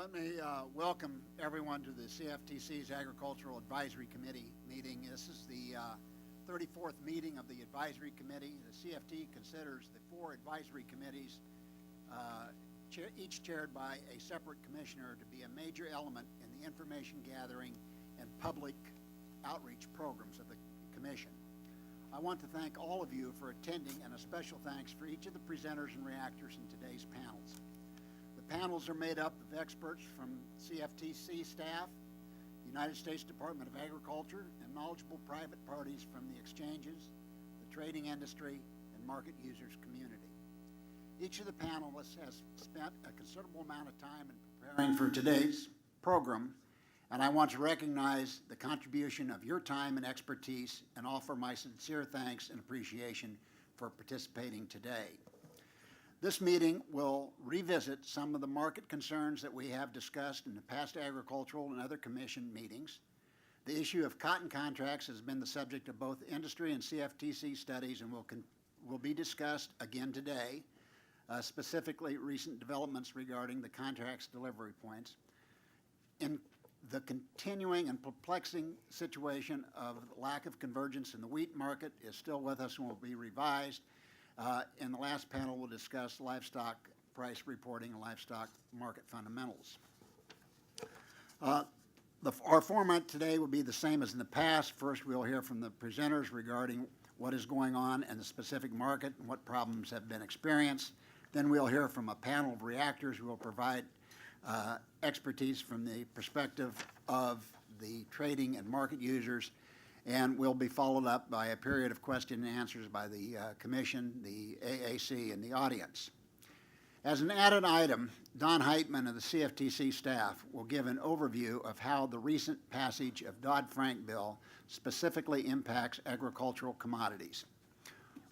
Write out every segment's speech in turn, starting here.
Let me welcome everyone to the CFTC's Agricultural Advisory Committee meeting. This is the 34th meeting of the Advisory Committee. The CFT considers the 4 advisory committees, each chaired by a separate commissioner, to be a major element in the information gathering and public outreach programs of the Commission. I want to thank all of you for attending, and a special thanks for each of the presenters and reactors in today's panels. The panels are made up of experts from CFTC staff, United States Department of Agriculture, and knowledgeable private parties from the exchanges, the trading industry, and market users community. Each of the panelists has spent a considerable amount of time in preparing for today's program, and I want to recognize the contribution of your time and expertise and offer my sincere thanks and appreciation for participating today. This meeting will revisit some of the market concerns that we have discussed in the past agricultural and other commission meetings. The issue of cotton contracts has been the subject of both industry and CFTC studies and will be discussed again today, specifically recent developments regarding the contracts delivery points. In the continuing and perplexing situation of lack of convergence in the wheat market is still with us and will be revised. In the last panel, we'll discuss livestock price reporting and livestock market fundamentals. Our format today will be the same as in the past. First, we'll hear from the presenters regarding what is going on in the specific market and what problems have been experienced. Then we'll hear from a panel of reactors who will provide expertise from the perspective of the trading and market users, and will be followed up by a period of question and answers by the Commission, the AAC, and the audience. As an added item, Don Heitman of the CFTC staff will give an overview of how the recent passage of Dodd-Frank bill specifically impacts agricultural commodities.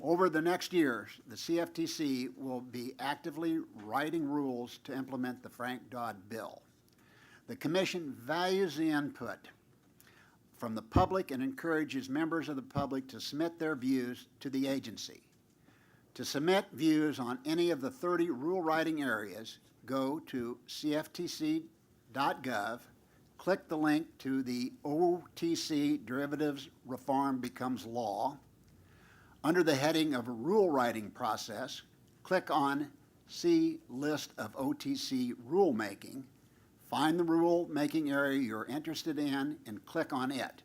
Over the next years, the CFTC will be actively writing rules to implement the Frank-Dodd bill. The Commission values the input from the public and encourages members of the public to submit their views to the agency. To submit views on any of the 30 rule writing areas, go to cftc.gov, click the link to the OTC Derivatives Reform Becomes Law. Under the heading of a rule writing process, click on See List of OTC Rulemaking. Find the rule-making area you're interested in and click on it.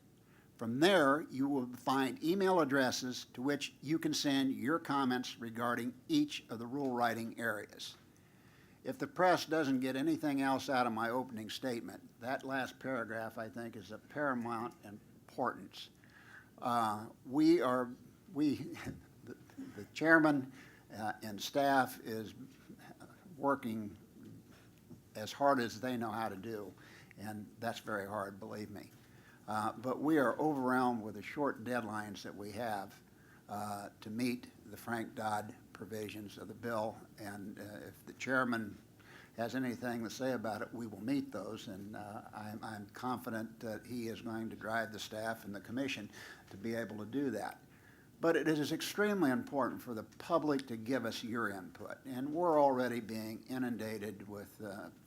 From there, you will find email addresses to which you can send your comments regarding each of the rule-writing areas. If the press doesn't get anything else out of my opening statement, that last paragraph, I think, is of paramount importance. The chairman and staff is working as hard as they know how to do, and that's very hard, believe me. But we are overwhelmed with the short deadlines that we have to meet the Frank-Dodd provisions of the bill, and if the chairman has anything to say about it, we will meet those, and I'm confident that he is going to drive the staff and the Commission to be able to do that. But it is extremely important for the public to give us your input, and we're already being inundated with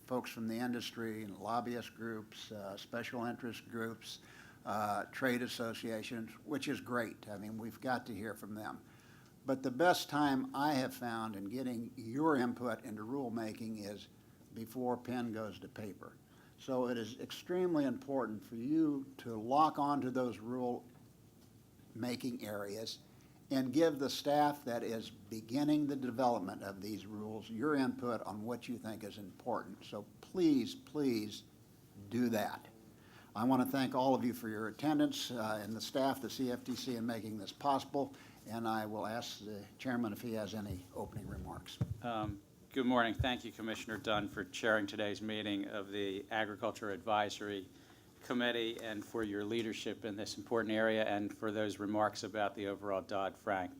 folks from the industry and lobbyist groups, special interest groups, trade associations, which is great. I mean, we've got to hear from them. But the best time I have found in getting your input into rulemaking is before pen goes to paper. So it is extremely important for you to lock onto those rule-making areas and give the staff that is beginning the development of these rules your input on what you think is important. So please, please do that. I want to thank all of you for your attendance and the staff, the CFTC, in making this possible, and I will ask the chairman if he has any opening remarks. Good morning. Thank you, Commissioner Dunn, for chairing today's meeting of the Agriculture Advisory Committee and for your leadership in this important area and for those remarks about the overall Dodd-Frank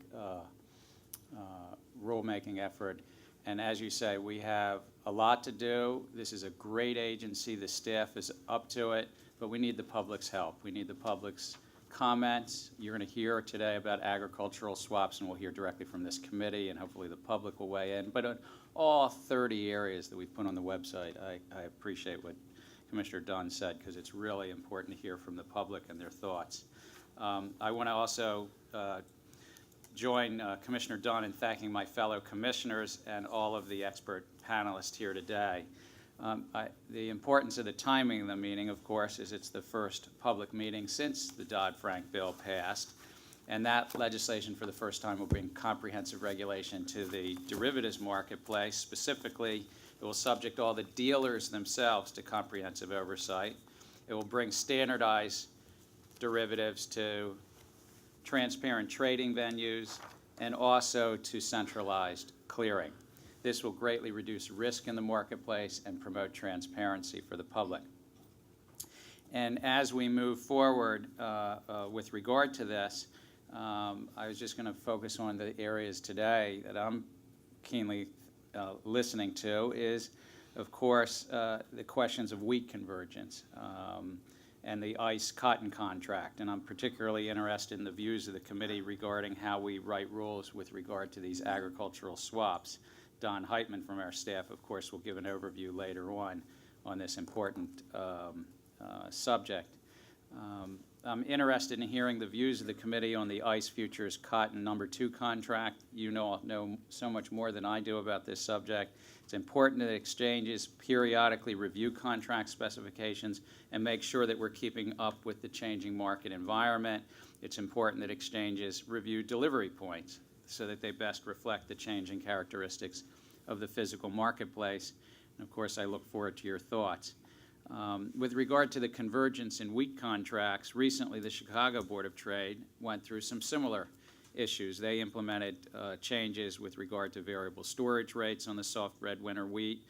rulemaking effort. And as you say, we have a lot to do. This is a great agency. The staff is up to it, but we need the public's help. We need the public's comments. You're going to hear today about agricultural swaps, and we'll hear directly from this committee, and hopefully the public will weigh in. But all 30 areas that we've put on the website. I appreciate what Commissioner Dunn said, because it's really important to hear from the public and their thoughts. I want to also join Commissioner Dunn in thanking my fellow commissioners and all of the expert panelists here today. The importance of the timing of the meeting, of course, is it's the first public meeting since the Dodd-Frank bill passed, and that legislation for the first time will bring comprehensive regulation to the derivatives marketplace. Specifically, it will subject all the dealers themselves to comprehensive oversight. It will bring standardized derivatives to transparent trading venues and also to centralized clearing. This will greatly reduce risk in the marketplace and promote transparency for the public. And as we move forward with regard to this, I was just going to focus on the areas today that I'm keenly listening to is, of course, the questions of wheat convergence and the ICE cotton contract. And I'm particularly interested in the views of the committee regarding how we write rules with regard to these agricultural swaps. Don Heitman from our staff, of course, will give an overview later on this important subject. I'm interested in hearing the views of the committee on the ICE Futures Cotton No. 2 contract. You know so much more than I do about this subject. It's important that exchanges periodically review contract specifications and make sure that we're keeping up with the changing market environment. It's important that exchanges review delivery points so that they best reflect the changing characteristics of the physical marketplace. And of course, I look forward to your thoughts. With regard to the convergence in wheat contracts, recently the Chicago Board of Trade went through some similar issues. They implemented changes with regard to variable storage rates on the soft red winter wheat.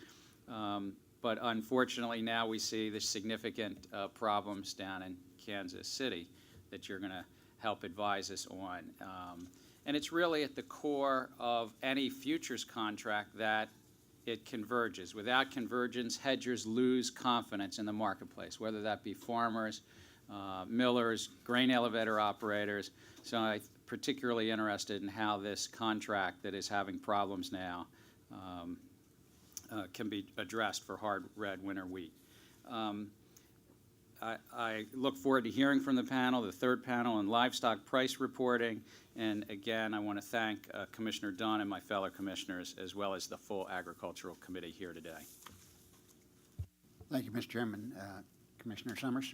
But unfortunately, now we see the significant problems down in Kansas City that you're going to help advise us on. And it's really at the core of any futures contract that it converges. Without convergence, hedgers lose confidence in the marketplace, whether that be farmers, millers, grain elevator operators. So I'm particularly interested in how this contract that is having problems now can be addressed for hard red winter wheat. I look forward to hearing from the panel, the third panel on livestock price reporting. And again, I want to thank Commissioner Dunn and my fellow commissioners, as well as the full Agricultural Committee here today. Thank you, Mr. Chairman. Commissioner Summers.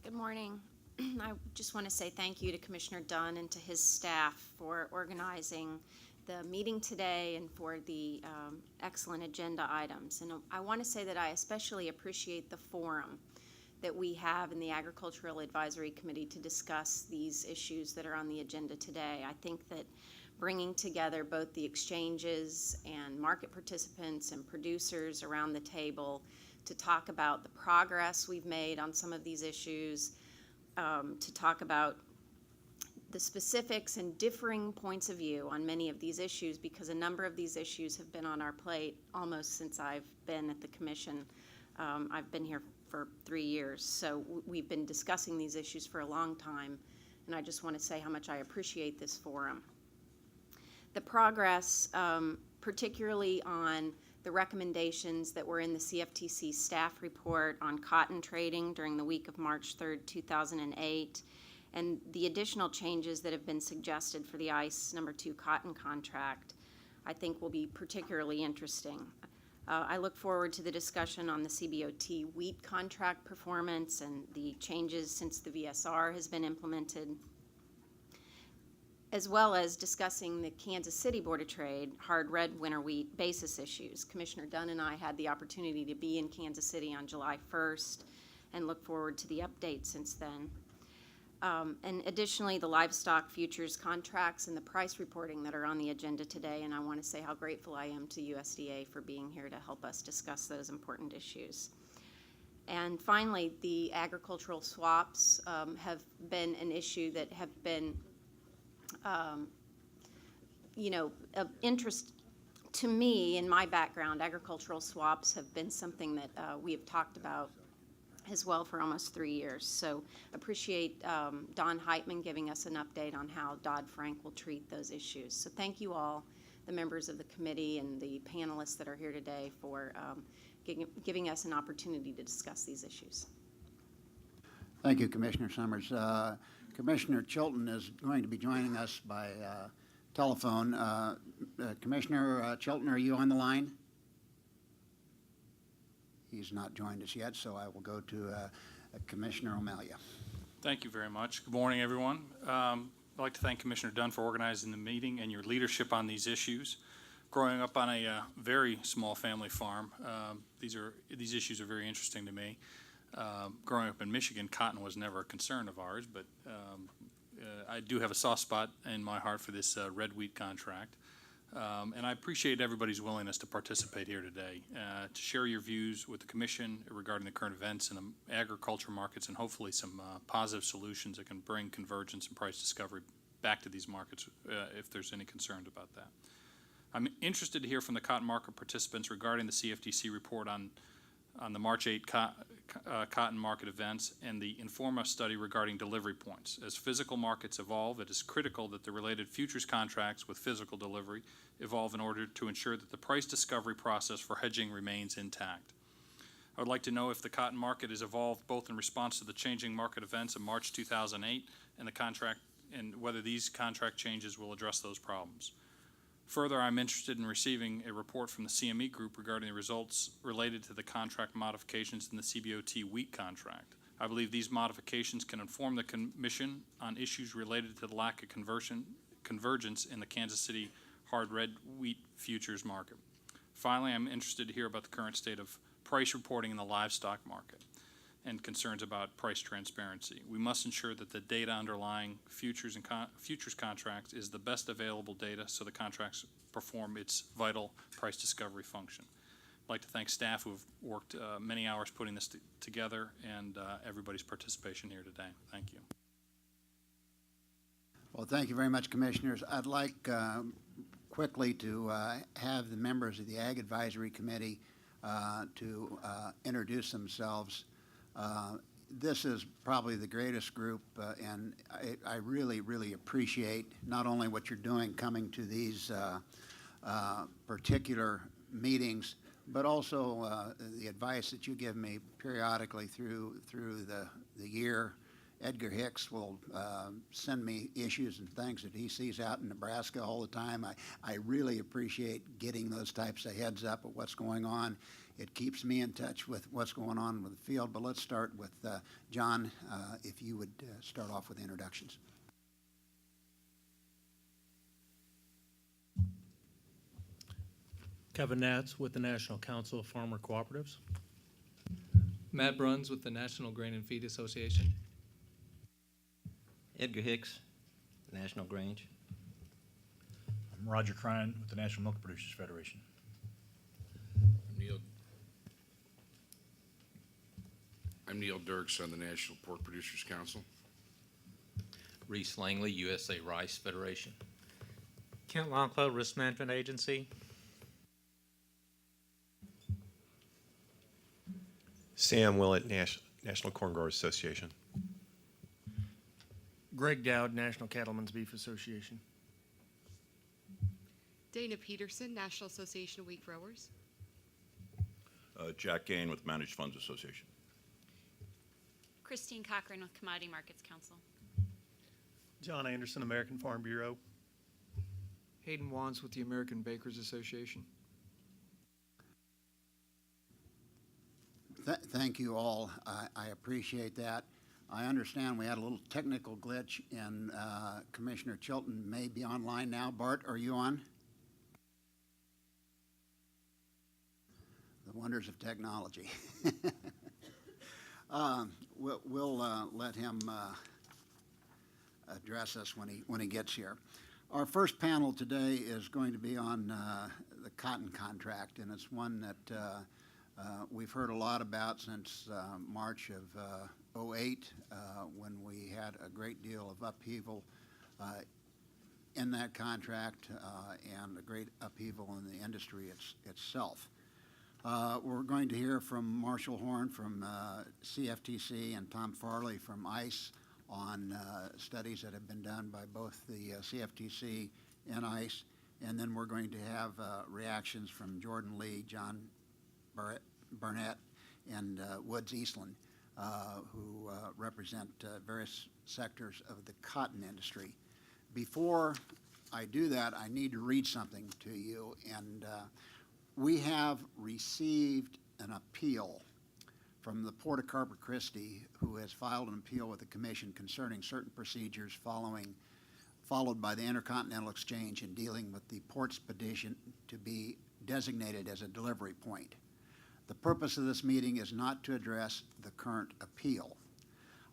Good morning. I just want to say thank you to Commissioner Dunn and to his staff for organizing the meeting today and for the excellent agenda items. And I want to say that I especially appreciate the forum that we have in the Agricultural Advisory Committee to discuss these issues that are on the agenda today. I think that bringing together both the exchanges and market participants and producers around the table to talk about the progress we've made on some of these issues, to talk about the specifics and differing points of view on many of these issues, because a number of these issues have been on our plate almost since I've been at the Commission. I've been here for 3 years, so we've been discussing these issues for a long time, and I just want to say how much I appreciate this forum. The progress, particularly on the recommendations that were in the CFTC staff report on cotton trading during the week of March 3rd, 2008, and the additional changes that have been suggested for the ICE No. 2 cotton contract, I think will be particularly interesting. I look forward to the discussion on the CBOT wheat contract performance and the changes since the VSR has been implemented, as well as discussing the Kansas City Board of Trade hard red winter wheat basis issues. Commissioner Dunn and I had the opportunity to be in Kansas City on July 1st and look forward to the updates since then. And additionally, the livestock futures contracts and the price reporting that are on the agenda today, and I want to say how grateful I am to USDA for being here to help us discuss those important issues. And finally, the agricultural swaps have been an issue that have been, of interest to me in my background. Agricultural swaps have been something that we have talked about as well for almost 3 years. So appreciate Don Heitman giving us an update on how Dodd-Frank will treat those issues. So thank you all the members of the committee and the panelists that are here today for giving us an opportunity to discuss these issues. Thank you, Commissioner Summers. Commissioner Chilton is going to be joining us by telephone. Commissioner Chilton, are you on the line? He's not joined us yet, so I will go to Commissioner O'Malley. Thank you very much. Good morning, everyone. I'd like to thank Commissioner Dunn for organizing the meeting and your leadership on these issues. Growing up on a very small family farm, these issues are very interesting to me. Growing up in Michigan, cotton was never a concern of ours, but I do have a soft spot in my heart for this red wheat contract. And I appreciate everybody's willingness to participate here today, to share your views with the Commission regarding the current events in the agriculture markets and hopefully some positive solutions that can bring convergence and price discovery back to these markets if there's any concerns about that. I'm interested to hear from the cotton market participants regarding the CFTC report on the March 8 cotton market events and the Informa study regarding delivery points. As physical markets evolve, it is critical that the related futures contracts with physical delivery evolve in order to ensure that the price discovery process for hedging remains intact. I would like to know if the cotton market has evolved both in response to the changing market events of March 2008 and whether these contract changes will address those problems. Further, I'm interested in receiving a report from the CME Group regarding the results related to the contract modifications in the CBOT wheat contract. I believe these modifications can inform the Commission on issues related to the lack of convergence in the Kansas City hard red wheat futures market. Finally, I'm interested to hear about the current state of price reporting in the livestock market and concerns about price transparency. We must ensure that the data underlying futures and futures contracts is the best available data so the contracts perform its vital price discovery function. I'd like to thank staff who have worked many hours putting this together and everybody's participation here today. Thank you. Well, thank you very much, Commissioners. I'd like quickly to have the members of the Ag Advisory Committee to introduce themselves. This is probably the greatest group, and I really, really appreciate not only what you're doing coming to these particular meetings, but also the advice that you give me periodically through the year. Edgar Hicks will send me issues and things that he sees out in Nebraska all the time. I really appreciate getting those types of heads up of what's going on. It keeps me in touch with what's going on with the field. But let's start with John, if you would start off with introductions. Kevin Natz with the National Council of Farmer Cooperatives. Matt Bruns with the National Grain and Feed Association. Edgar Hicks, National Grange. I'm Roger Crine with the National Milk Producers Federation. I'm Neil Dirks on the National Pork Producers Council. Reese Langley, USA Rice Federation. Kent Longclaw, Risk Management Agency. Sam Willett, National Corn Growers Association. Greg Dowd, National Cattlemen's Beef Association. Dana Peterson, National Association of Wheat Growers. Jack Gain with Managed Funds Association. Christine Cochran with Commodity Markets Council. John Anderson, American Farm Bureau. Hayden Wands with the American Bakers Association. Thank you all. I appreciate that. I understand we had a little technical glitch, and Commissioner Chilton may be online now. Bart, are you on? The wonders of technology. We'll let him address us when he gets here. Our first panel today is going to be on the cotton contract, and it's one that we've heard a lot about since March of '08, when we had a great deal of upheaval in that contract and a great upheaval in the industry itself. We're going to hear from Marshall Horn from CFTC and Tom Farley from ICE on studies that have been done by both the CFTC and ICE. And then we're going to have reactions from Jordan Lee, John Burnett, and Woods Eastland, who represent various sectors of the cotton industry. Before I do that, I need to read something to you, and we have received an appeal from the Port of Corpus Christi, who has filed an appeal with the Commission concerning certain procedures followed by the Intercontinental Exchange in dealing with the port's petition to be designated as a delivery point. The purpose of this meeting is not to address the current appeal.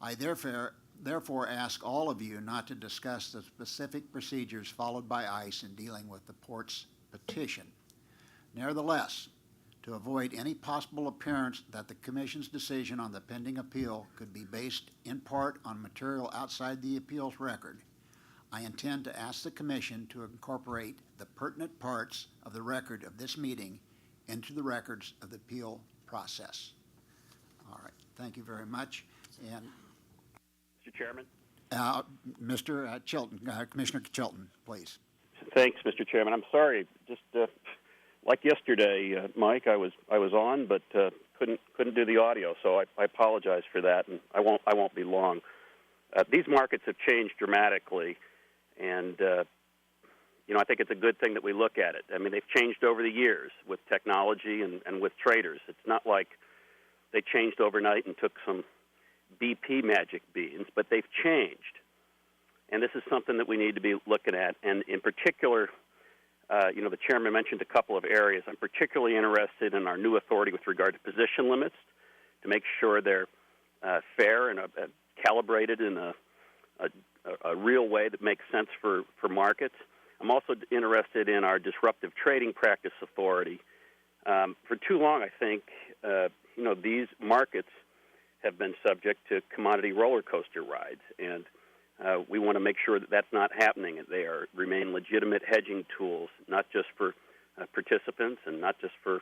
I therefore ask all of you not to discuss the specific procedures followed by ICE in dealing with the port's petition. Nevertheless, to avoid any possible appearance that the Commission's decision on the pending appeal could be based in part on material outside the appeals record, I intend to ask the Commission to incorporate the pertinent parts of the record of this meeting into the records of the appeal process. All right, thank you very much. And Mr. Chairman? Mr. Chilton, Commissioner Chilton, please. Thanks, Mr. Chairman. I'm sorry, just like yesterday, Mike, I was on, but couldn't do the audio, so I apologize for that, and I won't be long. These markets have changed dramatically, and I think it's a good thing that we look at it. I mean, they've changed over the years with technology and with traders. It's not like they changed overnight and took some BP magic beans, but they've changed, and this is something that we need to be looking at. And in particular, the chairman mentioned a couple of areas. I'm particularly interested in our new authority with regard to position limits to make sure they're fair and calibrated in a real way that makes sense for markets. I'm also interested in our disruptive trading practice authority. For too long, I think, these markets have been subject to commodity roller coaster rides, and we want to make sure that that's not happening, and they remain legitimate hedging tools, not just for participants and not just for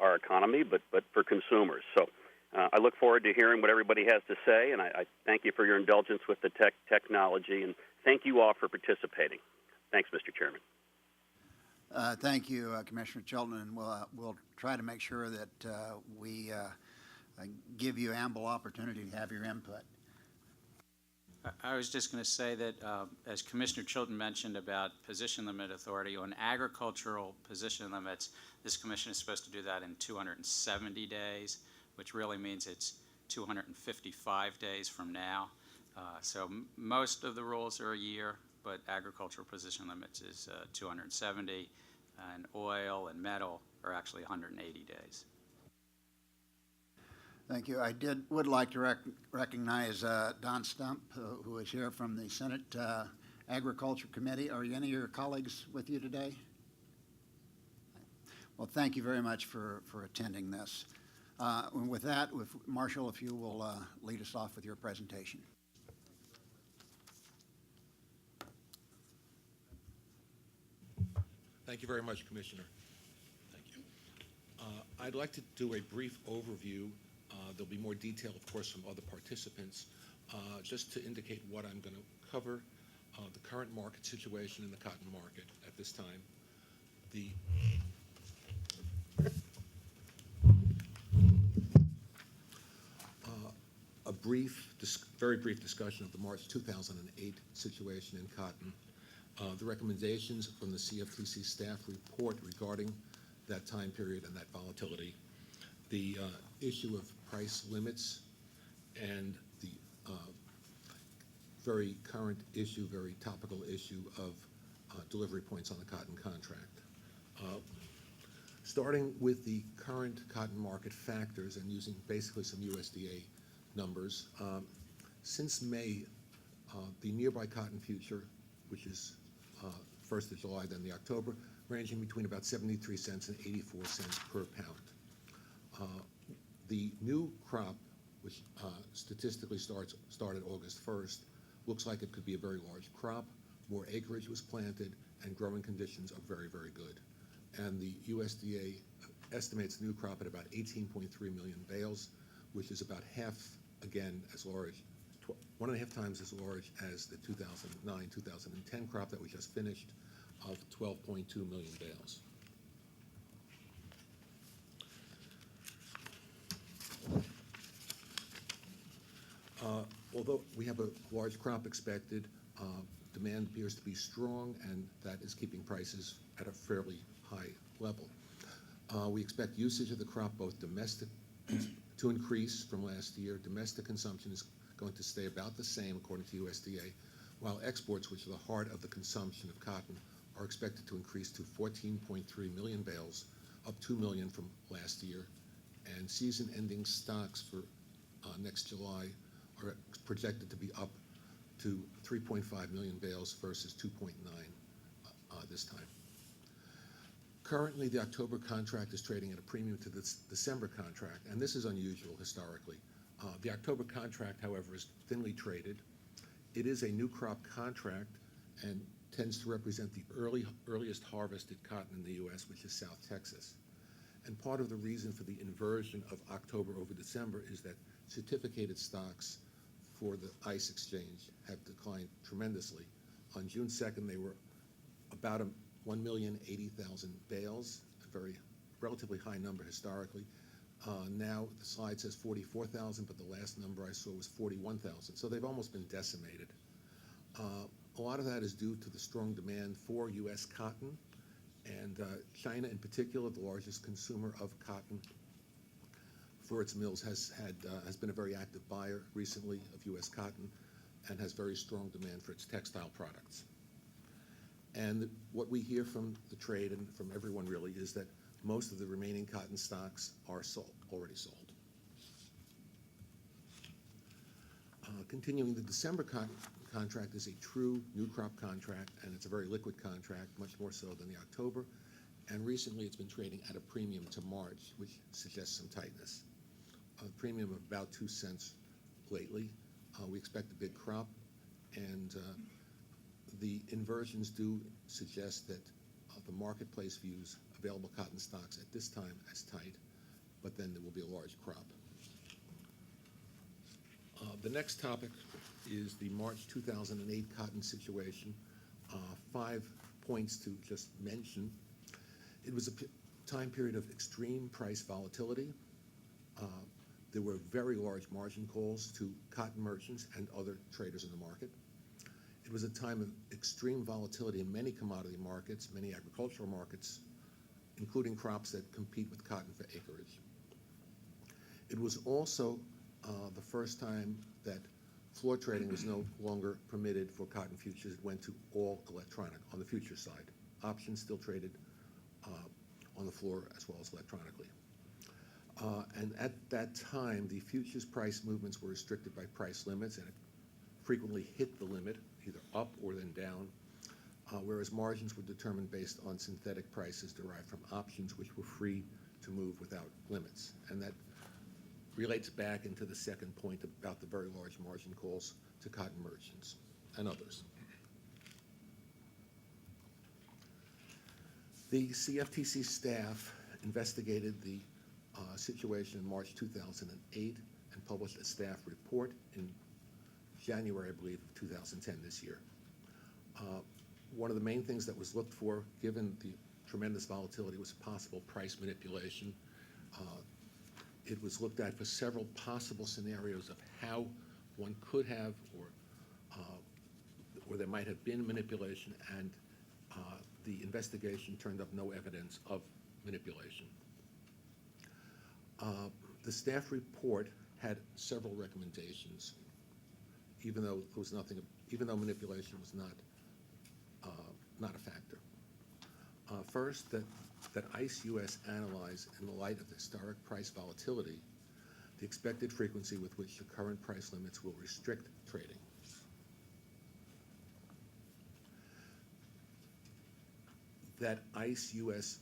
our economy, but for consumers. So I look forward to hearing what everybody has to say, and I thank you for your indulgence with the technology, and thank you all for participating. Thanks, Mr. Chairman. Thank you, Commissioner Chilton, and we'll try to make sure that we give you ample opportunity to have your input. I was just going to say that, as Commissioner Chilton mentioned about position limit authority, on agricultural position limits, this commission is supposed to do that in 270 days, which really means it's 255 days from now. So most of the rules are a year, but agricultural position limits is 270, and oil and metal are actually 180 days. Thank you. I would like to recognize Don Stump, who is here from the Senate Agriculture Committee. Are any of your colleagues with you today? Well, thank you very much for attending this. And with that, Marshall, if you will lead us off with your presentation. Thank you very much, Commissioner. Thank you. I'd like to do a brief overview. There'll be more detail, of course, from other participants, just to indicate what I'm going to cover, the current market situation in the cotton market at this time, very brief discussion of the March 2008 situation in cotton, the recommendations from the CFTC staff report regarding that time period and that volatility, the issue of price limits, and the very current issue, very topical issue of delivery points on the cotton contract. Starting with the current cotton market factors and using basically some USDA numbers, since May, the nearby cotton future, which is 1st of July, then the October, ranging between about 73 cents and 84 cents per pound. The new crop, which statistically started August 1st, looks like it could be a very large crop. More acreage was planted, and growing conditions are very, very good. And the USDA estimates the new crop at about 18.3 million bales, which is about half, again, as large, 1.5 times as large as the 2009-2010 crop that we just finished, of 12.2 million bales. Although we have a large crop expected, demand appears to be strong, and that is keeping prices at a fairly high level. We expect usage of the crop, both domestic, to increase from last year. Domestic consumption is going to stay about the same, according to USDA, while exports, which are the heart of the consumption of cotton, are expected to increase to 14.3 million bales, up 2 million from last year. And season-ending stocks for next July are projected to be up to 3.5 million bales versus 2.9 this time. Currently, the October contract is trading at a premium to the December contract, and this is unusual historically. The October contract, however, is thinly traded. It is a new crop contract and tends to represent the earliest harvested cotton in the U.S., which is South Texas. And part of the reason for the inversion of October over December is that certificated stocks for the ICE exchange have declined tremendously. On June 2nd, they were about 1,080,000 bales, a very relatively high number historically. Now the slide says 44,000, but the last number I saw was 41,000. So they've almost been decimated. A lot of that is due to the strong demand for U.S. cotton, and China in particular, the largest consumer of cotton for its mills, has been a very active buyer recently of U.S. cotton and has very strong demand for its textile products. And what we hear from the trade and from everyone really is that most of the remaining cotton stocks are already sold. Continuing, the December contract is a true new crop contract, and it's a very liquid contract, much more so than the October. And recently it's been trading at a premium to March, which suggests some tightness. A premium of about 2 cents lately. We expect a big crop, and the inversions do suggest that the marketplace views available cotton stocks at this time as tight, but then there will be a large crop. The next topic is the March 2008 cotton situation. 5 points to just mention. It was a time period of extreme price volatility. There were very large margin calls to cotton merchants and other traders in the market. It was a time of extreme volatility in many commodity markets, many agricultural markets, including crops that compete with cotton for acreage. It was also the first time that floor trading was no longer permitted for cotton futures. It went to all electronic on the future side. Options still traded on the floor as well as electronically. And at that time, the futures price movements were restricted by price limits, and it frequently hit the limit, either up or then down, whereas margins were determined based on synthetic prices derived from options, which were free to move without limits. And that relates back into the second point about the very large margin calls to cotton merchants and others. The CFTC staff investigated the situation in March 2008 and published a staff report in January, I believe, of 2010, this year. One of the main things that was looked for, given the tremendous volatility, was possible price manipulation. It was looked at for several possible scenarios of how one could have or there might have been manipulation, and the investigation turned up no evidence of manipulation. The staff report had several recommendations, even though manipulation was not a factor. First, that ICE US analyze, in the light of the historic price volatility, the expected frequency with which the current price limits will restrict trading. That ICE US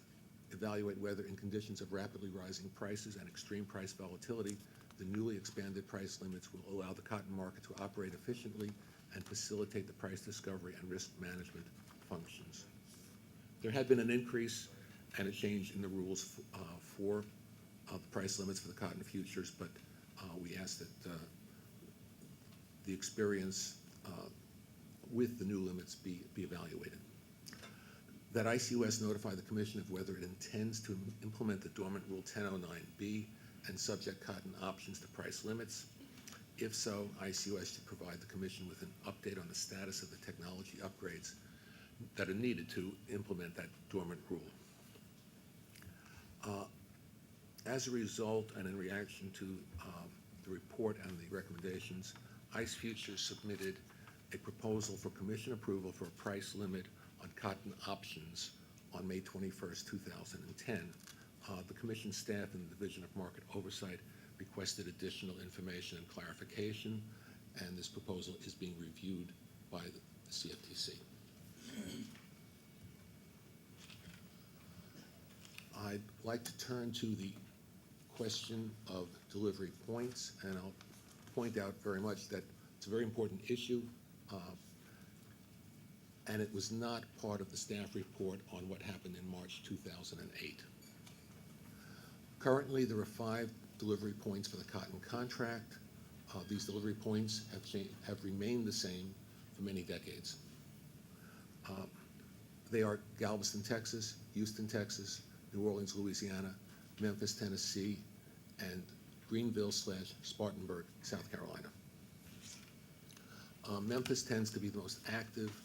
evaluate whether, in conditions of rapidly rising prices and extreme price volatility, the newly expanded price limits will allow the cotton market to operate efficiently and facilitate the price discovery and risk management functions. There had been an increase and a change in the rules for the price limits for the cotton futures, but we asked that the experience with the new limits be evaluated. The That ICUS notify the Commission of whether it intends to implement the dormant Rule 1009B and subject cotton options to price limits. If so, ICUS should provide the Commission with an update on the status of the technology upgrades that are needed to implement that dormant rule. As a result, and in reaction to the report and the recommendations, ICE Futures submitted a proposal for Commission approval for a price limit on cotton options on May 21st, 2010. The Commission staff and the Division of Market Oversight requested additional information and clarification, and this proposal is being reviewed by the CFTC. I'd like to turn to the question of delivery points, and I'll point out very much that it's a very important issue, and it was not part of the staff report on what happened in March 2008. Currently, there are 5 delivery points for the cotton contract. These delivery points have remained the same for many decades. They are Galveston, Texas, Houston, Texas, New Orleans, Louisiana, Memphis, Tennessee, and Greenville/Spartanburg, South Carolina. Memphis tends to be the most active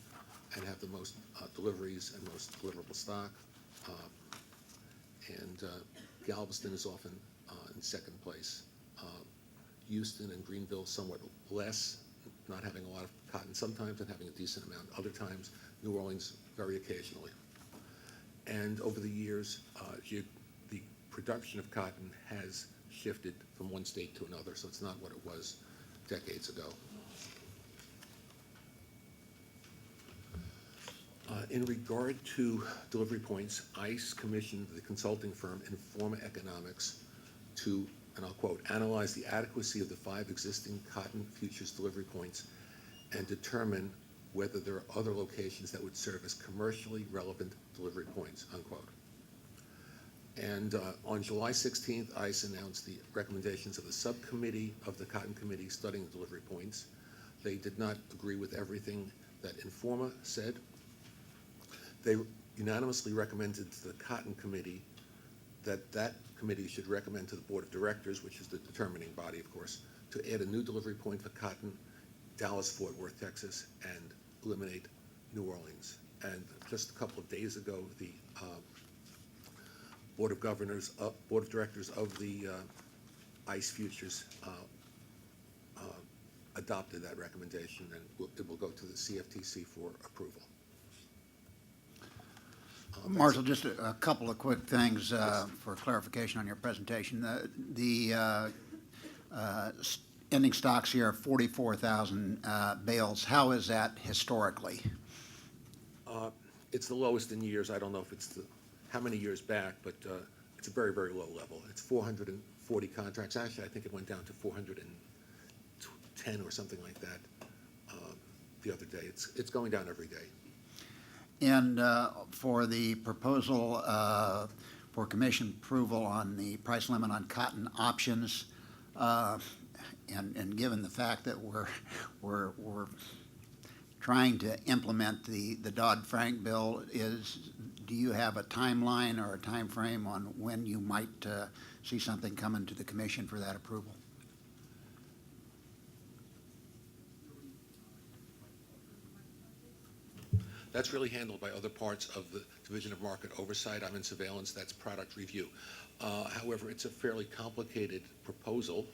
and have the most deliveries and most deliverable stock. And Galveston is often in second place. Houston and Greenville somewhat less, not having a lot of cotton sometimes and having a decent amount other times. New Orleans very occasionally. And over the years, the production of cotton has shifted from one state to another, so it's not what it was decades ago. In regard to delivery points, ICE commissioned the consulting firm Informa Economics to, and I'll quote, analyze the adequacy of the 5 existing cotton futures delivery points and determine whether there are other locations that would serve as commercially relevant delivery points, unquote. And on July 16th, ICE announced the recommendations of the subcommittee of the Cotton Committee studying the delivery points. They did not agree with everything that Informa said. They unanimously recommended to the Cotton Committee that committee should recommend to the Board of Directors, which is the determining body, of course, to add a new delivery point for cotton, Dallas-Fort Worth, Texas, and eliminate New Orleans. And just a couple of days ago, the Board of Directors of the ICE Futures adopted that recommendation, and it will go to the CFTC for approval. Marshall, just a couple of quick things for clarification on your presentation. The ending stocks here are 44,000 bales. How is that historically? It's the lowest in years. I don't know if it's how many years back, but it's a very, very low level. It's 440 contracts. Actually, I think it went down to 410 or something like that the other day. It's going down every day. And for the proposal for commission approval on the price limit on cotton options, and given the fact that we're trying to implement the Dodd-Frank bill, do you have a timeline or a time frame on when you might see something coming to the commission for that approval? That's really handled by other parts of the Division of Market Oversight. I'm in surveillance. That's product review. However, it's a fairly complicated proposal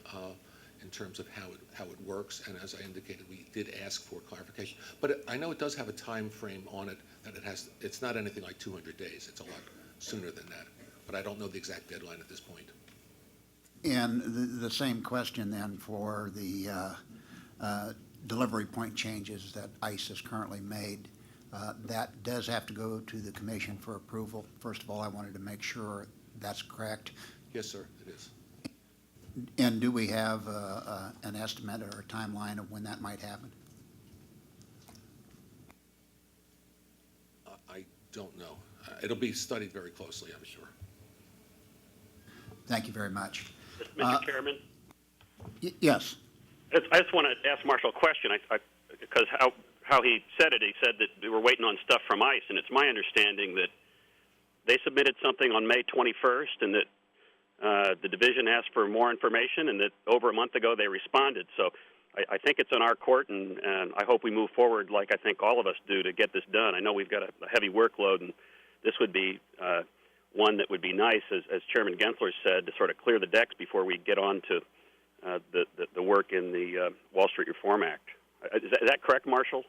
in terms of how it works. And as I indicated, we did ask for clarification. But I know it does have a time frame on it that it's not anything like 200 days. It's a lot sooner than that. But I don't know the exact deadline at this point. And the same question then for the delivery point changes that ICE has currently made. That does have to go to the commission for approval. First of all, I wanted to make sure that's correct. Yes, sir, it is. And do we have an estimate or a timeline of when that might happen? I don't know. It'll be studied very closely, I'm sure. Thank you very much. Mr. Chairman? Yes. I just want to ask Marshall a question, because how he said it. He said that we were waiting on stuff from ICE, and it's my understanding that they submitted something on May 21st, and that the division asked for more information, and that over a month ago they responded. So I think it's on our court, and I hope we move forward like I think all of us do to get this done. I know we've got a heavy workload, and this would be one that would be nice, as Chairman Gensler said, to sort of clear the decks before we get on to the work in the Wall Street Reform Act. Is that correct, Marshall?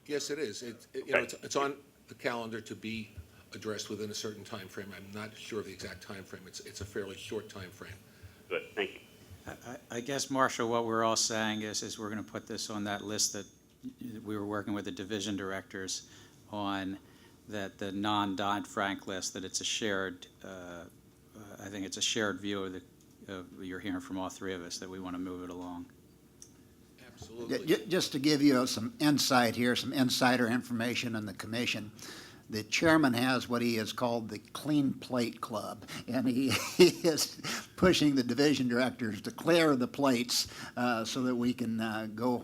Yes, it is. It's on the calendar to be addressed within a certain time frame. I'm not sure of the exact time frame. It's a fairly short time frame. Good, thank you. I guess, Marshall, what we're all saying is we're going to put this on that list that we were working with the division directors on, that the non-Dodd-Frank list, that it's a shared, I think it's a shared view of you're hearing from all three of us, that we want to move it along. Absolutely. Just to give you some insight here, some insider information on the commission. The chairman has what he has called the Clean Plate Club, and he is pushing the division directors to clear the plates so that we can go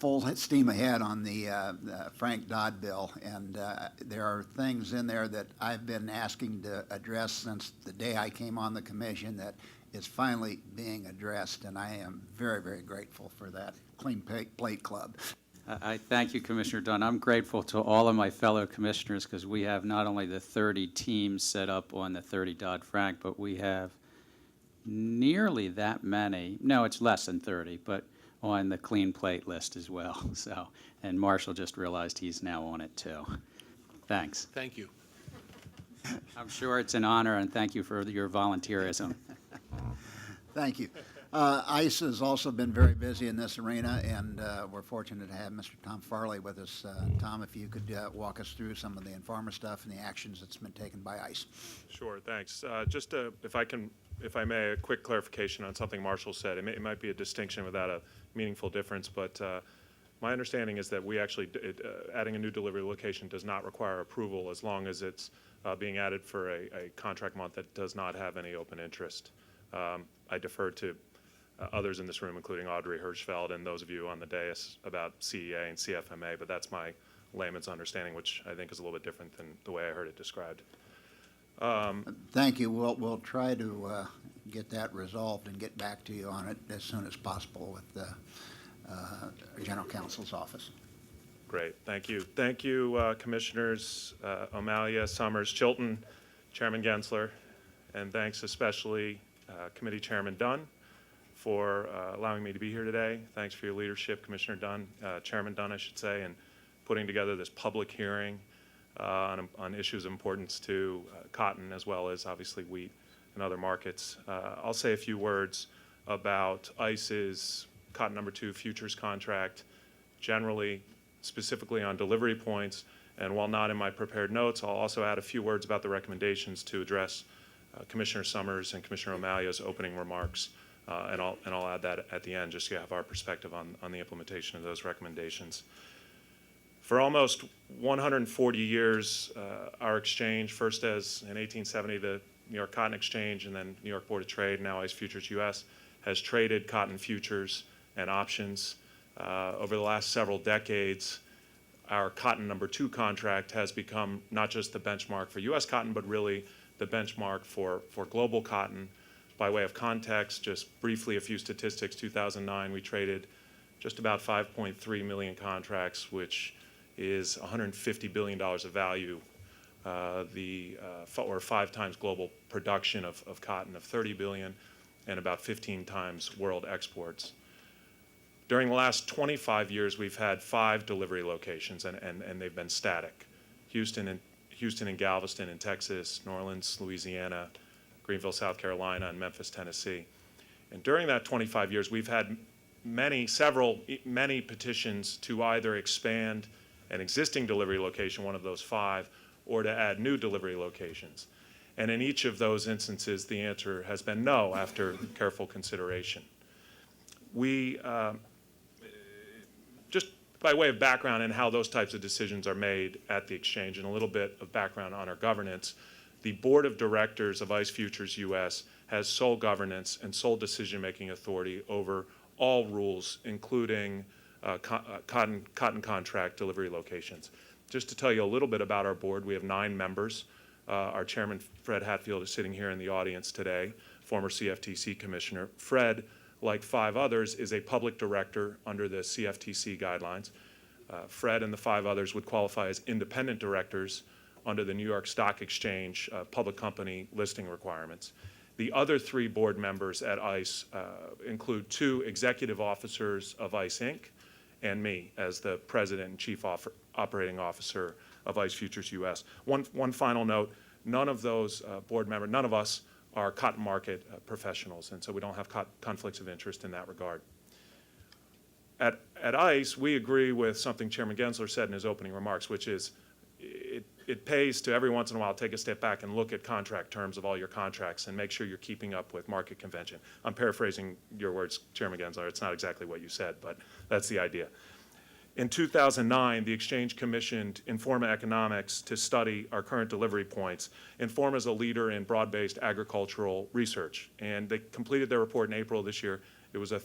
full steam ahead on the Frank Dodd bill. And there are things in there that I've been asking to address since the day I came on the commission that is finally being addressed, and I am very, very grateful for that Clean Plate Club. I thank you, Commissioner Dunn. I'm grateful to all of my fellow commissioners, because we have not only the 30 teams set up on the 30 Dodd-Frank, but we have nearly that many, no, it's less than 30, but on the Clean Plate list as well. So, and Marshall just realized he's now on it too. Thanks. Thank you. I'm sure it's an honor, and thank you for your volunteerism. Thank you. ICE has also been very busy in this arena, and we're fortunate to have Mr. Tom Farley with us. Tom, if you could walk us through some of the Informa stuff and the actions that's been taken by ICE. Sure, thanks. Just if I may, a quick clarification on something Marshall said. It might be a distinction without a meaningful difference, but my understanding is that we actually, adding a new delivery location does not require approval as long as it's being added for a contract month that does not have any open interest. I defer to others in this room, including Audrey Hirschfeld and those of you on the dais, about CEA and CFMA, but that's my layman's understanding, which I think is a little bit different than the way I heard it described. Thank you. We'll try to get that resolved and get back to you on it as soon as possible with the General Counsel's office. Great, thank you. Thank you, Commissioners O'Malia, Summers, Chilton, Chairman Gensler, and thanks especially Committee Chairman Dunn for allowing me to be here today. Thanks for your leadership, Commissioner Dunn, Chairman Dunn, I should say, in putting together this public hearing on issues of importance to cotton, as well as obviously wheat and other markets. I'll say a few words about ICE's cotton number 2 futures contract, generally, specifically on delivery points, and while not in my prepared notes, I'll also add a few words about the recommendations to address Commissioner Summers and Commissioner O'Malia's opening remarks. And I'll add that at the end, just so you have our perspective on the implementation of those recommendations. For almost 140 years, our exchange, first as in 1870 the New York Cotton Exchange, and then New York Board of Trade, now ICE Futures US, has traded cotton futures and options. Over the last several decades, our cotton number 2 contract has become not just the benchmark for US cotton, but really the benchmark for global cotton. By way of context, just briefly a few statistics. 2009, we traded just about 5.3 million contracts, which is $150 billion of value, or 5 times global production of cotton of 30 billion, and about 15 times world exports. During the last 25 years, we've had 5 delivery locations, and they've been static. Houston and Galveston in Texas, New Orleans, Louisiana, Greenville, South Carolina, and Memphis, Tennessee. And during that 25 years, we've had many petitions to either expand an existing delivery location, one of those 5, or to add new delivery locations. And in each of those instances, the answer has been no after careful consideration. We, just by way of background and how those types of decisions are made at the exchange, and a little bit of background on our governance, the Board of Directors of ICE Futures US has sole governance and sole decision-making authority over all rules, including cotton contract delivery locations. Just to tell you a little bit about our board, we have 9 members. Our chairman, Fred Hatfield, is sitting here in the audience today, former CFTC commissioner. Fred, like 5 others, is a public director under the CFTC guidelines. Fred and the 5 others would qualify as independent directors under the New York Stock Exchange public company listing requirements. The other 3 board members at ICE include 2 executive officers of ICE Inc. and me as the president and chief operating officer of ICE Futures US. One final note, none of those board members, none of us are cotton market professionals, and so we don't have conflicts of interest in that regard. At ICE, we agree with something Chairman Gensler said in his opening remarks, which is it pays to every once in a while take a step back and look at contract terms of all your contracts and make sure you're keeping up with market convention. I'm paraphrasing your words, Chairman Gensler. It's not exactly what you said, but that's the idea. In 2009, the exchange commissioned Informa Economics to study our current delivery points. Informa is a leader in broad-based agricultural research, and they completed their report in April of this year. It was a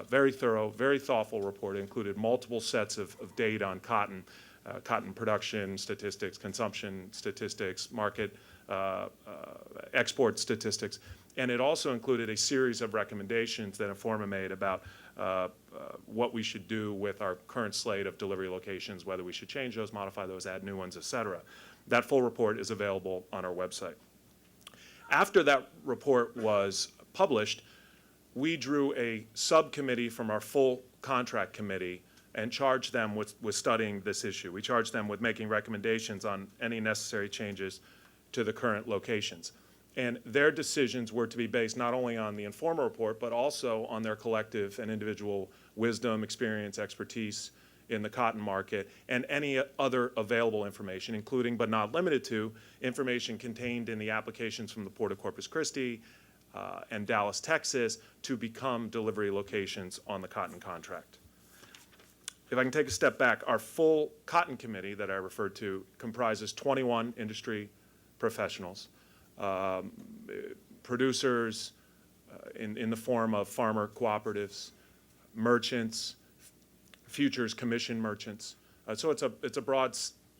very thorough, very thoughtful report. It included multiple sets of data on cotton, cotton production statistics, consumption statistics, market export statistics, and it also included a series of recommendations that Informa made about what we should do with our current slate of delivery locations, whether we should change those, modify those, add new ones, et cetera. That full report is available on our website. After that report was published, we drew a subcommittee from our full contract committee and charged them with studying this issue. We charged them with making recommendations on any necessary changes to the current locations. And their decisions were to be based not only on the Informa report, but also on their collective and individual wisdom, experience, expertise in the cotton market, and any other available information, including but not limited to information contained in the applications from the Port of Corpus Christi and Dallas, Texas, to become delivery locations on the cotton contract. If I can take a step back, our full cotton committee that I referred to comprises 21 industry professionals, producers in the form of farmer cooperatives, merchants, futures commission merchants. So it's a broad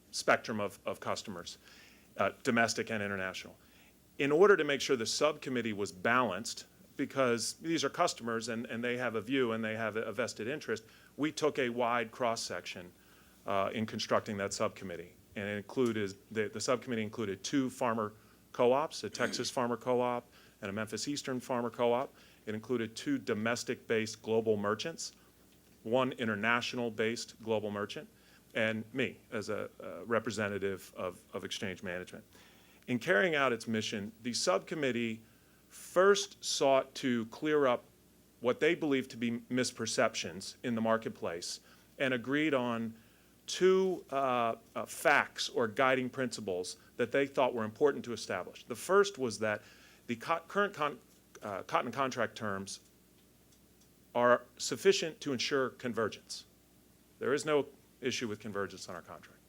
spectrum of customers, domestic and international. In order to make sure the subcommittee was balanced, because these are customers and they have a view and they have a vested interest, we took a wide cross-section in constructing that subcommittee. And it included, the subcommittee included 2 farmer co-ops, a Texas farmer co-op and a Memphis Eastern farmer co-op. It included 2 domestic-based global merchants, 1 international-based global merchant, and me as a representative of exchange management. In carrying out its mission, the subcommittee first sought to clear up what they believed to be misperceptions in the marketplace and agreed on 2 facts or guiding principles that they thought were important to establish. The first was that the current cotton contract terms are sufficient to ensure convergence. There is no issue with convergence on our contract.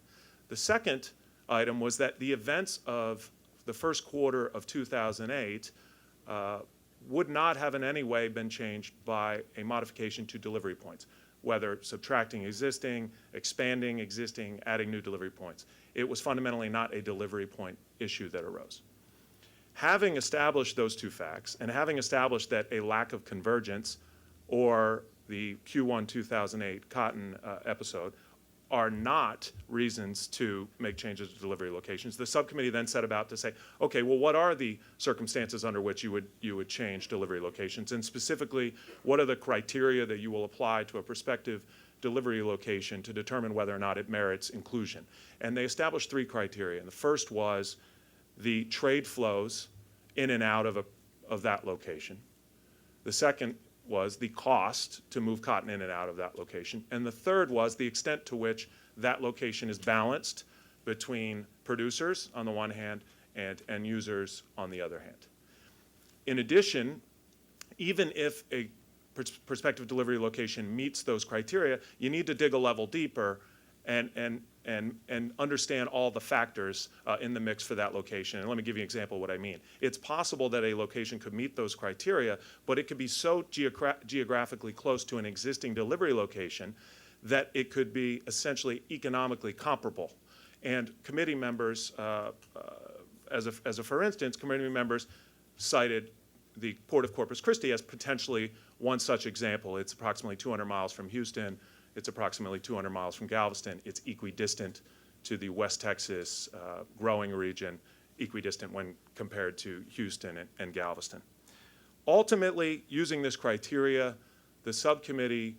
The second item was that the events of the first quarter of 2008 would not have in any way been changed by a modification to delivery points, whether subtracting existing, expanding existing, adding new delivery points. It was fundamentally not a delivery point issue that arose. Having established those 2 facts, and having established that a lack of convergence or the Q1 2008 cotton episode are not reasons to make changes to delivery locations, the subcommittee then set about to say, okay, well, what are the circumstances under which you would change delivery locations? And specifically, what are the criteria that you will apply to a prospective delivery location to determine whether or not it merits inclusion? And they established 3 criteria. And the first was the trade flows in and out of that location. The second was the cost to move cotton in and out of that location. And the third was the extent to which that location is balanced between producers on the one hand and end users on the other hand. In addition, even if a prospective delivery location meets those criteria, you need to dig a level deeper and and understand all the factors in the mix for that location. And let me give you an example of what I mean. It's possible that a location could meet those criteria, but it could be so geographically close to an existing delivery location that it could be essentially economically comparable. And committee members, as a for instance, committee members cited the Port of Corpus Christi as potentially one such example. It's approximately 200 miles from Houston. It's approximately 200 miles from Galveston. It's equidistant to the West Texas growing region, equidistant when compared to Houston and Galveston. Ultimately, using this criteria, the subcommittee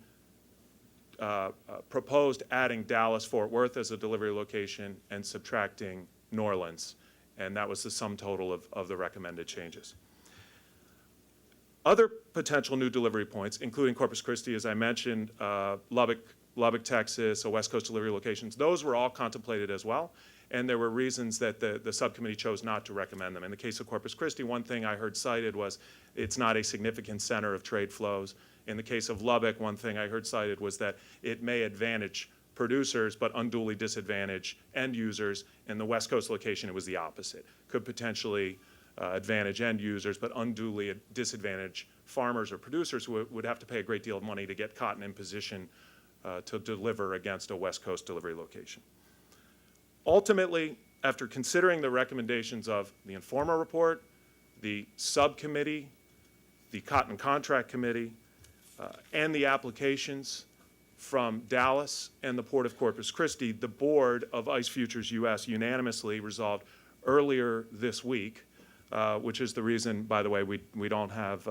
proposed adding Dallas-Fort Worth as a delivery location and subtracting New Orleans, and that was the sum total of the recommended changes. Other potential new delivery points, including Corpus Christi, as I mentioned, Lubbock, Texas, West Coast delivery locations, those were all contemplated as well, and there were reasons that the subcommittee chose not to recommend them. In the case of Corpus Christi, one thing I heard cited was it's not a significant center of trade flows. In the case of Lubbock, one thing I heard cited was that it may advantage producers but unduly disadvantage end users. In the West Coast location, it was the opposite. Could potentially advantage end users, but unduly disadvantage farmers or producers who would have to pay a great deal of money to get cotton in position to deliver against a West Coast delivery location. Ultimately, after considering the recommendations of the Informa report, the subcommittee, the Cotton Contract Committee, and the applications from Dallas and the Port of Corpus Christi, the board of ICE Futures US unanimously resolved earlier this week, which is the reason, by the way, we don't have,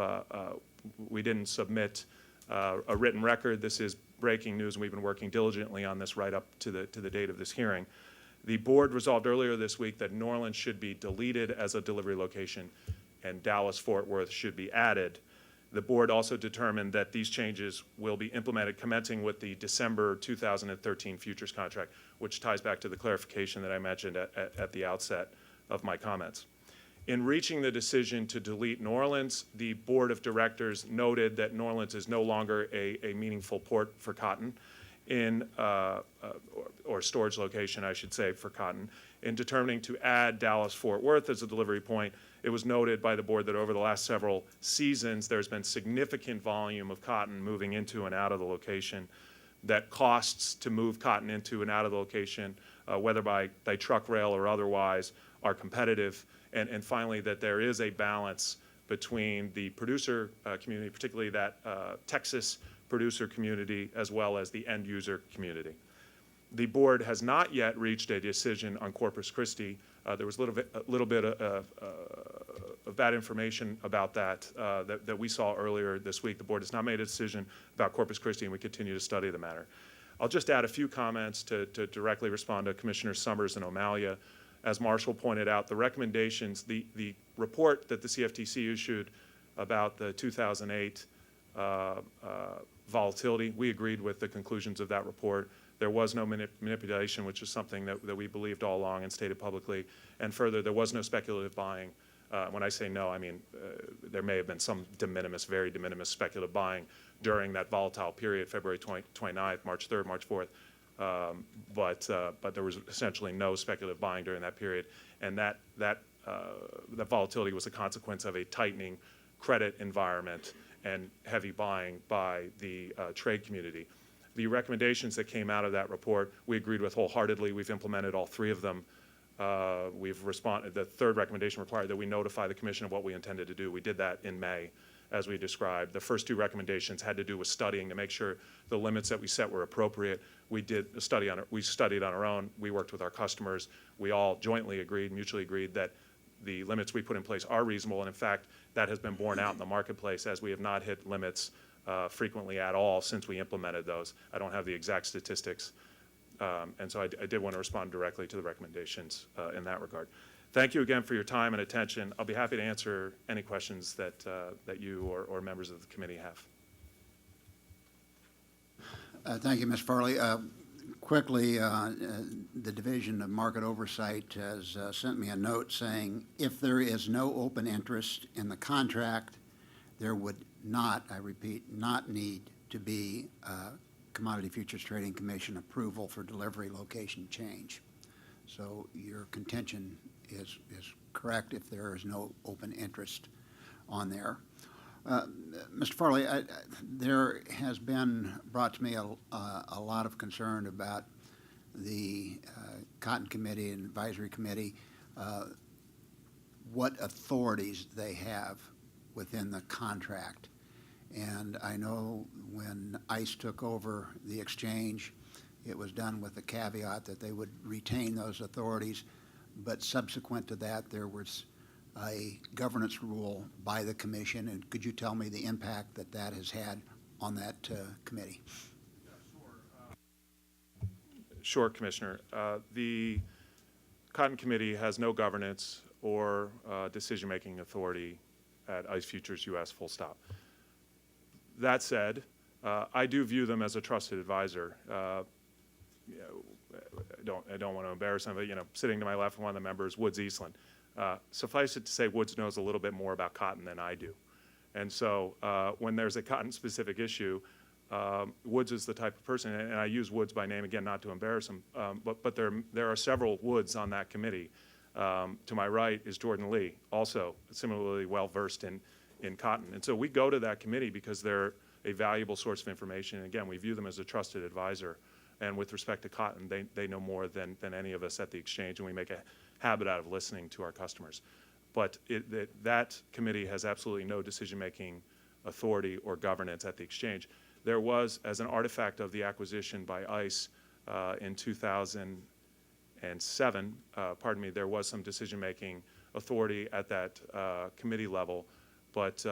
we didn't submit a written record. This is breaking news, and we've been working diligently on this right up to the date of this hearing. The board resolved earlier this week that New Orleans should be deleted as a delivery location and Dallas-Fort Worth should be added. The board also determined that these changes will be implemented commencing with the December 2013 futures contract, which ties back to the clarification that I mentioned at the outset of my comments. In reaching the decision to delete New Orleans, the board of directors noted that New Orleans is no longer a meaningful port for cotton or storage location, I should say, for cotton. In determining to add Dallas-Fort Worth as a delivery point, it was noted by the board that over the last several seasons, there's been significant volume of cotton moving into and out of the location, that costs to move cotton into and out of the location, whether by truck, rail, or otherwise, are competitive. And finally, that there is a balance between the producer community, particularly that Texas producer community, as well as the end user community. The board has not yet reached a decision on Corpus Christi. There was a little bit of bad information about that we saw earlier this week. The board has not made a decision about Corpus Christi, and we continue to study the matter. I'll just add a few comments to directly respond to Commissioners Summers and O'Malia. As Marshall pointed out, the recommendations, the report that the CFTC issued about the 2008 volatility, we agreed with the conclusions of that report. There was no manipulation, which is something that we believed all along and stated publicly. And further, there was no speculative buying. When I say no, I mean there may have been some de minimis, very de minimis speculative buying during that volatile period, February 29th, March 3rd, March 4th. But there was essentially no speculative buying during that period. And that volatility was a consequence of a tightening credit environment and heavy buying by the trade community. The recommendations that came out of that report, we agreed with wholeheartedly. We've implemented all three of them. We've responded. The third recommendation required that we notify the Commission of what we intended to do. We did that in May, as we described. The first two recommendations had to do with studying to make sure the limits that we set were appropriate. We did a study on it. We studied on our own. We worked with our customers. We all jointly agreed, mutually agreed that the limits we put in place are reasonable. And in fact, that has been borne out in the marketplace as we have not hit limits frequently at all since we implemented those. I don't have the exact statistics. And so I did want to respond directly to the recommendations in that regard. Thank you again for your time and attention. I'll be happy to answer any questions that you or members of the committee have. Thank you, Ms. Farley. Quickly, the Division of Market Oversight has sent me a note saying if there is no open interest in the contract, there would not, I repeat, not need to be Commodity Futures Trading Commission approval for delivery location change. So your contention is correct if there is no open interest on there. Mr. Farley, there has been brought to me a lot of concern about the Cotton Committee and Advisory Committee, what authorities they have within the contract. And I know when ICE took over the exchange, it was done with the caveat that they would retain those authorities, but subsequent to that, there was a governance rule by the commission, and could you tell me the impact that that has had on that committee? Sure, Commissioner. The Cotton Committee has no governance or decision-making authority at ICE Futures US, full stop. That said, I do view them as a trusted advisor. I don't want to embarrass them, but sitting to my left, one of the members, Woods Eastland. Suffice it to say, Woods knows a little bit more about cotton than I do. And so when there's a cotton-specific issue, Woods is the type of person, and I use Woods by name, again, not to embarrass him, but there are several Woods on that committee. To my right is Jordan Lee, also similarly well-versed in cotton. And so we go to that committee because they're a valuable source of information. And again, we view them as a trusted advisor. And with respect to cotton, they know more than any of us at the exchange, and we make a habit out of listening to our customers. But that committee has absolutely no decision-making authority or governance at the exchange. There was, as an artifact of the acquisition by ICE in 2007, there was some decision-making authority at that committee level, but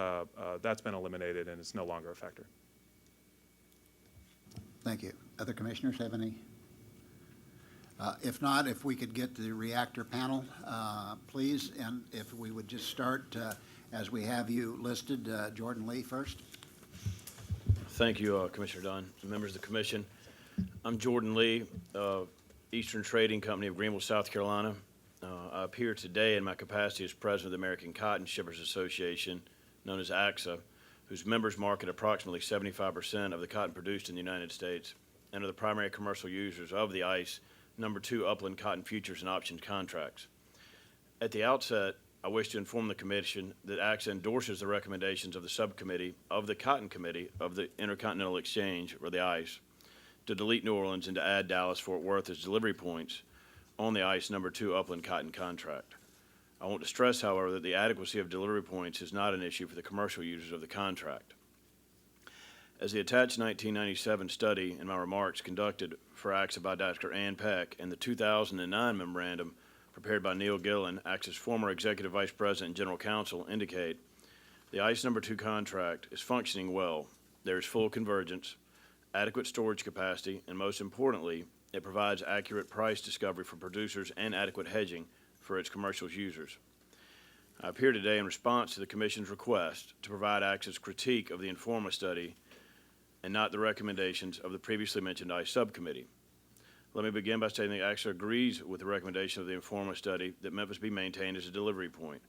that's been eliminated and it's no longer a factor. Thank you. Other commissioners have any? If not, if we could get the reactor panel, please, and if we would just start as we have you listed, Jordan Lee first. Thank you, Commissioner Dunn, members of the commission. I'm Jordan Lee, Eastern Trading Company of Greenville, South Carolina. I appear today in my capacity as president of the American Cotton Shippers Association, known as AXA, whose members market approximately 75% of the cotton produced in the United States and are the primary commercial users of the ICE number 2 upland cotton futures and options contracts. At the outset, I wish to inform the Commission that AXA endorses the recommendations of the subcommittee of the Cotton Committee of the Intercontinental Exchange, or the ICE, to delete New Orleans and to add Dallas-Fort Worth as delivery points on the ICE number 2 upland cotton contract. I want to stress, however, that the adequacy of delivery points is not an issue for the commercial users of the contract. As the attached 1997 study in my remarks conducted for AXA by Dr. Ann Peck and the 2009 memorandum prepared by Neil Gillen, AXA's former Executive Vice President and General Counsel, indicate the ICE number 2 contract is functioning well. There is full convergence, adequate storage capacity, and most importantly, it provides accurate price discovery for producers and adequate hedging for its commercial users. I appear today in response to the Commission's request to provide AXA's critique of the Informa study and not the recommendations of the previously mentioned ICE subcommittee. Let me begin by stating that AXA agrees with the recommendation of the Informa study that Memphis be maintained as a delivery point.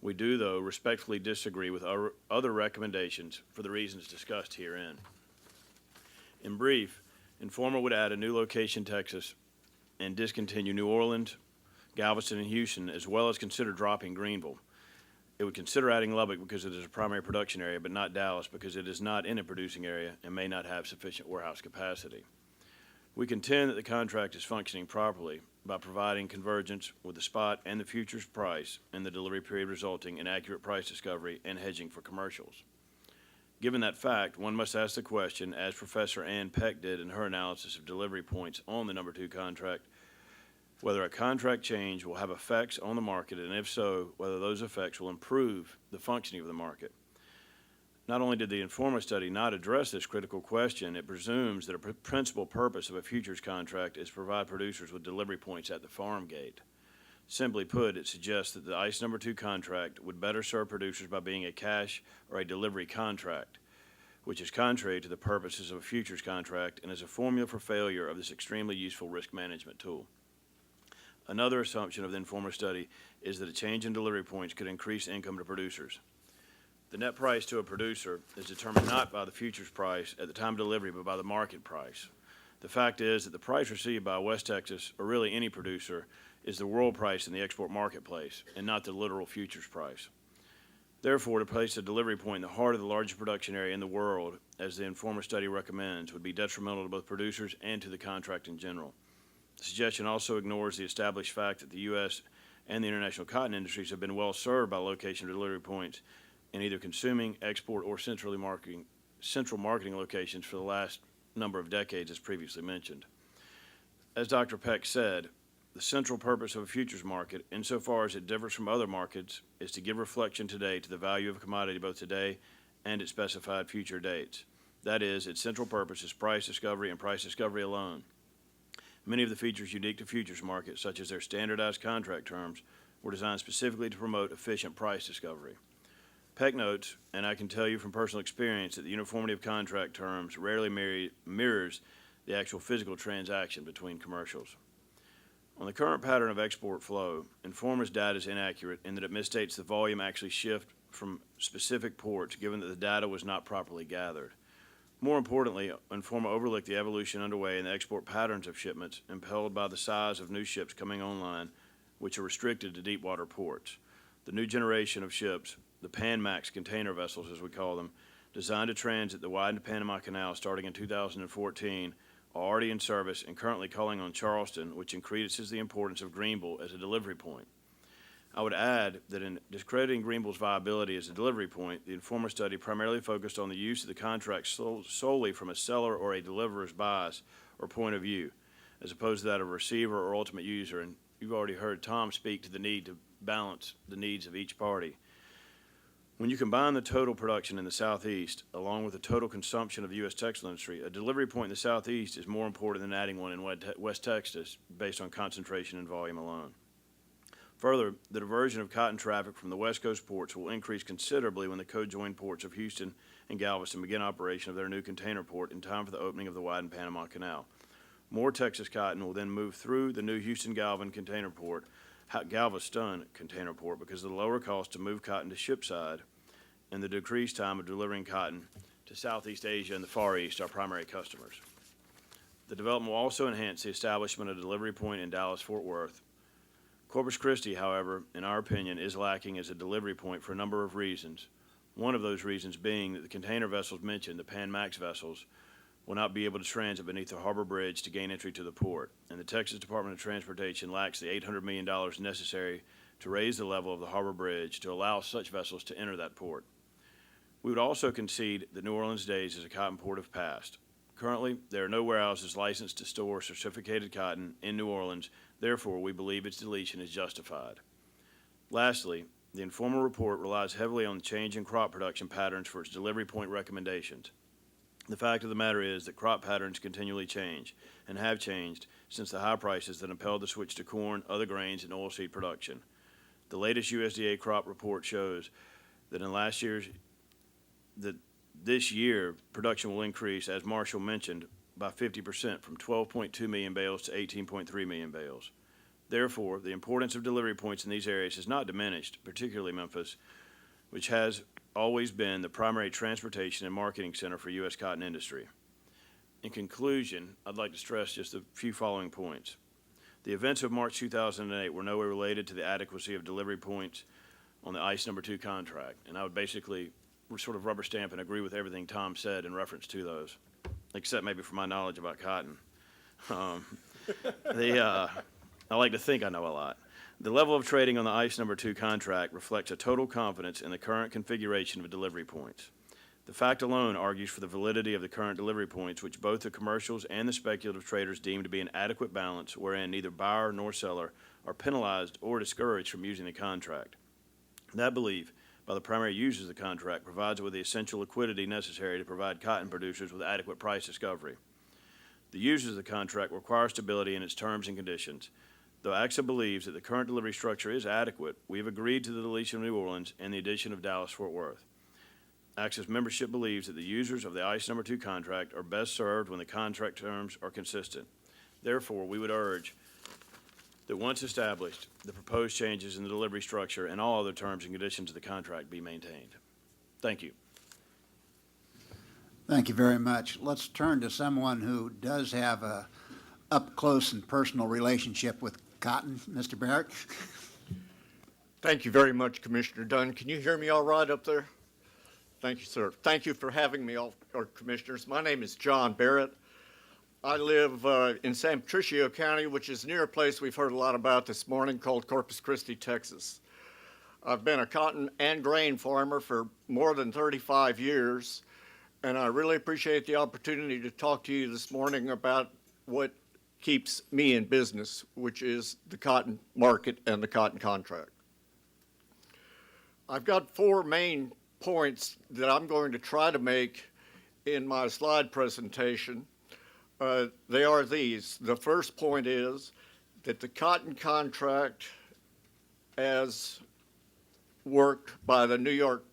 We do, though, respectfully disagree with other recommendations for the reasons discussed herein. In brief, Informa would add a new location, Texas, and discontinue New Orleans, Galveston, and Houston, as well as consider dropping Greenville. It would consider adding Lubbock because it is a primary production area, but not Dallas because it is not in a producing area and may not have sufficient warehouse capacity. We contend that the contract is functioning properly by providing convergence with the spot and the futures price and the delivery period, resulting in accurate price discovery and hedging for commercials. Given that fact, one must ask the question, as Professor Ann Peck did in her analysis of delivery points on the number 2 contract, whether a contract change will have effects on the market, and if so, whether those effects will improve the functioning of the market. Not only did the Informa study not address this critical question, it presumes that a principal purpose of a futures contract is to provide producers with delivery points at the farm gate. Simply put, it suggests that the ICE number 2 contract would better serve producers by being a cash or a delivery contract, which is contrary to the purposes of a futures contract and is a formula for failure of this extremely useful risk management tool. Another assumption of the Informa study is that a change in delivery points could increase income to producers. The net price to a producer is determined not by the futures price at the time of delivery, but by the market price. The fact is that the price received by West Texas, or really any producer, is the world price in the export marketplace, and not the literal futures price. Therefore, to place a delivery point in the heart of the largest production area in the world, as the Informer study recommends, would be detrimental to both producers and to the contract in general. The suggestion also ignores the established fact that the U.S. and the international cotton industries have been well served by location of delivery points in either consuming, export, or central marketing locations for the last number of decades, as previously mentioned. As Dr. Peck said, the central purpose of a futures market, insofar as it differs from other markets, is to give reflection today to the value of a commodity both today and at specified future dates. That is, its central purpose is price discovery and price discovery alone. Many of the features unique to futures markets, such as their standardized contract terms, were designed specifically to promote efficient price discovery. Peck notes, and I can tell you from personal experience, that the uniformity of contract terms rarely mirrors the actual physical transaction between commercials. On the current pattern of export flow, Informer's data is inaccurate in that it misstates the volume actually shipped from specific ports, given that the data was not properly gathered. More importantly, Informer overlooked the evolution underway in the export patterns of shipments impelled by the size of new ships coming online, which are restricted to deep water ports. The new generation of ships, the Panamax container vessels as we call them, designed to transit the widened Panama Canal starting in 2014, are already in service and currently calling on Charleston, which increases the importance of Greenville as a delivery point. I would add that in discrediting Greenville's viability as a delivery point, the Informer study primarily focused on the use of the contract solely from a seller or a deliverer's bias or point of view, as opposed to that of a receiver or ultimate user. And you've already heard Tom speak to the need to balance the needs of each party. When you combine the total production in the Southeast, along with the total consumption of the U.S. textile industry, a delivery point in the Southeast is more important than adding one in West Texas based on concentration and volume alone. Further, the diversion of cotton traffic from the West Coast ports will increase considerably when the co-joined ports of Houston and Galveston begin operation of their new container port in time for the opening of the widened Panama Canal. More Texas cotton will then move through the new Galveston container port because of the lower cost to move cotton to shipside and the decreased time of delivering cotton to Southeast Asia and the Far East, our primary customers. The development will also enhance the establishment of a delivery point in Dallas-Fort Worth. Corpus Christi, however, in our opinion, is lacking as a delivery point for a number of reasons. One of those reasons being that the container vessels mentioned, the Panamax vessels, will not be able to transit beneath the harbor bridge to gain entry to the port, and the Texas Department of Transportation lacks the $800 million necessary to raise the level of the harbor bridge to allow such vessels to enter that port. We would also concede that New Orleans' days as a cotton port have passed. Currently, there are no warehouses licensed to store certificated cotton in New Orleans. Therefore, we believe its deletion is justified. Lastly, the Informer report relies heavily on the change in crop production patterns for its delivery point recommendations. The fact of the matter is that crop patterns continually change and have changed since the high prices that impelled the switch to corn, other grains, and oilseed production. The latest USDA crop report shows that this year production will increase, as Marshall mentioned, by 50% from 12.2 million bales to 18.3 million bales. Therefore, the importance of delivery points in these areas has not diminished, particularly Memphis, which has always been the primary transportation and marketing center for U.S. cotton industry. In conclusion, I'd like to stress just a few following points. The events of March 2008 were nowhere related to the adequacy of delivery points on the ICE No. 2 contract, and I would basically sort of rubber stamp and agree with everything Tom said in reference to those, except maybe for my knowledge about cotton. I like to think I know a lot. The level of trading on the ICE No. 2 contract reflects a total confidence in the current configuration of delivery points. The fact alone argues for the validity of the current delivery points, which both the commercials and the speculative traders deem to be an adequate balance, wherein neither buyer nor seller are penalized or discouraged from using the contract. That belief by the primary users of the contract provides with the essential liquidity necessary to provide cotton producers with adequate price discovery. The users of the contract require stability in its terms and conditions. Though AXA believes that the current delivery structure is adequate, we have agreed to the deletion of New Orleans and the addition of Dallas-Fort Worth. AXA's membership believes that the users of the ICE No. 2 contract are best served when the contract terms are consistent. Therefore, we would urge that once established, the proposed changes in the delivery structure and all other terms and conditions of the contract be maintained. Thank you. Thank you very much. Let's turn to someone who does have a up-close and personal relationship with cotton. Mr. Barrett? Thank you very much, Commissioner Dunn. Can you hear me all right up there? Thank you, sir. Thank you for having me, all our commissioners. My name is John Barrett. I live in San Patricio County, which is near a place we've heard a lot about this morning called Corpus Christi, Texas. I've been a cotton and grain farmer for more than 35 years, and I really appreciate the opportunity to talk to you this morning about what keeps me in business, which is the cotton market and the cotton contract. I've got 4 main points that I'm going to try to make in my slide presentation. They are these. The first point is that the cotton contract, as worked by the New York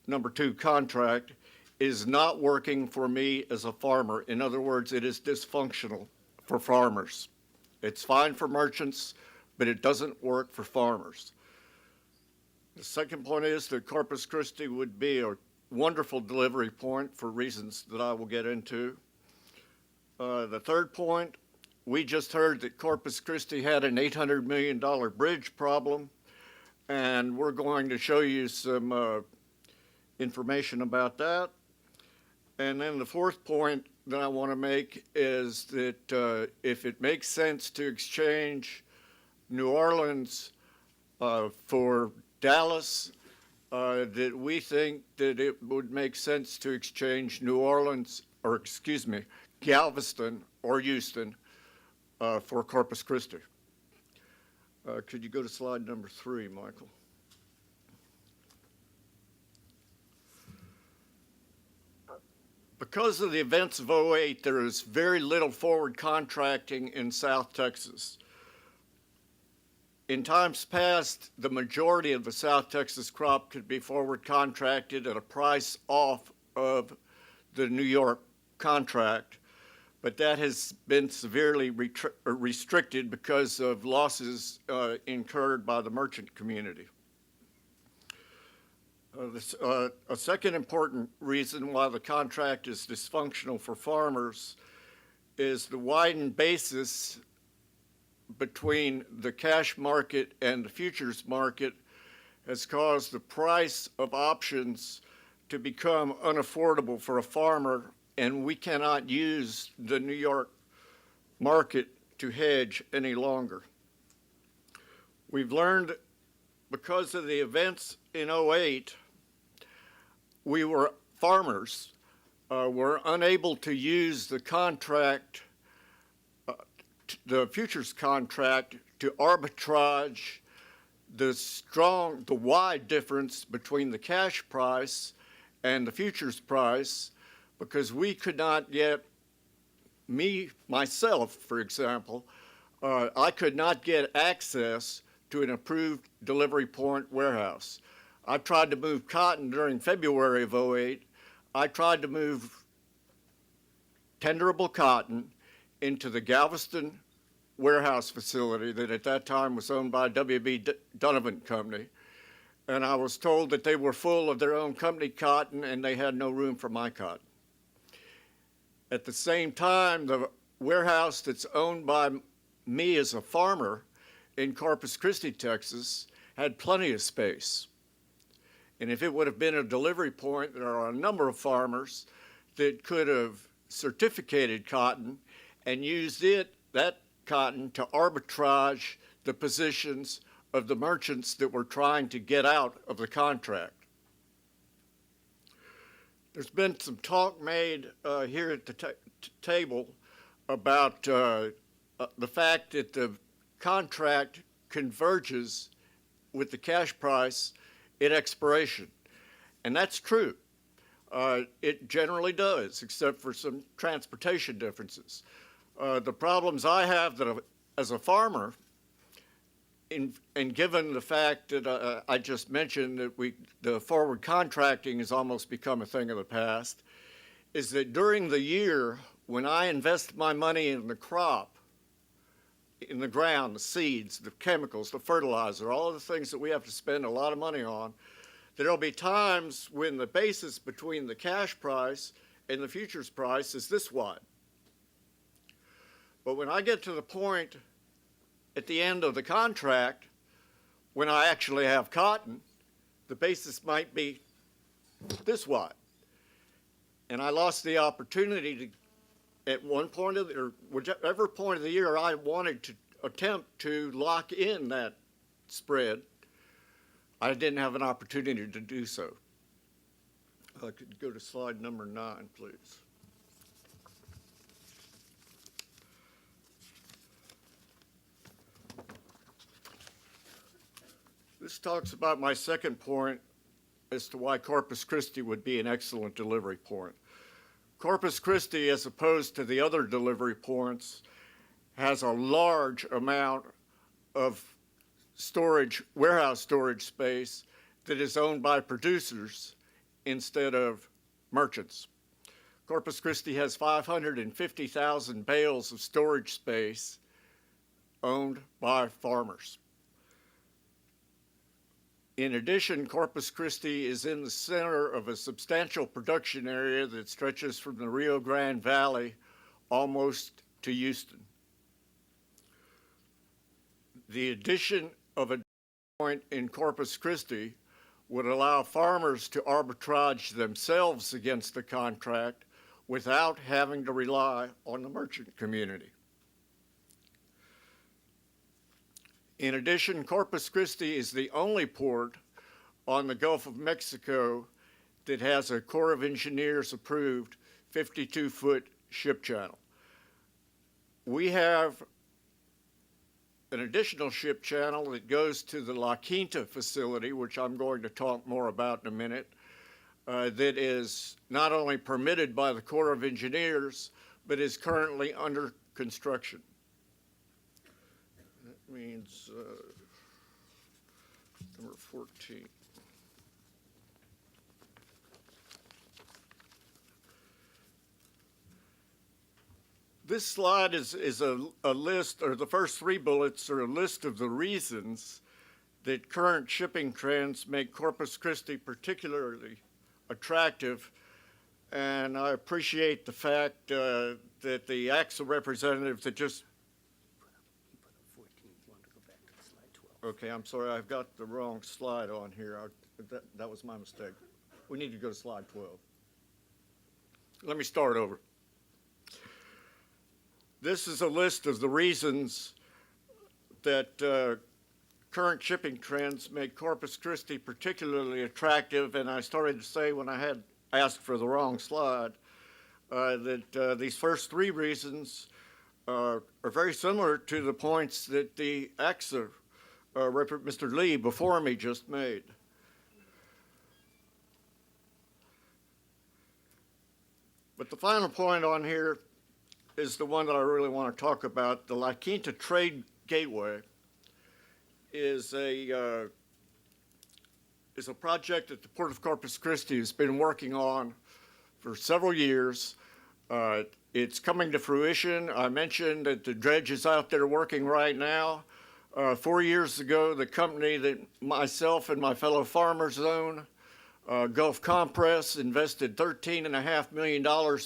number 2 contract, is not working for me as a farmer. In other words, it is dysfunctional for farmers. It's fine for merchants, but it doesn't work for farmers. The second point is that Corpus Christi would be a wonderful delivery point for reasons that I will get into. The third point, we just heard that Corpus Christi had an $800 million bridge problem, and we're going to show you some information about that. And then the fourth point that I want to make is that if it makes sense to exchange New Orleans for Dallas, that we think that it would make sense to exchange New Orleans, or excuse me, Galveston or Houston for Corpus Christi. Could you go to slide number 3, Michael? Because of the events of '08, there is very little forward contracting in South Texas. In times past, the majority of the South Texas crop could be forward contracted at a price off of the New York contract, but that has been severely restricted because of losses incurred by the merchant community. A second important reason why the contract is dysfunctional for farmers is the widened basis between the cash market and the futures market has caused the price of options to become unaffordable for a farmer, and we cannot use the New York market to hedge any longer. We've learned because of the events in '08, farmers were unable to use the contract, the futures contract, to arbitrage the wide difference between the cash price and the futures price, because we could not get, myself, for example, I could not get access to an approved delivery point warehouse. I tried to move cotton during February of '08. I tried to move tenderable cotton into the Galveston warehouse facility that at that time was owned by W.B. Donovan Company. And I was told that they were full of their own company cotton and they had no room for my cotton. At the same time, the warehouse that's owned by me as a farmer in Corpus Christi, Texas, had plenty of space. And if it would have been a delivery point, there are a number of farmers that could have certificated cotton and used that cotton, to arbitrage the positions of the merchants that were trying to get out of the contract. There's been some talk made here at the table about the fact that the contract converges with the cash price at expiration. And that's true. It generally does, except for some transportation differences. The problems I have as a farmer, and given the fact that I just mentioned that the forward contracting has almost become a thing of the past, is that during the year when I invest my money in the crop, in the ground, the seeds, the chemicals, the fertilizer, all of the things that we have to spend a lot of money on, There'll be times when the basis between the cash price and the futures price is this wide. But when I get to the point at the end of the contract, when I actually have cotton, the basis might be this wide. And I lost the opportunity to, at one point of the, or whichever point of the year I wanted to attempt to lock in that spread, I didn't have an opportunity to do so. I could go to slide number 9, please. This talks about my second point as to why Corpus Christi would be an excellent delivery point. Corpus Christi, as opposed to the other delivery points, has a large amount of storage, warehouse storage space that is owned by producers instead of merchants. Corpus Christi has 550,000 bales of storage space owned by farmers. In addition, Corpus Christi is in the center of a substantial production area that stretches from the Rio Grande Valley almost to Houston. The addition of a point in Corpus Christi would allow farmers to arbitrage themselves against the contract without having to rely on the merchant community. In addition, Corpus Christi is the only port on the Gulf of Mexico that has a Corps of Engineers approved 52-foot ship channel. We have an additional ship channel that goes to the La Quinta facility, which I'm going to talk more about in a minute, that is not only permitted by the Corps of Engineers, but is currently under construction. That means number 14. This slide is a list, or the first 3 bullets are a list of the reasons that current shipping trends make Corpus Christi particularly attractive. And I appreciate the fact that the AXA representative that just... Okay, I'm sorry, I've got the wrong slide on here. That was my mistake. We need to go to slide 12. Let me start over. This is a list of the reasons that current shipping trends make Corpus Christi particularly attractive, and I started to say when I had asked for the wrong slide that these first 3 reasons are very similar to the points that the AXA Mr. Lee before me just made. But the final point on here is the one that I really want to talk about. The La Quinta Trade Gateway is a project that the Port of Corpus Christi has been working on for several years. It's coming to fruition. I mentioned that the dredge is out there working right now. 4 years ago, the company that myself and my fellow farmers own, Gulf Compress, invested $13.5 million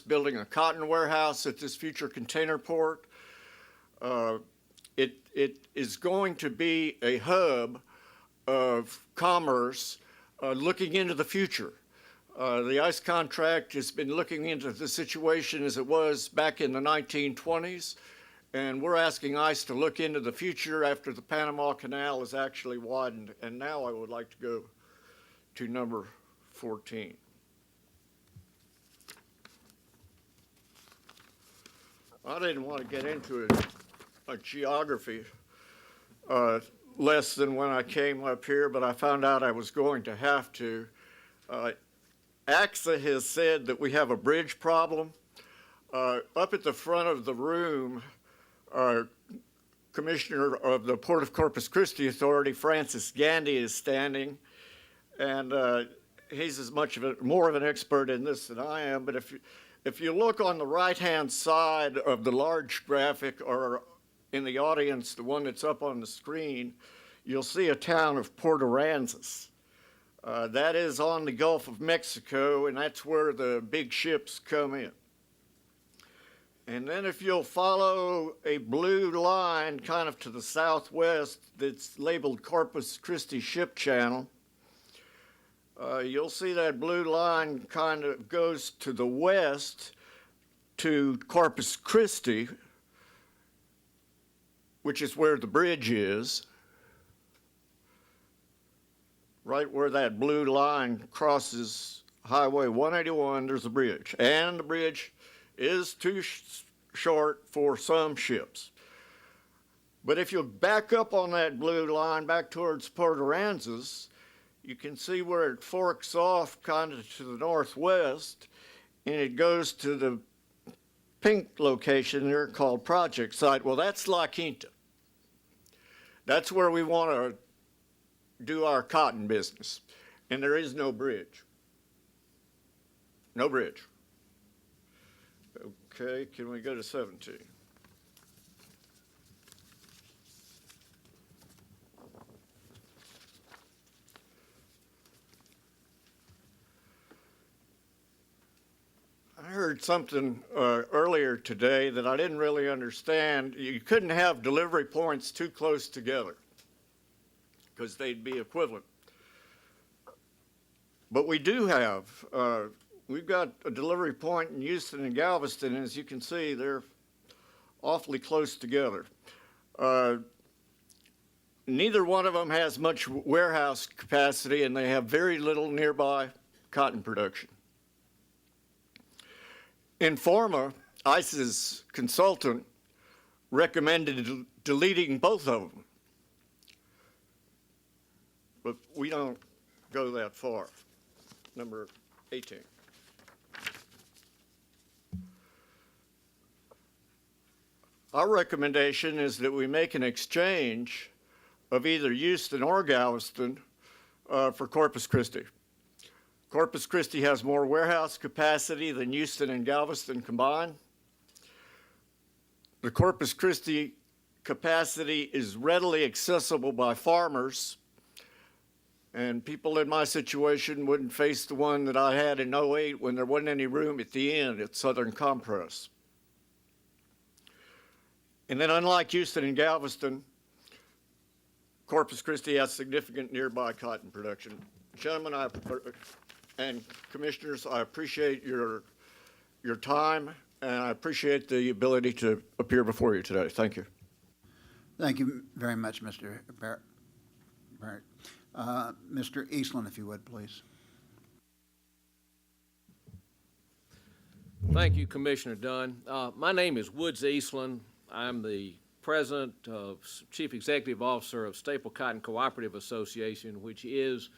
building a cotton warehouse at this future container port. It is going to be a hub of commerce looking into the future. The ICE contract has been looking into the situation as it was back in the 1920s, and we're asking ICE to look into the future after the Panama Canal is actually widened. And now I would like to go to number 14. I didn't want to get into a geography lesson when I came up here, but I found out I was going to have to. AXA has said that we have a bridge problem. Up at the front of the room, Commissioner of the Port of Corpus Christi Authority, Francis Gandy, is standing, and he's as much of more of an expert in this than I am. But if you look on the right-hand side of the large graphic, or in the audience, the one that's up on the screen, you'll see a town of Port Aransas. That is on the Gulf of Mexico, and that's where the big ships come in. And then if you'll follow a blue line kind of to the southwest that's labeled Corpus Christi Ship Channel, you'll see that blue line kind of goes to the west to Corpus Christi, which is where the bridge is. Right where that blue line crosses Highway 181, there's a bridge. And the bridge is too short for some ships. But if you back up on that blue line back towards Port Aransas, you can see where it forks off kind of to the northwest, and it goes to the pink location there called Project Site. Well, that's La Quinta. That's where we want to do our cotton business. And there is no bridge. No bridge. Okay, can we go to 17? I heard something earlier today that I didn't really understand. You couldn't have delivery points too close together because they'd be equivalent. But we do have, we've got a delivery point in Houston and Galveston, and as you can see, they're awfully close together. Neither one of them has much warehouse capacity, and they have very little nearby cotton production. Informa, ICE's consultant, recommended deleting both of them. But we don't go that far. Number 18. Our recommendation is that we make an exchange of either Houston or Galveston for Corpus Christi. Corpus Christi has more warehouse capacity than Houston and Galveston combined. The Corpus Christi capacity is readily accessible by farmers, and people in my situation wouldn't face the one that I had in '08 when there wasn't any room at the end at Southern Compress. And then unlike Houston and Galveston, Corpus Christi has significant nearby cotton production. Gentlemen, and commissioners, I appreciate your time, and I appreciate the ability to appear before you today. Thank you. Thank you very much, Mr. Barrett. Mr. Eastland, if you would, please. Thank you, Commissioner Dunn. My name is Woods Eastland. I'm the President, Chief Executive Officer of Staple Cotton Cooperative Association, which is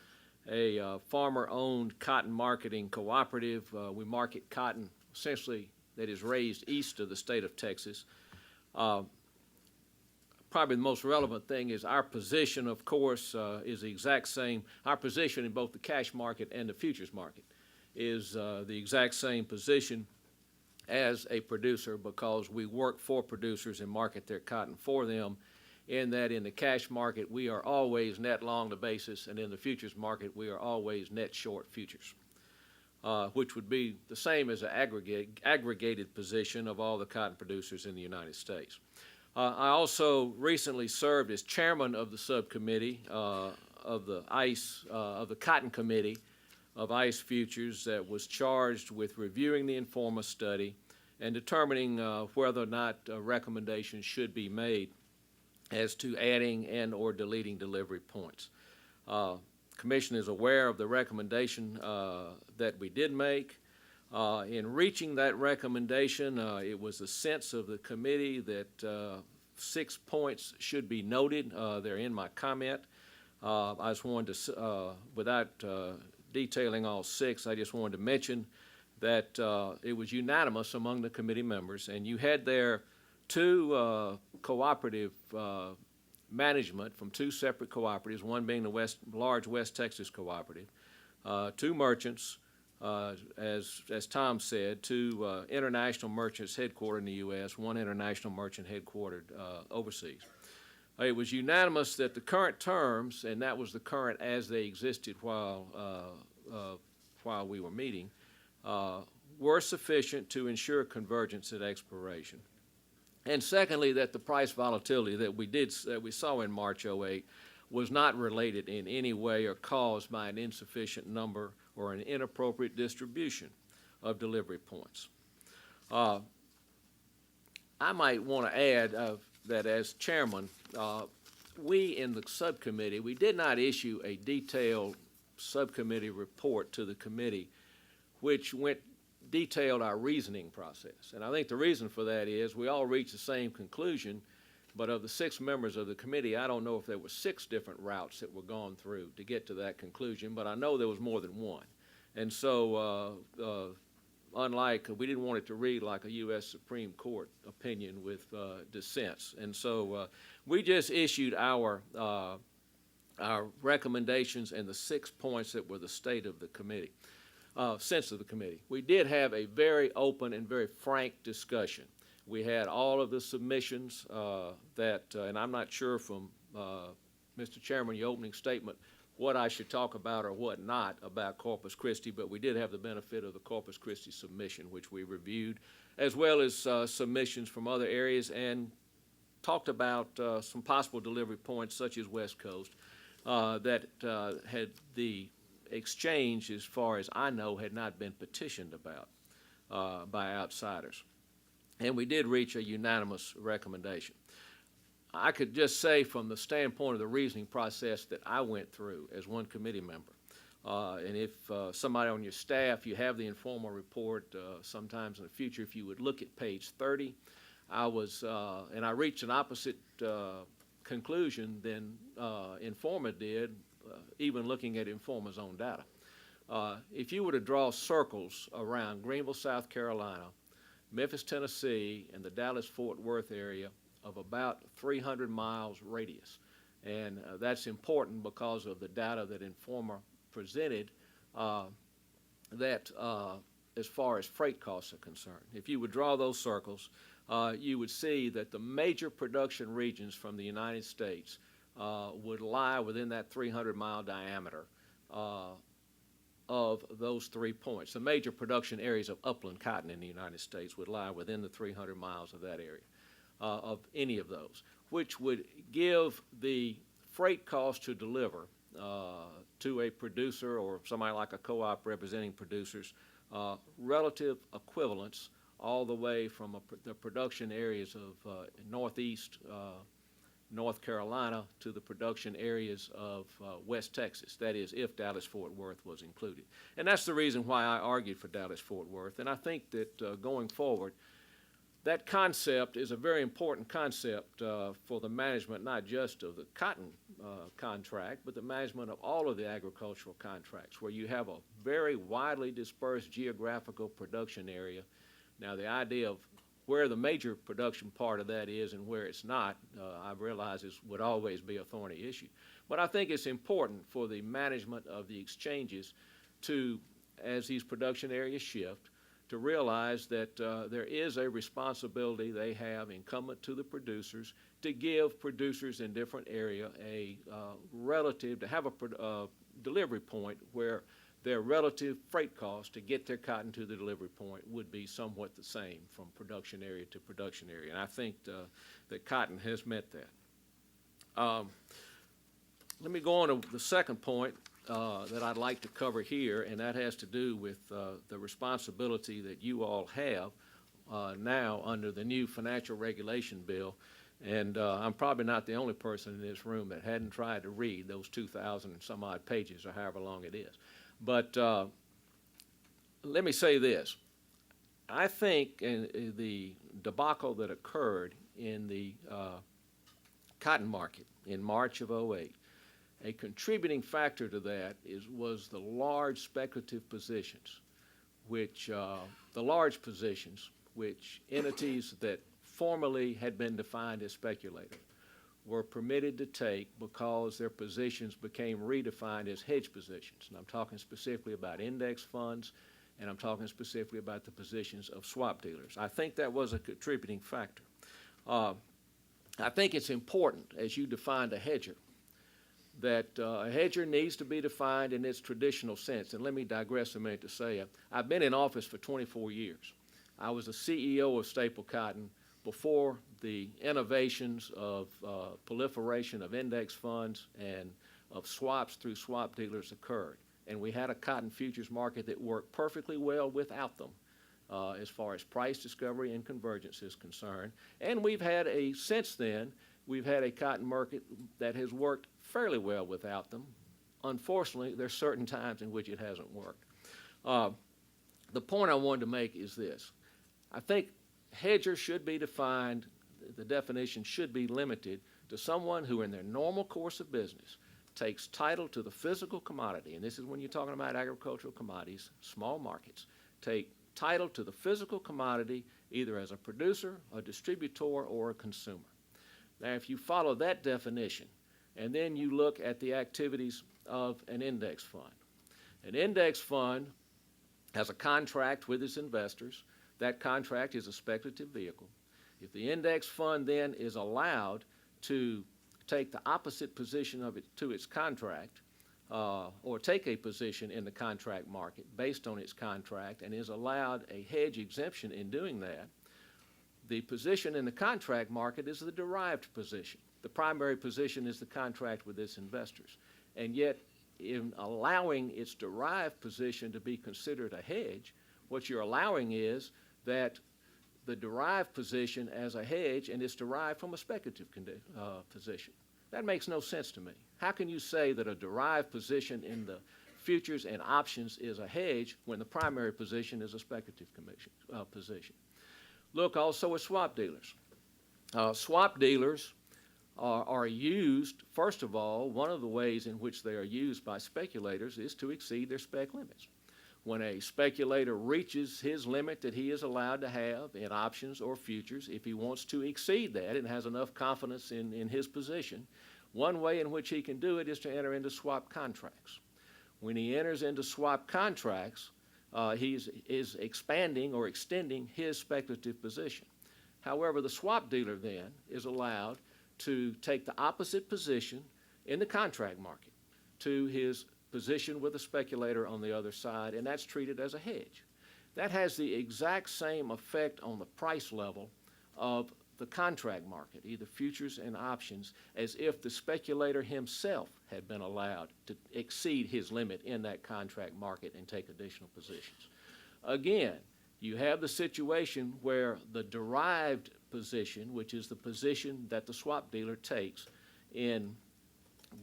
a farmer-owned cotton marketing cooperative. We market cotton essentially that is raised east of the state of Texas. Probably the most relevant thing is our position, of course, is the exact same. Our position in both the cash market and the futures market is the exact same position as a producer, because we work for producers and market their cotton for them, in that in the cash market we are always net long the basis, and in the futures market we are always net short futures, which would be the same as an aggregated position of all the cotton producers in the United States. I also recently served as chairman of the subcommittee of the ICE, of the Cotton Committee of ICE Futures, that was charged with reviewing the Informa study and determining whether or not recommendations should be made as to adding and or deleting delivery points. Commission is aware of the recommendation that we did make. In reaching that recommendation, it was the sense of the committee that 6 points should be noted. They're in my comment. I just wanted to, without detailing all 6, I just wanted to mention that it was unanimous among the committee members, and you had there 2 cooperative management from 2 separate cooperatives, one being the large West Texas cooperative, 2 merchants, as Tom said, 2 international merchants headquartered in the U.S., 1 international merchant headquartered overseas. It was unanimous that the current terms, and that was the current as they existed while we were meeting, were sufficient to ensure convergence at expiration. And secondly, that the price volatility that we saw in March '08 was not related in any way or caused by an insufficient number or an inappropriate distribution of delivery points. I might want to add that as chairman, we in the subcommittee, we did not issue a detailed subcommittee report to the committee which detailed our reasoning process. And I think the reason for that is we all reached the same conclusion, but of the 6 members of the committee, I don't know if there were 6 different routes that were gone through to get to that conclusion, but I know there was more than one. And so unlike, we didn't want it to read like a U.S. Supreme Court opinion with dissents. And so we just issued our recommendations and the 6 points that were the state of the committee, sense of the committee. We did have a very open and very frank discussion. We had all of the submissions and I'm not sure from Mr. Chairman, your opening statement, what I should talk about or what not about Corpus Christi, but we did have the benefit of the Corpus Christi submission, which we reviewed, as well as submissions from other areas, and talked about some possible delivery points, such as West Coast, that had the exchange, as far as I know, had not been petitioned about by outsiders. And we did reach a unanimous recommendation. I could just say from the standpoint of the reasoning process that I went through as one committee member, and if somebody on your staff, you have the informal report, sometimes in the future, if you would look at page 30, and I reached an opposite conclusion than Informa did, even looking at Informa's own data. If you were to draw circles around Greenville, South Carolina, Memphis, Tennessee, and the Dallas-Fort Worth area of about 300 miles radius. And that's important because of the data that Informa presented that as far as freight costs are concerned. If you would draw those circles, you would see that the major production regions from the United States would lie within that 300-mile diameter of those 3 points. The major production areas of upland cotton in the United States would lie within the 300 miles of that area, of any of those, which would give the freight cost to deliver to a producer or somebody like a co-op representing producers relative equivalence all the way from the production areas of northeast North Carolina to the production areas of West Texas, that is, if Dallas-Fort Worth was included. And that's the reason why I argued for Dallas-Fort Worth. And I think that going forward, that concept is a very important concept for the management, not just of the cotton contract, but the management of all of the agricultural contracts, where you have a very widely dispersed geographical production area. Now, the idea of where the major production part of that is and where it's not, I realize would always be a thorny issue. But I think it's important for the management of the exchanges to, as these production areas shift, to realize that there is a responsibility they have incumbent to the producers to give producers in different area a relative, to have a delivery point where their relative freight cost to get their cotton to the delivery point would be somewhat the same from production area to production area. And I think that cotton has met that. Let me go on to the second point that I'd like to cover here, and that has to do with the responsibility that you all have now under the new financial regulation bill. And I'm probably not the only person in this room that hadn't tried to read those 2,000 and some odd pages or however long it is. But let me say this. I think in the debacle that occurred in the cotton market in March of '08, a contributing factor to that was the large speculative positions, which entities that formerly had been defined as speculative were permitted to take because their positions became redefined as hedge positions. And I'm talking specifically about index funds, and I'm talking specifically about the positions of swap dealers. I think that was a contributing factor. I think it's important, as you defined a hedger, that a hedger needs to be defined in its traditional sense. And let me digress a minute to say, I've been in office for 24 years. I was the CEO of Staple Cotton before the innovations of proliferation of index funds and of swaps through swap dealers occurred. And we had a cotton futures market that worked perfectly well without them as far as price discovery and convergence is concerned. And we've had since then, we've had a cotton market that has worked fairly well without them. Unfortunately, there's certain times in which it hasn't worked. The point I wanted to make is this. I think hedger should be defined, the definition should be limited to someone who in their normal course of business takes title to the physical commodity, and this is when you're talking about agricultural commodities, small markets, take title to the physical commodity either as a producer, a distributor, or a consumer. Now, if you follow that definition, and then you look at the activities of an index fund. An index fund has a contract with its investors. That contract is a speculative vehicle. If the index fund then is allowed to take the opposite position of it to its contract, or take a position in the contract market based on its contract and is allowed a hedge exemption in doing that, the position in the contract market is the derived position. The primary position is the contract with its investors. And yet, in allowing its derived position to be considered a hedge, what you're allowing is that the derived position as a hedge, and it's derived from a speculative position. That makes no sense to me. How can you say that a derived position in the futures and options is a hedge when the primary position is a speculative position? Look also at swap dealers. Swap dealers are used, first of all, one of the ways in which they are used by speculators is to exceed their spec limits. When a speculator reaches his limit that he is allowed to have in options or futures, if he wants to exceed that and has enough confidence in his position, one way in which he can do it is to enter into swap contracts. When he enters into swap contracts, he is expanding or extending his speculative position. However, the swap dealer then is allowed to take the opposite position in the contract market to his position with a speculator on the other side, and that's treated as a hedge. That has the exact same effect on the price level of the contract market, either futures and options, as if the speculator himself had been allowed to exceed his limit in that contract market and take additional positions. Again, you have the situation where the derived position, which is the position that the swap dealer takes in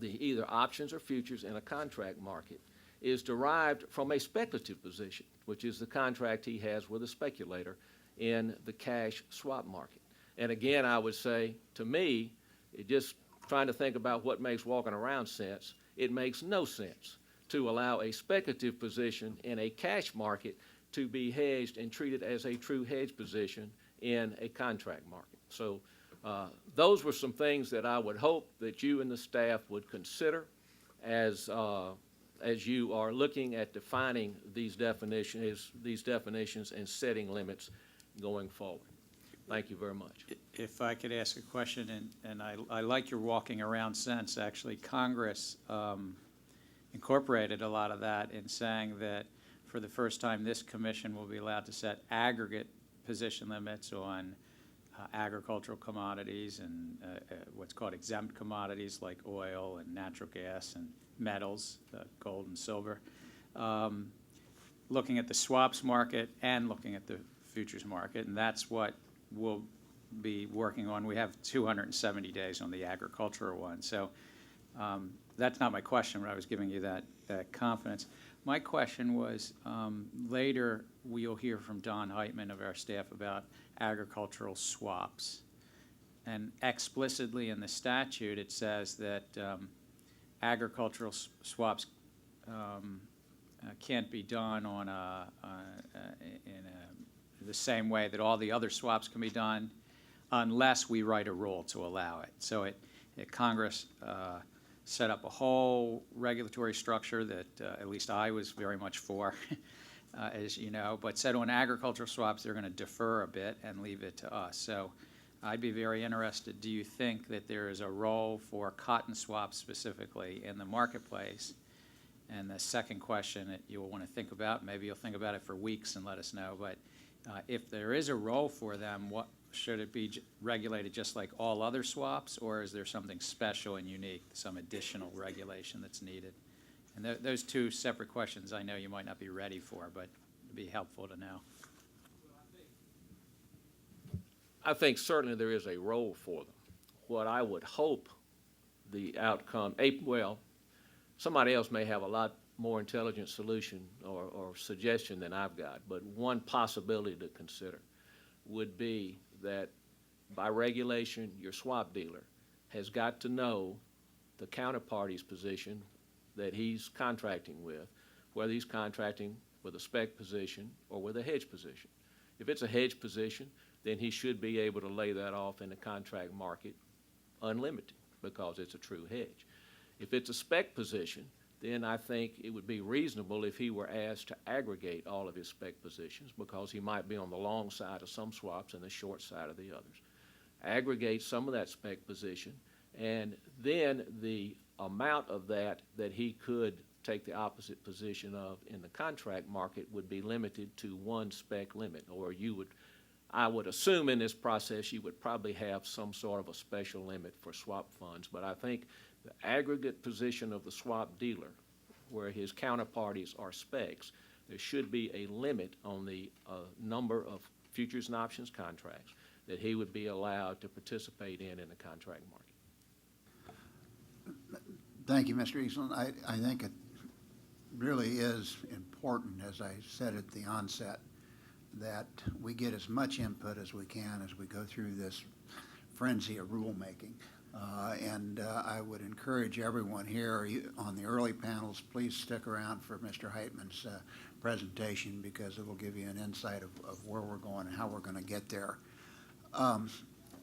the either options or futures in a contract market, is derived from a speculative position, which is the contract he has with a speculator in the cash swap market. And again, I would say, to me, just trying to think about what makes walking around sense, it makes no sense to allow a speculative position in a cash market to be hedged and treated as a true hedge position in a contract market. So those were some things that I would hope that you and the staff would consider as you are looking at defining these definitions and setting limits going forward. Thank you very much. If I could ask a question, and I like your walking around sense. Actually, Congress incorporated a lot of that in saying that for the first time this commission will be allowed to set aggregate position limits on agricultural commodities and what's called exempt commodities like oil and natural gas and metals, gold and silver. Looking at the swaps market and looking at the futures market, and that's what we'll be working on. We have 270 days on the agricultural one. So that's not my question, but I was giving you that confidence. My question was, later we'll hear from Don Heitman of our staff about agricultural swaps. And explicitly in the statute, it says that agricultural swaps can't be done on the same way that all the other swaps can be done unless we write a rule to allow it. So Congress set up a whole regulatory structure that at least I was very much for, as you know, but said on agricultural swaps they're going to defer a bit and leave it to us. So I'd be very interested, do you think that there is a role for cotton swaps specifically in the marketplace? And the second question that you'll want to think about, maybe you'll think about it for weeks and let us know, but if there is a role for them, what should it be regulated just like all other swaps, or is there something special and unique, some additional regulation that's needed? And those two separate questions I know you might not be ready for, but it'd be helpful to know. I think certainly there is a role for them. What I would hope the outcome, well, somebody else may have a lot more intelligent solution or suggestion than I've got, but one possibility to consider would be that by regulation, your swap dealer has got to know the counterparty's position that he's contracting with, whether he's contracting with a spec position or with a hedge position. If it's a hedge position, then he should be able to lay that off in the contract market unlimited because it's a true hedge. If it's a spec position, then I think it would be reasonable if he were asked to aggregate all of his spec positions because he might be on the long side of some swaps and the short side of the others. Aggregate some of that spec position, and then the amount of that he could take the opposite position of in the contract market would be limited to one spec limit, or I would assume in this process you would probably have some sort of a special limit for swap funds, but I think the aggregate position of the swap dealer, where his counterparties are specs, there should be a limit on the number of futures and options contracts that he would be allowed to participate in the contract market. Thank you, Mr. Eastland. I think it really is important, as I said at the onset, that we get as much input as we can as we go through this frenzy of rulemaking. And I would encourage everyone here on the early panels, please stick around for Mr. Heitman's presentation because it will give you an insight of where we're going and how we're going to get there.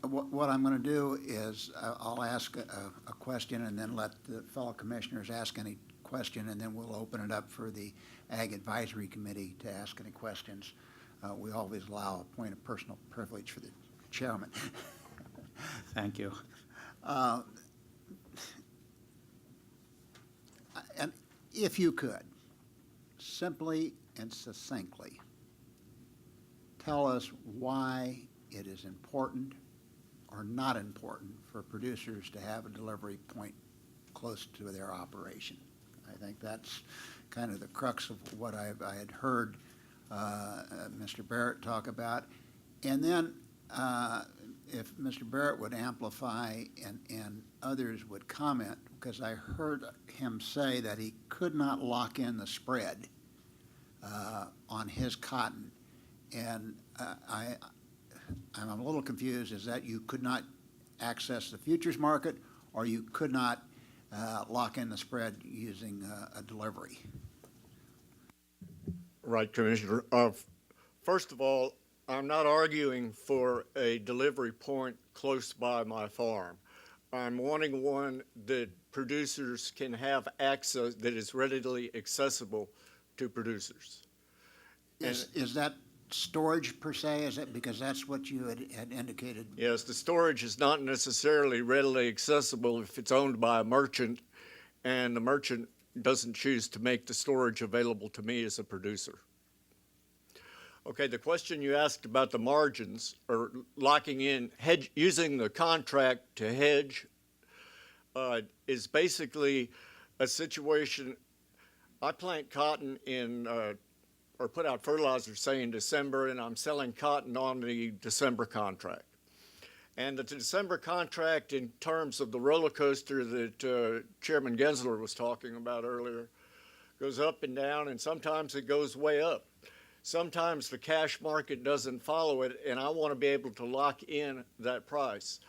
What I'm going to do is I'll ask a question and then let the fellow commissioners ask any question, and then we'll open it up for the Ag Advisory Committee to ask any questions. We always allow a point of personal privilege for the chairman. Thank you. And if you could, simply and succinctly, tell us why it is important or not important for producers to have a delivery point close to their operation. I think that's kind of the crux of what I had heard Mr. Barrett talk about. And then if Mr. Barrett would amplify and others would comment, because I heard him say that he could not lock in the spread on his cotton. And I'm a little confused. Is that you could not access the futures market, or you could not lock in the spread using a delivery? Right, Commissioner. First of all, I'm not arguing for a delivery point close by my farm. I'm wanting one that producers can have access, that is readily accessible to producers. Is that storage per se? Is it because that's what you had indicated? Yes, the storage is not necessarily readily accessible if it's owned by a merchant and the merchant doesn't choose to make the storage available to me as a producer. Okay, the question you asked about the margins or locking in, using the contract to hedge is basically a situation. I plant cotton in or put out fertilizer, say in December, and I'm selling cotton on the December contract. And the December contract, in terms of the roller coaster that Chairman Gensler was talking about earlier, goes up and down, and sometimes it goes way up. Sometimes the cash market doesn't follow it, and I want to be able to lock in that price.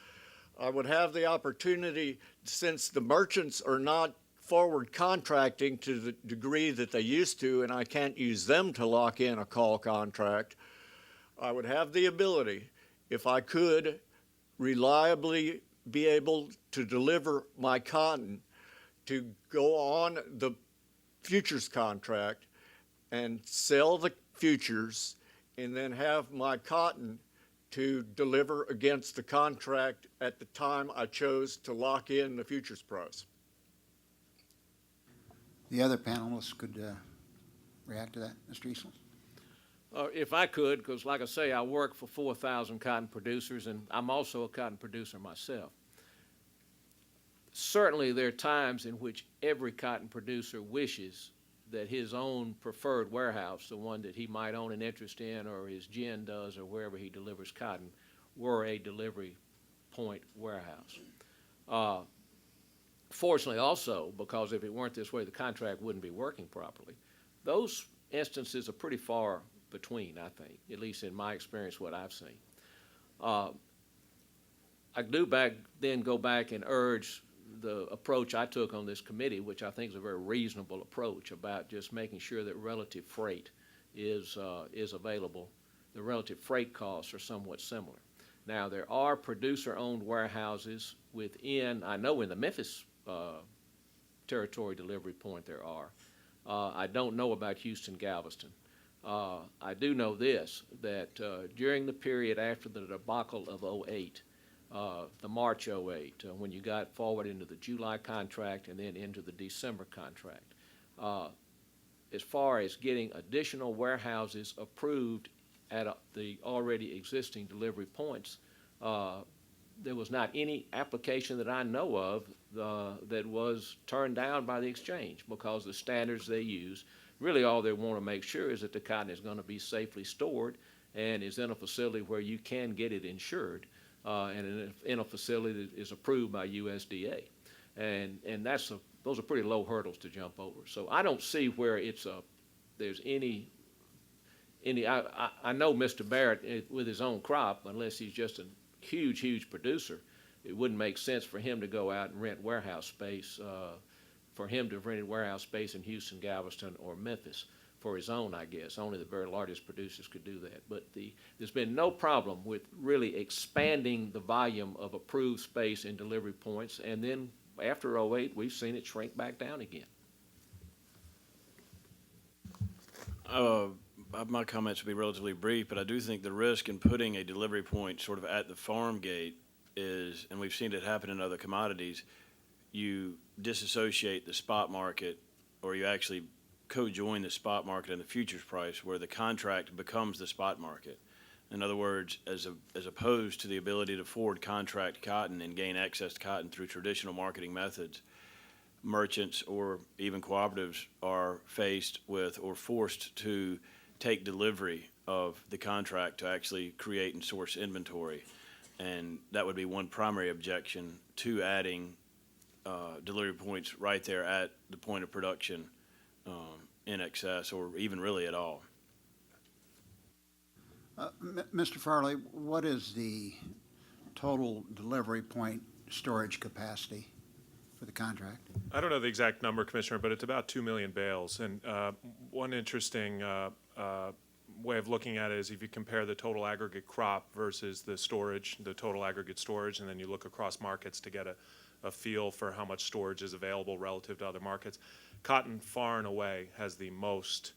I would have the opportunity, since the merchants are not forward contracting to the degree that they used to, and I can't use them to lock in a call contract, I would have the ability, if I could reliably be able to deliver my cotton, to go on the futures contract and sell the futures and then have my cotton to deliver against the contract at the time I chose to lock in the futures price. The other panelists could react to that. Mr. Eastland? If I could, because like I say, I work for 4,000 cotton producers, and I'm also a cotton producer myself. Certainly, there are times in which every cotton producer wishes that his own preferred warehouse, the one that he might own an interest in, or his gin does, or wherever he delivers cotton, were a delivery point warehouse. Fortunately also, because if it weren't this way, the contract wouldn't be working properly. Those instances are pretty far between, I think, at least in my experience, what I've seen. I do go back and urge the approach I took on this committee, which I think is a very reasonable approach, about just making sure that relative freight is available. The relative freight costs are somewhat similar. Now, there are producer-owned warehouses within, I know in the Memphis territory delivery point there are. I don't know about Houston, Galveston. I do know this, that during the period after the debacle of 08, the March 08, when you got forward into the July contract and then into the December contract, as far as getting additional warehouses approved at the already existing delivery points, there was not any application that I know of that was turned down by the exchange, because the standards they use, really all they want to make sure is that the cotton is going to be safely stored and is in a facility where you can get it insured, and in a facility that is approved by USDA. And those are pretty low hurdles to jump over. So I don't see where there's any I know Mr. Barrett with his own crop, unless he's just a huge producer, it wouldn't make sense for him to go out and rent warehouse space, in Houston, Galveston, or Memphis for his own, I guess. Only the very largest producers could do that. But there's been no problem with really expanding the volume of approved space in delivery points, and then after 08, we've seen it shrink back down again. My comments will be relatively brief, but I do think the risk in putting a delivery point sort of at the farm gate is, and we've seen it happen in other commodities, you disassociate the spot market, or you actually co-join the spot market and the futures price, where the contract becomes the spot market. In other words, as opposed to the ability to forward contract cotton and gain excess cotton through traditional marketing methods, merchants or even cooperatives are faced with or forced to take delivery of the contract to actually create and source inventory. And that would be one primary objection to adding delivery points right there at the point of production in excess, or even really at all. Mr. Farley, what is the total delivery point storage capacity for the contract? I don't know the exact number, Commissioner, but it's about 2 million bales. And one interesting way of looking at it is if you compare the total aggregate crop versus the storage, the total aggregate storage, and then you look across markets to get a feel for how much storage is available relative to other markets. Cotton far and away has the most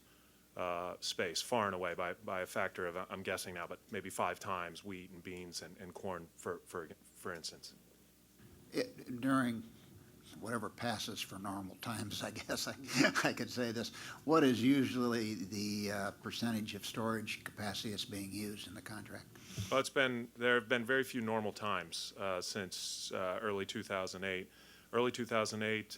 space, far and away by a factor of, I'm guessing now, but maybe 5 times wheat and beans and corn, for instance. During whatever passes for normal times, I guess I could say this, what is usually the percentage of storage capacity that's being used in the contract? Well, there have been very few normal times since early 2008. Early 2008,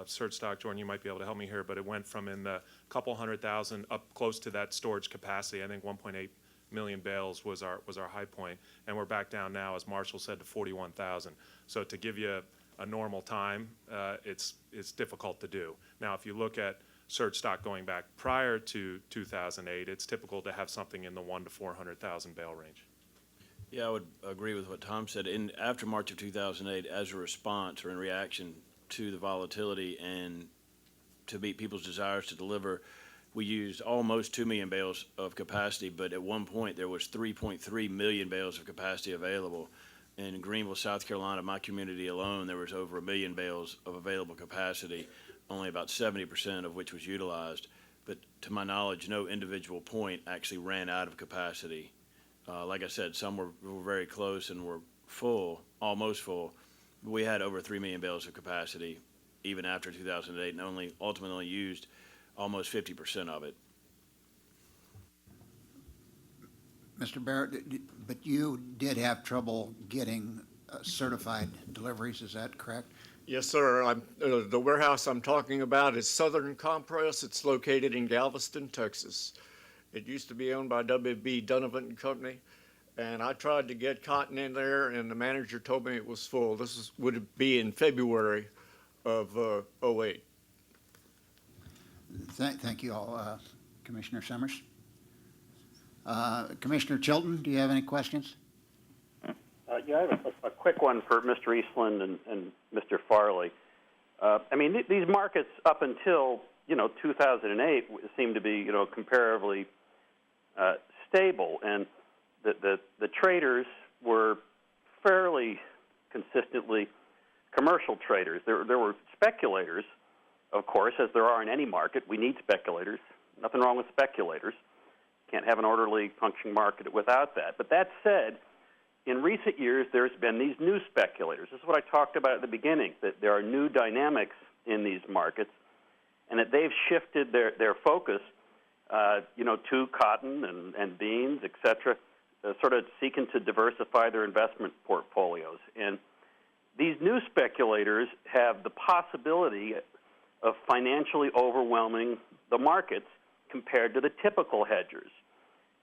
cert stock, Jordan, you might be able to help me here, but it went from in the couple 100,000 up close to that storage capacity. I think 1.8 million bales was our high point, and we're back down now, as Marshall said, to 41,000. So to give you a normal time, it's difficult to do. Now, if you look at cert stock going back prior to 2008, it's typical to have something in the 100,000 to 400,000 bale range. Yeah, I would agree with what Tom said. After March of 2008, as a response or in reaction to the volatility and to meet people's desires to deliver, we used almost 2 million bales of capacity, but at one point there was 3.3 million bales of capacity available. In Greenville, South Carolina, my community alone, there was over 1 million bales of available capacity, only about 70% of which was utilized. But to my knowledge, no individual point actually ran out of capacity Like I said, some were very close and were full, almost full. We had over 3 million bales of capacity even after 2008, and ultimately used almost 50% of it. Mr. Barrett, but you did have trouble getting certified deliveries, is that correct? Yes, sir. The warehouse I'm talking about is Southern Compress. It's located in Galveston, Texas. It used to be owned by W.B. Donovan and Company, and I tried to get cotton in there, and the manager told me it was full. Would be in February of '08. Thank you all, Commissioner Summers. Commissioner Chilton, do you have any questions? Yeah, I have a quick one for Mr. Eastland and Mr. Farley. I mean, these markets up until 2008 seemed to be comparatively stable, and the traders were fairly consistently commercial traders. There were speculators, of course, as there are in any market. We need speculators. Nothing wrong with speculators. Can't have an orderly functioning market without that. But that said, in recent years, there's been these new speculators. This is what I talked about at the beginning, that there are new dynamics in these markets, and that they've shifted their focus, to cotton and beans, et cetera, sort of seeking to diversify their investment portfolios. And these new speculators have the possibility of financially overwhelming the markets compared to the typical hedgers.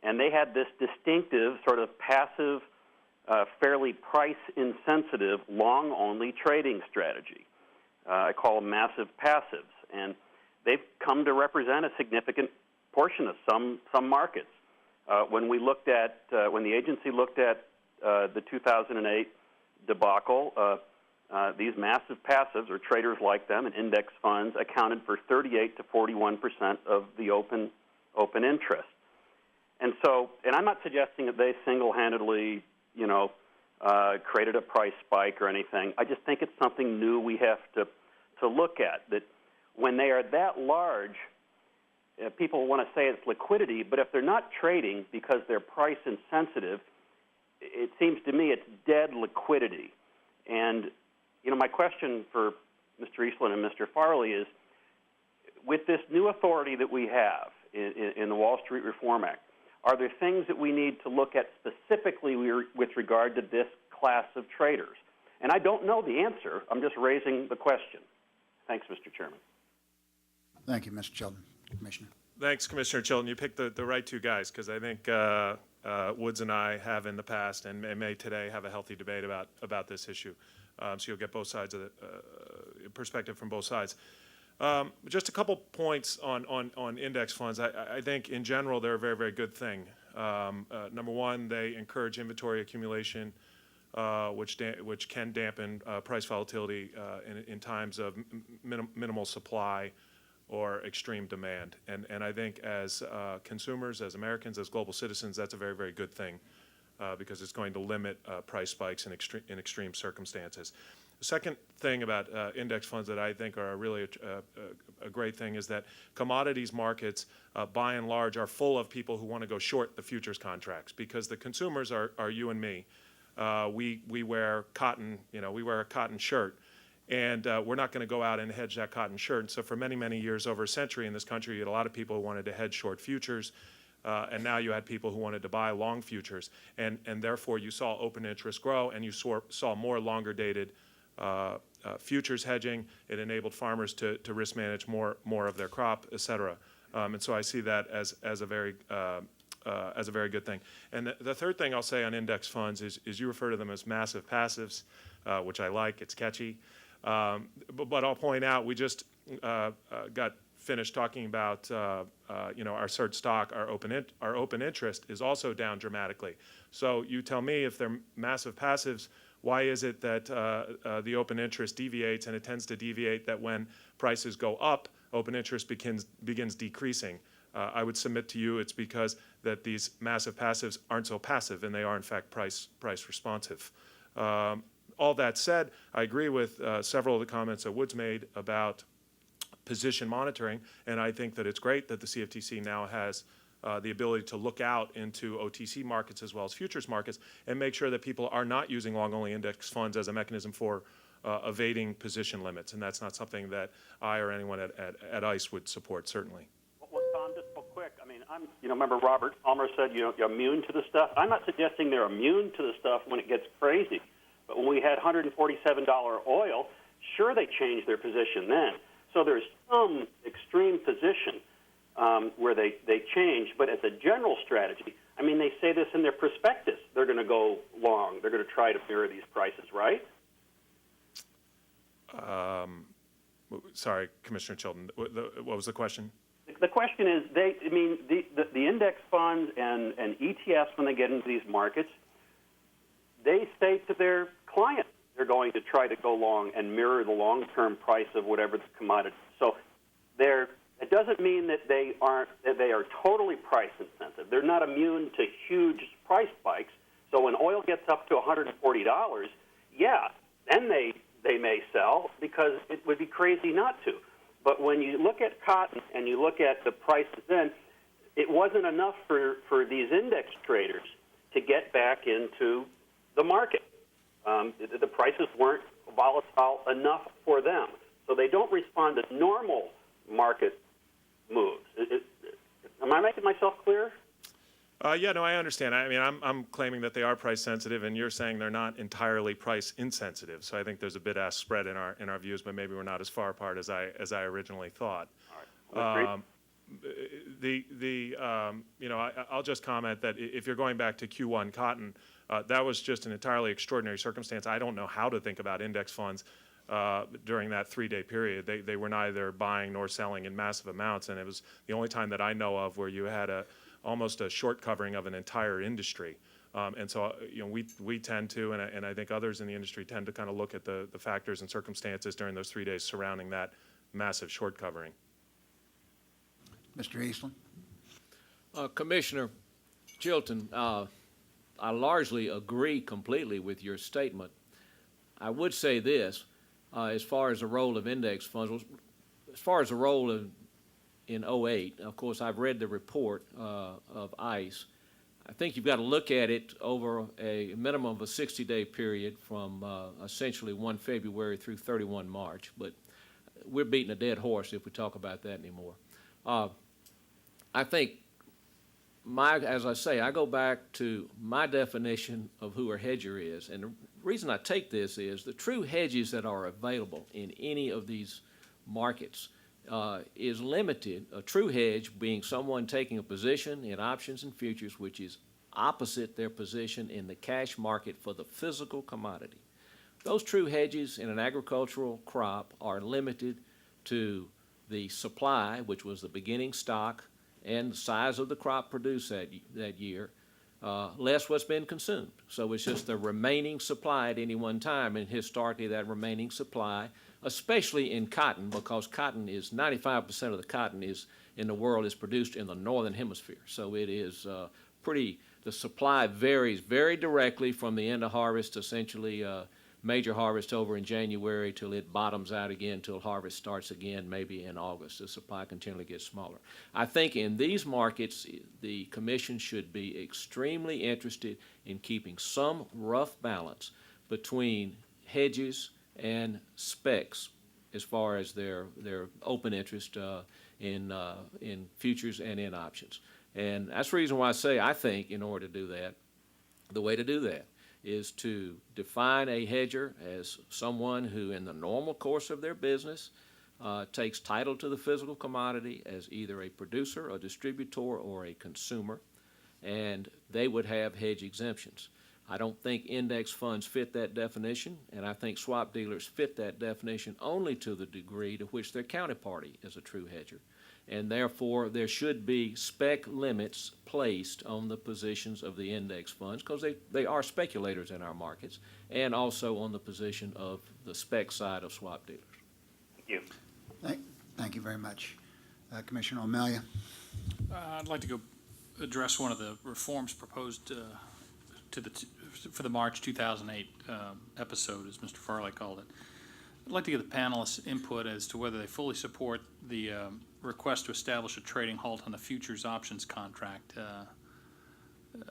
And they had this distinctive sort of passive, fairly price-insensitive, long-only trading strategy. I call them massive passives. And they've come to represent a significant portion of some markets. When the agency looked at the 2008 debacle, these massive passives, or traders like them, and index funds, accounted for 38 to 41% of the open interest. And I'm not suggesting that they single-handedly, created a price spike or anything. I just think it's something new we have to look at, that when they are that large, people want to say it's liquidity, but if they're not trading because they're price insensitive, it seems to me it's dead liquidity. And, my question for Mr. Eastland and Mr. Farley is, with this new authority that we have in the Wall Street Reform Act, are there things that we need to look at specifically with regard to this class of traders? And I don't know the answer. I'm just raising the question. Thanks, Mr. Chairman. Thank you, Mr. Chilton. Commissioner. Thanks, Commissioner Chilton. You picked the right two guys, because I think Woods and I have in the past and may today have a healthy debate about this issue. So you'll get both sides of the perspective from both sides. Just a couple points on index funds. I think in general they're a very, very good thing. Number one, they encourage inventory accumulation, which can dampen price volatility in times of minimal supply or extreme demand. And I think as consumers, as Americans, as global citizens, that's a very, very good thing because it's going to limit price spikes in extreme circumstances. The second thing about index funds that I think are really a great thing is that commodities markets, by and large, are full of people who want to go short the futures contracts, because the consumers are you and me. We wear cotton, we wear a cotton shirt, and we're not going to go out and hedge that cotton shirt. And so for many, many years, over a century in this country, you had a lot of people who wanted to hedge short futures, and now you had people who wanted to buy long futures. And therefore, you saw open interest grow, and you saw more longer-dated futures hedging. It enabled farmers to risk manage more of their crop, et cetera. And so I see that as a very good thing. And the third thing I'll say on index funds is you refer to them as massive passives, which I like. It's catchy. But I'll point out, we just got finished talking about our surge stock, our open interest is also down dramatically. So you tell me, if they're massive passives, why is it that the open interest deviates, and it tends to deviate that when prices go up, open interest begins decreasing? I would submit to you it's because that these massive passives aren't so passive, and they are in fact price responsive. All that said, I agree with several of the comments that Woods made about position monitoring, and I think that it's great that the CFTC now has the ability to look out into OTC markets as well as futures markets and make sure that people are not using long-only index funds as a mechanism for evading position limits. And that's not something that I or anyone at ICE would support, certainly. Well, Tom, just real quick, I mean, remember Robert Palmer said, you're immune to the stuff. I'm not suggesting they're immune to the stuff when it gets crazy. But when we had $147 oil, sure, they changed their position then. So there's some extreme position where they change. But as a general strategy, I mean, they say this in their prospectus. They're going to go long. They're going to try to mirror these prices, right? Sorry, Commissioner Chilton, what was the question? The question is, the index funds and ETFs, when they get into these markets, they say to their clients they're going to try to go long and mirror the long-term price of whatever the commodity. So it doesn't mean that they are totally price insensitive. They're not immune to huge price spikes. So when oil gets up to $140, yeah, then they may sell because it would be crazy not to. But when you look at cotton and you look at the prices then, it wasn't enough for these index traders to get back into the market. The prices weren't volatile enough for them. So they don't respond to normal market moves. Am I making myself clear? Yeah, no, I understand. I mean, I'm claiming that they are price sensitive, and you're saying they're not entirely price insensitive. So I think there's a bit-ass spread in our views, but maybe we're not as far apart as I originally thought. All right. I'll just comment that if you're going back to Q1 cotton, that was just an entirely extraordinary circumstance. I don't know how to think about index funds during that 3-day period. They were neither buying nor selling in massive amounts, and it was the only time that I know of where you had almost a short covering of an entire industry. And so, we tend to, and I think others in the industry tend to kind of look at the factors and circumstances during those 3 days surrounding that massive short covering. Mr. Eastland? Commissioner Chilton, I largely agree completely with your statement. I would say this, as far as the role of index funds, as far as the role in 08, of course, I've read the report of ICE. I think you've got to look at it over a minimum of a 60-day period from essentially 1 February through 31 March. But we're beating a dead horse if we talk about that anymore. I think as I say, I go back to my definition of who a hedger is. And the reason I take this is the true hedges that are available in any of these markets is limited. A true hedge being someone taking a position in options and futures which is opposite their position in the cash market for the physical commodity. Those true hedges in an agricultural crop are limited to the supply, which was the beginning stock, and the size of the crop produced that year, less what's been consumed. So it's just the remaining supply at any one time, and historically that remaining supply, especially in cotton, because cotton is 95% of the cotton in the world is produced in the northern hemisphere. So it is the supply varies very directly from the end of harvest, essentially major harvest over in January till it bottoms out again, till harvest starts again maybe in August. The supply continually gets smaller. I think in these markets, the Commission should be extremely interested in keeping some rough balance between hedges and specs as far as their open interest in futures and in options. And that's the reason why I say I think in order to do that, the way to do that is to define a hedger as someone who in the normal course of their business takes title to the physical commodity as either a producer, a distributor, or a consumer, and they would have hedge exemptions. I don't think index funds fit that definition, and I think swap dealers fit that definition only to the degree to which their counterparty is a true hedger. And therefore, there should be spec limits placed on the positions of the index funds because they are speculators in our markets, and also on the position of the spec side of swap dealers. Thank you. Thank you very much. Commissioner O'Malley. I'd like to go address one of the reforms proposed for the March 2008 episode, as Mr. Farley called it. I'd like to get the panelists' input as to whether they fully support the request to establish a trading halt on the futures options contract,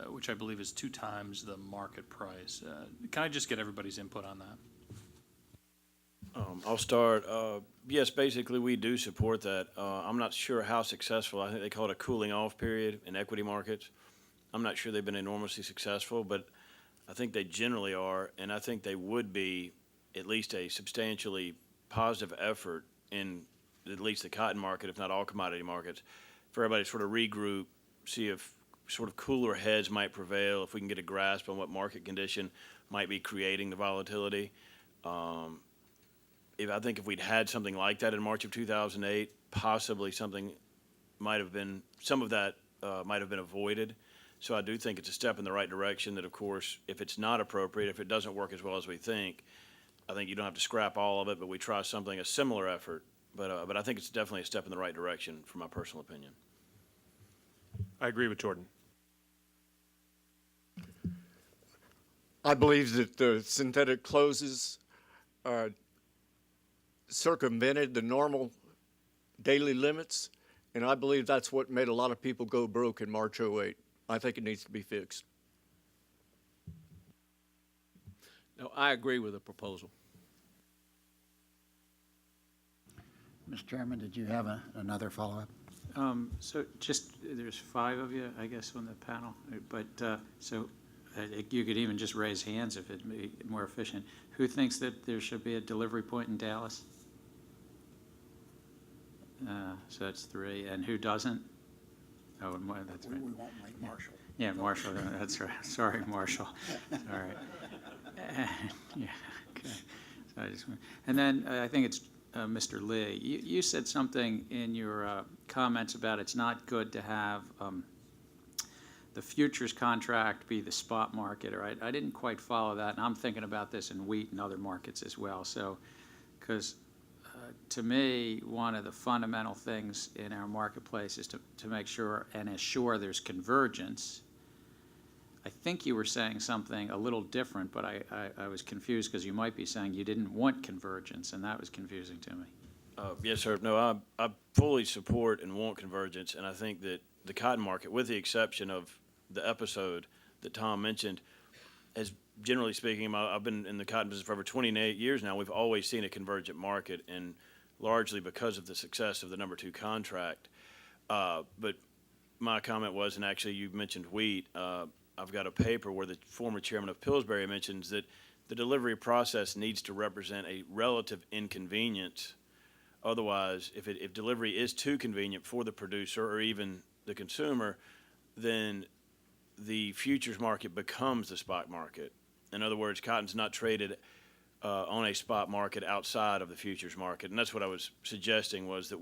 which I believe is 2 times the market price. Can I just get everybody's input on that? I'll start. Yes, basically, we do support that. I'm not sure how successful. I think they call it a cooling off period in equity markets. I'm not sure they've been enormously successful, but I think they generally are, and I think they would be at least a substantially positive effort in at least the cotton market, if not all commodity markets, for everybody to sort of regroup, see if sort of cooler heads might prevail, if we can get a grasp on what market condition might be creating the volatility. I think if we'd had something like that in March of 2008, possibly some of that might have been avoided. So I do think it's a step in the right direction that, of course, if it's not appropriate, if it doesn't work as well as we think, I think you don't have to scrap all of it, but we try a similar effort. But I think it's definitely a step in the right direction, from my personal opinion. I agree with Jordan. I believe that the synthetic closes circumvented the normal daily limits, and I believe that's what made a lot of people go broke in March '08. I think it needs to be fixed. No, I agree with the proposal. Mr. Chairman, did you have another follow-up? So there's 5 of you, I guess, on the panel, but you could even just raise hands if it'd be more efficient. Who thinks that there should be a delivery point in Dallas? So that's 3, and who doesn't? Oh, that's right. We won't make Marshall. Yeah, Marshall, that's right. Sorry, Marshall. All right. Yeah, okay. So and then I think it's Mr. Lee. You said something in your comments about it's not good to have the futures contract be the spot market, right? I didn't quite follow that, and I'm thinking about this in wheat and other markets as well. So, because to me, one of the fundamental things in our marketplace is to make sure and assure there's convergence. I think you were saying something a little different, but I was confused because you might be saying you didn't want convergence, and that was confusing to me. Yes, sir. No, I fully support and want convergence, and I think that the cotton market, with the exception of the episode that Tom mentioned, has, generally speaking, I've been in the cotton business for over 28 years now. We've always seen a convergent market, and largely because of the success of the number 2 contract. But my comment was, and actually you mentioned wheat, I've got a paper where the former chairman of Pillsbury mentions that the delivery process needs to represent a relative inconvenience. Otherwise, if delivery is too convenient for the producer or even the consumer, then the futures market becomes the spot market. In other words, cotton's not traded on a spot market outside of the futures market. And that's what I was suggesting, was that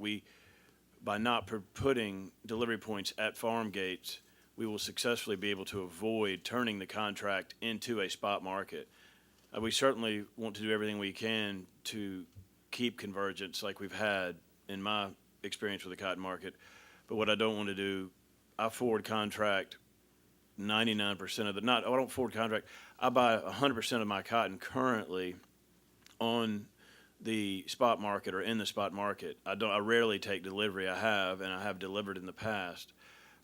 by not putting delivery points at farm gates, we will successfully be able to avoid turning the contract into a spot market. We certainly want to do everything we can to keep convergence like we've had in my experience with the cotton market. But what I don't want to do, I forward contract 99% of I don't forward contract. I buy 100% of my cotton currently on the spot market or in the spot market. I rarely take delivery. I have delivered in the past.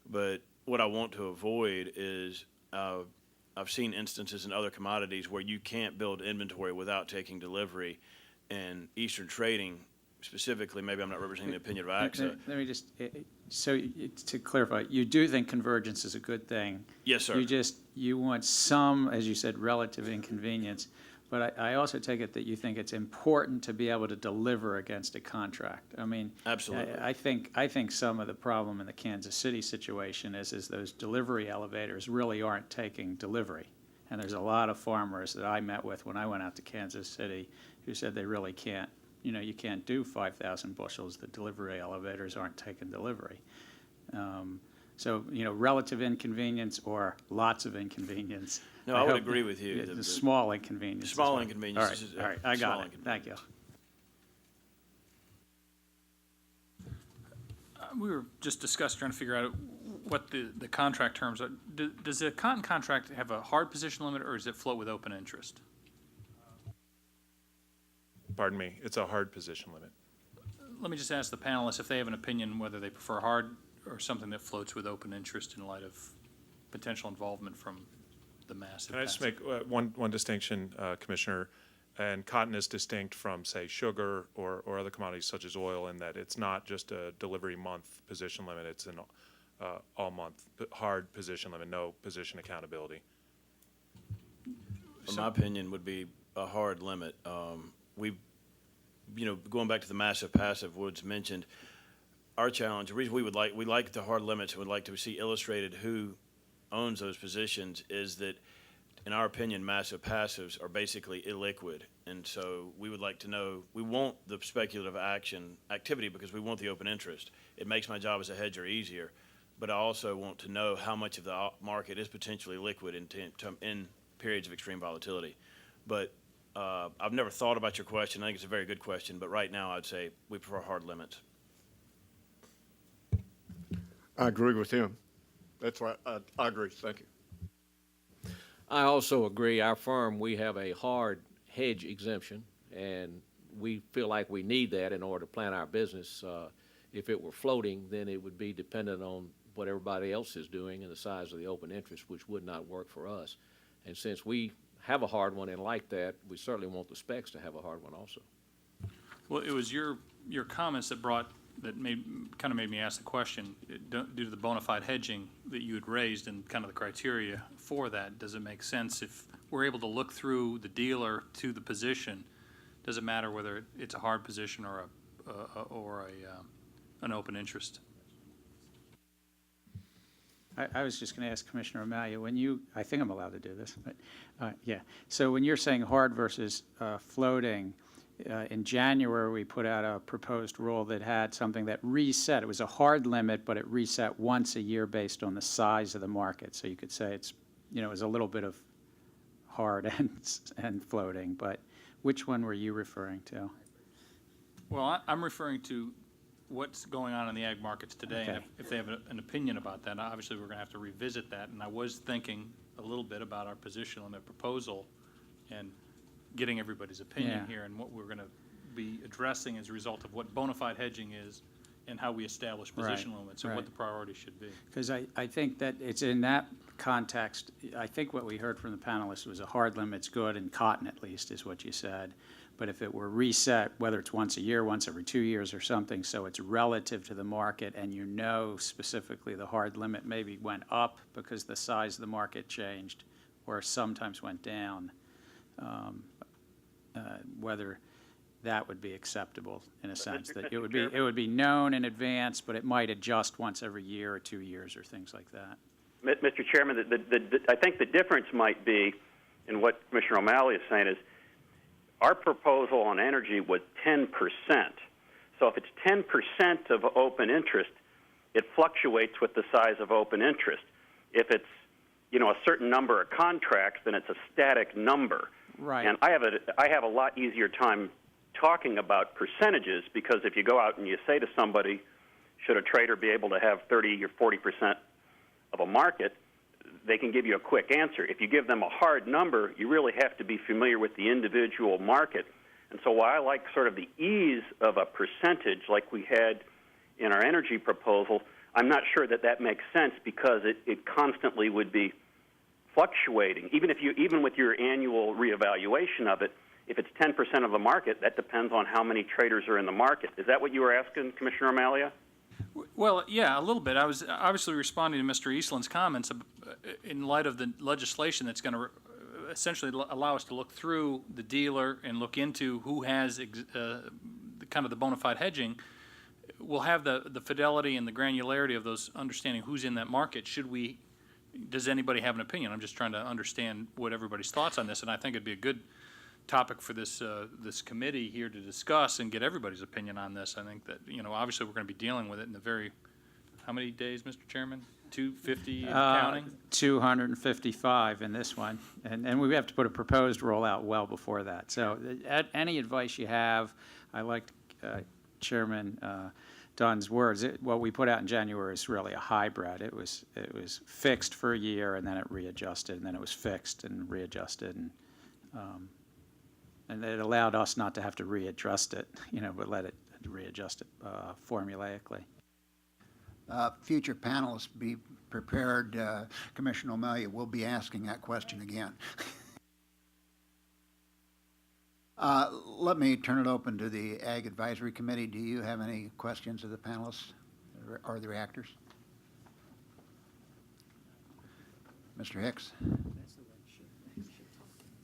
But what I want to avoid is I've seen instances in other commodities where you can't build inventory without taking delivery. And Eastern Trading, specifically, maybe I'm not representing the opinion of AXA. Let me just, to clarify, you do think convergence is a good thing? Yes, sir. You want some, as you said, relative inconvenience, but I also take it that you think it's important to be able to deliver against a contract. I mean, absolutely. I think some of the problem in the Kansas City situation is those delivery elevators really aren't taking delivery. And there's a lot of farmers that I met with when I went out to Kansas City who said they really can't. You can't do 5,000 bushels. The delivery elevators aren't taking delivery. So, relative inconvenience or lots of inconvenience. No, I would agree with you. The small inconvenience. Small inconvenience. All right, I got it. Thank you. We were just trying to figure out what the contract terms are. Does the cotton contract have a hard position limit, or does it float with open interest? Pardon me, it's a hard position limit. let me just ask the panelists if they have an opinion whether they prefer hard or something that floats with open interest in light of potential involvement from the massive. Can I just make one distinction, Commissioner? And cotton is distinct from, say, sugar or other commodities such as oil in that it's not just a delivery month position limit, it's an all-month hard position limit, no position accountability. My opinion would be a hard limit. Going back to the massive passive Woods mentioned, our challenge, the reason we like the hard limits and would like to see illustrated who owns those positions is that, in our opinion, massive passives are basically illiquid. And so we would like to know, we want the speculative activity because we want the open interest. It makes my job as a hedger easier, but I also want to know how much of the market is potentially liquid in periods of extreme volatility. But I've never thought about your question. I think it's a very good question, but right now I'd say we prefer hard limits. I agree with him. That's right. I agree. Thank you. I also agree. Our firm, we have a hard hedge exemption, and we feel like we need that in order to plan our business. If it were floating, then it would be dependent on what everybody else is doing and the size of the open interest, which would not work for us. And since we have a hard one and like that, we certainly want the specs to have a hard one also. Well, it was your comments that kind of made me ask the question, due to the bona fide hedging that you had raised and kind of the criteria for that, does it make sense if we're able to look through the dealer to the position, does it matter whether it's a hard position or an open interest? I was just going to ask Commissioner Amalia, I think I'm allowed to do this, but yeah. So when you're saying hard versus floating, in January we put out a proposed rule that had something that reset. It was a hard limit, but it reset once a year based on the size of the market. So you could say it's, it was a little bit of hard and floating, but which one were you referring to? Well, I'm referring to what's going on in the ag markets today. Okay. And if they have an opinion about that, obviously we're going to have to revisit that. And I was thinking a little bit about our position limit proposal and getting everybody's opinion here and what we're going to be addressing as a result of what bona fide hedging is and how we establish position limits and what the priority should be. Because I think that it's in that context, I think what we heard from the panelists was a hard limit's good, and cotton at least is what you said. But if it were reset, whether it's once a year, once every 2 years or something, so it's relative to the market and specifically the hard limit maybe went up because the size of the market changed or sometimes went down, whether that would be acceptable in a sense that it would be known in advance, but it might adjust once every year or 2 years or things like that. Mr. Chairman, I think the difference might be in what Commissioner O'Malley is saying is our proposal on energy was 10%. So if it's 10% of open interest, it fluctuates with the size of open interest. If it's a certain number of contracts, then it's a static number. Right. And I have a lot easier time talking about percentages because if you go out and you say to somebody, should a trader be able to have 30 or 40% of a market, they can give you a quick answer. If you give them a hard number, you really have to be familiar with the individual market. And so while I like sort of the ease of a percentage like we had in our energy proposal, I'm not sure that makes sense because it constantly would be fluctuating. Even with your annual reevaluation of it, if it's 10% of the market, that depends on how many traders are in the market. Is that what you were asking, Commissioner Amalia? Well, yeah, a little bit. I was obviously responding to Mr. Eastland's comments in light of the legislation that's going to essentially allow us to look through the dealer and look into who has kind of the bona fide hedging. We'll have the fidelity and the granularity of those understanding who's in that market. Does anybody have an opinion? I'm just trying to understand what everybody's thoughts on this, and I think it'd be a good topic for this committee here to discuss and get everybody's opinion on this. I think that, obviously we're going to be dealing with it in how many days, Mr. Chairman? 250 counting? 255 in this one. And we have to put a proposed rollout well before that. So any advice you have, I liked Chairman Dunn's words. What we put out in January is really a hybrid. It was fixed for a year and then it readjusted, and then it was fixed and readjusted. And it allowed us not to have to readjust it, but let it readjust it formulaically. Future panelists, be prepared. Commissioner O'Malley will be asking that question again. Let me turn it open to the Ag Advisory Committee. Do you have any questions of the panelists or the reactors? Mr. Hicks?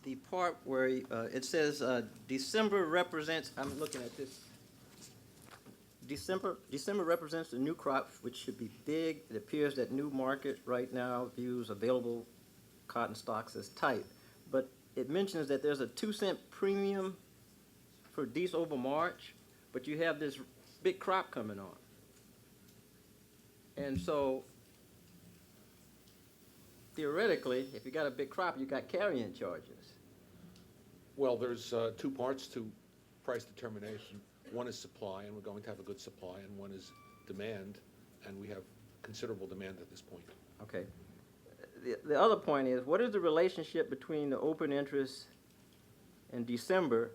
The part where it says December represents, I'm looking at this. December represents the new crop, which should be big. It appears that new market right now views available cotton stocks as tight. But it mentions that there's a 2-cent premium for Dec over March, but you have this big crop coming on. And so theoretically, if you got a big crop, you got carrying charges. Well, there's two parts to price determination. One is supply, and we're going to have a good supply, and one is demand, and we have considerable demand at this point. Okay. The other point is, what is the relationship between the open interest in December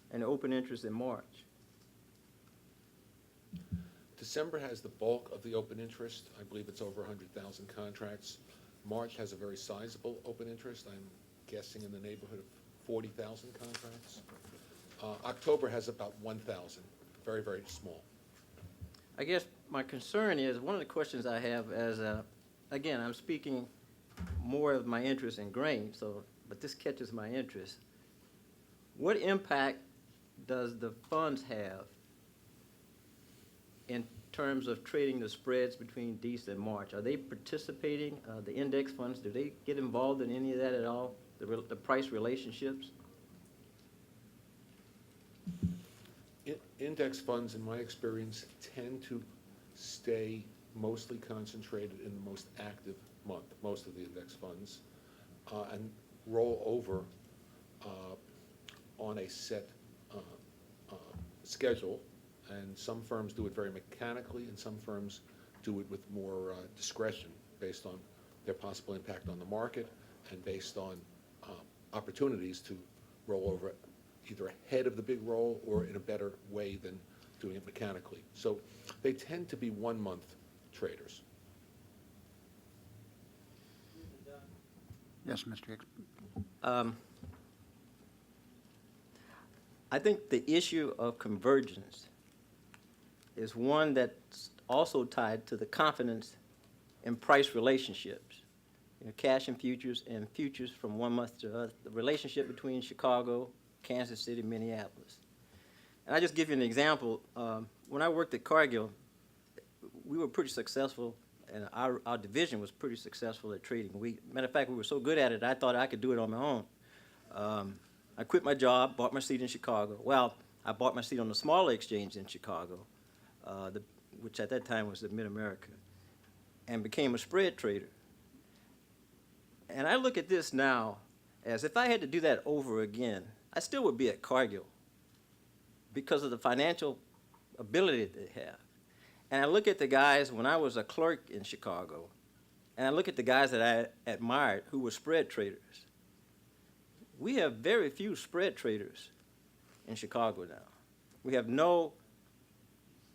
and the open interest in March? December has the bulk of the open interest. I believe it's over 100,000 contracts. March has a very sizable open interest. I'm guessing in the neighborhood of 40,000 contracts. October has about 1,000, very, very small. I guess my concern is, one of the questions I have as again, I'm speaking more of my interest in grain, but this catches my interest. What impact does the funds have in terms of trading the spreads between Dec and March? Are they participating, the index funds, do they get involved in any of that at all, the price relationships? Index funds, in my experience, tend to stay mostly concentrated in the most active month, most of the index funds, and roll over on a set schedule. And some firms do it very mechanically, and some firms do it with more discretion based on their possible impact on the market and based on opportunities to roll over either ahead of the big roll or in a better way than doing it mechanically. So they tend to be 1-month traders. Yes, Mr. Hicks. I think the issue of convergence is one that's also tied to the confidence in price relationships. You know, cash and futures from 1 month to other, the relationship between Chicago, Kansas City, Minneapolis. And I just give you an example. When I worked at Cargill, we were pretty successful, and our division was pretty successful at trading wheat. Matter of fact, we were so good at it, I thought I could do it on my own. I quit my job, bought my seat in Chicago. Well, I bought my seat on the smaller exchange in Chicago, which at that time was the Mid-America, and became a spread trader. And I look at this now as if I had to do that over again, I still would be at Cargill because of the financial ability that they have. And I look at the guys when I was a clerk in Chicago, and I look at the guys that I admired who were spread traders. We have very few spread traders in Chicago now. We have no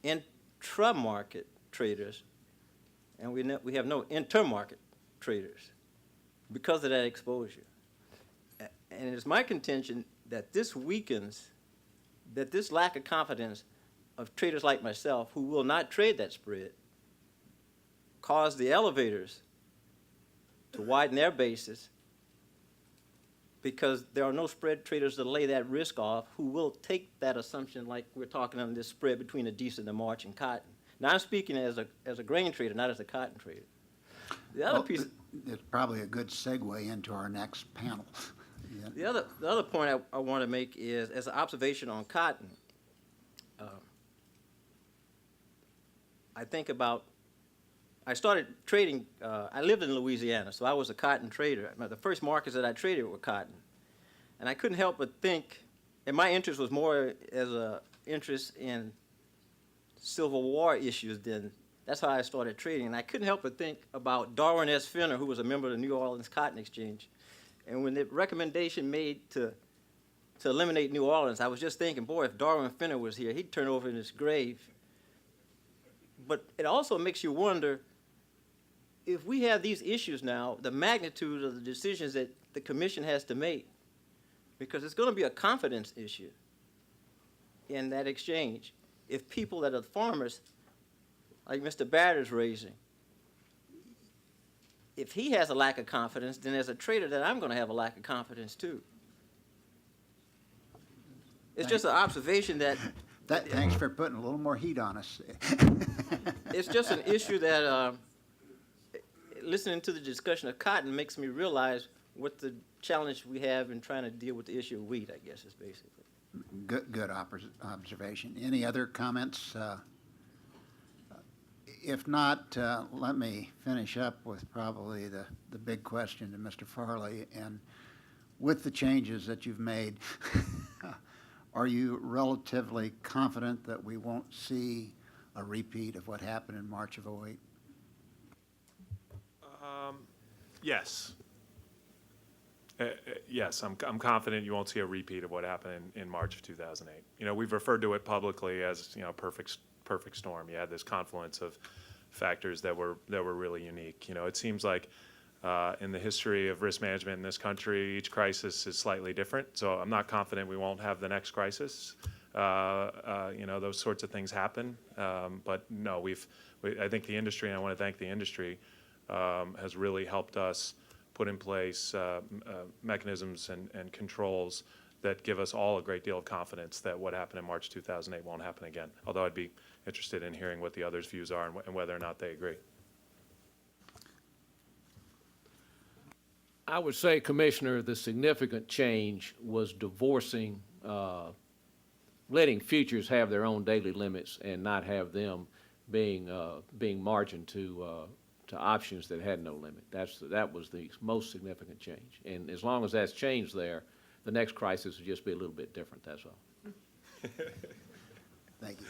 intra-market traders, and we have no inter-market traders because of that exposure. And it's my contention that this weakens, that this lack of confidence of traders like myself who will not trade that spread cause the elevators to widen their bases because there are no spread traders to lay that risk off who will take that assumption like we're talking on this spread between the decent and March and cotton. Now I'm speaking as a grain trader, not as a cotton trader. The other piece, it's probably a good segue into our next panel. The other point I want to make is, as an observation on cotton, I think about, I started trading, I lived in Louisiana, so I was a cotton trader. The first markets that I traded were cotton. And I couldn't help but think, and my interest was more as an interest in Civil War issues than, that's how I started trading. And I couldn't help but think about Darwin S. Finner, who was a member of the New Orleans Cotton Exchange. And when the recommendation made to to eliminate New Orleans. I was just thinking, boy, if Darwin Finner was here, he'd turn over in his grave. But it also makes you wonder, if we have these issues now, the magnitude of the decisions that the commission has to make, because it's going to be a confidence issue in that exchange. If people that are farmers, like Mr. Batter's raising, if he has a lack of confidence, then as a trader, that I'm going to have a lack of confidence too. It's just an observation that. Thanks for putting a little more heat on us. It's just an issue that, listening to the discussion of cotton makes me realize what the challenge we have in trying to deal with the issue of wheat, I guess, is basically. Good observation. Any other comments? If not, let me finish up with probably the big question to Mr. Farley. And with the changes that you've made, are you relatively confident that we won't see a repeat of what happened in March of '08? Yes. Yes, I'm confident you won't see a repeat of what happened in March of 2008. You know, we've referred to it publicly as, you know, perfect storm. You had this confluence of factors that were really unique. You know, it seems like in the history of risk management in this country, each crisis is slightly different. So I'm not confident we won't have the next crisis. You know, those sorts of things happen. But no, I think the industry, and I want to thank the industry, has really helped us put in place mechanisms and controls that give us all a great deal of confidence that what happened in March 2008 won't happen again. Although I'd be interested in hearing what the others' views are and whether or not they agree. I would say, Commissioner, the significant change was divorcing, letting futures have their own daily limits and not have them being margined to options that had no limit. That was the most significant change. And as long as that's changed there, the next crisis will just be a little bit different, that's all. Thank you.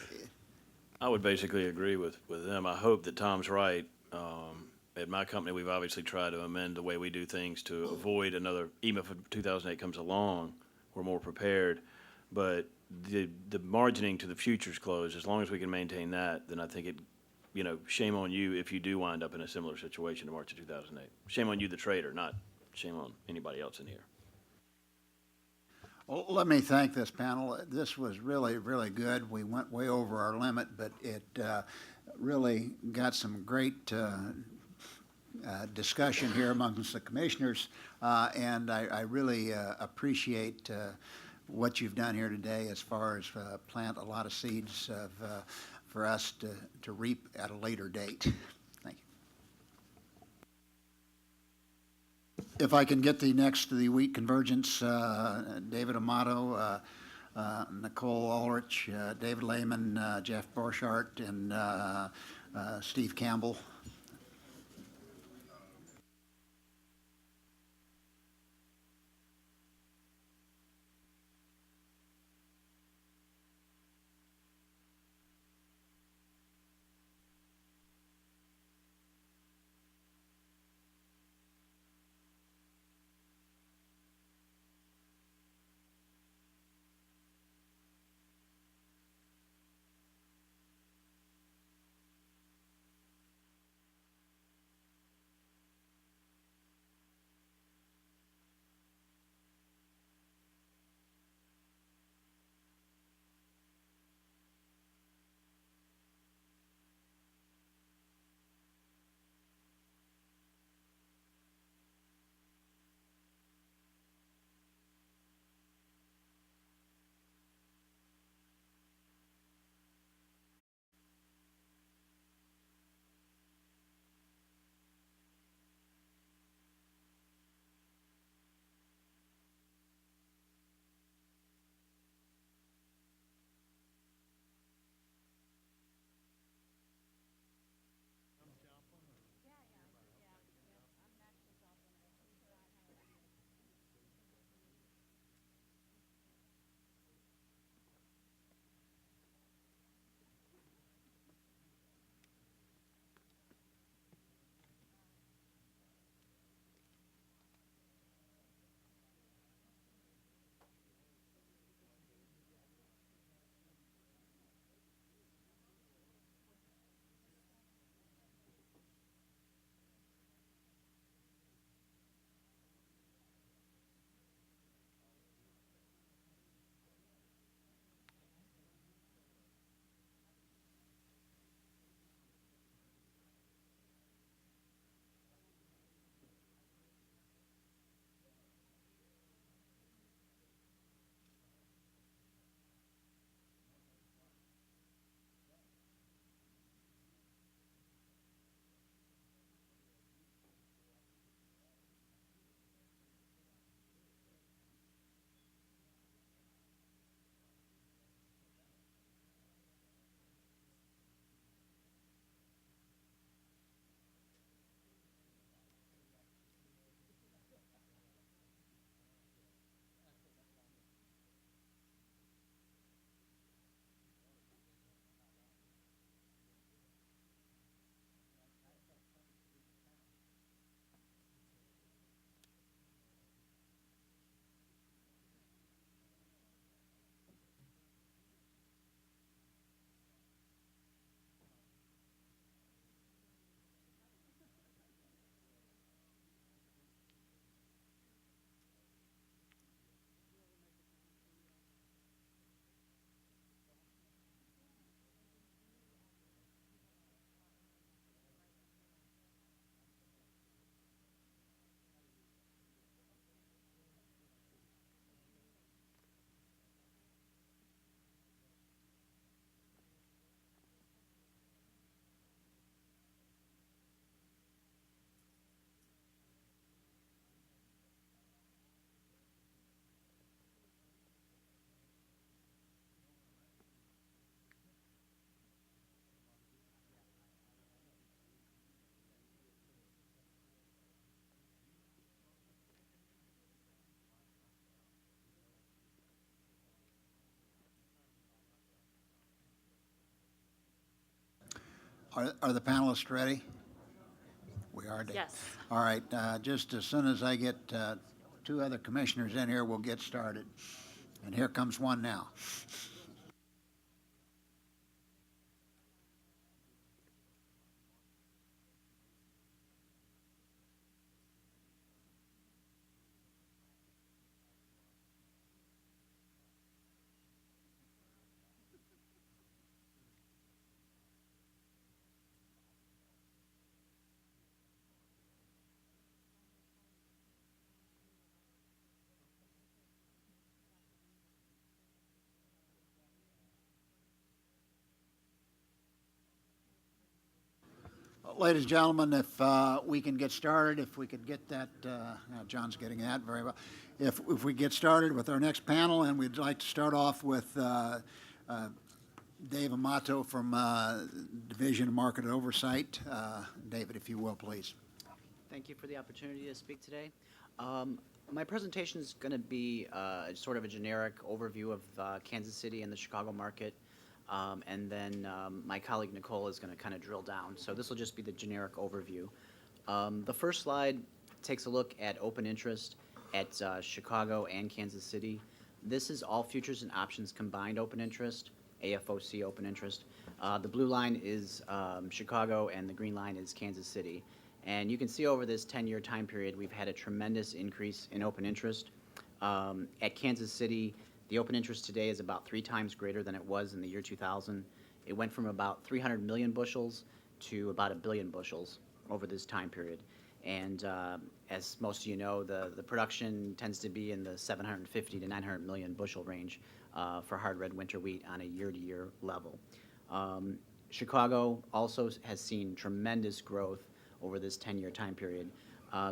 I would basically agree with them. I hope that Tom's right. At my company, we've obviously tried to amend the way we do things to avoid another, even if 2008 comes along, we're more prepared. But the margining to the futures close, as long as we can maintain that, then I think it, you know, shame on you if you do wind up in a similar situation in March of 2008. Shame on you, the trader, not shame on anybody else in here. Well, let me thank this panel. This was really, really good. We went way over our limit, but it really got some great discussion here amongst the commissioners, and I really appreciate what you've done here today as far as plant a lot of seeds for us to reap at a later date. Thank you. If I can get the Wheat Convergence, David Amato, Nicole Ulrich, David Lehman, Jeff Borchardt, and Steve Campbell. Are the panelists ready? We are. Yes. All right, just as soon as I get two other commissioners in here, we'll get started. And here comes one now. Ladies and gentlemen, if we can get started, if we could get that, John's getting that very well. If we get started with our next panel, and we'd like to start off with Dave Amato from Division of Market Oversight. David, if you will, please. Thank you for the opportunity to speak today. My presentation is going to be sort of a generic overview of Kansas City and the Chicago market. And then my colleague Nicole is going to kind of drill down. So this will just be the generic overview. The first slide takes a look at open interest at Chicago and Kansas City. This is all futures and options combined open interest, AFOC open interest. The blue line is Chicago and the green line is Kansas City. And you can see over this 10-year time period, we've had a tremendous increase in open interest. At Kansas City, the open interest today is about 3 times greater than it was in the year 2000. It went from about 300 million bushels to about 1 billion bushels over this time period. And as most of you know, the production tends to be in the 750 to 900 million bushel range for hard red winter wheat on a year-to-year level. Chicago also has seen tremendous growth over this 10-year time period,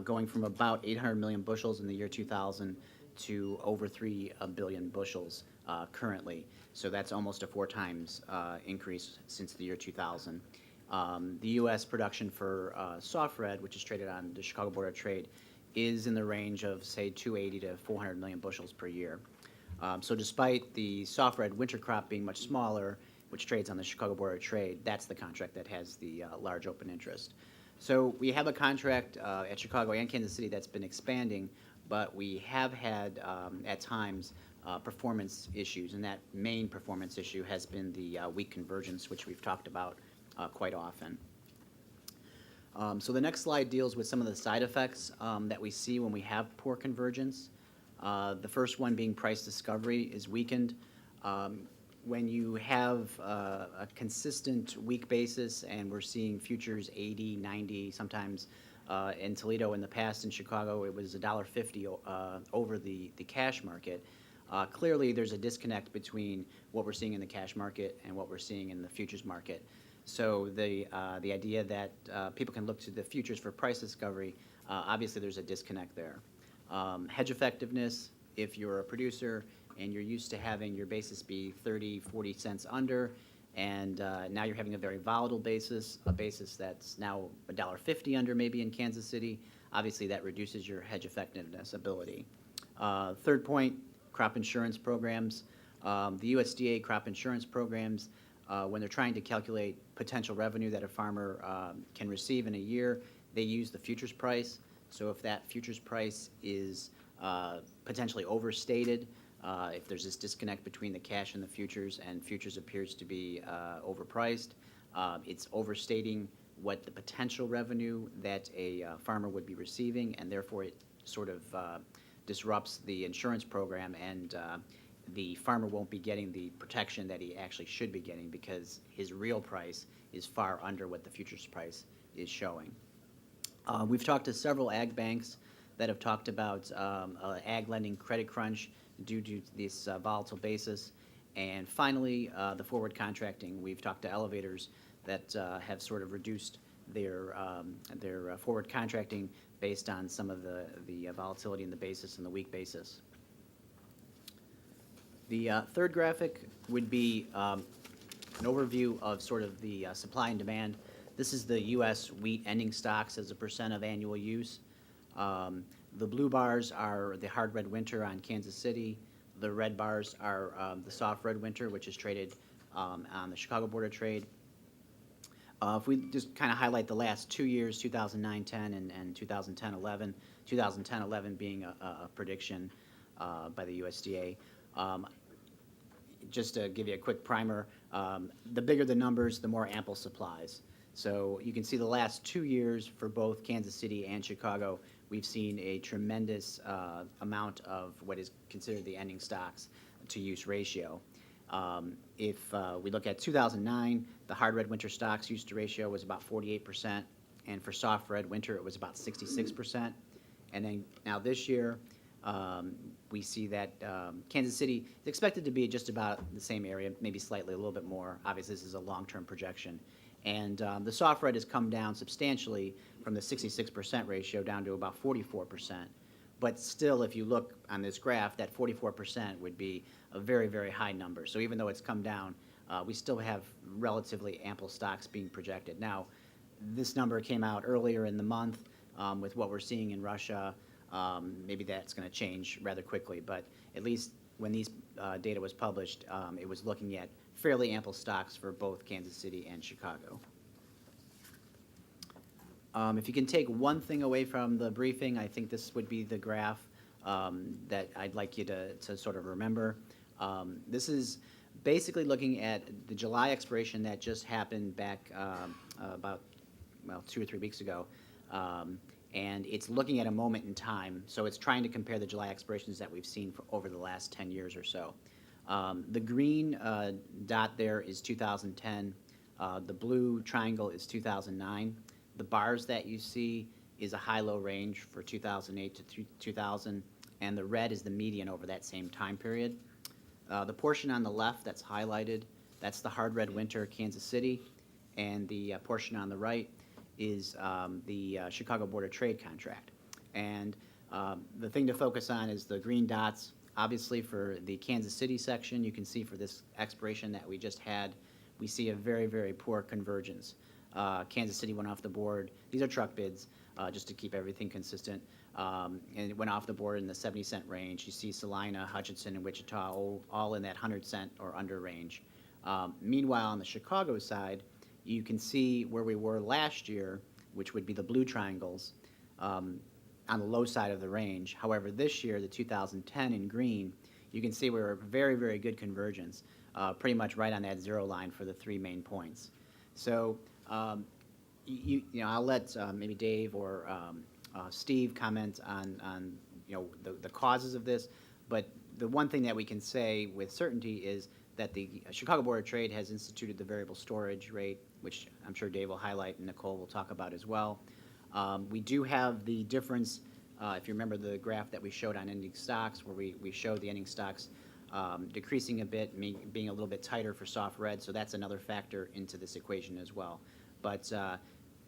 going from about 800 million bushels in the year 2000 to over 3 billion bushels currently. So that's almost a 4 times increase since the year 2000. The U.S. production for soft red, which is traded on the Chicago Board of Trade, is in the range of, say, 280 to 400 million bushels per year. So despite the soft red winter crop being much smaller, which trades on the Chicago Board of Trade, that's the contract that has the large open interest. So we have a contract at Chicago and Kansas City that's been expanding, but we have had, at times, performance issues, and that main performance issue has been the Wheat Convergence, which we've talked about quite often. So the next slide deals with some of the side effects that we see when we have poor convergence. The first one being price discovery is weakened. When you have a consistent weak basis, and we're seeing futures 80, 90, sometimes in Toledo in the past, in Chicago it was $1.50 over the cash market. Clearly there's a disconnect between what we're seeing in the cash market and what we're seeing in the futures market. So the idea that people can look to the futures for price discovery, obviously there's a disconnect there. Hedge effectiveness, if you're a producer and you're used to having your basis be 30, 40 cents under, and now you're having a very volatile basis, a basis that's now $1.50 under maybe in Kansas City, obviously that reduces your hedge effectiveness ability. Third point, crop insurance programs. The USDA crop insurance programs, when they're trying to calculate potential revenue that a farmer can receive in a year, they use the futures price. So if that futures price is potentially overstated, if there's this disconnect between the cash and the futures, and futures appears to be overpriced, it's overstating what the potential revenue that a farmer would be receiving, and therefore it sort of disrupts the insurance program, and the farmer won't be getting the protection that he actually should be getting because his real price is far under what the futures price is showing. We've talked to several ag banks that have talked about ag lending credit crunch due to this volatile basis. And finally, the forward contracting. We've talked to elevators that have sort of reduced their forward contracting based on some of the volatility in the basis and the weak basis. The third graphic would be an overview of sort of the supply and demand. This is the U.S. wheat ending stocks as a percent of annual use. The blue bars are the hard red winter on Kansas City. The red bars are the soft red winter, which is traded on the Chicago Board of Trade. If we just kind of highlight the last 2 years, 2009-10 and 2010-11, 2010-11 being a prediction by the USDA. Just to give you a quick primer, the bigger the numbers, the more ample supplies. So you can see the last 2 years for both Kansas City and Chicago, we've seen a tremendous amount of what is considered the ending stocks to use ratio. If we look at 2009, the hard red winter stocks use to ratio was about 48%, and for soft red winter, it was about 66%. And then now this year, we see that Kansas City is expected to be just about the same area, maybe slightly a little bit more. Obviously, this is a long-term projection. And the soft red has come down substantially from the 66% ratio down to about 44%. But still, if you look on this graph, that 44% would be a very, very high number. So even though it's come down, we still have relatively ample stocks being projected. Now, this number came out earlier in the month with what we're seeing in Russia. Maybe that's going to change rather quickly, but at least when these data was published, it was looking at fairly ample stocks for both Kansas City and Chicago. If you can take one thing away from the briefing, I think this would be the graph that I'd like you to sort of remember. This is basically looking at the July expiration that just happened back about, well, 2 or 3 weeks ago. And it's looking at a moment in time, so it's trying to compare the July expirations that we've seen for over the last 10 years or so. The green dot there is 2010. The blue triangle is 2009. The bars that you see is a high-low range for 2008 to 2000, and the red is the median over that same time period. The portion on the left that's highlighted, that's the hard red winter Kansas City, and the portion on the right is the Chicago Board of Trade contract. And the thing to focus on is the green dots. Obviously, for the Kansas City section, you can see for this expiration that we just had, we see a very, very poor convergence. Kansas City went off the board. These are truck bids, just to keep everything consistent. And it went off the board in the 70-cent range. You see Salina, Hutchinson, and Wichita all in that 100-cent or under range. Meanwhile, on the Chicago side, you can see where we were last year, which would be the blue triangles, on the low side of the range. However, this year, the 2010 in green, you can see we're very, very good convergence, pretty much right on that zero line for the 3 main points. So, you know, I'll let maybe Dave or Steve comment on you know, the causes of this, but the one thing that we can say with certainty is that the Chicago Board of Trade has instituted the variable storage rate, which I'm sure Dave will highlight and Nicole will talk about as well. We do have the difference, if you remember the graph that we showed on ending stocks, where we showed the ending stocks decreasing a bit, being a little bit tighter for soft red, so that's another factor into this equation as well. But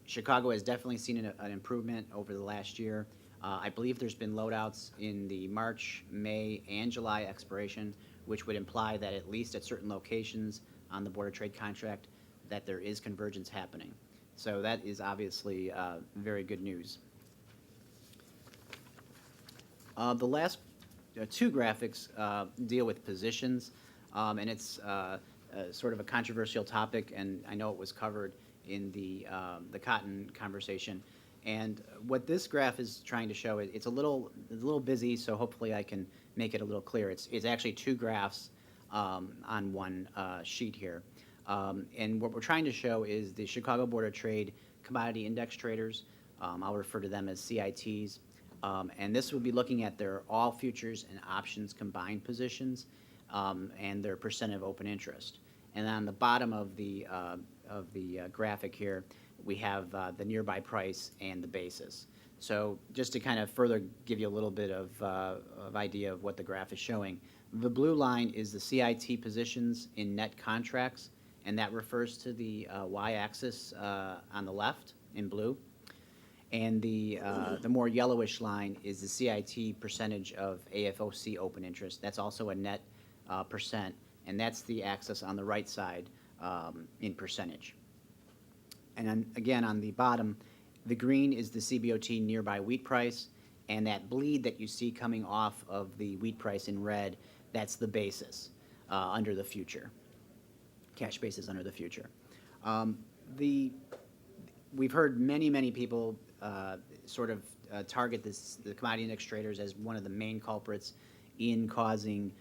Chicago has definitely seen an improvement over the last year. I believe there's been loadouts in the March, May, and July expiration, which would imply that at least at certain locations on the Board of Trade contract that there is convergence happening. So that is obviously very good news. The last 2 graphics deal with positions, and it's sort of a controversial topic, and I know it was covered in the cotton conversation. And what this graph is trying to show, it's a little busy, so hopefully I can make it a little clearer. It's actually 2 graphs on one sheet here. And what we're trying to show is the Chicago Board of Trade commodity index traders. I'll refer to them as CITs. And this would be looking at their all futures and options combined positions and their percent of open interest. And on the bottom of the graphic here, we have the nearby price and the basis. So just to kind of further give you a little bit of idea of what the graph is showing, the blue line is the CIT positions in net contracts, and that refers to the y-axis on the left in blue. And the more yellowish line is the CIT percentage of AFOC open interest. That's also a net percent, and that's the axis on the right side in percentage. And then again, on the bottom, the green is the CBOT nearby wheat price, and that bleed that you see coming off of the wheat price in red, that's the basis under the future, cash basis under the future. we've heard many people target the commodity index traders as one of the main culprits in causing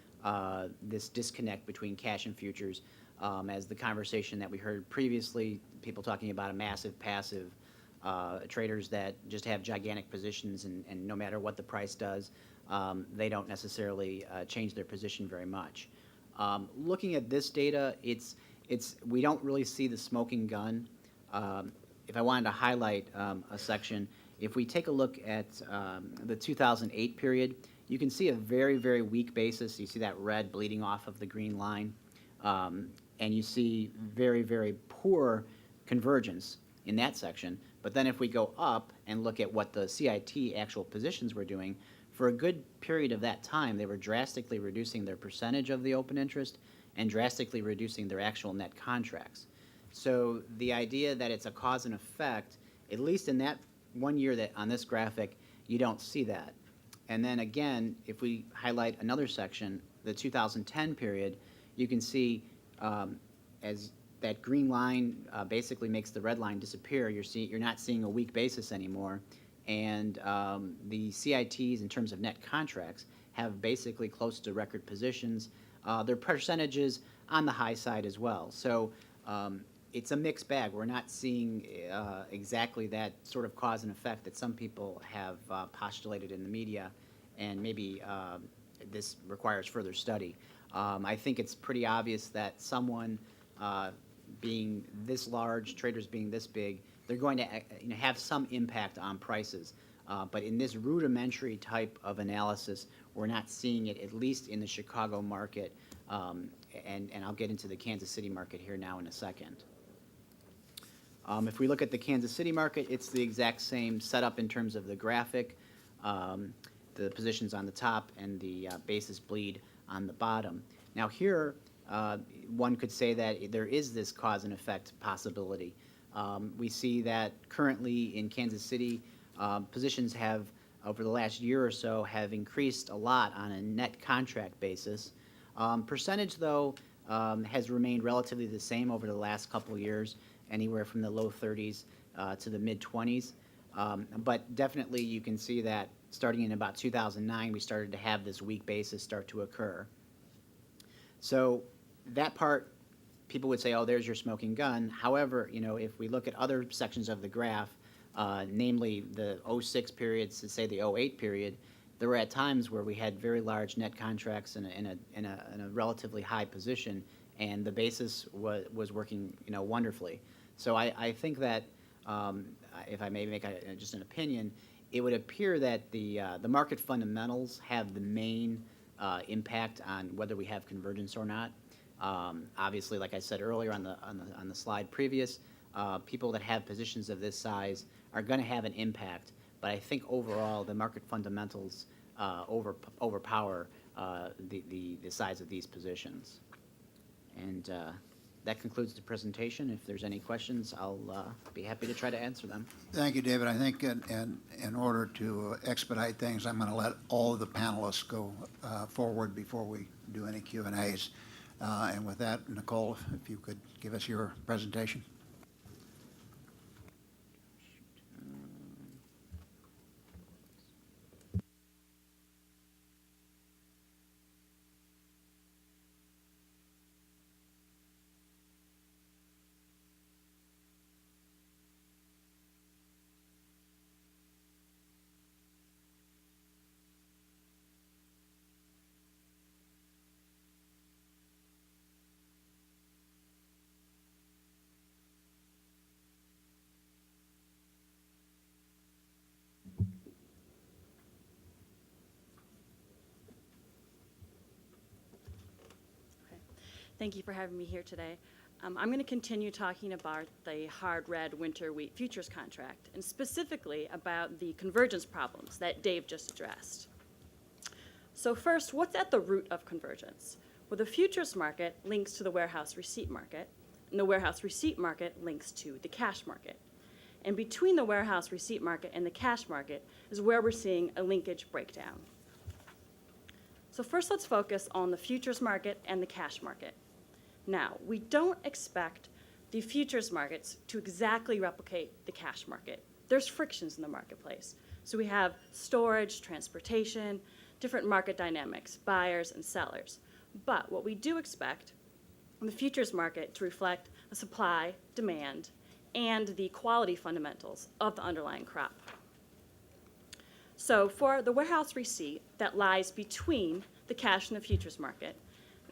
this disconnect between cash and futures. As the conversation that we heard previously, people talking about a massive passive traders that just have gigantic positions, and no matter what the price does, they don't necessarily change their position very much. Looking at this data, we don't really see the smoking gun. If I wanted to highlight a section, if we take a look at the 2008 period, you can see a very weak basis. You see that red bleeding off of the green line, and you see very poor convergence in that section. But then if we go up and look at what the CIT actual positions were doing, for a good period of that time, they were drastically reducing their percentage of the open interest and drastically reducing their actual net contracts. So the idea that it's a cause and effect, at least in that 1 year that on this graphic, you don't see that. And then again, if we highlight another section, the 2010 period, you can see as that green line basically makes the red line disappear, you're not seeing a weak basis anymore. And the CITs, in terms of net contracts, have basically close to record positions. Their percentages on the high side as well. So it's a mixed bag. We're not seeing exactly that sort of cause and effect that some people have postulated in the media, and maybe this requires further study. I think it's pretty obvious that someone being this large, traders being this big, they're going to have some impact on prices. But in this rudimentary type of analysis, we're not seeing it, at least in the Chicago market, and I'll get into the Kansas City market here now in a second. If we look at the Kansas City market, it's the exact same setup in terms of the graphic, the positions on the top and the basis bleed on the bottom. Now here, one could say that there is this cause and effect possibility. We see that currently in Kansas City, positions have, over the last year or so, have increased a lot on a net contract basis. Percentage, though, has remained relatively the same over the last couple of years, anywhere from the low 30s to the mid 20s. But definitely you can see that starting in about 2009, we started to have this weak basis start to occur. So that part, people would say, oh, there's your smoking gun. However, if we look at other sections of the graph, namely the 06 period to say the 08 period, there were at times where we had very large net contracts in a relatively high position, and the basis was working wonderfully. So I think that if I may make just an opinion, it would appear that the market fundamentals have the main impact on whether we have convergence or not. Obviously, like I said earlier on the slide previous, people that have positions of this size are going to have an impact. But I think overall the market fundamentals overpower the size of these positions. And that concludes the presentation. If there's any questions, I'll be happy to try to answer them. Thank you, David. I think in order to expedite things, I'm going to let all of the panelists go forward before we do any Q&As. And with that, Nicole, if you could give us your presentation. Thank you for having me here today. I'm going to continue talking about the hard red winter wheat futures contract, and specifically about the convergence problems that Dave just addressed. So first, what's at the root of convergence? Well, the futures market links to the warehouse receipt market, and the warehouse receipt market links to the cash market. And between the warehouse receipt market and the cash market is where we're seeing a linkage breakdown. So first, let's focus on the futures market and the cash market. Now, we don't expect the futures markets to exactly replicate the cash market. There's frictions in the marketplace. So we have storage, transportation, different market dynamics, buyers and sellers. But what we do expect in the futures market to reflect the supply, demand, and the quality fundamentals of the underlying crop. So for the warehouse receipt that lies between the cash and the futures market,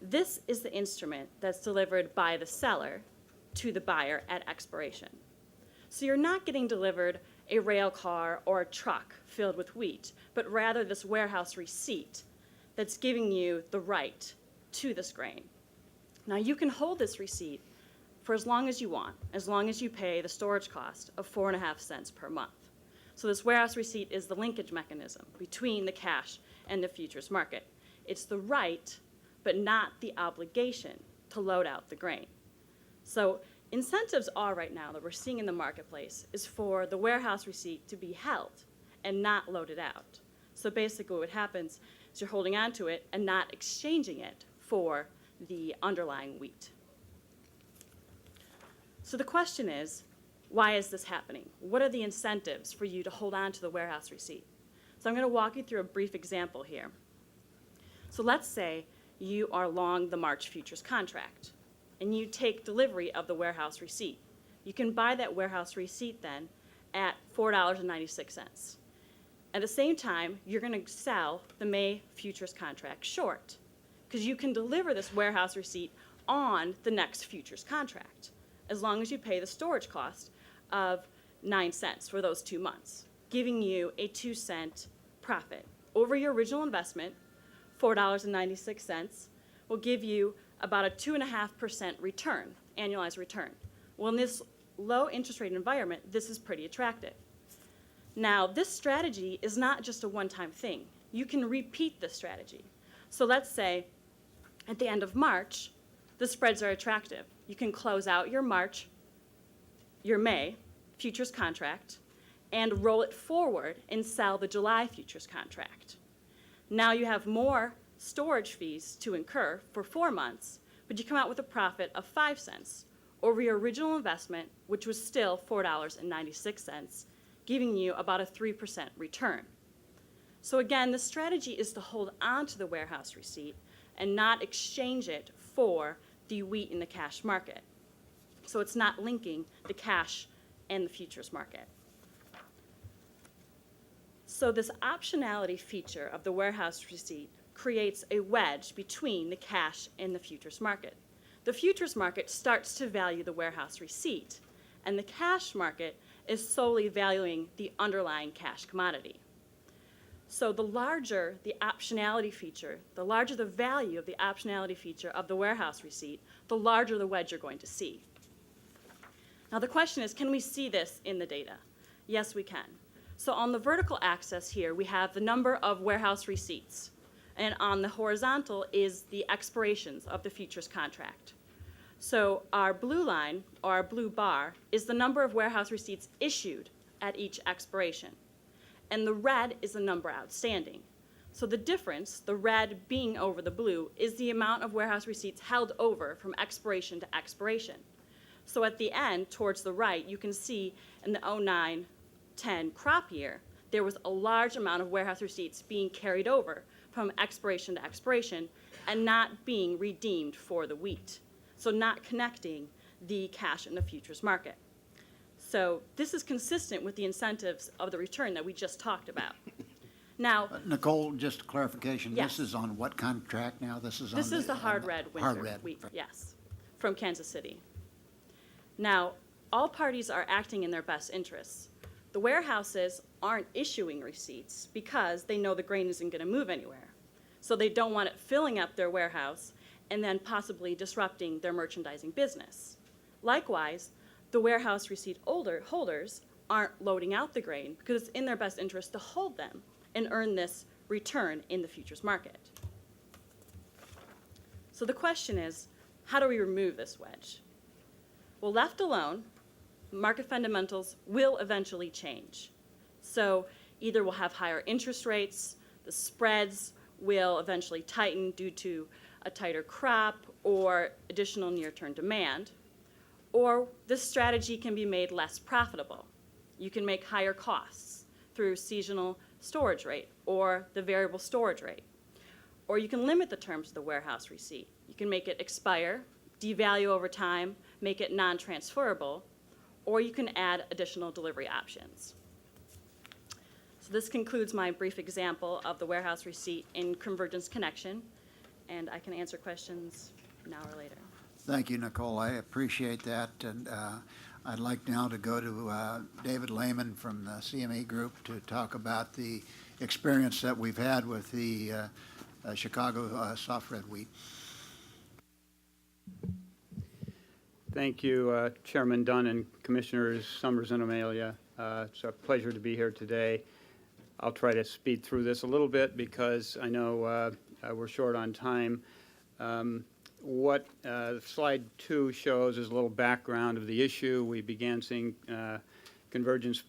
this is the instrument that's delivered by the seller to the buyer at expiration. So you're not getting delivered a rail car or a truck filled with wheat, but rather this warehouse receipt that's giving you the right to this grain. Now you can hold this receipt for as long as you want, as long as you pay the storage cost of 4.5 cents per month. So this warehouse receipt is the linkage mechanism between the cash and the futures market. It's the right, but not the obligation to load out the grain. So incentives are right now that we're seeing in the marketplace is for the warehouse receipt to be held and not loaded out. So basically what happens is you're holding on to it and not exchanging it for the underlying wheat. So the question is, why is this happening? What are the incentives for you to hold on to the warehouse receipt? So I'm going to walk you through a brief example here. So let's say you are long the March futures contract and you take delivery of the warehouse receipt. You can buy that warehouse receipt then at $4.96. At the same time, you're going to sell the May futures contract short because you can deliver this warehouse receipt on the next futures contract as long as you pay the storage cost of 9 cents for those 2 months, giving you a 2-cent profit. Over your original investment, $4.96 will give you about a 2.5% return, annualized return. Well, in this low interest rate environment, this is pretty attractive. Now, this strategy is not just a one-time thing. You can repeat this strategy. So let's say at the end of March, the spreads are attractive. You can close out your May futures contract and roll it forward and sell the July futures contract. Now you have more storage fees to incur for 4 months, but you come out with a profit of 5 cents over your original investment, which was still $4.96, giving you about a 3% return. So again, the strategy is to hold on to the warehouse receipt and not exchange it for the wheat in the cash market. So it's not linking the cash and the futures market. So this optionality feature of the warehouse receipt creates a wedge between the cash and the futures market. The futures market starts to value the warehouse receipt, and the cash market is solely valuing the underlying cash commodity. So the larger the optionality feature, the larger the value of the optionality feature of the warehouse receipt, the larger the wedge you're going to see. Now the question is, can we see this in the data? Yes, we can. So on the vertical axis here, we have the number of warehouse receipts. And on the horizontal is the expirations of the futures contract. So our blue line, or our blue bar, is the number of warehouse receipts issued at each expiration. And the red is the number outstanding. So the difference, the red being over the blue, is the amount of warehouse receipts held over from expiration to expiration. So at the end, towards the right, you can see in the 09-10 crop year, there was a large amount of warehouse receipts being carried over from expiration to expiration and not being redeemed for the wheat. So not connecting the cash and the futures market. So this is consistent with the incentives of the return that we just talked about. Now, Nicole, just a clarification. Yes. This is on what contract now? This is the hard red winter hard red. wheat, yes, from Kansas City. Now, all parties are acting in their best interests. The warehouses aren't issuing receipts because they know the grain isn't going to move anywhere. So they don't want it filling up their warehouse and then possibly disrupting their merchandising business. Likewise, the warehouse receipt holders aren't loading out the grain because it's in their best interest to hold them and earn this return in the futures market. So the question is, how do we remove this wedge? Well, left alone, market fundamentals will eventually change. So either we'll have higher interest rates, the spreads will eventually tighten due to a tighter crop or additional near-term demand, Or this strategy can be made less profitable. You can make higher costs through seasonal storage rate or the variable storage rate. Or you can limit the terms of the warehouse receipt. You can make it expire, devalue over time, make it non-transferable, or you can add additional delivery options. So this concludes my brief example of the warehouse receipt in convergence connection, and I can answer questions now or later. Thank you, Nicole. I appreciate that. And I'd like now to go to David Lehman from the CME Group to talk about the experience that we've had with the Chicago soft red wheat. Thank you, Chairman Dunn and Commissioners Summers and Amalia. It's a pleasure to be here today. I'll try to speed through this a little bit because I know we're short on time. What slide 2 shows is a little background of the issue. We began seeing convergence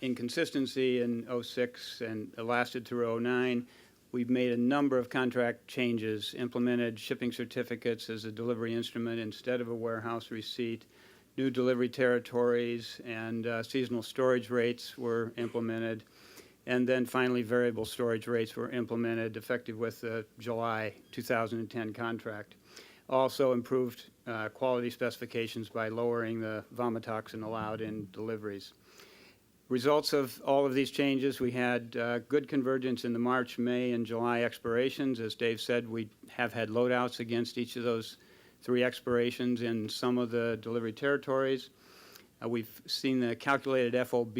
inconsistency in 06 and it lasted through 09. We've made a number of contract changes, implemented shipping certificates as a delivery instrument instead of a warehouse receipt. New delivery territories and seasonal storage rates were implemented. And then finally, variable storage rates were implemented effective with the July 2010 contract. Also improved quality specifications by lowering the vomitoxin allowed in deliveries. Results of all of these changes, we had good convergence in the March, May, and July expirations. As Dave said, we have had loadouts against each of those 3 expirations in some of the delivery territories. We've seen the calculated FOB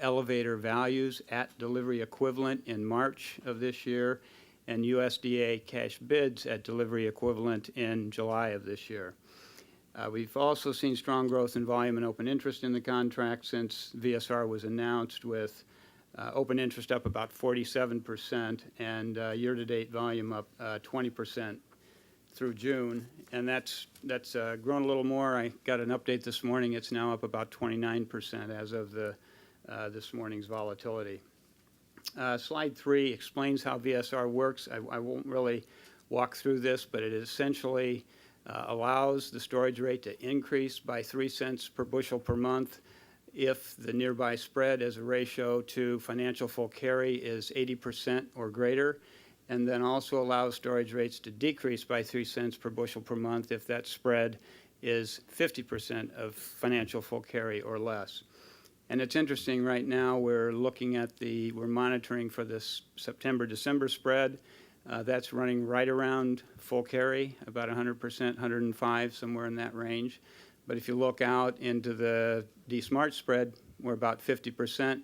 elevator values at delivery equivalent in March of this year, and USDA cash bids at delivery equivalent in July of this year. We've also seen strong growth in volume and open interest in the contract since VSR was announced, with open interest up about 47% and year-to-date volume up 20% through June, and that's grown a little more. I got an update this morning. It's now up about 29% as of this morning's volatility. Slide 3 explains how VSR works. I won't really walk through this, but it essentially allows the storage rate to increase by 3 cents per bushel per month if the nearby spread as a ratio to financial full carry is 80% or greater, and then also allows storage rates to decrease by 3 cents per bushel per month if that spread is 50% of financial full carry or less. And it's interesting, right now we're looking at we're monitoring for this September-December spread. That's running right around full carry, about 100%, 105, somewhere in that range. But if you look out into the March spread, we're about 50%.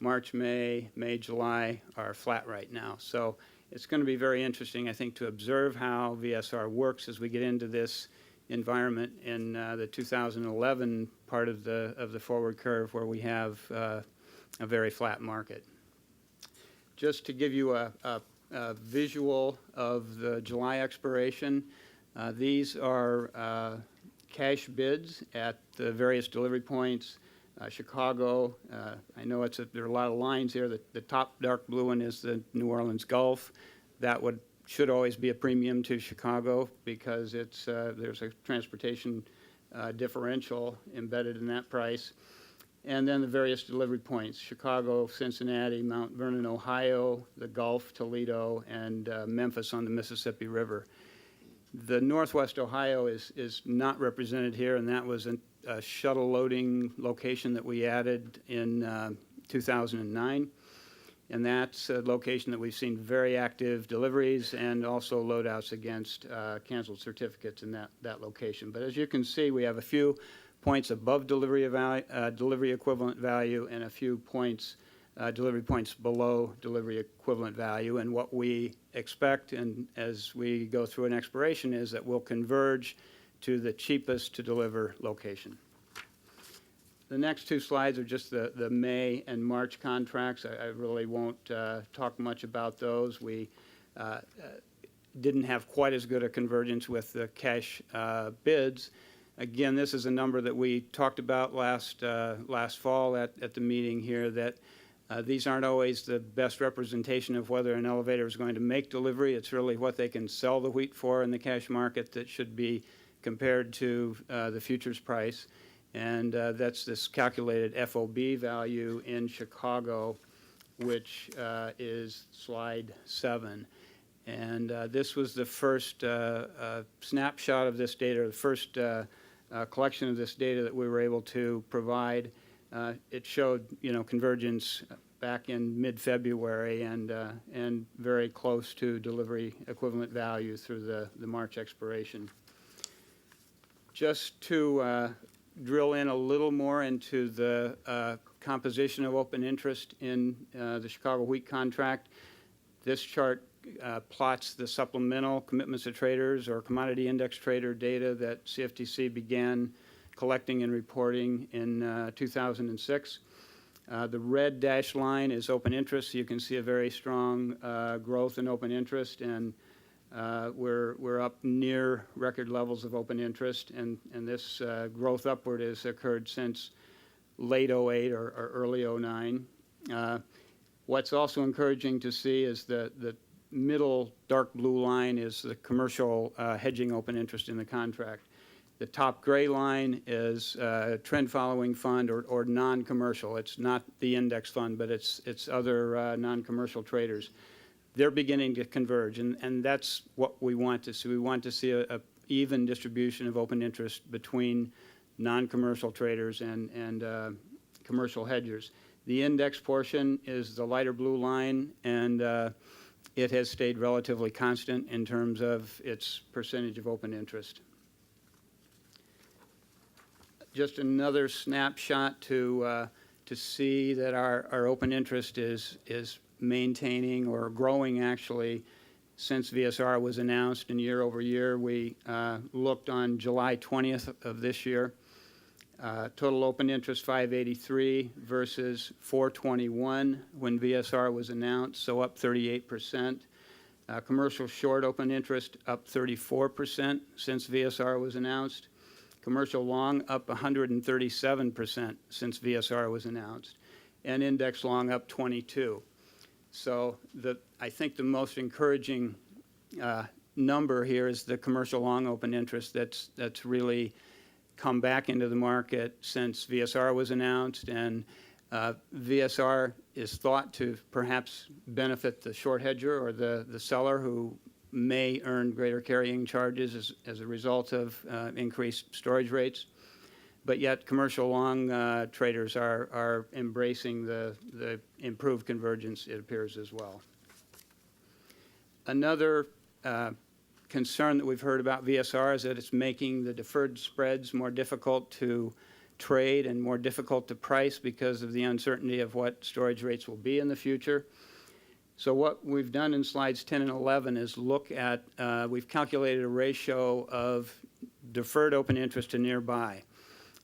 March, May, July are flat right now. So it's going to be very interesting, I think, to observe how VSR works as we get into this environment in the 2011 part of the forward curve, where we have a very flat market. Just to give you a visual of the July expiration, these are cash bids at the various delivery points. Chicago, I know there are a lot of lines here. The top dark blue one is the New Orleans Gulf. That should always be a premium to Chicago because there's a transportation differential embedded in that price. And then the various delivery points: Chicago, Cincinnati, Mount Vernon, Ohio, the Gulf, Toledo, and Memphis on the Mississippi River. The Northwest Ohio is not represented here, and that was a shuttle loading location that we added in 2009. And that's a location that we've seen very active deliveries and also loadouts against canceled certificates in that location. But as you can see, we have a few points above delivery equivalent value and a few points, delivery points below delivery equivalent value. And what we expect, and as we go through an expiration, is that we'll converge to the cheapest to deliver location. The next 2 slides are just the May and March contracts. I really won't talk much about those. We didn't have quite as good a convergence with the cash bids. Again, this is a number that we talked about last fall at the meeting here, that these aren't always the best representation of whether an elevator is going to make delivery. It's really what they can sell the wheat for in the cash market that should be compared to the futures price. And that's this calculated FOB value in Chicago, which is slide 7. And this was the first snapshot of this data, the first collection of this data that we were able to provide. It showed, convergence back in mid-February and very close to delivery equivalent value through the March expiration. Just to drill in a little more into the composition of open interest in the Chicago wheat contract, this chart plots the supplemental commitments to traders or commodity index trader data that CFTC began collecting and reporting in 2006. The red dashed line is open interest. So you can see a very strong growth in open interest, and we're up near record levels of open interest, and this growth upward has occurred since late 08 or early 09. What's also encouraging to see is the middle dark blue line is the commercial hedging open interest in the contract. The top gray line is trend following fund or non-commercial. It's not the index fund, but it's other non-commercial traders. They're beginning to converge, and that's what we want to see. We want to see a even distribution of open interest between non-commercial traders and commercial hedgers. The index portion is the lighter blue line, and it has stayed relatively constant in terms of its percentage of open interest. Just another snapshot to see that our open interest is maintaining or growing actually since VSR was announced, and year over year. We looked on July 20th of this year. Total open interest 583 versus 421 when VSR was announced, so up 38%. Commercial short open interest up 34% since VSR was announced. Commercial long up 137% since VSR was announced. And index long up 22%. So I think the most encouraging number here is the commercial long open interest that's really come back into the market since VSR was announced, and VSR is thought to perhaps benefit the short hedger or the seller who may earn greater carrying charges as a result of increased storage rates. But yet commercial long traders are embracing the improved convergence, it appears, as well. Another concern that we've heard about VSR is that it's making the deferred spreads more difficult to trade and more difficult to price because of the uncertainty of what storage rates will be in the future. So what we've done in slides 10 and 11 is look at, we've calculated a ratio of deferred open interest to nearby.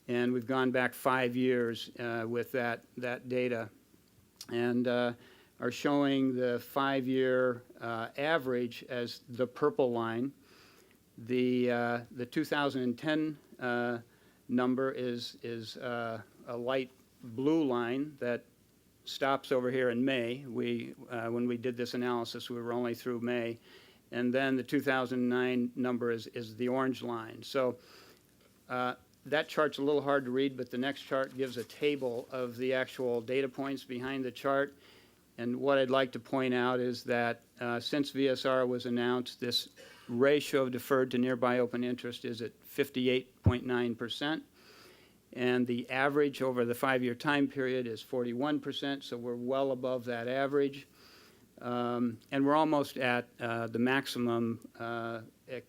And we've gone back 5 years with that data, and are showing the 5-year average as the purple line. The 2010 number is a light blue line that stops over here in May. When we did this analysis, we were only through May. And then the 2009 number is the orange line. So that chart's a little hard to read, but the next chart gives a table of the actual data points behind the chart. And what I'd like to point out is that since VSR was announced, this ratio of deferred to nearby open interest is at 58.9%. And the average over the 5-year time period is 41%, so we're well above that average. And we're almost at the maximum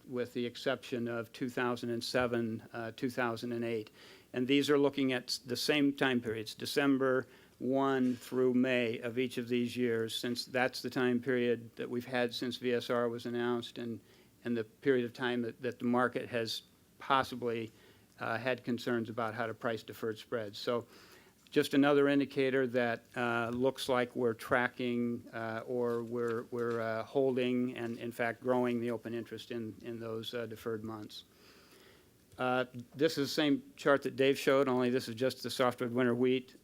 with the exception of 2007, 2008. And these are looking at the same time periods, December 1 through May of each of these years, since that's the time period that we've had since VSR was announced and the period of time that the market has possibly had concerns about how to price deferred spreads. So just another indicator that looks like we're tracking or we're holding and, in fact, growing the open interest in those deferred months. This is the same chart that Dave showed, only this is just the softwood winter wheat.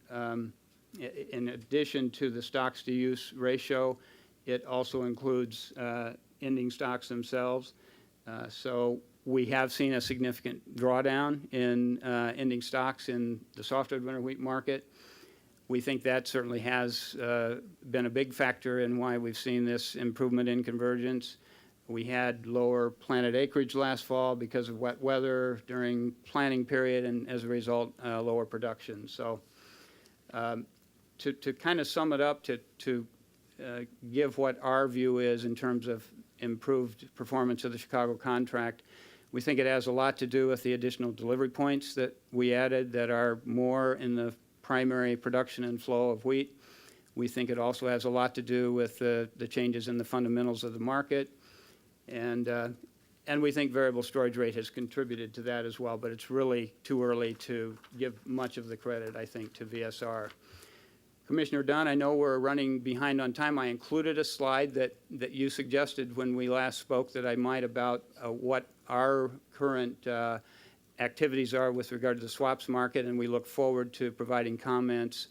In addition to the stocks to use ratio, it also includes ending stocks themselves. So We have seen a significant drawdown in ending stocks in the soft-red winter wheat market. We think that certainly has been a big factor in why we've seen this improvement in convergence. We had lower planted acreage last fall because of wet weather during planting period, and as a result, lower production. So to kind of sum it up, to give what our view is in terms of improved performance of the Chicago contract, we think it has a lot to do with the additional delivery points that we added that are more in the primary production and flow of wheat. We think it also has a lot to do with the changes in the fundamentals of the market. And we think variable storage rate has contributed to that as well, but it's really too early to give much of the credit, I think, to VSR. Commissioner Dunn, I know we're running behind on time. I included a slide that you suggested when we last spoke that I might about what our current activities are with regard to the swaps market, and we look forward to providing comments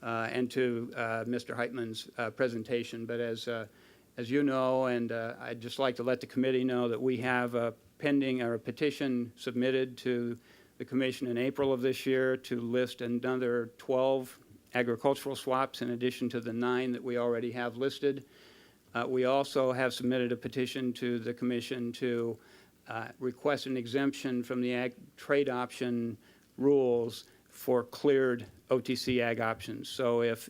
and to Mr. Heitman's presentation. But as you know, and I'd just like to let the committee know that we have a pending or a petition submitted to the Commission in April of this year to list another 12 agricultural swaps in addition to the 9 that we already have listed. We also have submitted a petition to the Commission to request an exemption from the ag trade option rules for cleared OTC ag options. So if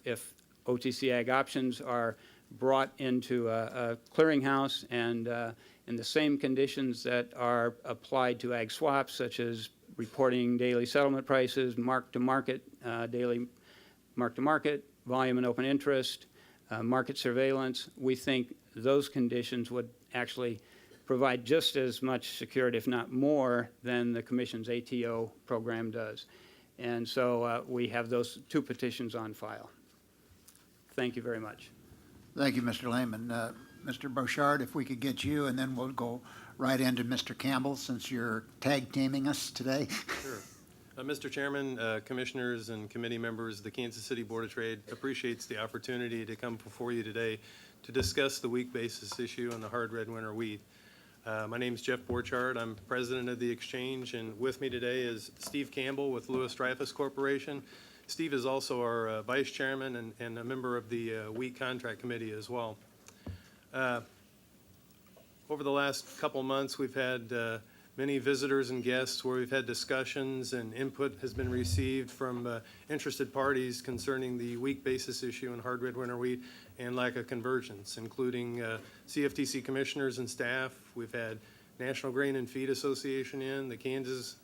OTC ag options are brought into a clearinghouse and in the same conditions that are applied to ag swaps, such as reporting daily settlement prices, mark-to-market, daily mark-to-market, volume and open interest, market surveillance, we think those conditions would actually provide just as much security, if not more, than the Commission's ATO program does. And so we have those 2 petitions on file. Thank you very much. Thank you, Mr. Lehman. Mr. Bouchard, if we could get you, and then we'll go right into Mr. Campbell, since you're tag teaming us today. Sure. Mr. Chairman, Commissioners, and committee members, the Kansas City Board of Trade appreciates the opportunity to come before you today to discuss the weak basis issue on the hard red winter wheat. My name is Jeff Borchardt. I'm president of the exchange, and with me today is Steve Campbell with Lewis Dreyfus Corporation. Steve is also our vice chairman and a member of the Wheat Contract Committee as well. Over the last couple months, we've had many visitors and guests where we've had discussions and input has been received from interested parties concerning the weak basis issue in hard red winter wheat and lack of convergence, including CFTC commissioners and staff. We've had National Grain and Feed Association in, the Kansas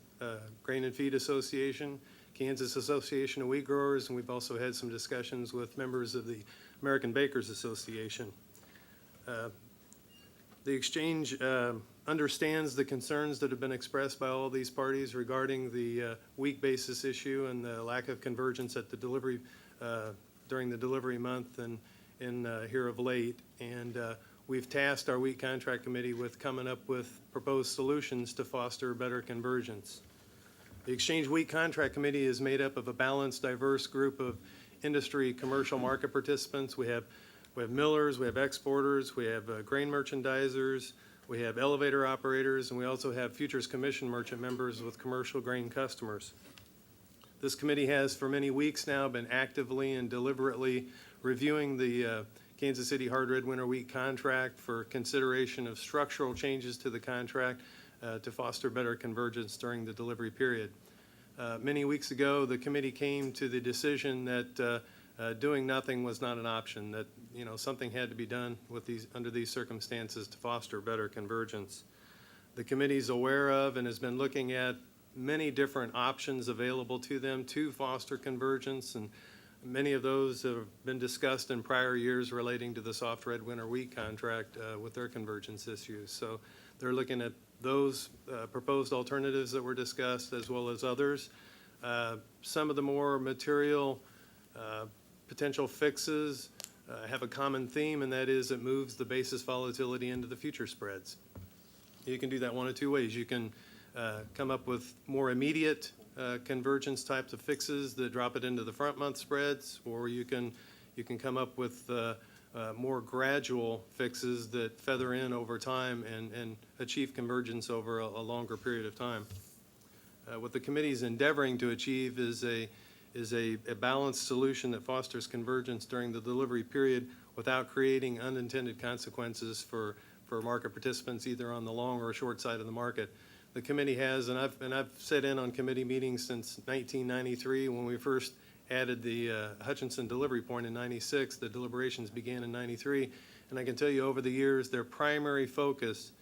Grain and Feed Association, Kansas Association of Wheat Growers, and we've also had some discussions with members of the American Bakers Association. The exchange understands the concerns that have been expressed by all these parties regarding the weak basis issue and the lack of convergence at the delivery during the delivery month and here of late. And we've tasked our Wheat Contract Committee with coming up with proposed solutions to foster better convergence. The Exchange Wheat Contract Committee is made up of a balanced, diverse group of industry commercial market participants. We have millers, we have exporters, we have grain merchandisers, we have elevator operators, and we also have Futures Commission merchant members with commercial grain customers. This committee has for many weeks now been actively and deliberately reviewing the Kansas City hard red winter wheat contract for consideration of structural changes to the contract to foster better convergence during the delivery period. Many weeks ago, the committee came to the decision that doing nothing was not an option, that something had to be done with under these circumstances to foster better convergence. The committee is aware of and has been looking at many different options available to them to foster convergence, and many of those have been discussed in prior years relating to the soft red winter wheat contract with their convergence issues. So they're looking at those proposed alternatives that were discussed as well as others. Some of the more material potential fixes have a common theme, and that is it moves the basis volatility into the future spreads. You can do that one of 2 ways. You can come up with more immediate convergence types of fixes that drop it into the front month spreads, or you can come up with more gradual fixes that feather in over time and achieve convergence over a longer period of time. What the committee is endeavoring to achieve is a balanced solution that fosters convergence during the delivery period without creating unintended consequences for market participants either on the long or short side of the market. The committee has, and I've sat in on committee meetings since 1993 when we first added the Hutchinson delivery point in 96. The deliberations began in 93. And I can tell you over the years, their primary focus,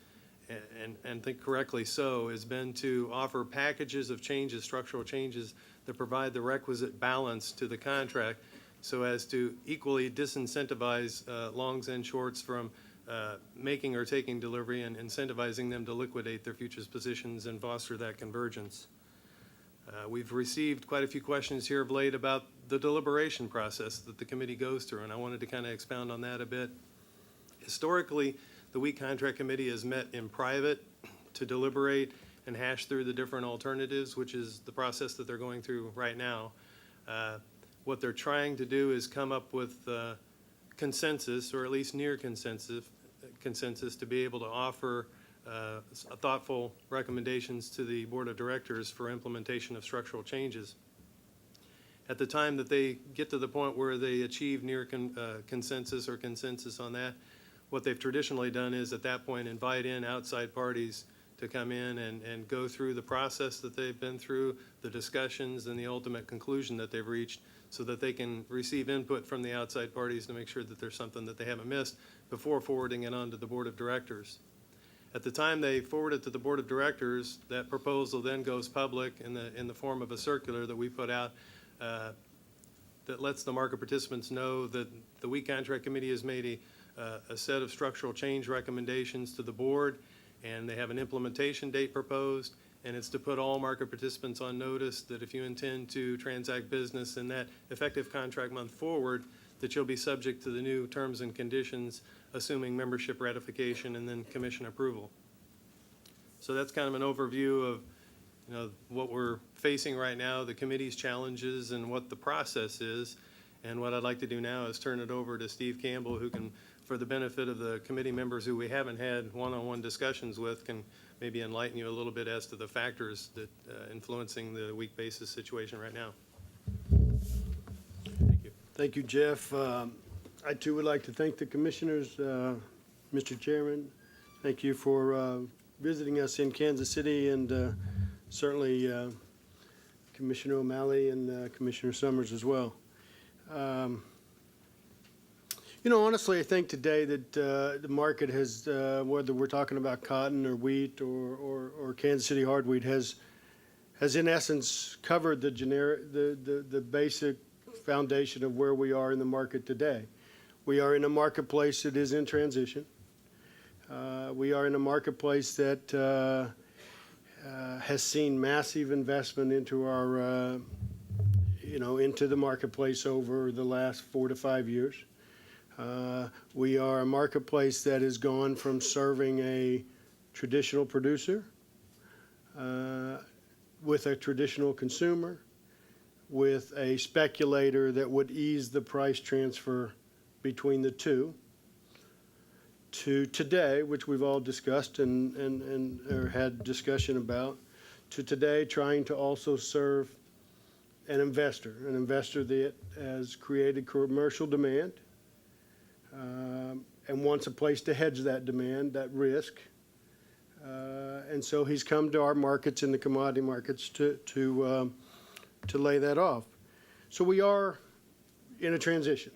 and think correctly so, has been to offer packages of changes, structural changes, that provide the requisite balance to the contract so as to equally disincentivize longs and shorts from making or taking delivery and incentivizing them to liquidate their futures positions and foster that convergence. We've received quite a few questions here of late about the deliberation process that the committee goes through, and I wanted to kind of expound on that a bit. Historically, the Wheat Contract Committee has met in private to deliberate and hash through the different alternatives, which is the process that they're going through right now. What they're trying to do is come up with consensus, or at least near consensus, to be able to offer thoughtful recommendations to the Board of Directors for implementation of structural changes. At the time that they get to the point where they achieve near consensus or consensus on that, what they've traditionally done is at that point invite in outside parties to come in and go through the process that they've been through, the discussions, and the ultimate conclusion that they've reached, so that they can receive input from the outside parties to make sure that there's something that they haven't missed before forwarding it on to the Board of Directors. At the time they forward it to the Board of Directors, that proposal then goes public in the form of a circular that we put out that lets the market participants know that the Wheat Contract Committee has made a set of structural change recommendations to the board, and they have an implementation date proposed, and it's to put all market participants on notice that if you intend to transact business in that effective contract month forward, that you'll be subject to the new terms and conditions, assuming membership ratification and then commission approval. So that's kind of an overview of what we're facing right now, the committee's challenges, and what the process is. And what I'd like to do now is turn it over to Steve Campbell, who can, for the benefit of the committee members who we haven't had one-on-one discussions with, can maybe enlighten you a little bit as to the factors that influencing the weak basis situation right now. Thank you. Thank you, Jeff. I too would like to thank the commissioners, Mr. Chairman. Thank you for visiting us in Kansas City, and certainly Commissioner O'Malley and Commissioner Summers as well. Honestly, I think today that the market has, whether we're talking about cotton or wheat or Kansas City hard wheat, has in essence covered the generic, the basic foundation of where we are in the market today. We are in a marketplace that is in transition. We are in a marketplace that has seen massive investment into our, into the marketplace over the last 4 to 5 years. We are a marketplace that has gone from serving a traditional producer with a traditional consumer, with a speculator that would ease the price transfer between the two, to today, which we've all discussed and or had discussion about, to today trying to also serve an investor that has created commercial demand and wants a place to hedge that demand, that risk. And so he's come to our markets in the commodity markets to lay that off. So we are in a transition.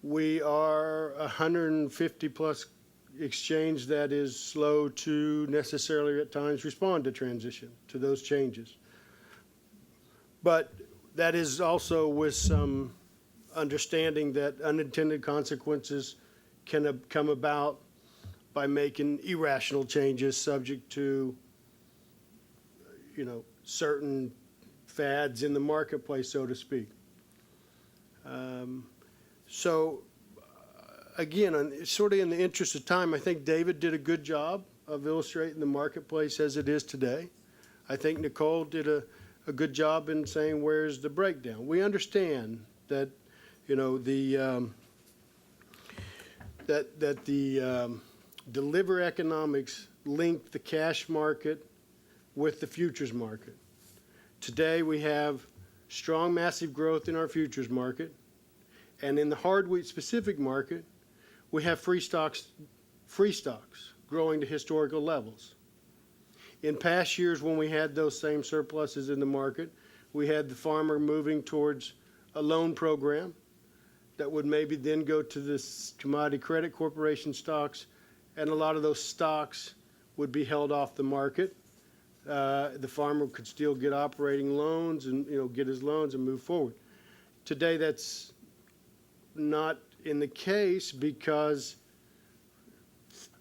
We are 150 plus exchange that is slow to necessarily at times respond to transition, to those changes. But that is also with some understanding that unintended consequences can come about by making irrational changes subject to, certain fads in the marketplace, so to speak. Again, sort of in the interest of time, I think David did a good job of illustrating the marketplace as it is today. I think Nicole did a good job in saying where's the breakdown. We understand that, the that the delivery economics link the cash market with the futures market. Today we have strong, massive growth in our futures market, and in the hard wheat specific market, we have free stocks growing to historical levels. In past years, when we had those same surpluses in the market, we had the farmer moving towards a loan program that would maybe then go to this commodity credit corporation stocks, and a lot of those stocks would be held off the market. The farmer could still get operating loans and get his loans and move forward. Today, that's not in the case because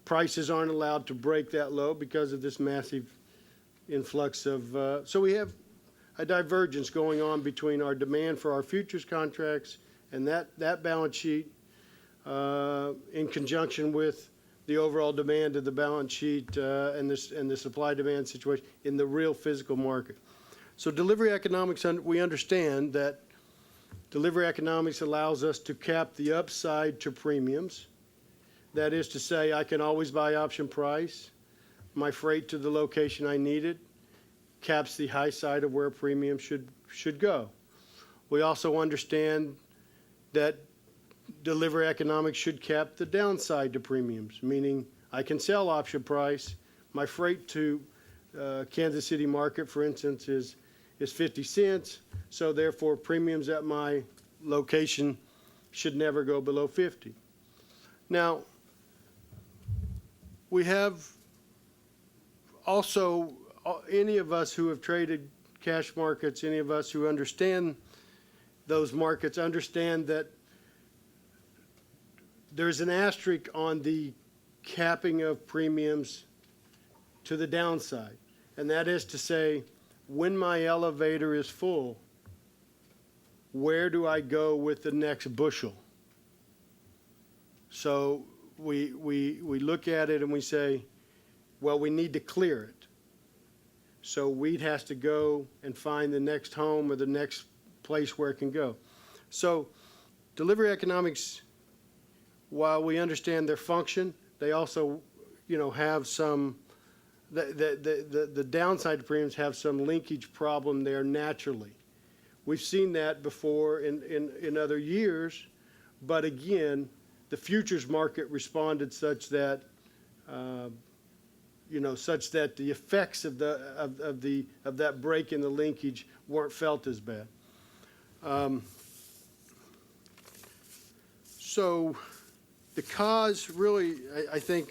prices aren't allowed to break that low because of this massive influx of. So we have a divergence going on between our demand for our futures contracts and that balance sheet in conjunction with the overall demand of the balance sheet and the supply-demand situation in the real physical market. So delivery economics, we understand that delivery economics allows us to cap the upside to premiums. That is to say, I can always buy option price, my freight to the location I need it, caps the high side of where premium should go. We also understand that delivery economics should cap the downside to premiums, meaning I can sell option price. My freight to Kansas City market, for instance, is 50 cents, so therefore premiums at my location should never go below 50. Now, we have also, any of us who have traded cash markets, any of us who understand those markets understand that there's an asterisk on the capping of premiums to the downside. And that is to say, when my elevator is full, where do I go with the next bushel? So we look at it and we say, well, we need to clear it. So wheat has to go and find the next home or the next place where it can go. So delivery economics, while we understand their function, they also, have some, the downside premiums have some linkage problem there naturally. We've seen that before in other years, but again, the futures market responded such that, such that the effects of that break in the linkage weren't felt as bad. So the cause really, I think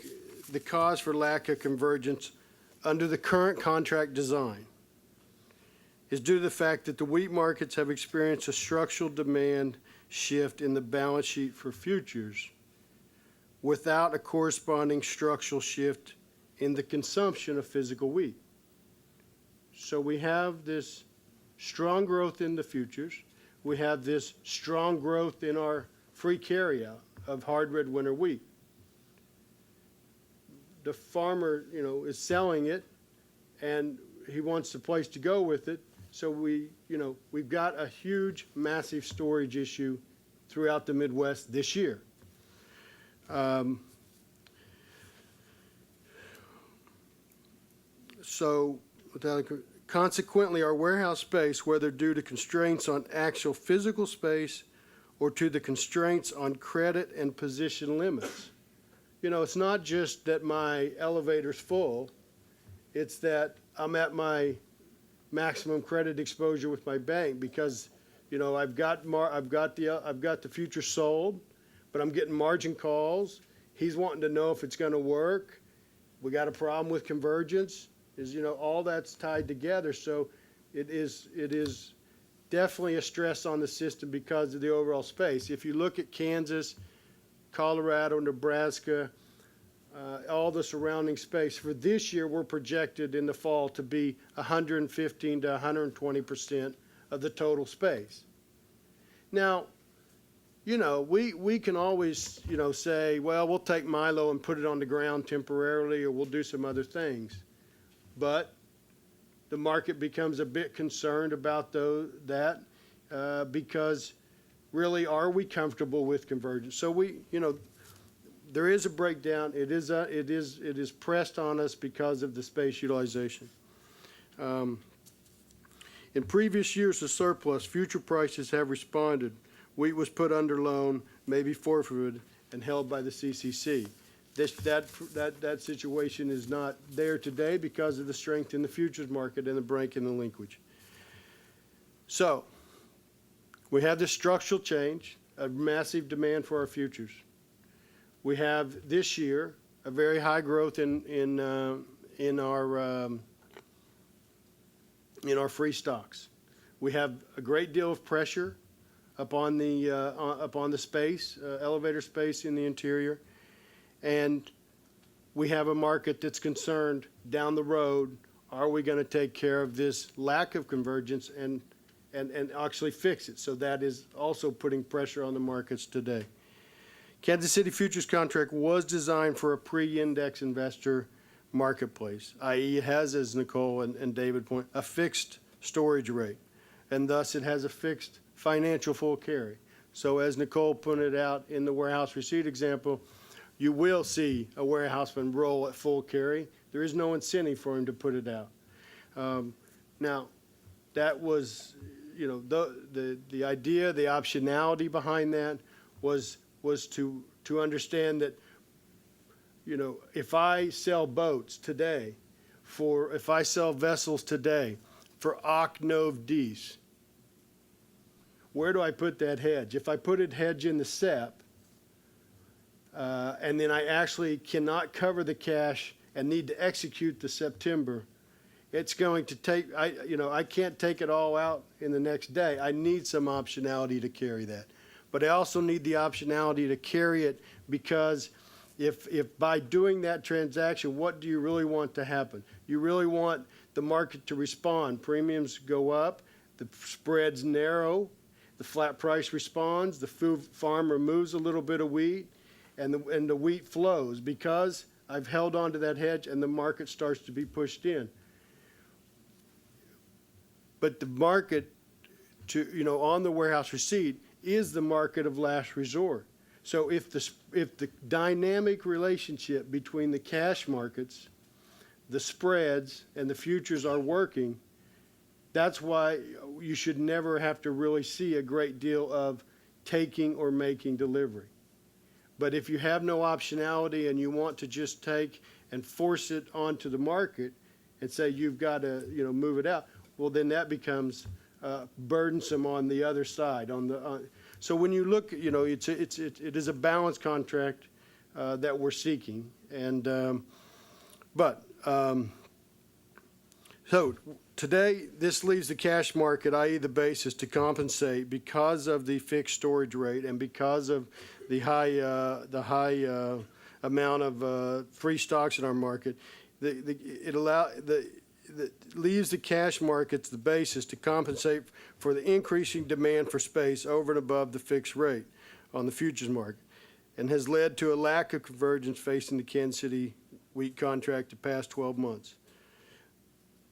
the cause for lack of convergence under the current contract design is due to the fact that the wheat markets have experienced a structural demand shift in the balance sheet for futures without a corresponding structural shift in the consumption of physical wheat. So we have this strong growth in the futures. We have this strong growth in our free carryout of hard red winter wheat. The farmer, is selling it, and he wants a place to go with it. So we've got a huge, massive storage issue throughout the Midwest this year. Consequently, our warehouse space, whether due to constraints on actual physical space or to the constraints on credit and position limits. It's not just that my elevator's full, it's that I'm at my maximum credit exposure with my bank because, I've got the future sold, but I'm getting margin calls. He's wanting to know if it's going to work. We got a problem with convergence. All that's tied together. So it is definitely a stress on the system because of the overall space. If you look at Kansas, Colorado, Nebraska, all the surrounding space, for this year we're projected in the fall to be 115 to 120% of the total space. Now, we can always, say, well, we'll take Milo and put it on the ground temporarily, or we'll do some other things. But the market becomes a bit concerned about that because really, are we comfortable with convergence? So there is a breakdown. It is pressed on us because of the space utilization. In previous years of surplus, future prices have responded. Wheat was put under loan, maybe forfeited, and held by the CCC. That situation is not there today because of the strength in the futures market and the break in the linkage. So, we have this structural change, a massive demand for our futures. We have this year a very high growth in our free stocks. We have a great deal of pressure upon the space, elevator space in the interior, and we have a market that's concerned down the road, are we going to take care of this lack of convergence and actually fix it? So that is also putting pressure on the markets today. Kansas City futures contract was designed for a pre-index investor marketplace, i.e. it has, as Nicole and David point, a fixed storage rate, and thus it has a fixed financial full carry. So as Nicole pointed out in the warehouse receipt example, you will see a warehouseman roll at full carry. There is no incentive for him to put it out. Now, that was, you know, the idea, the optionality behind that was to understand that, you know, if I sell boats today, if I sell vessels today for Hoc Nov Dis, where do I put that hedge? If I put a hedge in the SEP, and then I actually cannot cover the cash and need to execute the September, it's going to take, I can't take it all out in the next day. I need some optionality to carry that. But I also need the optionality to carry it because if by doing that transaction, what do you really want to happen? You really want the market to respond. Premiums go up, the spreads narrow, the flat price responds, the farmer moves a little bit of wheat, and the wheat flows because I've held on to that hedge and the market starts to be pushed in. But the market on the warehouse receipt is the market of last resort. So if the dynamic relationship between the cash markets, the spreads, and the futures are working, that's why you should never have to really see a great deal of taking or making delivery. But if you have no optionality and you want to just take and force it onto the market and say you've got to move it out, well, then that becomes burdensome on the other side. So when you look, it is a balanced contract that we're seeking, and so today this leaves the cash market, i.e. the basis, to compensate because of the fixed storage rate and because of the high amount of free stocks in our market. It leaves the cash markets the basis to compensate for the increasing demand for space over and above the fixed rate on the futures market, and has led to a lack of convergence facing the Kansas City wheat contract the past 12 months.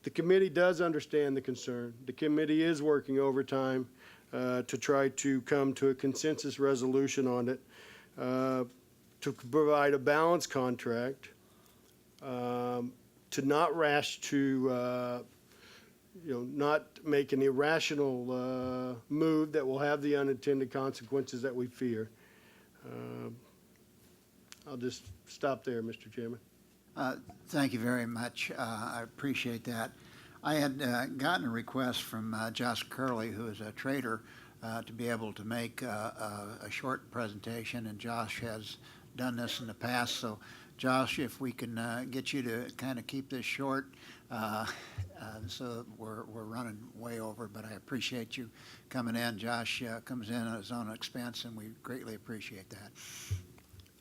The committee does understand the concern. The committee is working overtime to try to come to a consensus resolution on it, to provide a balanced contract, to not not make an irrational move that will have the unintended consequences that we fear. I'll just stop there, Mr. Chairman. Thank you very much. I appreciate that. I had gotten a request from Josh Curley, who is a trader, to be able to make a short presentation, and Josh has done this in the past. So, Josh, if we can get you to kind of keep this short, so we're running way over, but I appreciate you coming in. Josh comes in at his own expense, and we greatly appreciate that.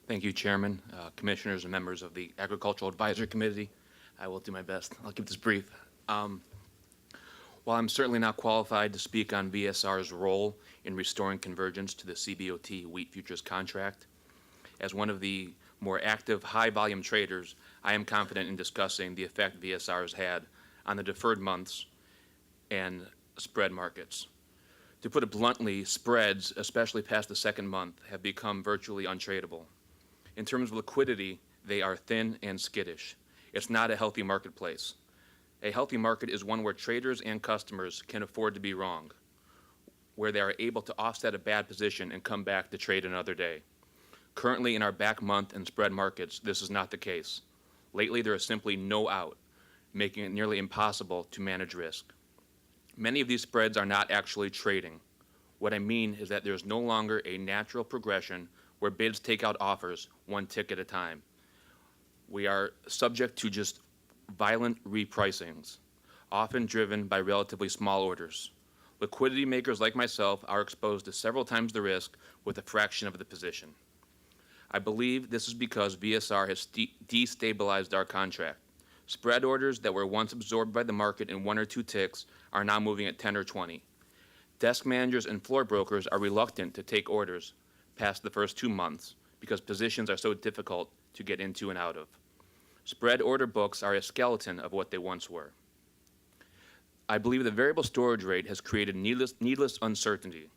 Thank you, Chairman, Commissioners, and members of the Agricultural Advisory Committee. I will do my best. I'll keep this brief. While I'm certainly not qualified to speak on VSR's role in restoring convergence to the CBOT wheat futures contract, as one of the more active high-volume traders, I am confident in discussing the effect VSR has had on the deferred months and spread markets. To put it bluntly, spreads, especially past the second month, have become virtually untradeable. In terms of liquidity, they are thin and skittish. It's not a healthy marketplace. A healthy market is one where traders and customers can afford to be wrong, where they are able to offset a bad position and come back to trade another day. Currently, in our back month and spread markets, this is not the case. Lately, there is simply no out, making it nearly impossible to manage risk. Many of these spreads are not actually trading. What I mean is that there is no longer a natural progression where bids take out offers one tick at a time. We are subject to just violent repricings, often driven by relatively small orders. Liquidity makers like myself are exposed to several times the risk with a fraction of the position. I believe this is because VSR has destabilized our contract. Spread orders that were once absorbed by the market in 1 or 2 ticks are now moving at 10 or 20. Desk managers and floor brokers are reluctant to take orders past the first 2 months because positions are so difficult to get into and out of. Spread order books are a skeleton of what they once were. I believe the variable storage rate has created needless uncertainty.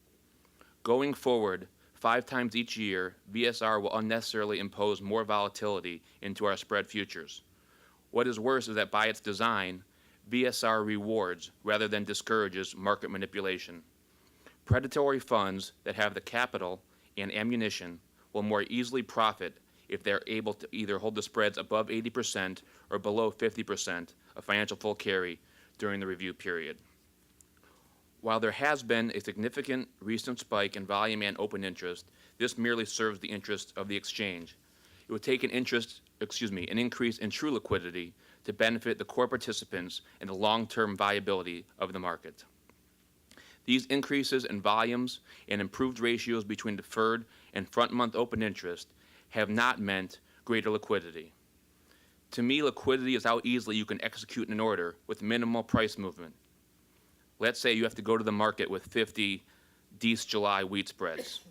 Going forward, 5 times each year, VSR will unnecessarily impose more volatility into our spread futures. What is worse is that by its design, VSR rewards rather than discourages market manipulation. Predatory funds that have the capital and ammunition will more easily profit if they're able to either hold the spreads above 80% or below 50% of financial full carry during the review period. While there has been a significant recent spike in volume and open interest, this merely serves the interests of the exchange. It would take an increase in true liquidity to benefit the core participants and the long-term viability of the market. These increases in volumes and improved ratios between deferred and front-month open interest have not meant greater liquidity. To me, liquidity is how easily you can execute an order with minimal price movement. Let's say you have to go to the market with 50 Dees July wheat spreads.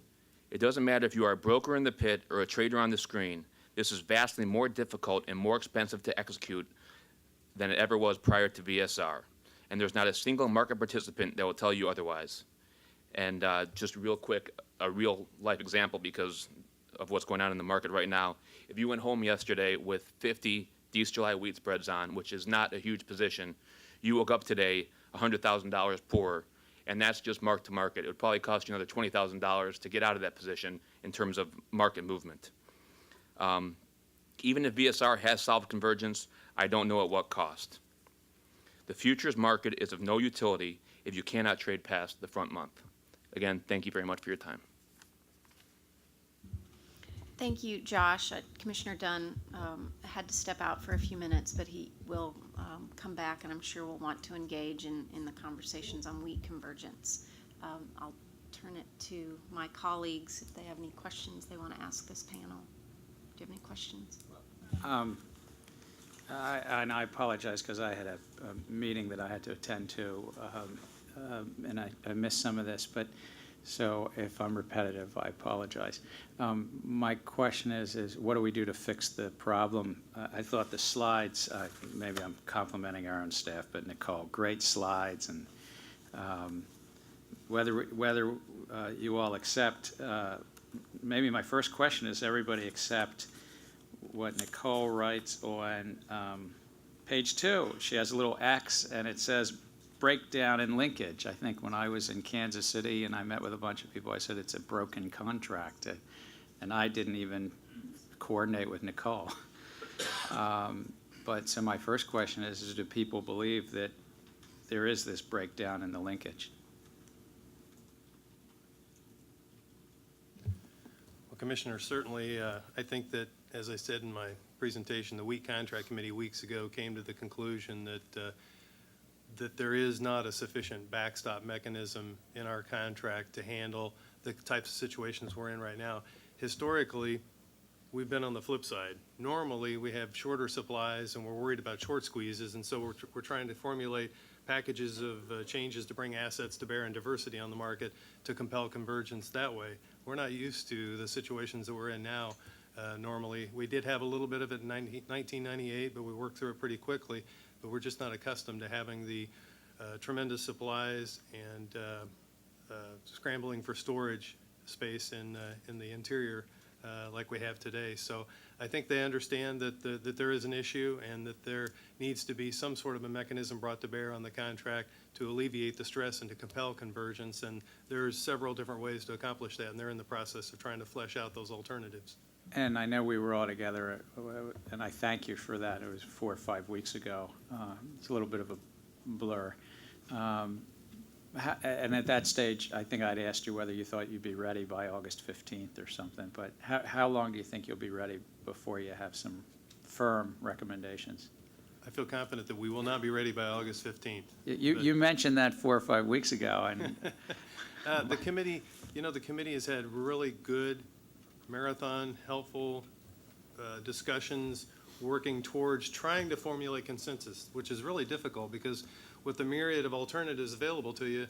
It doesn't matter if you are a broker in the pit or a trader on the screen. This is vastly more difficult and more expensive to execute than it ever was prior to VSR. And there's not a single market participant that will tell you otherwise. And just real quick, a real life example because of what's going on in the market right now. If you went home yesterday with 50 Dees July wheat spreads on, which is not a huge position, you woke up today $100,000 poorer, and that's just mark to market. It would probably cost you another $20,000 to get out of that position in terms of market movement. Even if VSR has solved convergence, I don't know at what cost. The futures market is of no utility if you cannot trade past the front month. Again, thank you very much for your time. Thank you, Josh. Commissioner Dunn had to step out for a few minutes, but he will come back, and I'm sure will want to engage in the conversations on wheat convergence. I'll turn it to my colleagues if they have any questions they want to ask this panel. Do you have any questions? And I apologize because I had a meeting that I had to attend to, and I missed some of this, but so if I'm repetitive, I apologize. My question is what do we do to fix the problem? I thought the slides, maybe I'm complimenting our own staff, but Nicole, great slides, and whether you all accept, maybe my first question is everybody accept what Nicole writes on page 2. She has a little X, and it says breakdown and linkage. I think when I was in Kansas City and I met with a bunch of people, I said it's a broken contract, and I didn't even coordinate with Nicole. But so my first question is do people believe that there is this breakdown in the linkage? Well, Commissioner, certainly I think that, as I said in my presentation, the Wheat Contract Committee weeks ago came to the conclusion that there is not a sufficient backstop mechanism in our contract to handle the types of situations we're in right now. Historically, we've been on the flip side. Normally, we have shorter supplies and we're worried about short squeezes, and so we're trying to formulate packages of changes to bring assets to bear and diversity on the market to compel convergence that way. We're not used to the situations that we're in now. Normally, we did have a little bit of it in 1998, but we worked through it pretty quickly. But we're just not accustomed to having the tremendous supplies and scrambling for storage space in the interior like we have today. So I think they understand that there is an issue and that there needs to be some sort of a mechanism brought to bear on the contract to alleviate the stress and to compel convergence. And there's several different ways to accomplish that, and they're in the process of trying to flesh out those alternatives. And I know we were all together, and I thank you for that. It was 4 or 5 weeks ago. It's a little bit of a blur. And at that stage, I think I'd asked you whether you thought you'd be ready by August 15th or something. But how long do you think you'll be ready before you have some firm recommendations? I feel confident that we will not be ready by August 15th. You mentioned that 4 or 5 weeks ago. And the committee has had really good marathon, helpful discussions working towards trying to formulate consensus, which is really difficult because with the myriad of alternatives available to you,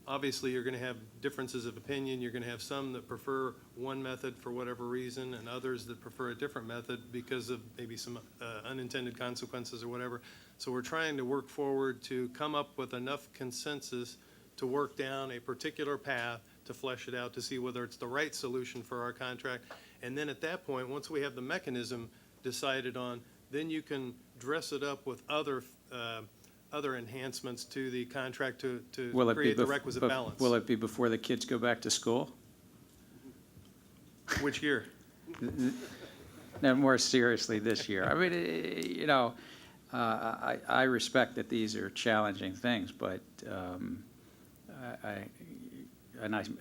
obviously you're going to have differences of opinion. You're going to have some that prefer one method for whatever reason and others that prefer a different method because of maybe some unintended consequences or whatever. So we're trying to work forward to come up with enough consensus to work down a particular path to flesh it out to see whether it's the right solution for our contract. And then at that point, once we have the mechanism decided on, then you can dress it up with other enhancements to the contract to create the requisite balance. Will it be before the kids go back to school? Which year? No, more seriously this year. I mean, I respect that these are challenging things, but I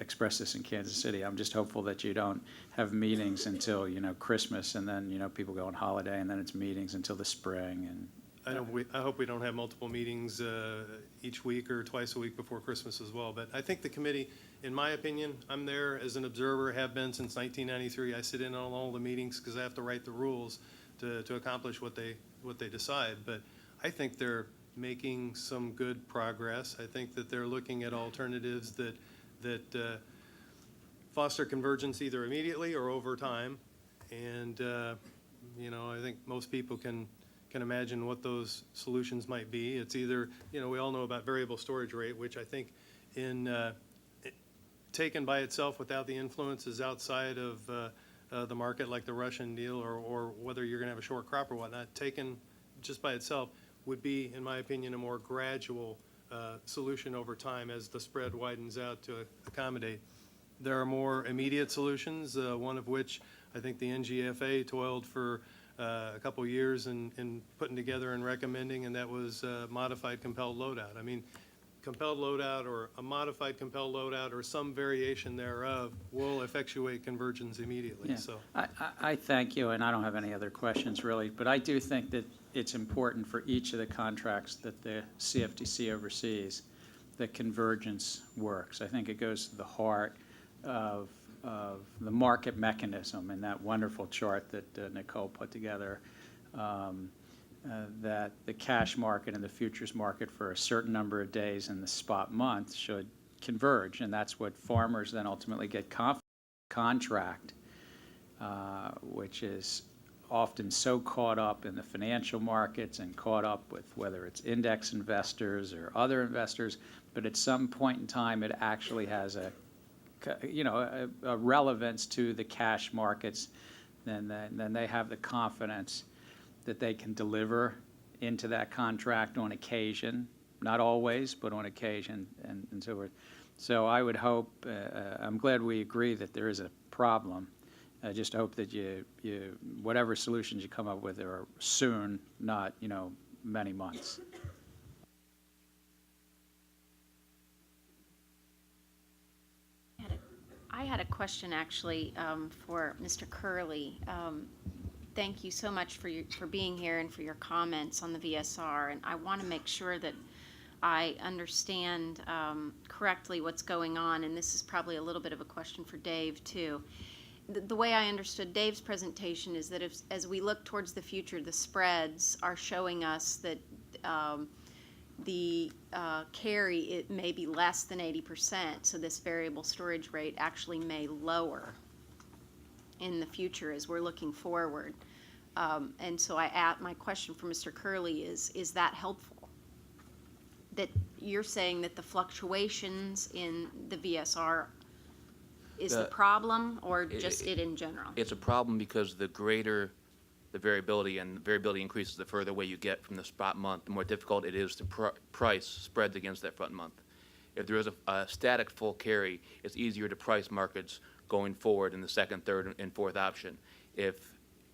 express this in Kansas City. I'm just hopeful that you don't have meetings until, Christmas, and then, people go on holiday, and then it's meetings until the spring. And I hope we don't have multiple meetings each week or twice a week before Christmas as well. But I think the committee, in my opinion, I'm there as an observer, have been since 1993. I sit in on all the meetings because I have to write the rules to accomplish what they decide. But I think they're making some good progress. I think that they're looking at alternatives that foster convergence either immediately or over time. And, I think most people can imagine what those solutions might be. It's either, we all know about variable storage rate, which I think taken by itself without the influences outside of the market, like the Russian deal or whether you're going to have a short crop or whatnot, taken just by itself would be, in my opinion, a more gradual solution over time as the spread widens out to accommodate. There are more immediate solutions, one of which I think the NGFA toiled for a couple years in putting together and recommending, and that was modified compelled loadout. I mean, compelled loadout or a modified compelled loadout or some variation thereof will effectuate convergence immediately. Yeah. So I thank you, and I don't have any other questions really, but I do think that it's important for each of the contracts that the CFTC oversees that convergence works. I think it goes to the heart of the market mechanism in that wonderful chart that Nicole put together, that the cash market and the futures market for a certain number of days in the spot month should converge, and that's what farmers then ultimately get contract, which is often so caught up in the financial markets and caught up with whether it's index investors or other investors, but at some point in time it actually has a relevance to the cash markets. Then they have the confidence that they can deliver into that contract on occasion, not always, but on occasion, and so forth. So I would hope, I'm glad we agree that there is a problem. I just hope that you whatever solutions you come up with are soon, not, many months. I had a question actually for Mr. Curley. Thank you so much for being here and for your comments on the VSR. And I want to make sure that I understand correctly what's going on. And this is probably a little bit of a question for Dave too. The way I understood Dave's presentation is that as we look towards the future, the spreads are showing us that the carry, it may be less than 80%, so this variable storage rate actually may lower in the future as we're looking forward. And so my question for Mr. Curley is that helpful? That you're saying that the fluctuations in the VSR is the problem, or just it in general? It's a problem because the greater the variability, and the variability increases the further away you get from the spot month, the more difficult it is to price spreads against that front month. If there is a static full carry, it's easier to price markets going forward in the second, third, and fourth option. If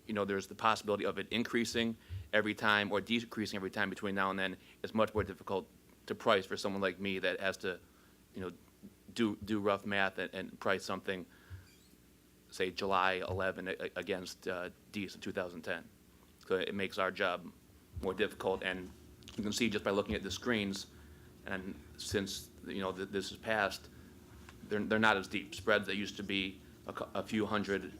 there's the possibility of it increasing every time or decreasing every time between now and then, it's much more difficult to price for someone like me that has to do rough math and price something, say July 11 against D's in 2010. So it makes our job more difficult, and you can see just by looking at the screens, and since this is passed, they're not as deep. Spreads that used to be a few hundred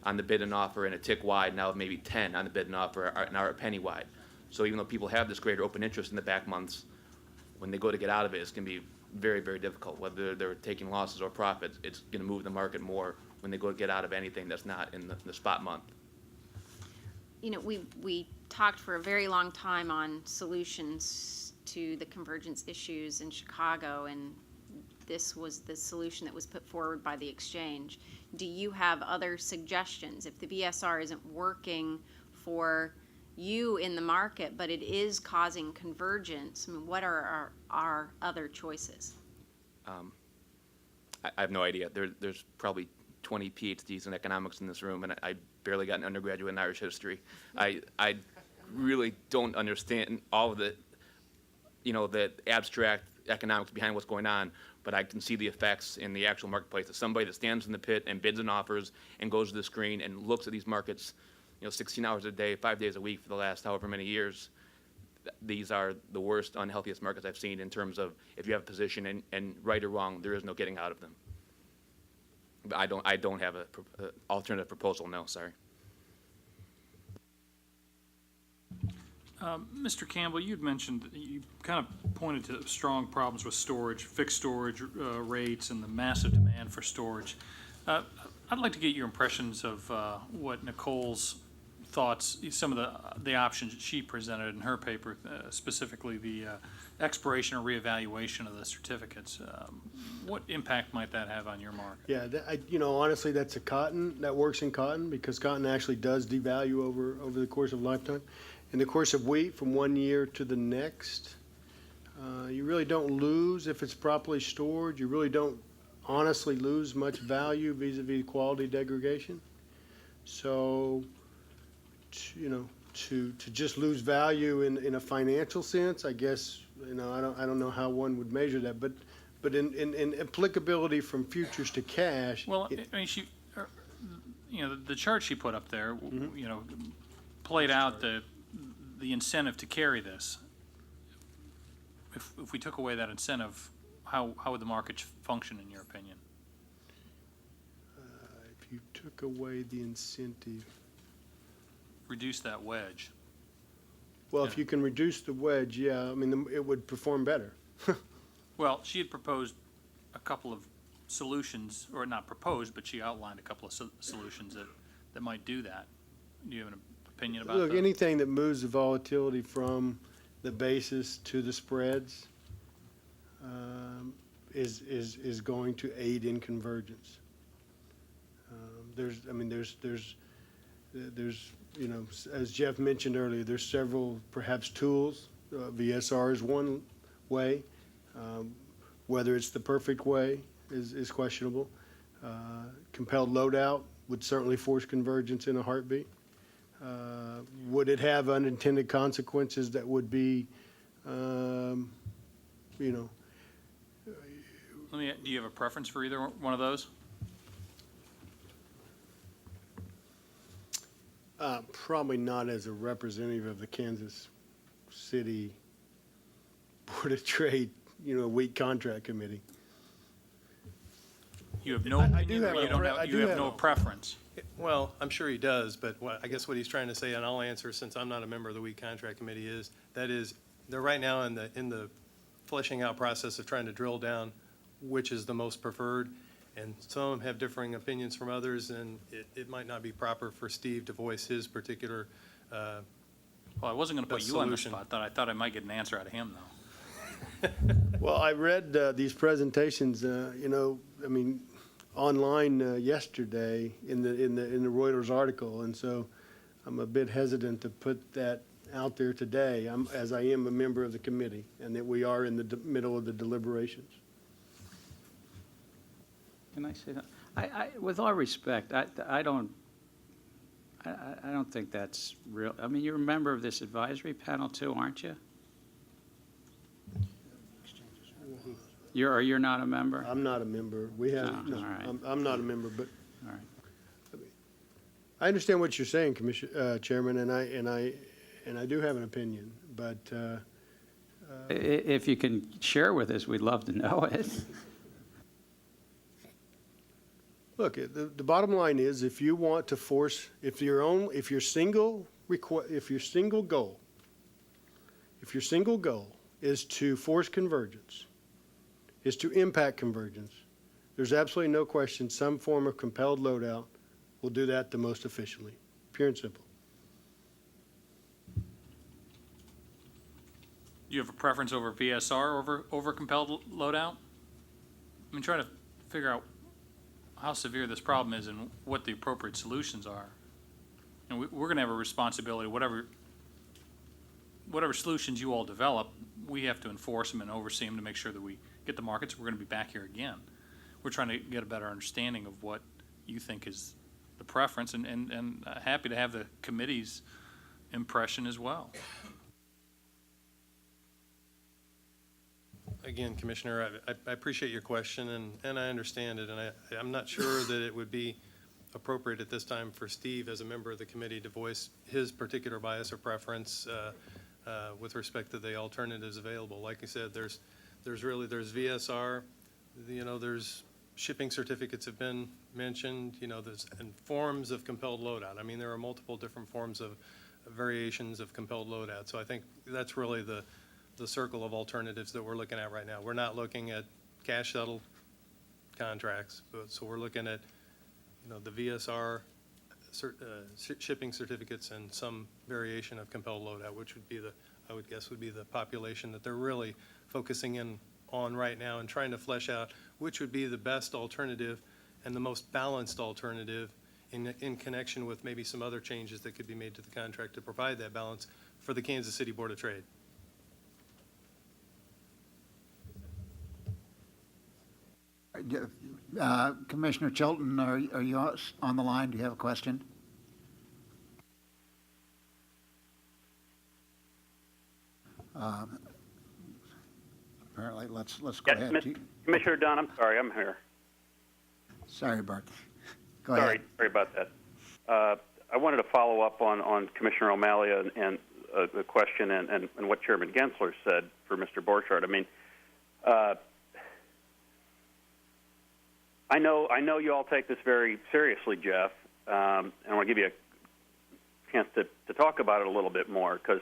on the bid and offer and a tick wide, now maybe 10 on the bid and offer are now a penny wide. So even though people have this greater open interest in the back months, when they go to get out of it, it's going to be very, very difficult. Whether they're taking losses or profits, it's going to move the market more when they go to get out of anything that's not in the spot month. We talked for a very long time on solutions to the convergence issues in Chicago, and this was the solution that was put forward by the exchange. Do you have other suggestions? If the BSR isn't working for you in the market, but it is causing convergence, I mean, what are our other choices? I have no idea. There's probably 20 PhDs in economics in this room, and I barely got an undergraduate in Irish history. I really don't understand all of the abstract economics behind what's going on, but I can see the effects in the actual marketplace. As somebody that stands in the pit and bids and offers and goes to the screen and looks at these markets, 16 hours a day, 5 days a week for the last however many years, these are the worst, unhealthiest markets I've seen in terms of if you have a position and right or wrong, there is no getting out of them. But I don't have an alternative proposal, no, sorry. Mr. Campbell, you'd mentioned, you kind of pointed to strong problems with storage, fixed storage rates, and the massive demand for storage. I'd like to get your impressions of what Nicole's thoughts, some of the options that she presented in her paper, specifically the expiration or reevaluation of the certificates. What impact might that have on your market? Yeah, honestly, that works in cotton, because cotton actually does devalue over the course of lifetime. In the course of wheat, from 1 year to the next, you really don't lose if it's properly stored. You really don't honestly lose much value vis-a-vis quality degradation. So, to just lose value in a financial sense, I guess, I don't know how one would measure that, but in applicability from futures to cash. Well, I mean, the chart she put up there, played out the incentive to carry this. If we took away that incentive, how would the market function, in your opinion? If you took away the incentive. Reduce that wedge. Well, if you can reduce the wedge, yeah, I mean, it would perform better. Well, she had proposed a couple of solutions, or not proposed, but she outlined a couple of solutions that might do that. Do you have an opinion about that? Look, anything that moves the volatility from the basis to the spreads is going to aid in convergence. There's, as Jeff mentioned earlier, there's several perhaps tools. VSR is one way. Whether it's the perfect way is questionable. Compelled loadout would certainly force convergence in a heartbeat. Would it have unintended consequences that would be, Do you have a preference for either one of those? Probably not as a representative of the Kansas City Board of Trade, Wheat Contract Committee. You have no opinion, or you have no preference? Well, I'm sure he does, but I guess what he's trying to say, and I'll answer since I'm not a member of the Wheat Contract Committee, is they're right now in the fleshing out process of trying to drill down which is the most preferred, and some have differing opinions from others, and it might not be proper for Steve to voice his particular Well, I wasn't going to put you on the spot. I thought I might get an answer out of him, though. Well, I read these presentations, online yesterday in the Reuters article, and so I'm a bit hesitant to put that out there today, as I am a member of the committee, and that we are in the middle of the deliberations. Can I say that? With all respect, I don't think that's real. I mean, you're a member of this advisory panel too, aren't you? You're not a member? I'm not a member. We have, Oh, no, all right. I'm not a member, but All right. I understand what you're saying, Chairman, and I do have an opinion, but If you can share with us, we'd love to know it. look, the bottom line is, if you want to force, if your single goal is to force convergence, is to impact convergence, there's absolutely no question some form of compelled loadout will do that the most efficiently, pure and simple. You have a preference over VSR over compelled loadout? I'm trying to figure out how severe this problem is and what the appropriate solutions are. And we're going to have a responsibility, whatever solutions you all develop, we have to enforce them and oversee them to make sure that we get the markets. We're going to be back here again. We're trying to get a better understanding of what you think is the preference, and happy to have the committee's impression as well. Again, Commissioner, I appreciate your question, and I understand it, and I'm not sure that it would be appropriate at this time for Steve, as a member of the committee, to voice his particular bias or preference with respect to the alternatives available. Like I said, there's VSR, there's shipping certificates have been mentioned, there's and forms of compelled loadout. I mean, there are multiple different forms of variations of compelled loadout. So I think that's really the circle of alternatives that we're looking at right now. We're not looking at cash settled contracts, so we're looking at, the VSR shipping certificates and some variation of compelled loadout, which would be I would guess would be the population that they're really focusing in on right now and trying to flesh out which would be the best alternative and the most balanced alternative in connection with maybe some other changes that could be made to the contract to provide that balance for the Kansas City Board of Trade. Commissioner Chilton, are you on the line? Do you have a question? Apparently, let's go ahead. Commissioner Dunn, I'm sorry, I'm here. Sorry, Bart. Go ahead. Sorry about that. I wanted to follow up on Commissioner O'Malley and the question and what Chairman Gensler said for Mr. Borchardt. I mean, I know you all take this very seriously, Jeff, and I want to give you a chance to talk about it a little bit more, because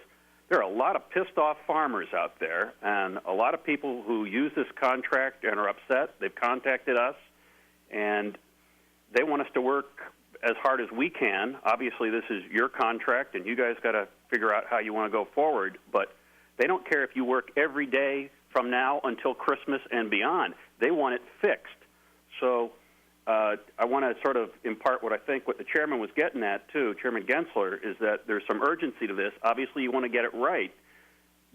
there are a lot of pissed off farmers out there and a lot of people who use this contract and are upset. They've contacted us, and they want us to work as hard as we can. Obviously, this is your contract, and you guys got to figure out how you want to go forward, but they don't care if you work every day from now until Christmas and beyond. They want it fixed. So I want to sort of impart what I think what the chairman was getting at, too, Chairman Gensler, is that there's some urgency to this. Obviously, you want to get it right,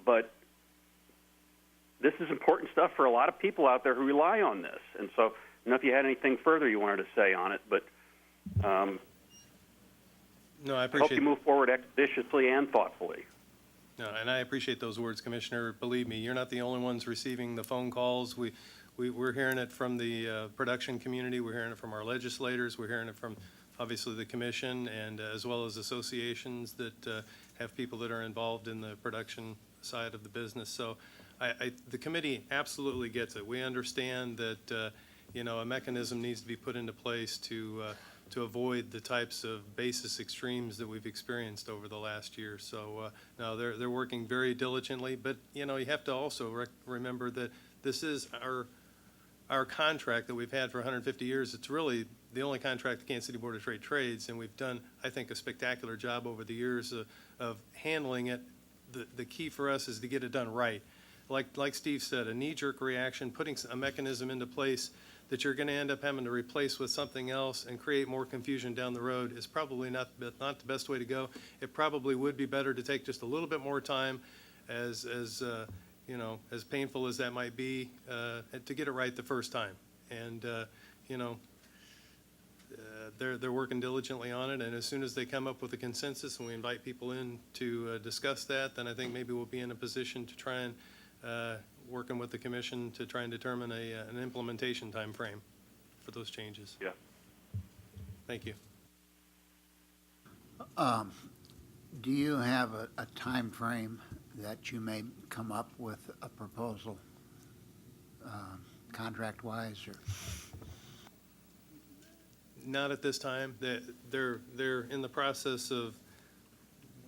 but this is important stuff for a lot of people out there who rely on this. And so I don't know if you had anything further you wanted to say on it, but No, I hope appreciate you move forward expeditiously and thoughtfully. No, and I appreciate those words, Commissioner. Believe me, you're not the only ones receiving the phone calls. We're hearing it from the production community. We're hearing it from our legislators. We're hearing it from, obviously, the commission, and as well as associations that have people that are involved in the production side of the business. So the committee absolutely gets it. We understand that, a mechanism needs to be put into place to avoid the types of basis extremes that we've experienced over the last year. So, no, they're working very diligently, but, you have to also remember that this is our contract that we've had for 150 years. It's really the only contract the Kansas City Board of Trade trades, and we've done, I think, a spectacular job over the years of handling it. The key for us is to get it done right. like Steve said, a knee-jerk reaction, putting a mechanism into place that you're going to end up having to replace with something else and create more confusion down the road is probably not the best way to go. It probably would be better to take just a little bit more time, as you know, as painful as that might be, to get it right the first time. And you know, they're working diligently on it, and as soon as they come up with a consensus and we invite people in to discuss that, then I think maybe we'll be in a position to try and working with the commission to try and determine an implementation time frame for those changes. Yeah. Thank you. Do you have a time frame that you may come up with a proposal, contract-wise, or? Not at this time. They're in the process of,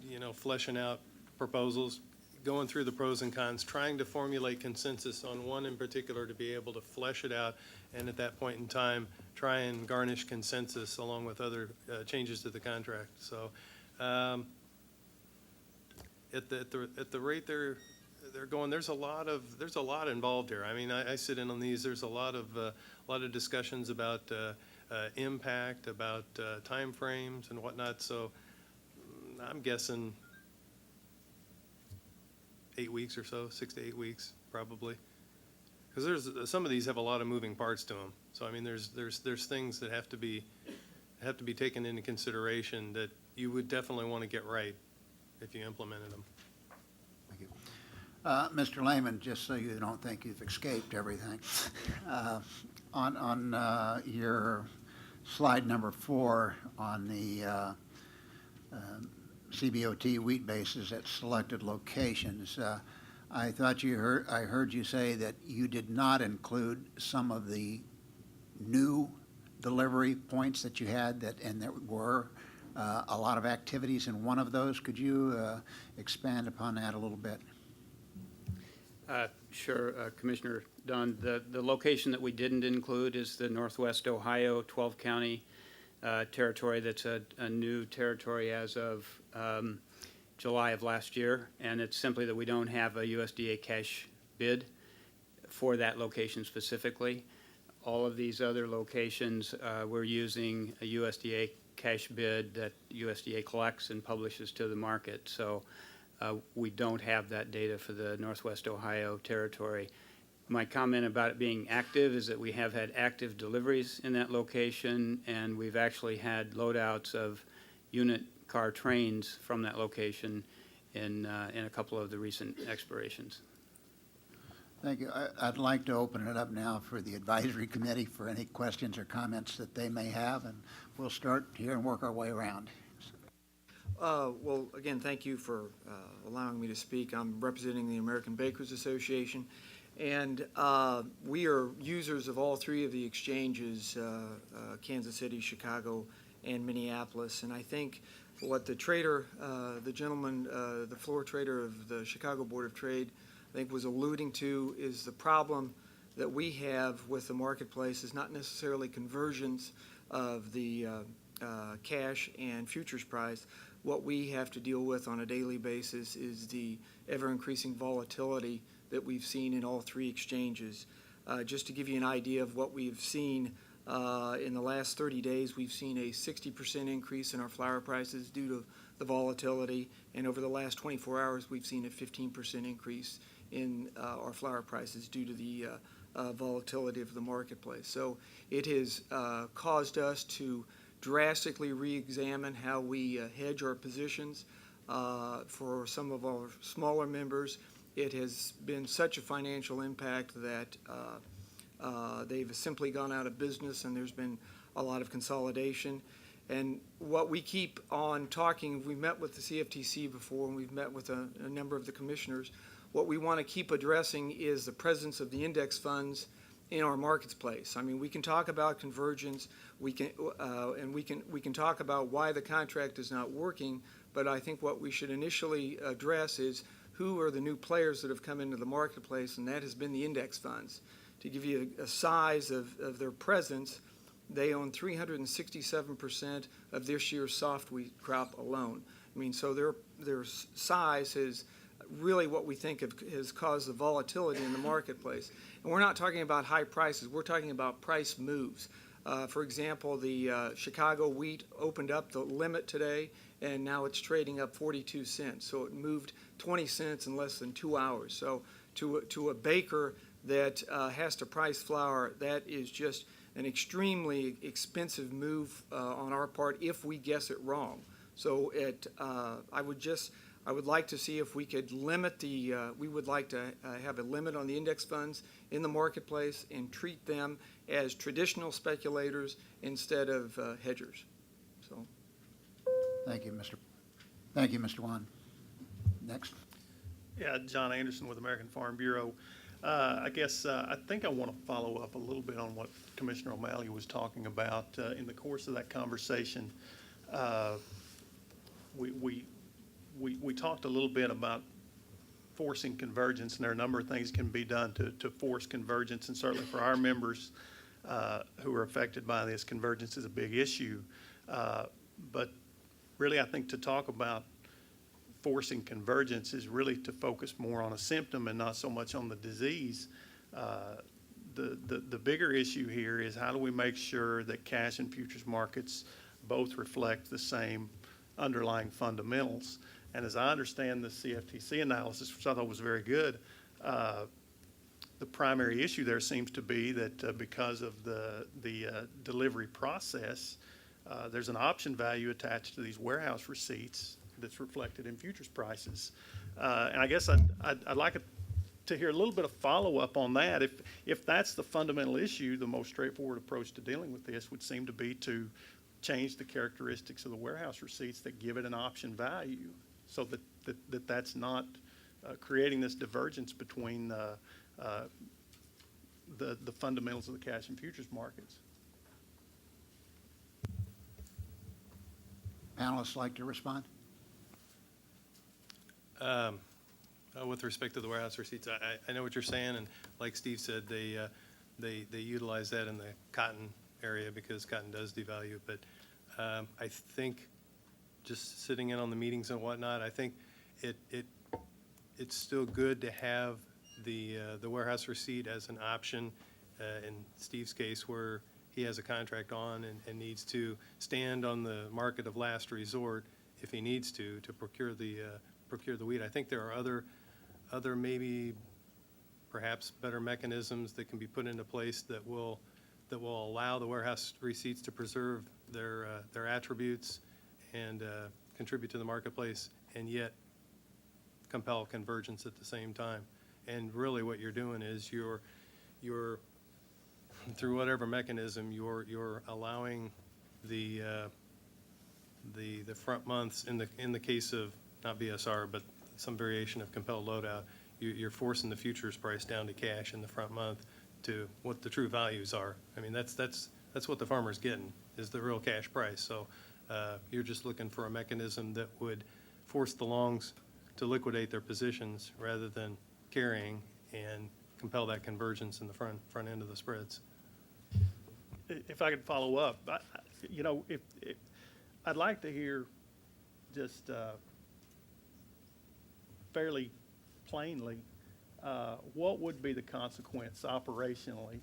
you know, fleshing out proposals, going through the pros and cons, trying to formulate consensus on one in particular to be able to flesh it out, and at that point in time, try and garnish consensus along with other changes to the contract. So, at the rate they're going, there's a lot involved here. I mean, I sit in on these. There's a lot of discussions about impact, about time frames and whatnot. So, I'm guessing 8 weeks or so, 6 to 8 weeks probably, because some of these have a lot of moving parts to them. So I mean, there's things that have to be taken into consideration that you would definitely want to get right if you implemented them. Thank you. Mr. Lehman, just so you don't think you've escaped everything, on your slide number 4 on the CBOT wheat basis at selected locations, I thought I heard you say that you did not include some of the new delivery points that you had, and there were a lot of activities in one of those. Could you expand upon that a little bit? Sure, Commissioner Dunn. The location that we didn't include is the Northwest Ohio 12-county territory. That's a new territory as of July of last year, and it's simply that we don't have a USDA cash bid for that location specifically. All of these other locations, we're using a USDA cash bid that USDA collects and publishes to the market. So we don't have that data for the Northwest Ohio territory. My comment about it being active is that we have had active deliveries in that location, and we've actually had loadouts of unit car trains from that location in a couple of the recent expirations. Thank you. I'd like to open it up now for the advisory committee for any questions or comments that they may have, and we'll start here and work our way around. Well, again, thank you for allowing me to speak. I'm representing the American Bakers Association, and we are users of all three of the exchanges, Kansas City, Chicago, and Minneapolis. And I think what the trader, the gentleman, the floor trader of the Chicago Board of Trade, I think was alluding to is the problem that we have with the marketplace is not necessarily conversions of the cash and futures price. What we have to deal with on a daily basis is the ever-increasing volatility that we've seen in all three exchanges. Just to give you an idea of what we've seen in the last 30 days, we've seen a 60% increase in our flour prices due to the volatility, and over the last 24 hours, we've seen a 15% increase in our flour prices due to the volatility of the marketplace. So it has caused us to drastically re-examine how we hedge our positions. For some of our smaller members, it has been such a financial impact that they've simply gone out of business, and there's been a lot of consolidation. And what we keep on talking, we met with the CFTC before, and we've met with a number of the commissioners. What we want to keep addressing is the presence of the index funds in our marketplace. I mean, we can talk about convergence, we can talk about why the contract is not working, but I think what we should initially address is who are the new players that have come into the marketplace, and that has been the index funds. To give you a size of their presence, they own 367% of this year's soft wheat crop alone. I mean, so their size has really what we think has caused the volatility in the marketplace. And we're not talking about high prices, we're talking about price moves. For example, the Chicago wheat opened up the limit today, and now it's trading up 42 cents. So it moved 20 cents in less than 2 hours. So to a baker that has to price flour, that is just an extremely expensive move on our part if we guess it wrong. So I would like to see if we could limit we would like to have a limit on the index funds in the marketplace and treat them as traditional speculators instead of hedgers. So. Thank you, Mr. Wan. Next. Yeah, John Anderson with American Farm Bureau. I guess I think I want to follow up a little bit on what Commissioner O'Malley was talking about. In the course of that conversation, we talked a little bit about forcing convergence, and there are a number of things can be done to force convergence, and certainly for our members who are affected by this, convergence is a big issue. But really, I think to talk about forcing convergence is really to focus more on a symptom and not so much on the disease. The bigger issue here is how do we make sure that cash and futures markets both reflect the same underlying fundamentals. And as I understand the CFTC analysis, which I thought was very good, the primary issue there seems to be that because of the delivery process, there's an option value attached to these warehouse receipts that's reflected in futures prices. And I guess I'd like to hear a little bit of follow-up on that. If that's the fundamental issue, the most straightforward approach to dealing with this would seem to be to change the characteristics of the warehouse receipts that give it an option value so that's not creating this divergence between the fundamentals of the cash and futures markets. Panelists like to respond? With respect to the warehouse receipts, I know what you're saying, and like Steve said, they utilize that in the cotton area because cotton does devalue. But I think just sitting in on the meetings and whatnot, I think it's still good to have the warehouse receipt as an option. In Steve's case, where he has a contract on and needs to stand on the market of last resort if he needs to procure the wheat. I think there are other maybe perhaps better mechanisms that can be put into place that will allow the warehouse receipts to preserve their attributes and contribute to the marketplace and yet compel convergence at the same time. And really what you're doing is you're through whatever mechanism you're allowing the front months in the case of not BSR but some variation of compelled loadout, you're forcing the futures price down to cash in the front month to what the true values are. I mean that's what the farmer's getting is the real cash price. So you're just looking for a mechanism that would force the longs to liquidate their positions rather than carrying and compel that convergence in the front end of the spreads. If I could follow up, if I'd like to hear just fairly plainly what would be the consequence operationally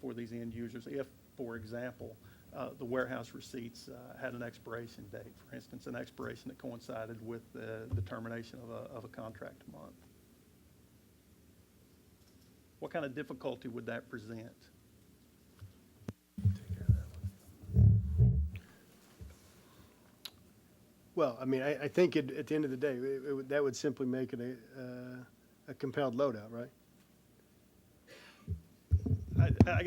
for these end users if, for example, the warehouse receipts had an expiration date, for instance, an expiration that coincided with the termination of a contract month. What kind of difficulty would that present? Well, I mean, I think at the end of the day, that would simply make it a compelled loadout, right?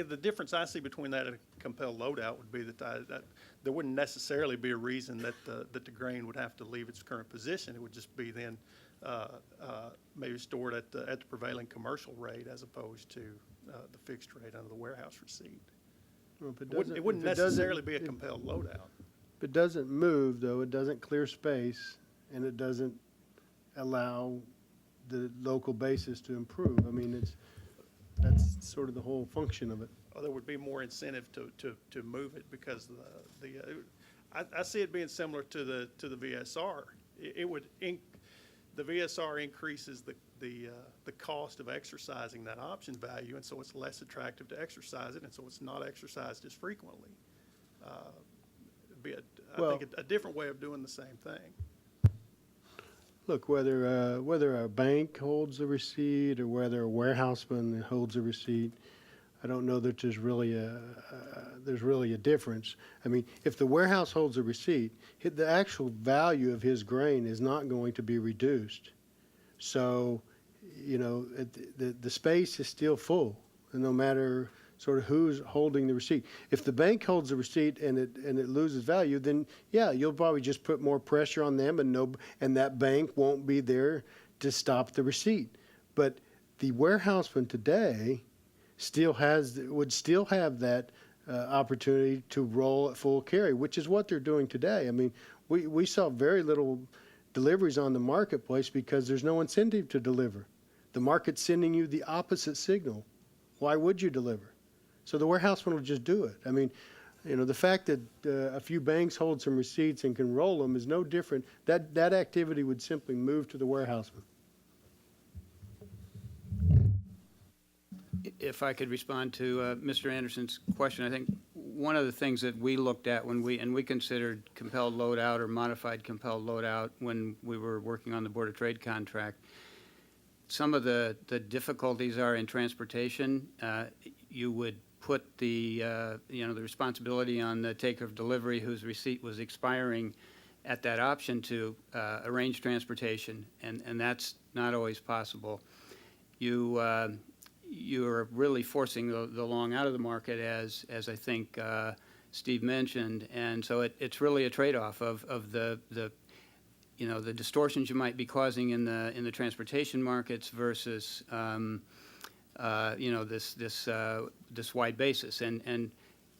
The difference I see between that and a compelled loadout would be that there wouldn't necessarily be a reason that the grain would have to leave its current position. It would just be then maybe stored at the prevailing commercial rate as opposed to the fixed rate under the warehouse receipt. Well, It wouldn't necessarily be a compelled loadout. If it doesn't move, though, it doesn't clear space, and it doesn't allow the local basis to improve. I mean, that's sort of the whole function of it. Well, there would be more incentive to move it because I see it being similar to the VSR. It would the VSR increases the cost of exercising that option value, and so it's less attractive to exercise it, and so it's not exercised as frequently. It'd be I think a different way of doing the same thing. Look, whether a bank holds the receipt or whether a warehouseman holds the receipt, I don't know that there's really a difference. I mean, if the warehouse holds a receipt, the actual value of his grain is not going to be reduced. So, you know, the space is still full, and no matter sort of who's holding the receipt. If the bank holds the receipt and it loses value, then yeah, you'll probably just put more pressure on them, and that bank won't be there to stop the receipt. But the warehouseman today would still have that opportunity to roll at full carry, which is what they're doing today. I mean, we saw very little deliveries on the marketplace because there's no incentive to deliver. The market's sending you the opposite signal. Why would you deliver? So the warehouseman will just do it. I mean, you know, the fact that a few banks hold some receipts and can roll them is no different. That activity would simply move to the warehouseman. If I could respond to Mr. Anderson's question, I think one of the things that we looked at when we considered compelled loadout or modified compelled loadout when we were working on the Board of Trade contract, some of the difficulties are in transportation. You would put the responsibility on the taker of delivery whose receipt was expiring at that option to arrange transportation, and that's not always possible. You're really forcing the long out of the market, as I think Steve mentioned, and so it's really a trade-off of the distortions you might be causing in the transportation markets versus this wide basis, and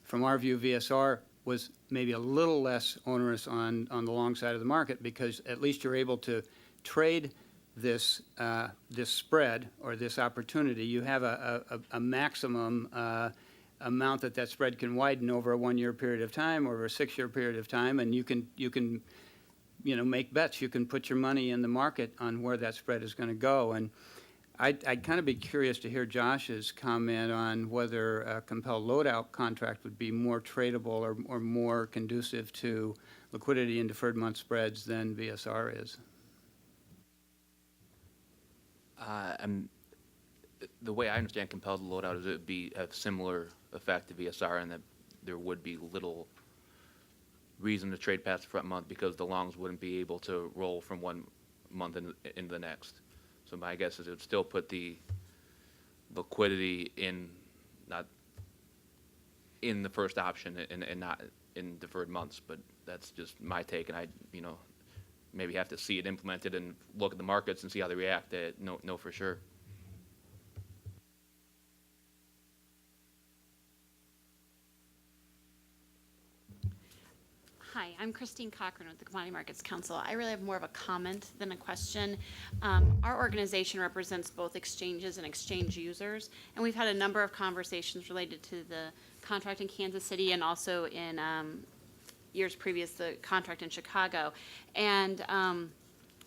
from our view, VSR was maybe a little less onerous on the long side of the market because at least you're able to trade this spread or this opportunity. You have a maximum amount that spread can widen over a 1-year period of time or over a 6-year period of time, and you can make bets. You can put your money in the market on where that spread is going to go. And I'd kind of be curious to hear Josh's comment on whether a compelled loadout contract would be more tradable or more conducive to liquidity and deferred month spreads than VSR is. The way I understand compelled loadout is it would be a similar effect to VSR, and that there would be little reason to trade past the front month because the longs wouldn't be able to roll from one month into the next. So my guess is it would still put the liquidity not in the first option and not in deferred months. But that's just my take, and I maybe have to see it implemented and look at the markets and see how they react. No, for sure. Hi, I'm Christine Cochran with the Commodity Markets Council. I really have more of a comment than a question. Our organization represents both exchanges and exchange users, and we've had a number of conversations related to the contract in Kansas City and also in years previous, the contract in Chicago. And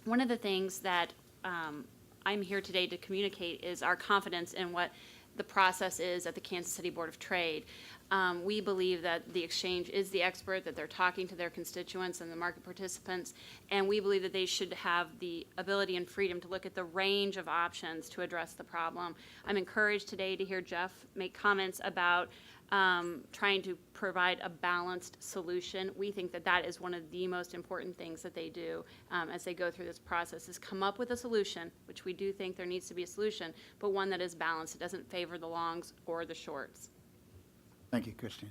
one of the things that I'm here today to communicate is our confidence in what the process is at the Kansas City Board of Trade. We believe that the exchange is the expert, that they're talking to their constituents and the market participants, and we believe that they should have the ability and freedom to look at the range of options to address the problem. I'm encouraged today to hear Jeff make comments about trying to provide a balanced solution. We think that that is one of the most important things that they do as they go through this process, is come up with a solution, which we do think there needs to be a solution, but one that is balanced. It doesn't favor the longs or the shorts. Thank you, Christine.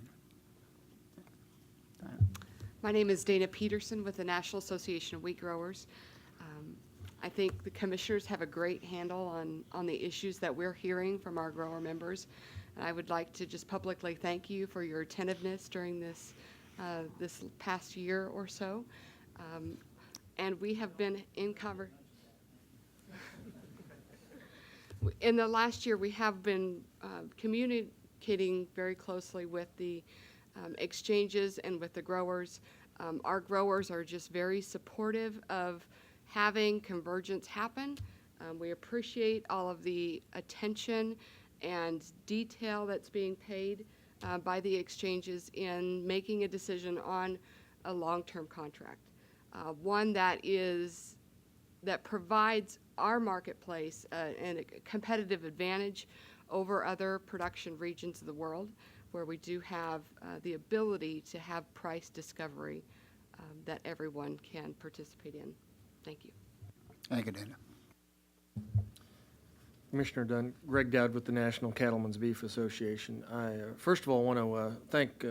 My name is Dana Peterson with the National Association of Wheat Growers. I think the commissioners have a great handle on the issues that we're hearing from our grower members. And I would like to just publicly thank you for your attentiveness during this past year or so. And we have been in the last year, we have been communicating very closely with the exchanges and with the growers. Our growers are just very supportive of having convergence happen. We appreciate all of the attention and detail that's being paid by the exchanges in making a decision on a long-term contract. One that provides our marketplace a competitive advantage over other production regions of the world, where we do have the ability to have price discovery that everyone can participate in. Thank you. Thank you, Dana. Commissioner Dunn, Greg Dowd with the National Cattlemen's Beef Association. I first of all want to thank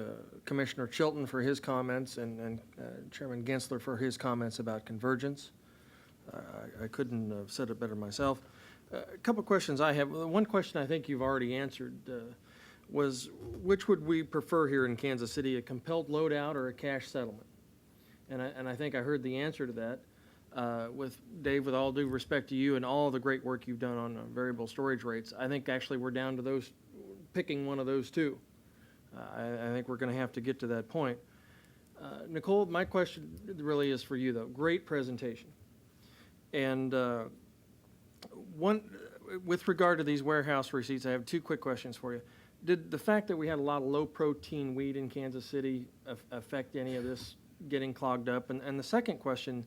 Commissioner Chilton for his comments and Chairman Gensler for his comments about convergence. I couldn't have said it better myself. A couple of questions I have. One question I think you've already answered was, which would we prefer here in Kansas City, a compelled loadout or a cash settlement? And I think I heard the answer to that. With Dave, with all due respect to you and all the great work you've done on variable storage rates, I think actually we're down to those, picking one of those two. I think we're going to have to get to that point. Nicole, my question really is for you, though. Great presentation. And with regard to these warehouse receipts, I have two quick questions for you. Did the fact that we had a lot of low-protein wheat in Kansas City affect any of this getting clogged up? And the second question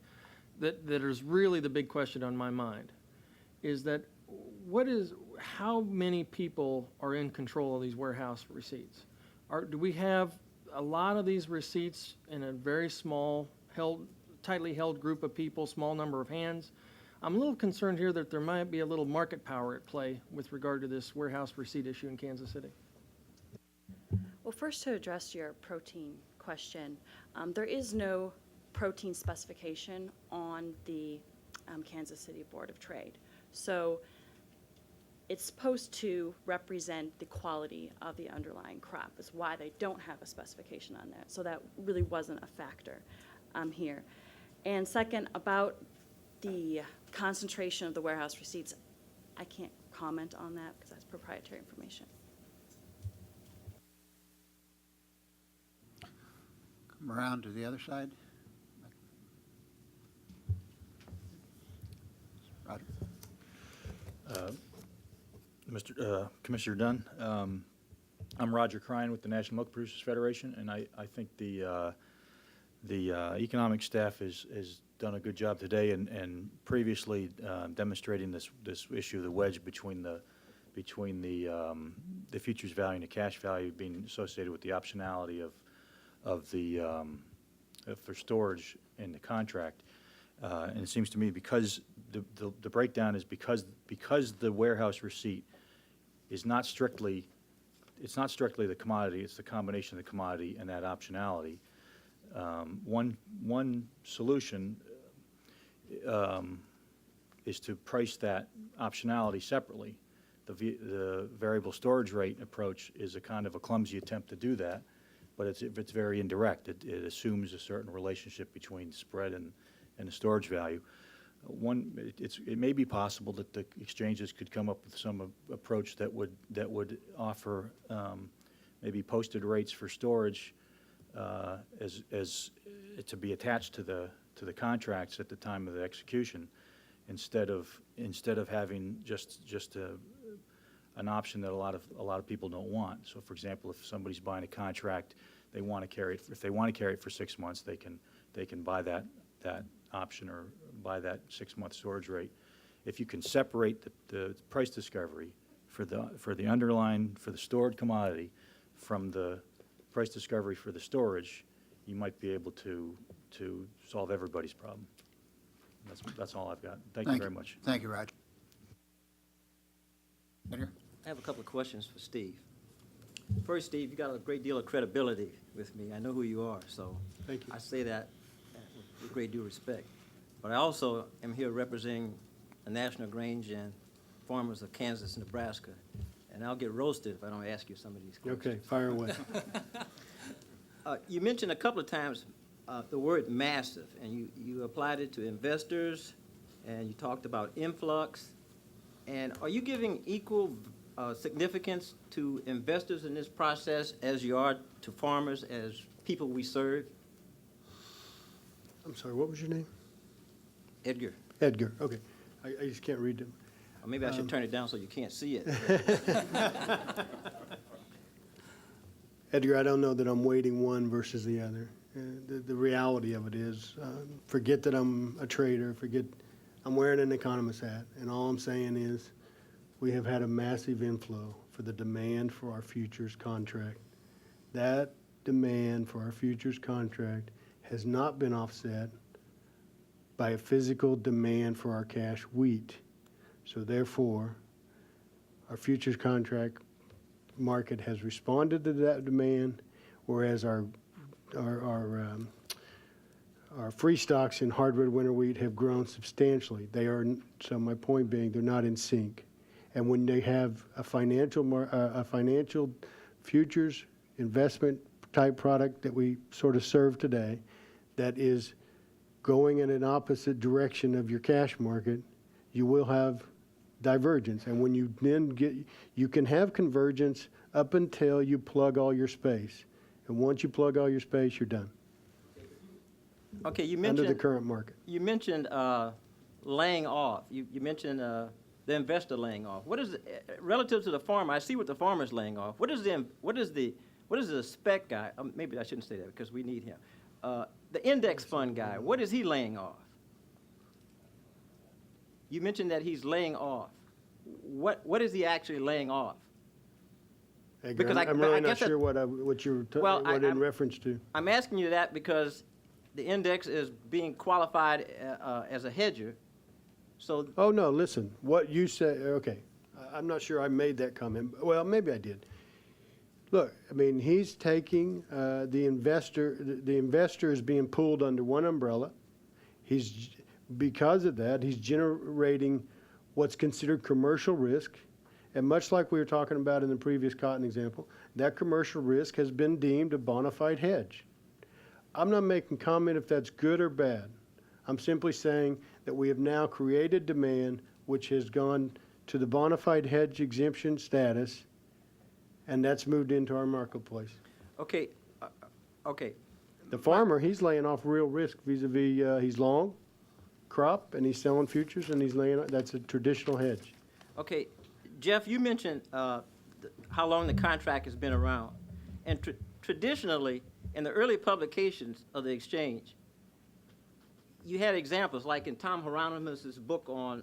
that is really the big question on my mind is that how many people are in control of these warehouse receipts? Do we have a lot of these receipts in a very small, tightly held group of people, small number of hands? I'm a little concerned here that there might be a little market power at play with regard to this warehouse receipt issue in Kansas City. Well, first to address your protein question, there is no protein specification on the Kansas City Board of Trade. So it's supposed to represent the quality of the underlying crop, is why they don't have a specification on that. So that really wasn't a factor here. And second, about the concentration of the warehouse receipts, I can't comment on that because that's proprietary information. Come around to the other side. Roger. Commissioner Dunn, I'm Roger Crine with the National Milk Producers Federation, and I think the economic staff has done a good job today and previously demonstrating this issue of the wedge between the futures value and the cash value being associated with the optionality for storage in the contract. And it seems to me because the breakdown is because the warehouse receipt is not strictly the commodity, it's the combination of the commodity and that optionality. One solution is to price that optionality separately. The variable storage rate approach is a kind of a clumsy attempt to do that, but it's very indirect. It assumes a certain relationship between spread and the storage value. It may be possible that the exchanges could come up with some approach that would offer maybe posted rates for storage as to be attached to the contracts at the time of the execution, instead of having just an option that a lot of people don't want. So, for example, if somebody's buying a contract, they want to carry it. If they want to carry it for 6 months, they can buy that option or buy that 6-month storage rate. If you can separate the price discovery for the underlying, for the stored commodity from the price discovery for the storage, you might be able to solve everybody's problem. That's all I've got. Thank you very much. Thank you, Roger. I have a couple of questions for Steve. First, Steve, you got a great deal of credibility with me. I know who you are, so thank you. I say that with great due respect. But I also am here representing the National Grange and Farmers of Kansas and Nebraska, and I'll get roasted if I don't ask you some of these questions. Okay, fire away. You mentioned a couple of times the word massive, and you applied it to investors, and you talked about influx. And are you giving equal significance to investors in this process as you are to farmers, as people we serve? I'm sorry, what was your name? Edgar. Edgar, okay. I just can't read them. Or maybe I should turn it down so you can't see it. Edgar, I don't know that I'm weighting one versus the other. The reality of it is, forget that I'm a trader, I'm wearing an economist hat, and all I'm saying is we have had a massive inflow for the demand for our futures contract. That demand for our futures contract has not been offset by a physical demand for our cash wheat. So therefore, our futures contract market has responded to that demand, whereas our free stocks in hard red winter wheat have grown substantially. So my point being, they're not in sync. And when they have a financial futures investment type product that we sort of serve today, that is going in an opposite direction of your cash market, you will have divergence. And when you then you can have convergence up until you plug all your space. And once you plug all your space, you're done. Okay, you mentioned under the current market. You mentioned laying off. You mentioned the investor laying off. What is relative to the farmer? I see what the farmer's laying off. What is the spec guy? Maybe I shouldn't say that because we need him. The index fund guy. What is he laying off? You mentioned that he's laying off. What is he actually laying off? Because I'm really not sure what you're in reference to. I'm asking you that because the index is being qualified as a hedger. So. Oh no! Listen, what you said. Okay, I'm not sure I made that comment. Well, maybe I did. Look, I mean, he's taking the investor. The investor is being pulled under one umbrella. Because of that, he's generating what's considered commercial risk. And much like we were talking about in the previous cotton example, that commercial risk has been deemed a bona fide hedge. I'm not making comment if that's good or bad. I'm simply saying that we have now created demand which has gone to the bona fide hedge exemption status, and that's moved into our marketplace. Okay. Okay. The farmer, he's laying off real risk vis-a-vis he's long crop and he's selling futures and that's a traditional hedge. Okay. Jeff, you mentioned how long the contract has been around. And traditionally, in the early publications of the exchange, you had examples like in Tom Hieronymus' book on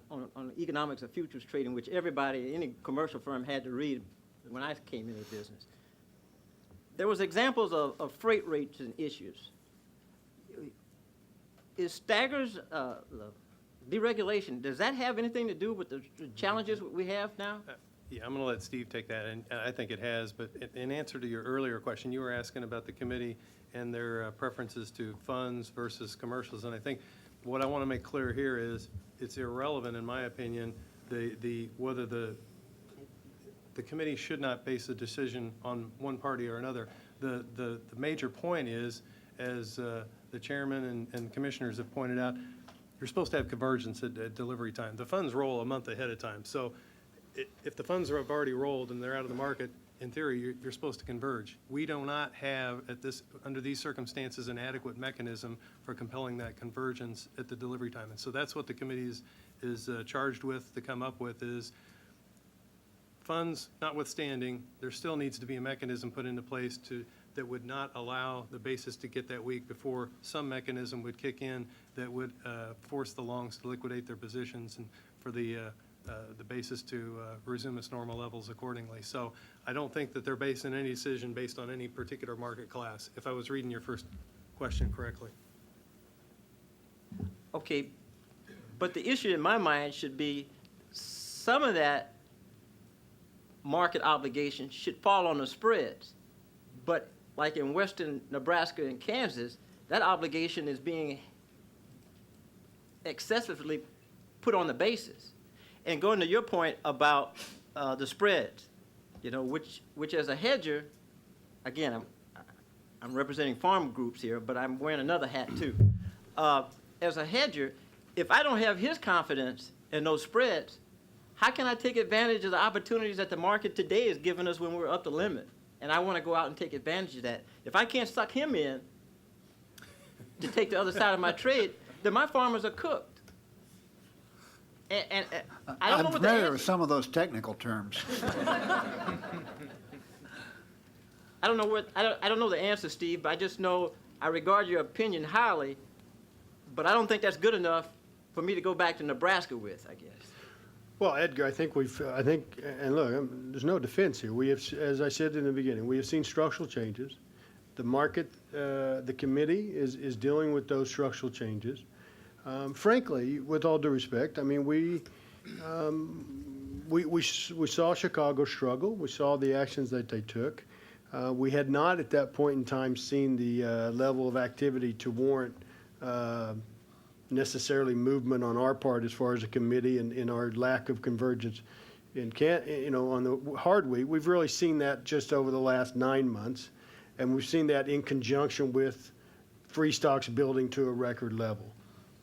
economics of futures trading, which everybody, any commercial firm had to read when I came into the business. There was examples of freight rates and issues. Is Stagger's deregulation, does that have anything to do with the challenges we have now? Yeah, I'm going to let Steve take that, and I think it has. But in answer to your earlier question, you were asking about the committee and their preferences to funds versus commercials. And I think what I want to make clear here is it's irrelevant, in my opinion, whether the committee should not base a decision on one party or another. The major point is, as the chairman and commissioners have pointed out, you're supposed to have convergence at delivery time. The funds roll a month ahead of time. So if the funds have already rolled and they're out of the market, in theory, you're supposed to converge. We do not have, under these circumstances, an adequate mechanism for compelling that convergence at the delivery time. And so that's what the committee is charged with to come up with is, funds notwithstanding, there still needs to be a mechanism put into place that would not allow the basis to get that weak before some mechanism would kick in that would force the longs to liquidate their positions and for the basis to resume its normal levels accordingly. So I don't think that they're basing any decision based on any particular market class, if I was reading your first question correctly. Okay, but the issue in my mind should be some of that market obligation should fall on the spreads. But like in western Nebraska and Kansas, that obligation is being excessively put on the basis. And going to your point about the spreads, which as a hedger, again, I'm representing farm groups here, but I'm wearing another hat too. As a hedger, if I don't have his confidence in those spreads, how can I take advantage of the opportunities that the market today is giving us when we're up the limit? And I want to go out and take advantage of that. If I can't suck him in to take the other side of my trade, then my farmers are cooked. And I don't know I'm what the familiar answer. with some of those technical terms. I don't know I don't know the answer, Steve, but I just know I regard your opinion highly, but I don't think that's good enough for me to go back to Nebraska with, I guess. Well, Edgar, I think, and look, there's no defense here. We have, as I said in the beginning, we have seen structural changes. The market, the committee is dealing with those structural changes. Frankly, with all due respect, I mean, we saw Chicago struggle. We saw the actions that they took. We had not at that point in time seen the level of activity to warrant necessarily movement on our part as far as a committee and our lack of convergence. On the hard wheat, we've really seen that just over the last 9 months, and we've seen that in conjunction with free stocks building to a record level.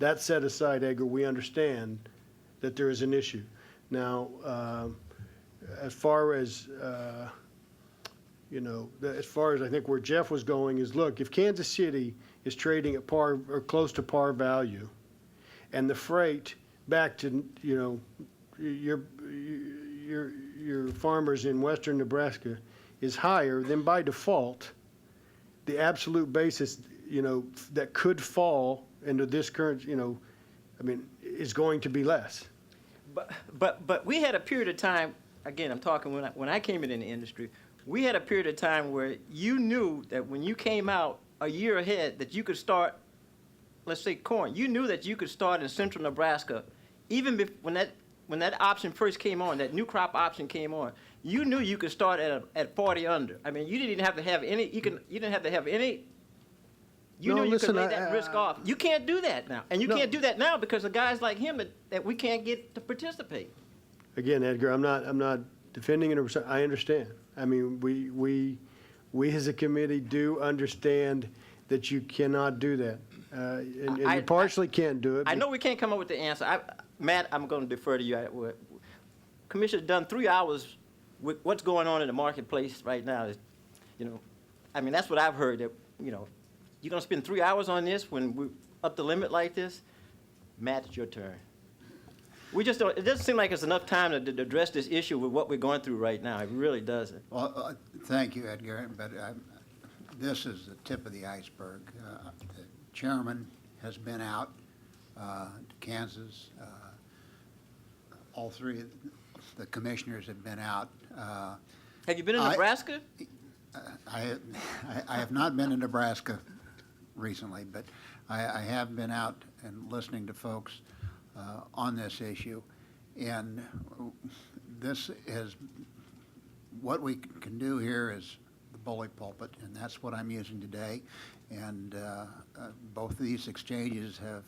That set aside, Edgar, we understand that there is an issue. Now, as far as I think where Jeff was going is, look, if Kansas City is trading at par or close to par value, and the freight back to your farmers in western Nebraska is higher, then by default, the absolute basis that could fall into this current is going to be less. But we had a period of time. Again, I'm talking when I came in the industry. We had a period of time where you knew that when you came out a year ahead that you could start, let's say corn, you knew that you could start in central Nebraska, even when that option first came on, that new crop option came on, you knew you could start at 40 under. I mean, you didn't have to have any, you didn't have to have any, you knew you could lay that risk off. You can't do that now. And you can't do that now because of guys like him that we can't get to participate. Again, Edgar, I'm not defending it. I understand. I mean, we as a committee do understand that you cannot do that. And you partially can't do it. I know we can't come up with the answer. Matt, I'm going to defer to you. Commissioner's done 3 hours with what's going on in the marketplace right now. I mean, that's what I've heard, that, you're going to spend 3 hours on this when we're up the limit like this? Matt, it's your turn. We just don't, it doesn't seem like it's enough time to address this issue with what we're going through right now. It really doesn't. Well, thank you, Edgar, but this is the tip of the iceberg. The chairman has been out to Kansas. All three of the commissioners have been out. Have you been in Nebraska? I have not been in Nebraska recently, but I have been out and listening to folks on this issue. And this is, what we can do here is the bully pulpit, and that's what I'm using today. And both of these exchanges have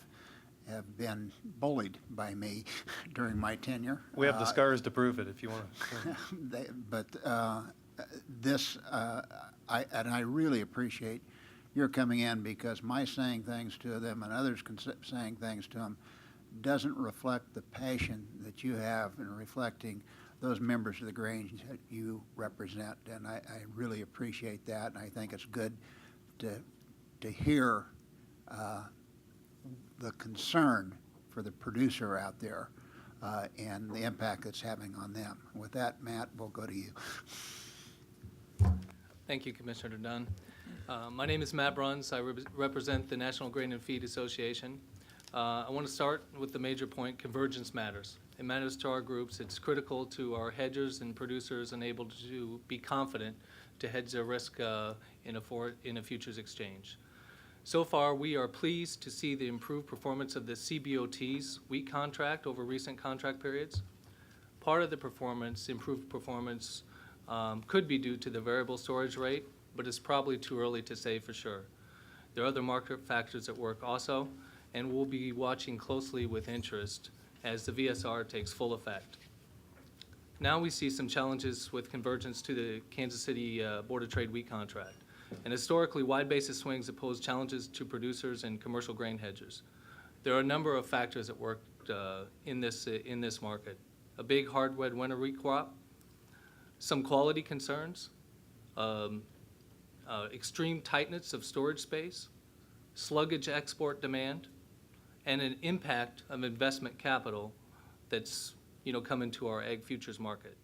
been bullied by me during my tenure. We have the scars to prove it if you want to. I really appreciate your coming in, because my saying things to them and others saying things to them doesn't reflect the passion that you have in reflecting those members of the Grange that you represent. And I really appreciate that, and I think it's good to hear the concern for the producer out there and the impact it's having on them. With that, Matt, we'll go to you. Thank you, Commissioner Dunn. My name is Matt Bruns. I represent the National Grain and Feed Association. I want to start with the major point: convergence matters. It matters to our groups. It's critical to our hedgers and producers and able to be confident to hedge their risk in a futures exchange. So far, we are pleased to see the improved performance of the CBOT's wheat contract over recent contract periods. Part of the improved performance, could be due to the variable storage rate, but it's probably too early to say for sure. There are other market factors at work also, and we'll be watching closely with interest as the VSR takes full effect. Now we see some challenges with convergence to the Kansas City Board of Trade wheat contract. And historically, wide basis swings have posed challenges to producers and commercial grain hedgers. There are a number of factors at work in this market. A big hard red winter wheat crop, some quality concerns, extreme tightness of storage space, sluggish export demand, and an impact of investment capital that's, come into our egg futures market.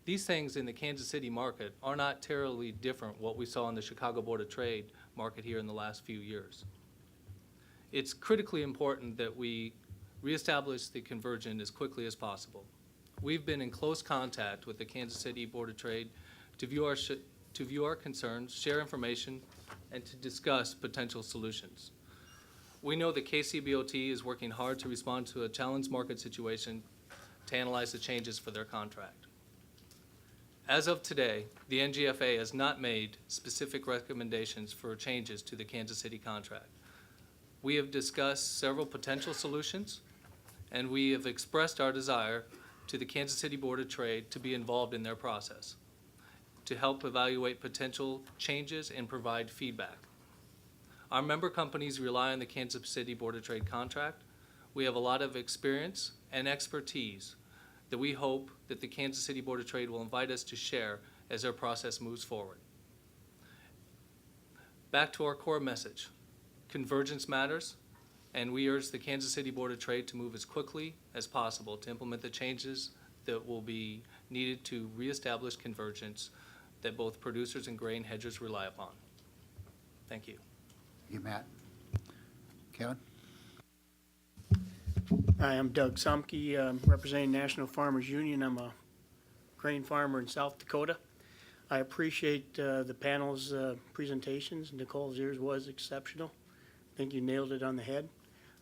These things in the Kansas City market are not terribly different what we saw in the Chicago Board of Trade market here in the last few years. It's critically important that we reestablish the convergence as quickly as possible. We've been in close contact with the Kansas City Board of Trade to view our concerns, share information, and to discuss potential solutions. We know that KCBOT is working hard to respond to a challenged market situation to analyze the changes for their contract. As of today, the NGFA has not made specific recommendations for changes to the Kansas City contract. We have discussed several potential solutions, and we have expressed our desire to the Kansas City Board of Trade to be involved in their process, to help evaluate potential changes and provide feedback. Our member companies rely on the Kansas City Board of Trade contract. We have a lot of experience and expertise that we hope that the Kansas City Board of Trade will invite us to share as their process moves forward. Back to our core message. Convergence matters, and we urge the Kansas City Board of Trade to move as quickly as possible to implement the changes that will be needed to reestablish convergence that both producers and grain hedgers rely upon. Thank you. You, Matt. Kevin? Hi, I'm Doug Sumke, representing National Farmers Union. I'm a grain farmer in South Dakota. I appreciate the panel's presentations. Nicole's yours was exceptional. I think you nailed it on the head.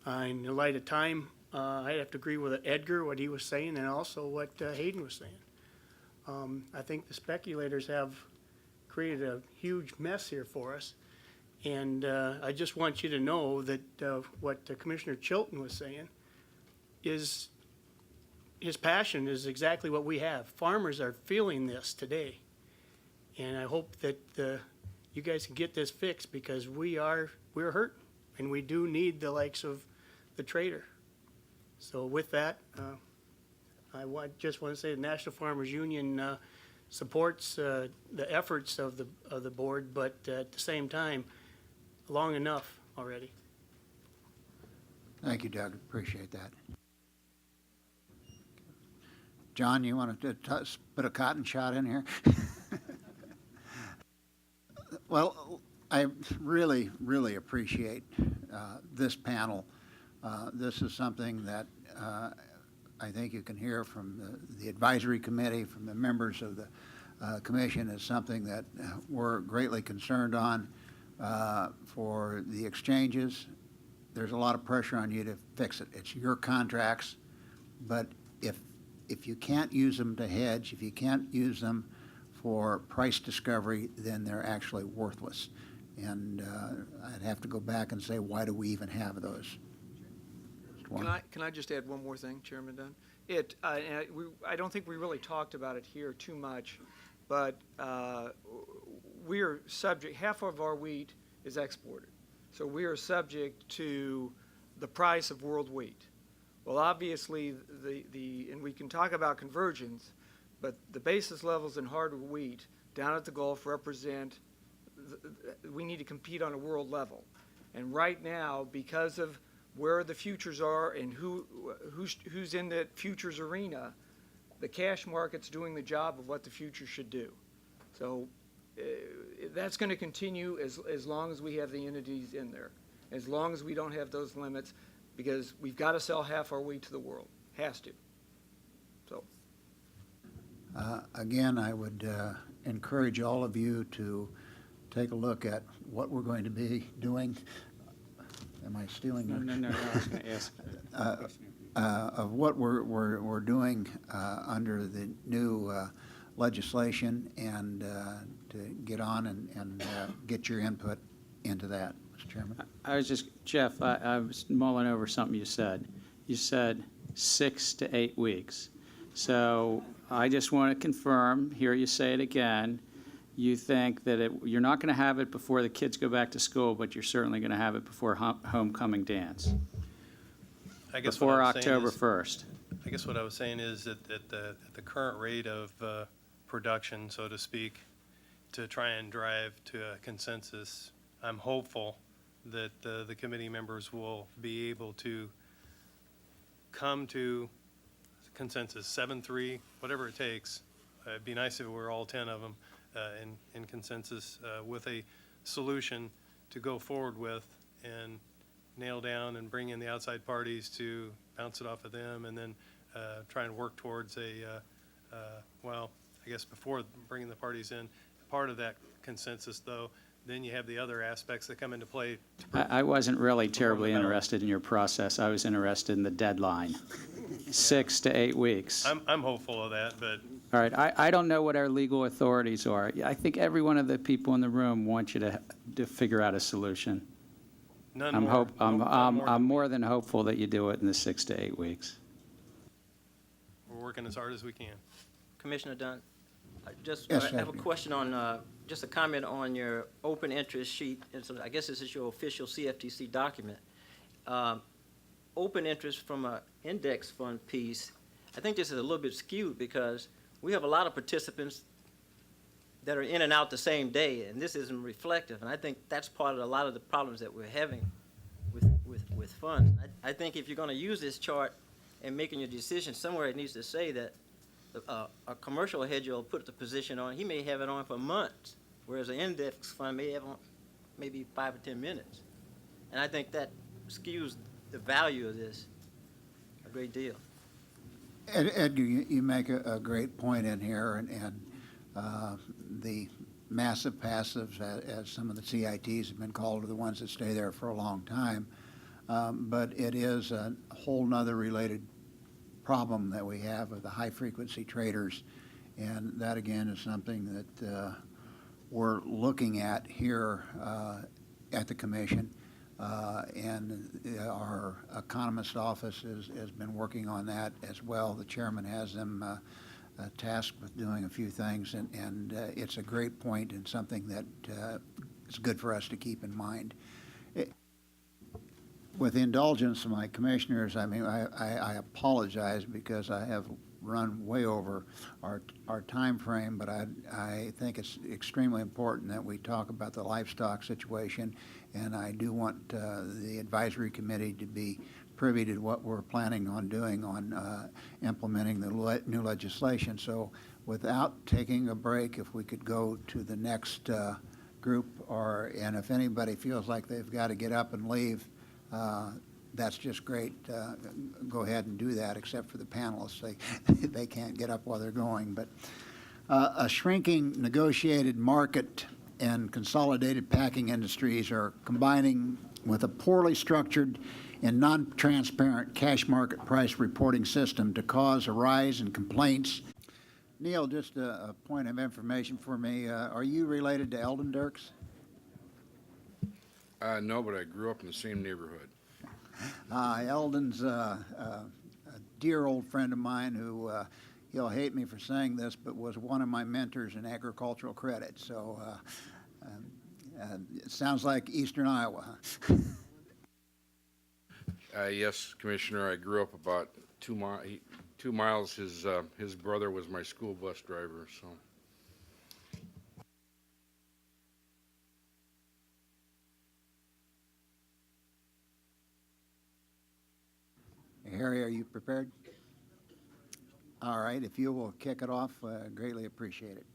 In the light of time, I have to agree with Edgar, what he was saying, and also what Hayden was saying. I think the speculators have created a huge mess here for us. And I just want you to know that what Commissioner Chilton was saying is his passion is exactly what we have. Farmers are feeling this today. And I hope that you guys can get this fixed because we're hurt and we do need the likes of the trader. So with that, just want to say the National Farmers Union supports the efforts of the board, but at the same time, long enough already. Thank you, Doug. Appreciate that. John, you want to put a cotton shot in here? Well, I really, really appreciate this panel. This is something that I think you can hear from the advisory committee, from the members of the commission, is something that we're greatly concerned on. For the exchanges, there's a lot of pressure on you to fix it. It's your contracts, but if you can't use them to hedge, if you can't use them for price discovery, then they're actually worthless. And I'd have to go back and say, why do we even have those? Can I just add one more thing, Chairman Dunn? I don't think we really talked about it here too much, but we are subject, half of our wheat is exported. So we are subject to the price of world wheat. Well, obviously, and we can talk about convergence, but the basis levels in hard wheat down at the Gulf represent, we need to compete on a world level. And right now, because of where the futures are and who's in the futures arena, the cash market's doing the job of what the future should do. So that's going to continue as long as we have the entities in there, as long as we don't have those limits, because we've got to sell half our wheat to the world. Has to. So. Again, I would encourage all of you to take a look at what we're going to be doing. Am I stealing? No, I was going to ask. Of what we're doing under the new legislation, and to get on and get your input into that, Mr. Chairman. Jeff, I was mulling over something you said. You said 6 to 8 weeks. So I just want to confirm, hear you say it again, you think that you're not going to have it before the kids go back to school, but you're certainly going to have it before homecoming dance. I guess before October 1st. I guess what I was saying is that at the current rate of production, so to speak, to try and drive to a consensus, I'm hopeful that the committee members will be able to come to consensus, 7-3, whatever it takes. It'd be nice if we were all 10 of them in consensus with a solution to go forward with and nail down and bring in the outside parties to bounce it off of them, and then try and work towards well, I guess before bringing the parties in, part of that consensus, though, then you have the other aspects that come into play. I wasn't really terribly interested in your process. I was interested in the deadline, 6 to 8 weeks. I'm hopeful of that, but All right, I don't know what our legal authorities are. I think every one of the people in the room wants you to figure out a solution. I'm more than hopeful that you do it in the 6 to 8 weeks. we're working as hard as we can. Commissioner Dunn, Yes, I have a question on, just a comment on your open interest sheet. And so I guess this is your official CFTC document. Open interest from an index fund piece, I think this is a little bit skewed because we have a lot of participants that are in and out the same day, and this isn't reflective. And I think that's part of a lot of the problems that we're having with funds. I think if you're going to use this chart and making your decision, somewhere it needs to say that a commercial hedge will put the position on, he may have it on for months, whereas an index fund may have on maybe 5 or 10 minutes. And I think that skews the value of this a great deal. Edgar, you make a great point in here, and the massive passives, as some of the CITs have been called, are the ones that stay there for a long time. But it is a whole nother related problem that we have of the high-frequency traders, and that, again, is something that we're looking at here at the Commission, and our economist office has been working on that as well. The chairman has them tasked with doing a few things, and it's a great point and something that is good for us to keep in mind. With the indulgence of my commissioners, I mean, I apologize because I have run way over our time frame, but I think it's extremely important that we talk about the livestock situation, and I do want the advisory committee to be privy to what we're planning on doing on implementing the new legislation. So without taking a break, if we could go to the next group, and if anybody feels like they've got to get up and leave, that's just great. Go ahead and do that, except for the panelists. They can't get up while they're going. But a shrinking negotiated market and consolidated packing industries are combining with a poorly structured and non-transparent cash market price reporting system to cause a rise in complaints. Neil, just a point of information for me. Are you related to Eldon Dirks? No, but I grew up in the same neighborhood. Eldon's a dear old friend of mine who, he'll hate me for saying this, but was one of my mentors in agricultural credit. So it sounds like Eastern Iowa. Yes, Commissioner, I grew up about 2 miles. His brother was my school bus driver, so. Harry, are you prepared? All right, if you will kick it off, greatly appreciate it.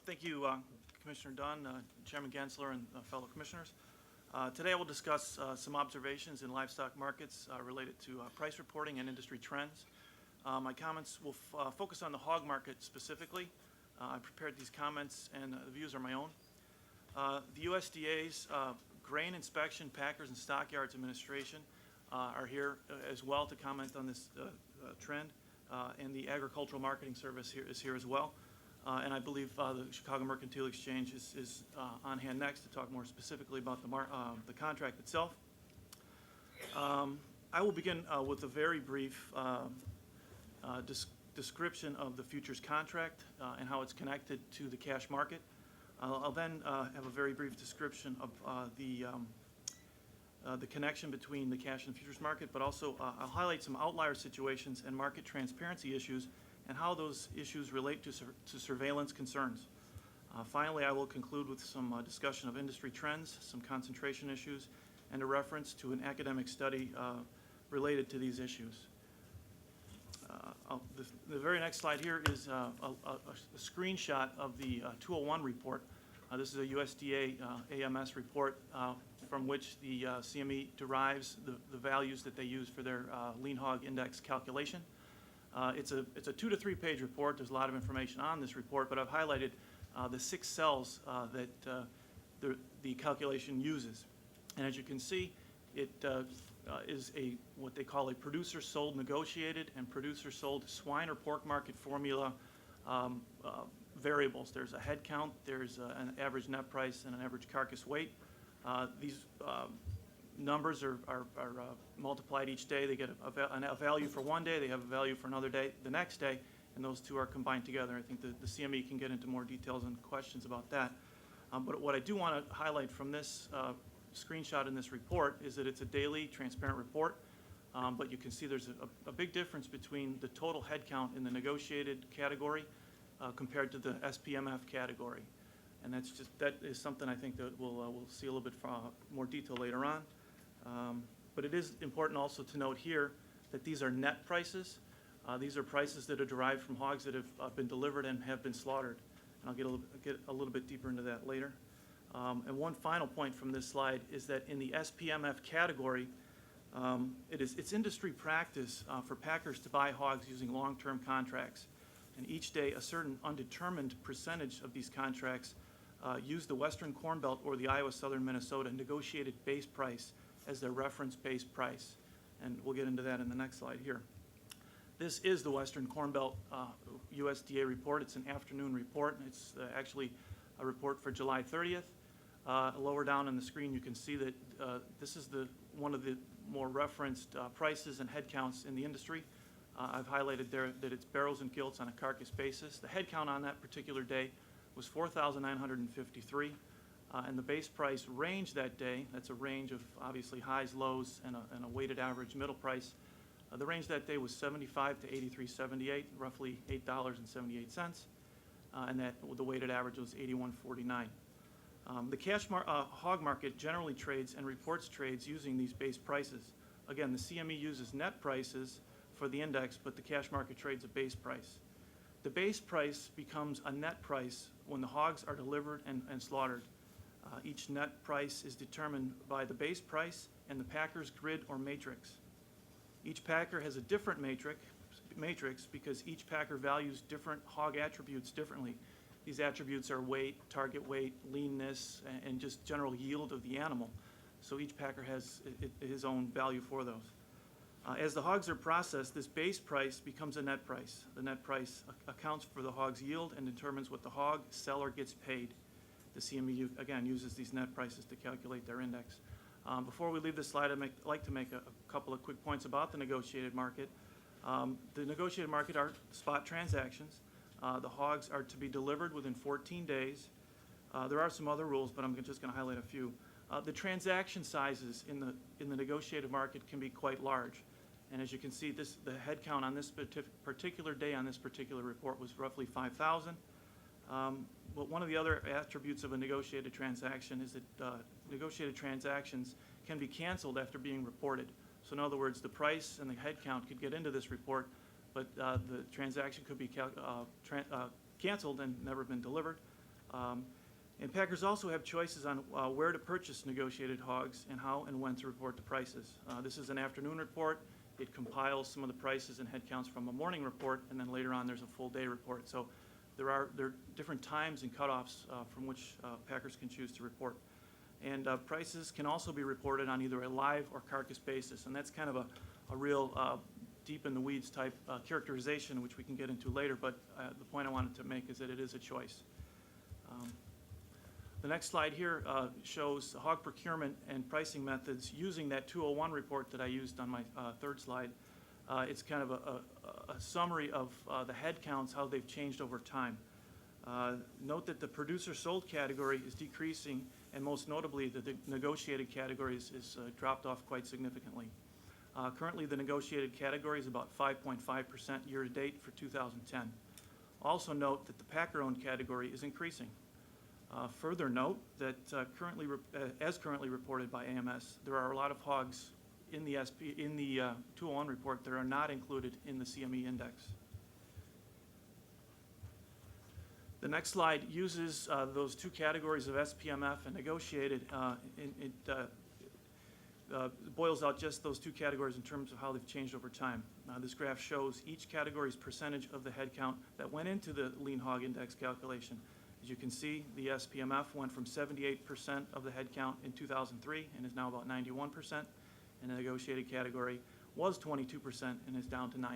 Thank you, Commissioner Dunn, Chairman Gensler, and fellow commissioners. Today I will discuss some observations in livestock markets related to price reporting and industry trends. My comments will focus on the hog market specifically. I prepared these comments, and the views are my own. The USDA's Grain Inspection, Packers, and Stockyards Administration are here as well to comment on this trend, and the Agricultural Marketing Service is here as well. And I believe the Chicago Mercantile Exchange is on hand next to talk more specifically about the contract itself. I will begin with a very brief description of the futures contract and how it's connected to the cash market. I'll then have a very brief description of the connection between the cash and futures market, but also I'll highlight some outlier situations and market transparency issues and how those issues relate to surveillance concerns. Finally, I will conclude with some discussion of industry trends, some concentration issues, and a reference to an academic study related to these issues. The very next slide here is a screenshot of the 201 report. This is a USDA AMS report from which the CME derives the values that they use for their lean hog index calculation. It's a 2 to 3 page report. There's a lot of information on this report, but I've highlighted the 6 cells that the calculation uses. And as you can see, it is what they call a producer-sold negotiated and producer-sold swine or pork market formula variables. There's a head count, there's an average net price, and an average carcass weight. These numbers are multiplied each day. They get a value for one day, they have a value for another day, the next day, and those two are combined together. I think the CME can get into more details and questions about that. But what I do want to highlight from this screenshot in this report is that it's a daily transparent report, but you can see there's a big difference between the total head count in the negotiated category compared to the SPMF category. And that is something I think that we'll see a little bit more detail later on. But it is important also to note here that these are net prices. These are prices that are derived from hogs that have been delivered and have been slaughtered. And I'll get a little bit deeper into that later. And one final point from this slide is that in the SPMF category, it's industry practice for packers to buy hogs using long-term contracts. And each day, a certain undetermined percentage of these contracts use the Western Corn Belt or the Iowa Southern Minnesota negotiated base price as their reference base price. And we'll get into that in the next slide here. This is the Western Corn Belt USDA report. It's an afternoon report. It's actually a report for July 30th. Lower down on the screen, you can see that this is one of the more referenced prices and head counts in the industry. I've highlighted there that it's barrels and gilts on a carcass basis. The head count on that particular day was 4,953, and the base price range that day, that's a range of obviously highs, lows, and a weighted average middle price. The range that day was 75 to 83.78, roughly $8.78, and the weighted average was 81.49. The cash hog market generally trades and reports trades using these base prices. Again, the CME uses net prices for the index, but the cash market trades a base price. The base price becomes a net price when the hogs are delivered and slaughtered. Each net price is determined by the base price and the packer's grid or matrix. Each packer has a different matrix because each packer values different hog attributes differently. These attributes are weight, target weight, leanness, and just general yield of the animal. So each packer has his own value for those. As the hogs are processed, this base price becomes a net price. The net price accounts for the hog's yield and determines what the hog seller gets paid. The CME, again, uses these net prices to calculate their index. Before we leave this slide, I'd like to make a couple of quick points about the negotiated market. The negotiated market are spot transactions. The hogs are to be delivered within 14 days. There are some other rules, but I'm just going to highlight a few. The transaction sizes in the negotiated market can be quite large. And as you can see, the head count on this particular day on this particular report was roughly 5,000. But one of the other attributes of a negotiated transaction is that negotiated transactions can be canceled after being reported. So in other words, the price and the head count could get into this report, but the transaction could be canceled and never been delivered. And packers also have choices on where to purchase negotiated hogs and how and when to report the prices. This is an afternoon report. It compiles some of the prices and head counts from a morning report, and then later on there's a full day report. So there are different times and cutoffs from which packers can choose to report. And prices can also be reported on either a live or carcass basis, and that's kind of a real deep in the weeds type characterization, which we can get into later, but the point I wanted to make is that it is a choice. The next slide here shows hog procurement and pricing methods using that 201 report that I used on my third slide. It's kind of a summary of the head counts, how they've changed over time. Note that the producer sold category is decreasing, and most notably the negotiated category is dropped off quite significantly. Currently the negotiated category is about 5.5% year to date for 2010. Also note that the packer owned category is increasing. Further note that as currently reported by AMS, there are a lot of hogs in the 201 report that are not included in the CME index. The next slide uses those two categories of SPMF and negotiated. It boils out just those two categories in terms of how they've changed over time. This graph shows each category's percentage of the head count that went into the lean hog index calculation. As you can see, the SPMF went from 78% of the head count in 2003 and is now about 91%, and the negotiated category was 22% and is down to 9%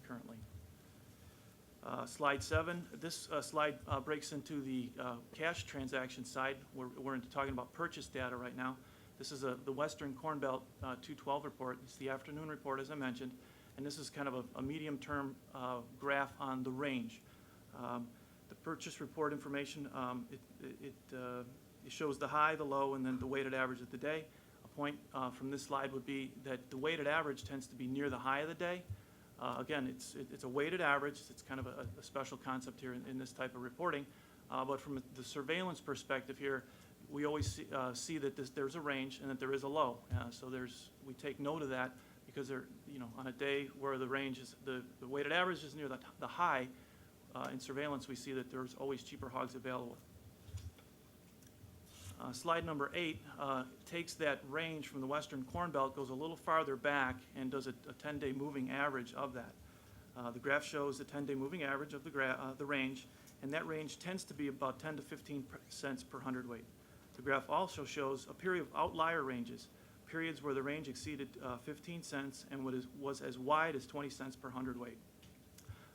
currently. Slide 7. This slide breaks into the cash transaction side. We're into talking about purchase data right now. This is the Western Corn Belt 212 report. It's the afternoon report, as I mentioned, and this is kind of a medium-term graph on the range. The purchase report information, it shows the high, the low, and then the weighted average of the day. A point from this slide would be that the weighted average tends to be near the high of the day. Again, it's a weighted average. It's kind of a special concept here in this type of reporting. But from the surveillance perspective here, we always see that there's a range and that there is a low. So we take note of that because on a day where the range is the weighted average is near the high, in surveillance we see that there's always cheaper hogs available. Slide number 8 takes that range from the Western Corn Belt, goes a little farther back, and does a 10-day moving average of that. The graph shows the 10-day moving average of the range, and that range tends to be about 10 to 15 cents per hundredweight. The graph also shows a period of outlier ranges, periods where the range exceeded 15 cents and was as wide as 20 cents per hundredweight.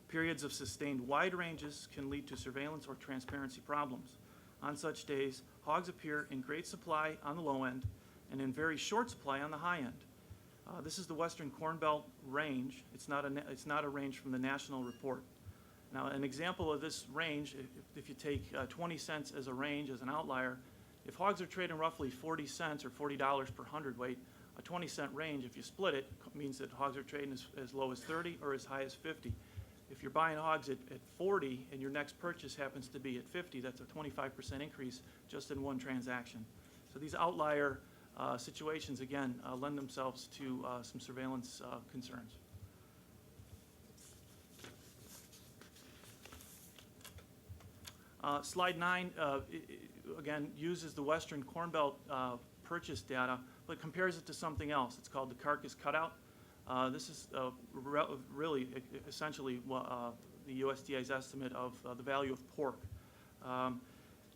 Periods of sustained wide ranges can lead to surveillance or transparency problems. On such days, hogs appear in great supply on the low end and in very short supply on the high end. This is the Western Corn Belt range. It's not a range from the national report. Now, an example of this range, if you take 20 cents as a range, as an outlier, if hogs are trading roughly 40 cents or $40 per hundredweight, a 20-cent range, if you split it, means that hogs are trading as low as 30 or as high as 50. If you're buying hogs at 40 and your next purchase happens to be at 50, that's a 25% increase just in one transaction. So these outlier situations, again, lend themselves to some surveillance concerns. Slide 9, again, uses the Western Corn Belt purchase data, but compares it to something else. It's called the carcass cutout. This is really essentially the USDA's estimate of the value of pork.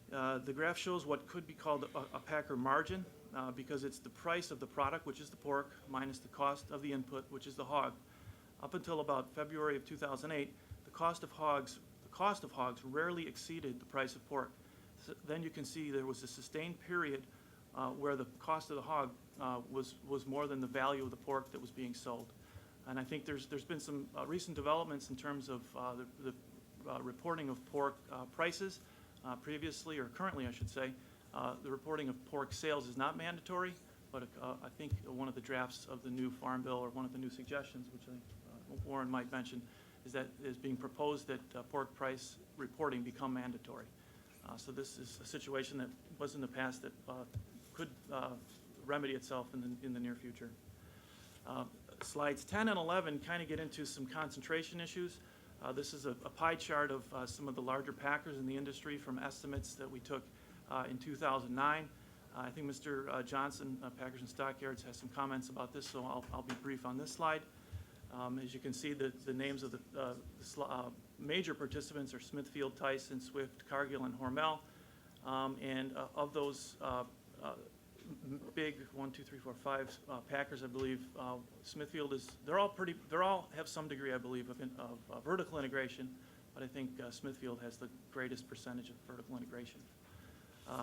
The graph shows what could be called a packer margin because it's the price of the product, which is the pork, minus the cost of the input, which is the hog. Up until about February of 2008, the cost of hogs rarely exceeded the price of pork. So then you can see there was a sustained period where the cost of the hog was more than the value of the pork that was being sold. And I think there's been some recent developments in terms of the reporting of pork prices. Previously, or currently I should say, the reporting of pork sales is not mandatory, but I think one of the drafts of the new Farm Bill, or one of the new suggestions, which I think Warren might mention, is being proposed that pork price reporting become mandatory. So this is a situation that was in the past that could remedy itself in the near future. Slides 10 and 11 kind of get into some concentration issues. This is a pie chart of some of the larger packers in the industry from estimates that we took in 2009. I think Mr. Johnson, Packers and Stockyards, has some comments about this, so I'll be brief on this slide. As you can see, the names of the major participants are Smithfield, Tyson, Swift, Cargill, and Hormel. And of those big 1, 2, 3, 4, 5 packers, I believe Smithfield they're all have some degree, I believe, of vertical integration, but I think Smithfield has the greatest percentage of vertical integration.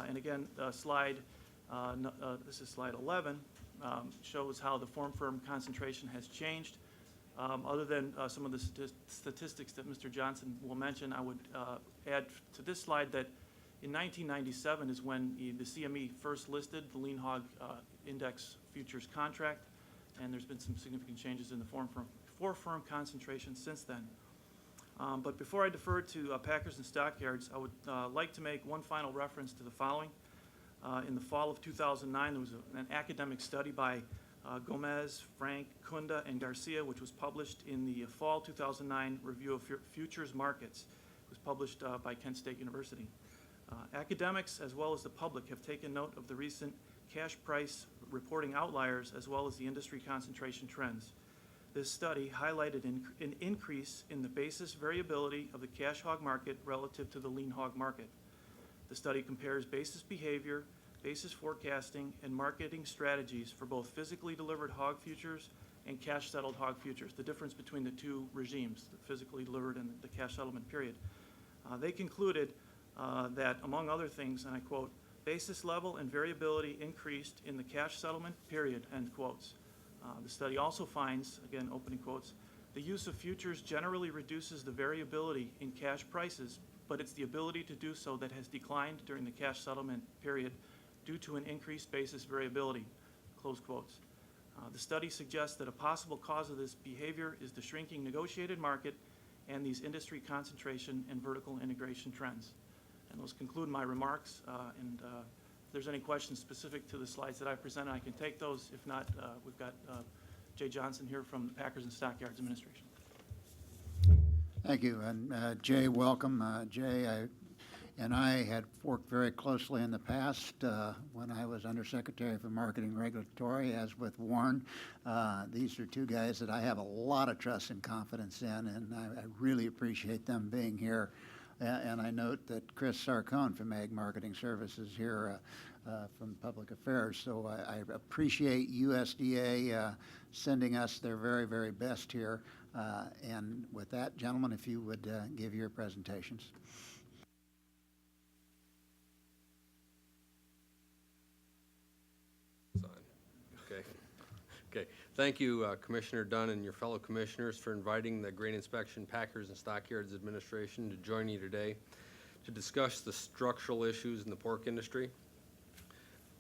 And again, this is slide 11, shows how the farm firm concentration has changed. Other than some of the statistics that Mr. Johnson will mention, I would add to this slide that in 1997 is when the CME first listed the lean hog index futures contract, and there's been some significant changes in the four firm concentration since then. But before I defer to packers and stockyards, I would like to make one final reference to the following. In the fall of 2009, there was an academic study by Gomez, Frank, Kunda, and Garcia, which was published in the fall 2009 Review of Futures Markets. It was published by Kent State University. Academics, as well as the public, have taken note of the recent cash price reporting outliers, as well as the industry concentration trends. This study highlighted an increase in the basis variability of the cash hog market relative to the lean hog market. The study compares basis behavior, basis forecasting, and marketing strategies for both physically delivered hog futures and cash settled hog futures, the difference between the two regimes, the physically delivered and the cash settlement period. They concluded that, among other things, and I quote, basis level and variability increased in the cash settlement period, end quotes. The study also finds, again, opening quotes, the use of futures generally reduces the variability in cash prices, but it's the ability to do so that has declined during the cash settlement period due to an increased basis variability, close quotes. The study suggests that a possible cause of this behavior is the shrinking negotiated market and these industry concentration and vertical integration trends. And those conclude my remarks, and if there's any questions specific to the slides that I presented, I can take those. If not, we've got Jay Johnson here from the Packers and Stockyards Administration. Thank you, and Jay, welcome. Jay and I had worked very closely in the past when I was Undersecretary for Marketing Regulatory, as with Warren. These are two guys that I have a lot of trust and confidence in, and I really appreciate them being here. And I note that Chris Sarcone from Ag Marketing Services here from Public Affairs. So I appreciate USDA sending us their very, very best here. And with that, gentlemen, if you would give your presentations. Okay. Thank you, Commissioner Dunn and your fellow commissioners, for inviting the Grain Inspection Packers and Stockyards Administration to join you today to discuss the structural issues in the pork industry.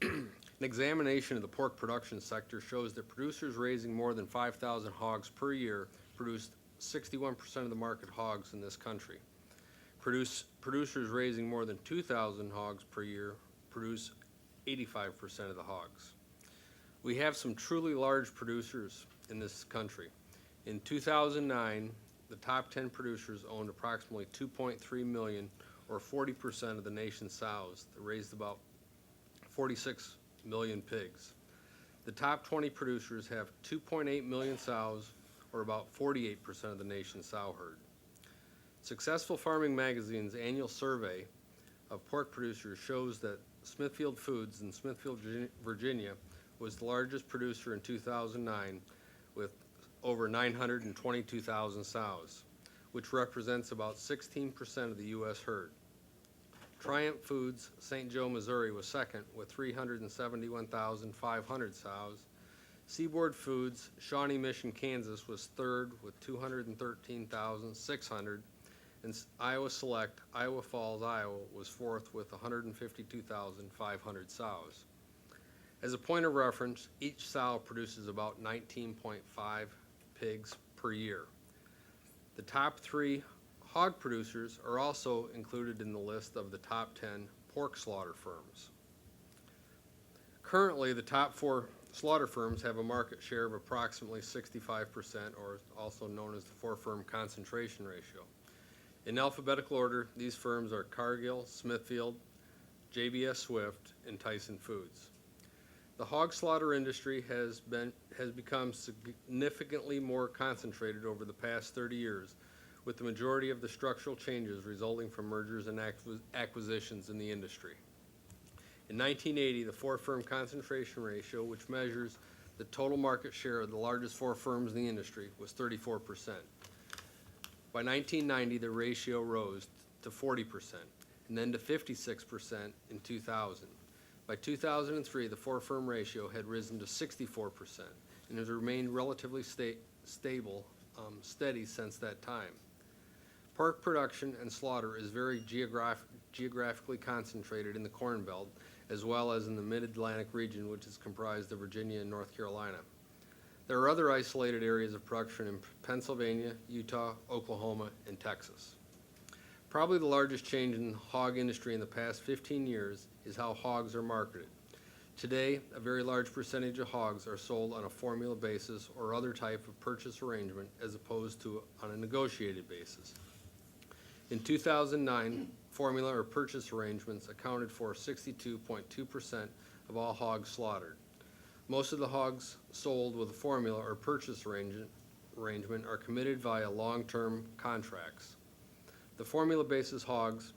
An examination of the pork production sector shows that producers raising more than 5,000 hogs per year produced 61% of the market hogs in this country. Producers raising more than 2,000 hogs per year produce 85% of the hogs. We have some truly large producers in this country. In 2009, the top 10 producers owned approximately 2.3 million, or 40% of the nation's sows, that raised about 46 million pigs. The top 20 producers have 2.8 million sows, or about 48% of the nation's sow herd. Successful Farming Magazine's annual survey of pork producers shows that Smithfield Foods in Smithfield, Virginia, was the largest producer in 2009 with over 922,000 sows, which represents about 16% of the U.S. herd. Triumph Foods, St. Joe, Missouri, was second with 371,500 sows. Seaboard Foods, Shawnee Mission, Kansas, was third with 213,600. And Iowa Select, Iowa Falls, Iowa, was fourth with 152,500 sows. As a point of reference, each sow produces about 19.5 pigs per year. The top 3 hog producers are also included in the list of the top 10 pork slaughter firms. Currently, the top 4 slaughter firms have a market share of approximately 65%, or also known as the 4-firm concentration ratio. In alphabetical order, these firms are Cargill, Smithfield, JBS Swift, and Tyson Foods. The hog slaughter industry has become significantly more concentrated over the past 30 years, with the majority of the structural changes resulting from mergers and acquisitions in the industry. In 1980, the 4-firm concentration ratio, which measures the total market share of the largest 4 firms in the industry, was 34%. By 1990, the ratio rose to 40%, and then to 56% in 2000. By 2003, the 4-firm ratio had risen to 64% and has remained relatively steady since that time. Pork production and slaughter is very geographically concentrated in the Corn Belt, as well as in the Mid-Atlantic region, which is comprised of Virginia and North Carolina. There are other isolated areas of production in Pennsylvania, Utah, Oklahoma, and Texas. Probably the largest change in the hog industry in the past 15 years is how hogs are marketed. Today, a very large percentage of hogs are sold on a formula basis or other type of purchase arrangement as opposed to on a negotiated basis. In 2009, formula or purchase arrangements accounted for 62.2% of all hogs slaughtered. Most of the hogs sold with a formula or purchase arrangement are committed via long-term contracts. The formula basis hogs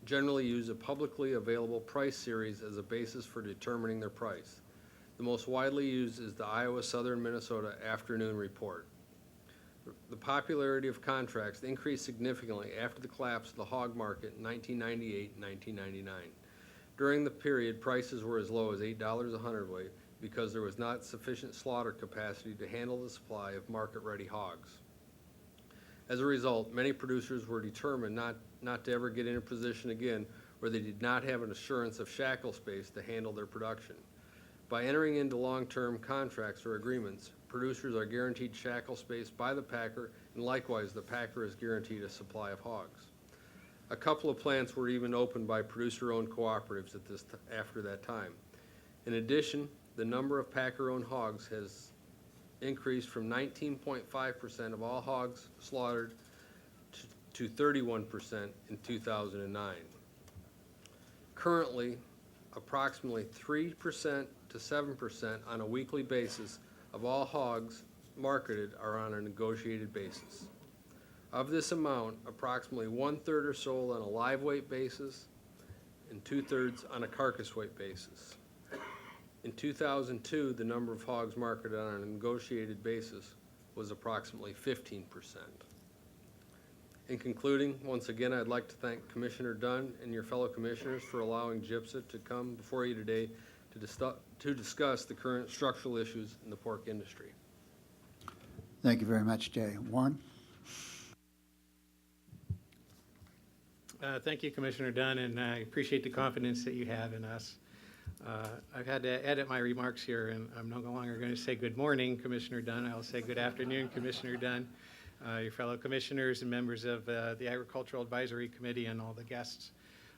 generally use a publicly available price series as a basis for determining their price. The most widely used is the Iowa Southern Minnesota Afternoon Report. The popularity of contracts increased significantly after the collapse of the hog market in 1998 and 1999. During the period, prices were as low as $8 a hundredweight because there was not sufficient slaughter capacity to handle the supply of market-ready hogs. As a result, many producers were determined not to ever get in a position again where they did not have an assurance of shackle space to handle their production. By entering into long-term contracts or agreements, producers are guaranteed shackle space by the packer, and likewise the packer is guaranteed a supply of hogs. A couple of plants were even opened by producer-owned cooperatives after that time. In addition, the number of packer-owned hogs has increased from 19.5% of all hogs slaughtered to 31% in 2009. Currently, approximately 3% to 7% on a weekly basis of all hogs marketed are on a negotiated basis. Of this amount, approximately 1/3 are sold on a live weight basis and 2/3 on a carcass weight basis. In 2002, the number of hogs marketed on a negotiated basis was approximately 15%. In concluding, once again, I'd like to thank Commissioner Dunn and your fellow commissioners for allowing GIPSA to come before you today to discuss the current structural issues in the pork industry. Thank you very much, Jay. Warren? Thank you, Commissioner Dunn, and I appreciate the confidence that you have in us. I've had to edit my remarks here, and I'm no longer going to say good morning, Commissioner Dunn. I'll say good afternoon, Commissioner Dunn, your fellow commissioners and members of the Agricultural Advisory Committee, and all the guests.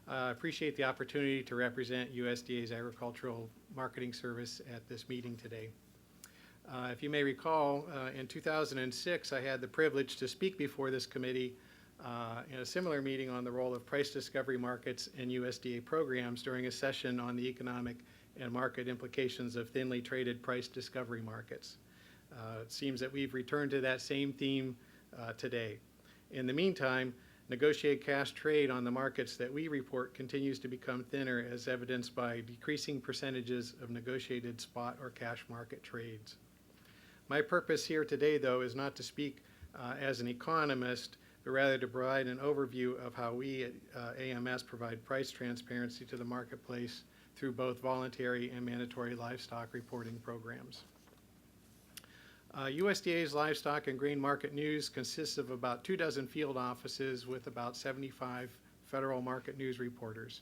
I appreciate the opportunity to represent USDA's Agricultural Marketing Service at this meeting today. If you may recall, in 2006, I had the privilege to speak before this committee in a similar meeting on the role of price discovery markets and USDA programs during a session on the economic and market implications of thinly traded price discovery markets. It seems that we've returned to that same theme today. In the meantime, negotiated cash trade on the markets that we report continues to become thinner, as evidenced by decreasing percentages of negotiated spot or cash market trades. My purpose here today, though, is not to speak as an economist, but rather to provide an overview of how we at AMS provide price transparency to the marketplace through both voluntary and mandatory livestock reporting programs. USDA's Livestock and Grain Market News consists of about 24 field offices with about 75 federal market news reporters.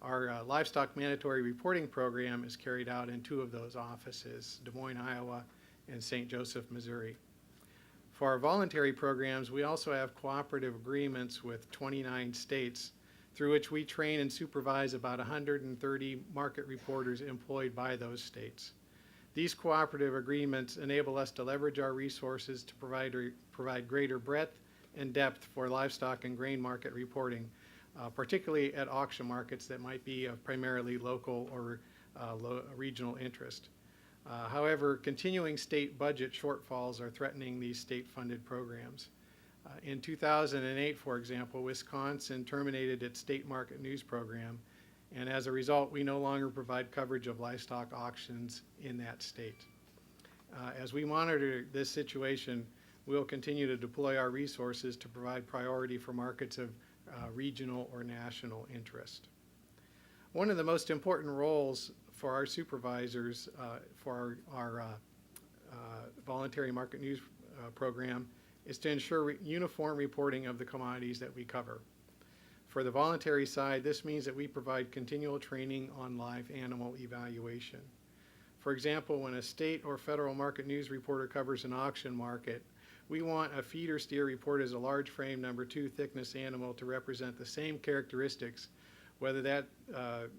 Our livestock mandatory reporting program is carried out in 2 of those offices, Des Moines, Iowa, and St. Joseph, Missouri. For our voluntary programs, we also have cooperative agreements with 29 states through which we train and supervise about 130 market reporters employed by those states. These cooperative agreements enable us to leverage our resources to provide greater breadth and depth for livestock and grain market reporting, particularly at auction markets that might be of primarily local or regional interest. However, continuing state budget shortfalls are threatening these state-funded programs. In 2008, for example, Wisconsin terminated its state market news program, and as a result, we no longer provide coverage of livestock auctions in that state. As we monitor this situation, we'll continue to deploy our resources to provide priority for markets of regional or national interest. One of the most important roles for our supervisors for our voluntary market news program is to ensure uniform reporting of the commodities that we cover. For the voluntary side, this means that we provide continual training on live animal evaluation. For example, when a state or federal market news reporter covers an auction market, we want a feeder steer reported as a large frame number 2 thickness animal to represent the same characteristics, whether that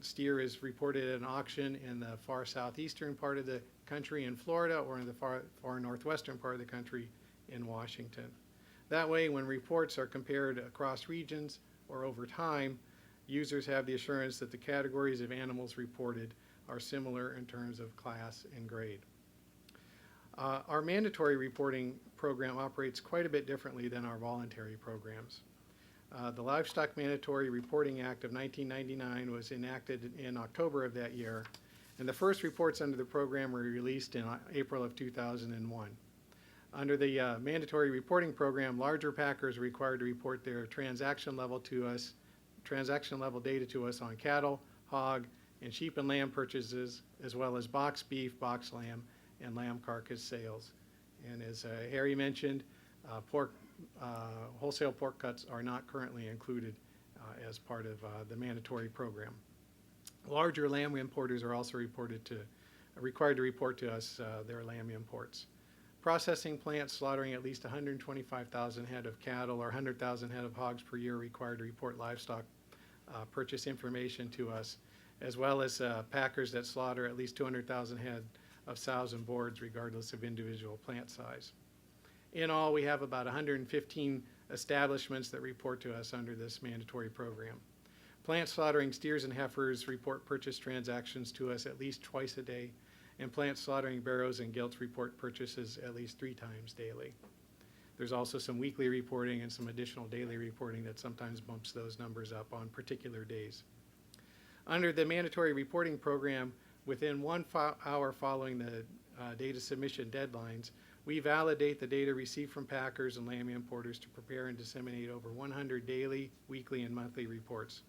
steer is reported at an auction in the far southeastern part of the country in Florida or in the far northwestern part of the country in Washington. That way, when reports are compared across regions or over time, users have the assurance that the categories of animals reported are similar in terms of class and grade. Our mandatory reporting program operates quite a bit differently than our voluntary programs. The Livestock Mandatory Reporting Act of 1999 was enacted in October of that year, and the first reports under the program were released in April of 2001. Under the mandatory reporting program, larger packers are required to report their transaction level data to us on cattle, hog, and sheep and lamb purchases, as well as box beef, box lamb, and lamb carcass sales. And as Harry mentioned, wholesale pork cuts are not currently included as part of the mandatory program. Larger lamb importers are also required to report to us their lamb imports. Processing plants slaughtering at least 125,000 head of cattle or 100,000 head of hogs per year are required to report livestock purchase information to us, as well as packers that slaughter at least 200,000 head of sows and boards regardless of individual plant size. In all, we have about 115 establishments that report to us under this mandatory program. Plant slaughtering steers and heifers report purchase transactions to us at least twice a day, and plant slaughtering barrows and gilts report purchases at least 3 times daily. There's also some weekly reporting and some additional daily reporting that sometimes bumps those numbers up on particular days. Under the mandatory reporting program, within 1 hour following the data submission deadlines, we validate the data received from packers and lamb importers to prepare and disseminate over 100 daily, weekly, and monthly reports.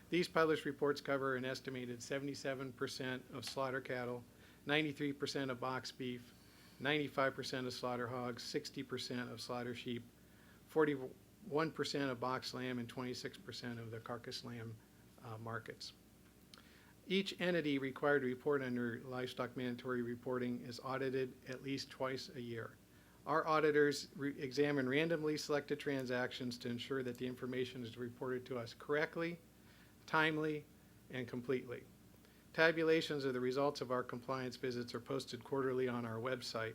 These published reports cover an estimated 77% of slaughter cattle, 93% of box beef, 95% of slaughter hogs, 60% of slaughter sheep, 41% of box lamb, and 26% of the carcass lamb markets. Each entity required to report under livestock mandatory reporting is audited at least twice a year. Our auditors examine randomly selected transactions to ensure that the information is reported to us correctly, timely, and completely. Tabulations of the results of our compliance visits are posted quarterly on our website.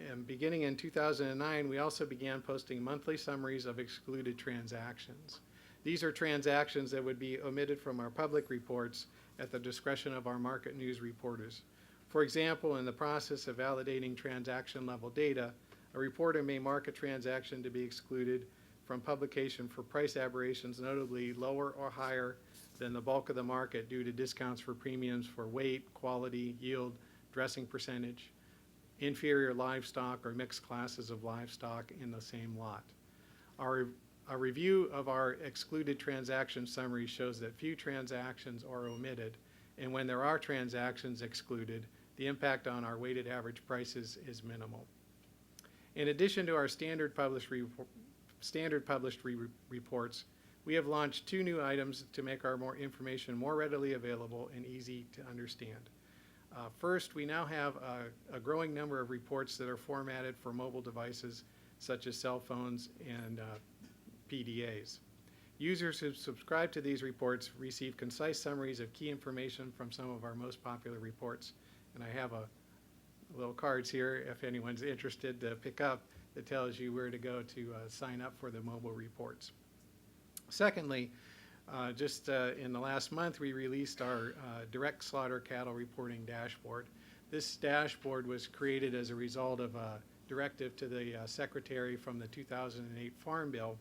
And beginning in 2009, we also began posting monthly summaries of excluded transactions. These are transactions that would be omitted from our public reports at the discretion of our market news reporters. For example, in the process of validating transaction level data, a reporter may mark a transaction to be excluded from publication for price aberrations notably lower or higher than the bulk of the market due to discounts for premiums for weight, quality, yield, dressing percentage, inferior livestock, or mixed classes of livestock in the same lot. A review of our excluded transaction summary shows that few transactions are omitted, and when there are transactions excluded, the impact on our weighted average prices is minimal. In addition to our standard published reports, we have launched 2 new items to make our information more readily available and easy to understand. First, we now have a growing number of reports that are formatted for mobile devices such as cell phones and PDAs. Users who subscribe to these reports receive concise summaries of key information from some of our most popular reports. And I have little cards here if anyone's interested to pick up that tells you where to go to sign up for the mobile reports. Secondly, just in the last month, we released our direct slaughter cattle reporting dashboard. This dashboard was created as a result of a directive to the Secretary from the 2008 Farm Bill.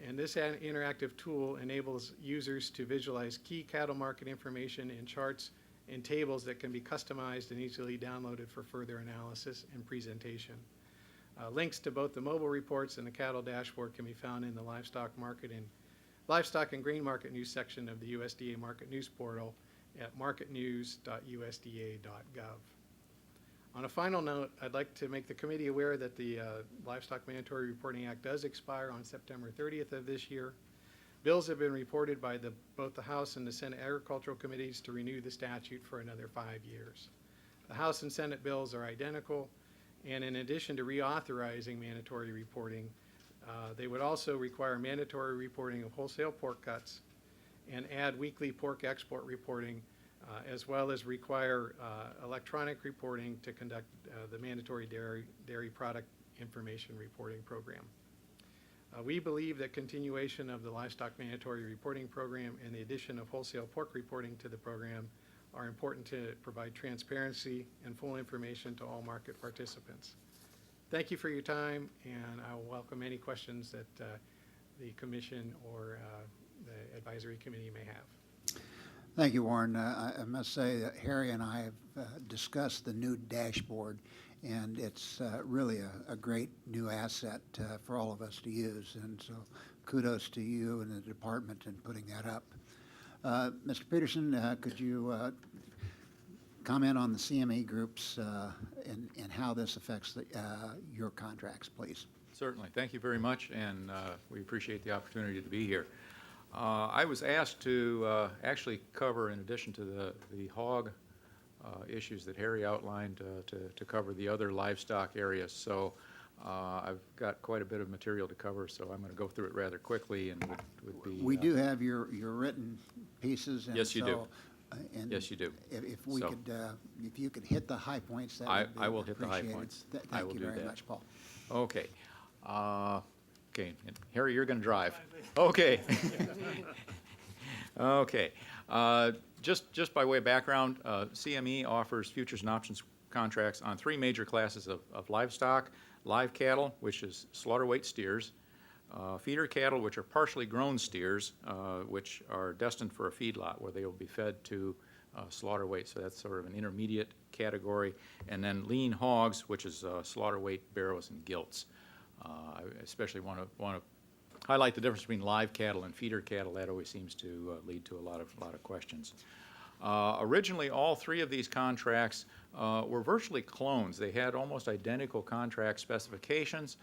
And this interactive tool enables users to visualize key cattle market information in charts and tables that can be customized and easily downloaded for further analysis and presentation. Links to both the mobile reports and the cattle dashboard can be found in the livestock and grain market news section of the USDA Market News portal at marketnews.usda.gov. On a final note, I'd like to make the committee aware that the Livestock Mandatory Reporting Act does expire on September 30th of this year. Bills have been reported by both the House and the Senate Agricultural Committees to renew the statute for another 5 years. The House and Senate bills are identical, and in addition to reauthorizing mandatory reporting, they would also require mandatory reporting of wholesale pork cuts and add weekly pork export reporting, as well as require electronic reporting to conduct the mandatory dairy product information reporting program. We believe that continuation of the livestock mandatory reporting program and the addition of wholesale pork reporting to the program are important to provide transparency and full information to all market participants. Thank you for your time, and I will welcome any questions that the Commission or the Advisory Committee may have. Thank you, Warren. I must say that Harry and I have discussed the new dashboard, and it's really a great new asset for all of us to use. And so kudos to you and the department in putting that up. Mr. Peterson, could you comment on the CME groups and how this affects your contracts, please? Certainly. Thank you very much, and we appreciate the opportunity to be here. I was asked to actually cover, in addition to the hog issues that Harry outlined, to cover the other livestock areas. So I've got quite a bit of material to cover, so I'm going to go through it rather quickly and would be... We do have your written pieces. And yes, you do. And yes, you do. If we could, if you could hit the high points, that would be I will hit the high appreciated. points. Thank you very much, Paul. Okay. Okay, and Harry, you're going to drive. Okay. Okay. Just by way of background, CME offers futures and options contracts on 3 major classes of livestock: live cattle, which is slaughter weight steers; feeder cattle, which are partially grown steers, which are destined for a feedlot where they will be fed to slaughter weight. So that's sort of an intermediate category. And then lean hogs, which is slaughter weight barrows and gilts. I especially want to highlight the difference between live cattle and feeder cattle. That always seems to lead to a lot of questions. Originally, all 3 of these contracts were virtually clones. They had almost identical contract specifications,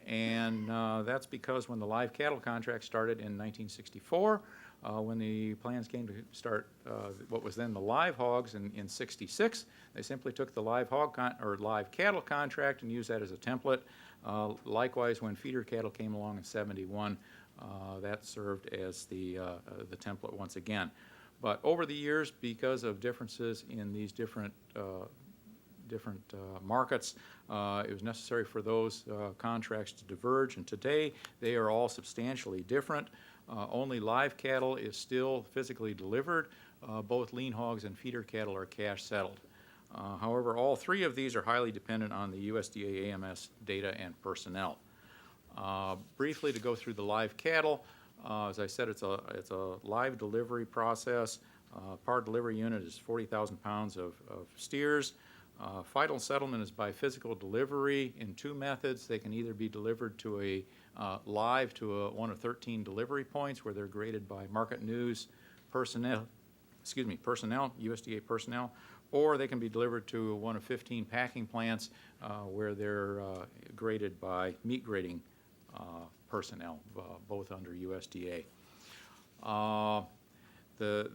and that's because when the live cattle contract started in 1964, when the plans came to start what was then the live hogs in 66, they simply took the live cattle contract and used that as a template. Likewise, when feeder cattle came along in 71, that served as the template once again. But over the years, because of differences in these different markets, it was necessary for those contracts to diverge, and today they are all substantially different. Only live cattle is still physically delivered. Both lean hogs and feeder cattle are cash settled. However, all 3 of these are highly dependent on the USDA AMS data and personnel. Briefly, to go through the live cattle, as I said, it's a live delivery process. Par delivery unit is 40,000 pounds of steers. Final settlement is by physical delivery in 2 methods. They can either be delivered to a live to one of 13 delivery points where they're graded by market news personnel, USDA personnel, or they can be delivered to one of 15 packing plants where they're graded by meat grading personnel, both under USDA. The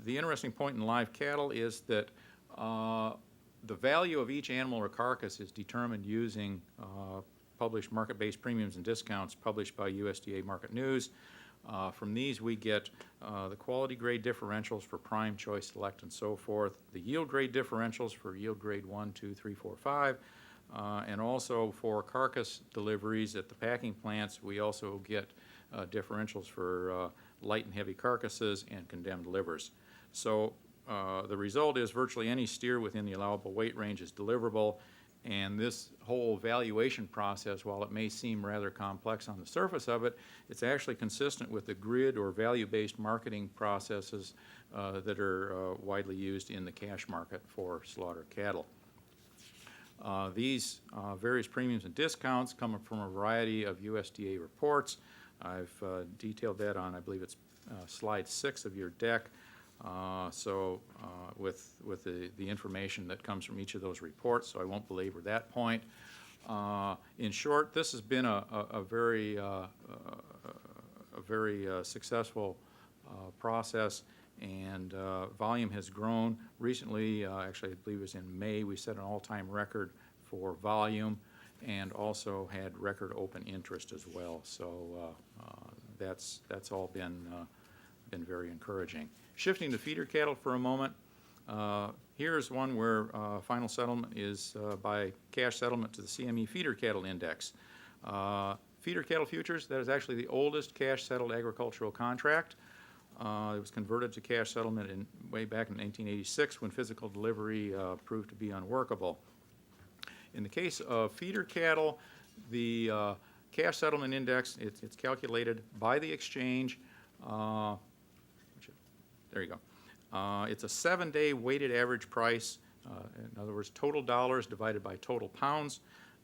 interesting point in live cattle is that the value of each animal or carcass is determined using published market-based premiums and discounts published by USDA Market News. From these, we get the quality grade differentials for prime, choice, select, and so forth, the yield grade differentials for yield grade 1, 2, 3, 4, 5, and also for carcass deliveries at the packing plants, we also get differentials for light and heavy carcasses and condemned livers. So the result is virtually any steer within the allowable weight range is deliverable, and this whole valuation process, while it may seem rather complex on the surface of it, it's actually consistent with the grid or value-based marketing processes that are widely used in the cash market for slaughter cattle. These various premiums and discounts come from a variety of USDA reports. I've detailed that on, I believe it's slide 6 of your deck. With the information that comes from each of those reports, so I won't belabor that point. In short, this has been a very very successful process, and volume has grown. Recently, actually I believe it was in May, we set an all-time record for volume and also had record open interest as well. So that's all been very encouraging. Shifting to feeder cattle for a moment, here's one where final settlement is by cash settlement to the CME feeder cattle index. Feeder cattle futures, that is actually the oldest cash settled agricultural contract. It was converted to cash settlement way back in 1986 when physical delivery proved to be unworkable. In the case of feeder cattle, the cash settlement index, it's calculated by the exchange. There you go. It's a 7-day weighted average price. In other words, total dollars divided by total pounds.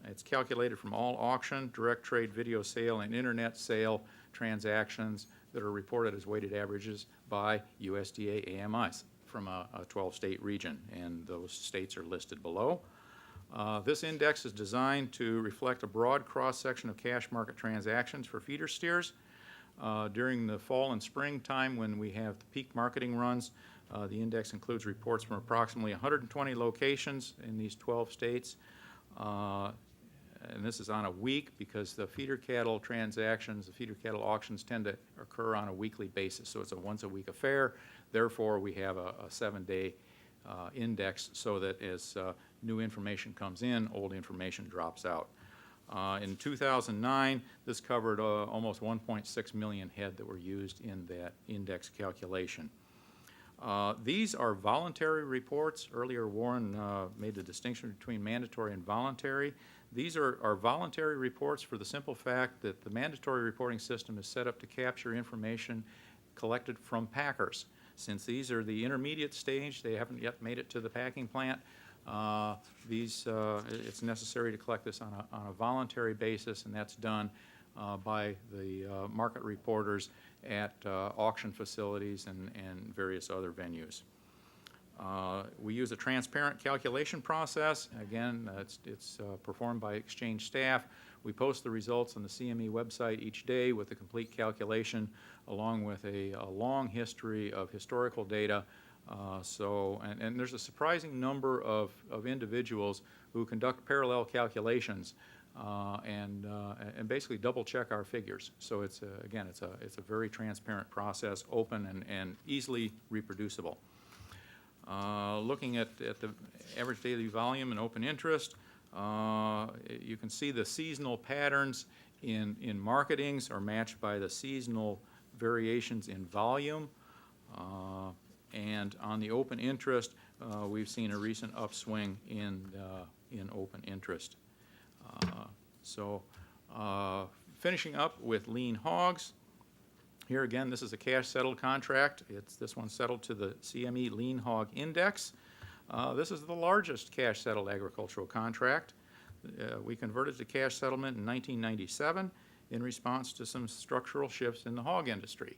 It's calculated from all auction, direct trade, video sale, and internet sale transactions that are reported as weighted averages by USDA AMIs from a 12-state region, and those states are listed below. This index is designed to reflect a broad cross-section of cash market transactions for feeder steers. During the fall and spring time when we have the peak marketing runs, the index includes reports from approximately 120 locations in these 12 states. And this is on a week because the feeder cattle transactions, the feeder cattle auctions tend to occur on a weekly basis. So it's a once-a-week affair. Therefore, we have a 7-day index so that as new information comes in, old information drops out. In 2009, this covered almost 1.6 million head that were used in that index calculation. These are voluntary reports. Earlier, Warren made the distinction between mandatory and voluntary. These are voluntary reports for the simple fact that the mandatory reporting system is set up to capture information collected from packers. Since these are the intermediate stage, they haven't yet made it to the packing plant, it's necessary to collect this on a voluntary basis, and that's done by the market reporters at auction facilities and various other venues. We use a transparent calculation process. Again, it's performed by exchange staff. We post the results on the CME website each day with a complete calculation along with a long history of historical data. And there's a surprising number of individuals who conduct parallel calculations and basically double check our figures. So it's a very transparent process, open and easily reproducible. Looking at the average daily volume and open interest, you can see the seasonal patterns in marketings are matched by the seasonal variations in volume. And on the open interest, we've seen a recent upswing in open interest. Finishing up with lean hogs. Here again, this is a cash settled contract. This one settled to the CME Lean Hog Index. This is the largest cash settled agricultural contract. We converted to cash settlement in 1997 in response to some structural shifts in the hog industry.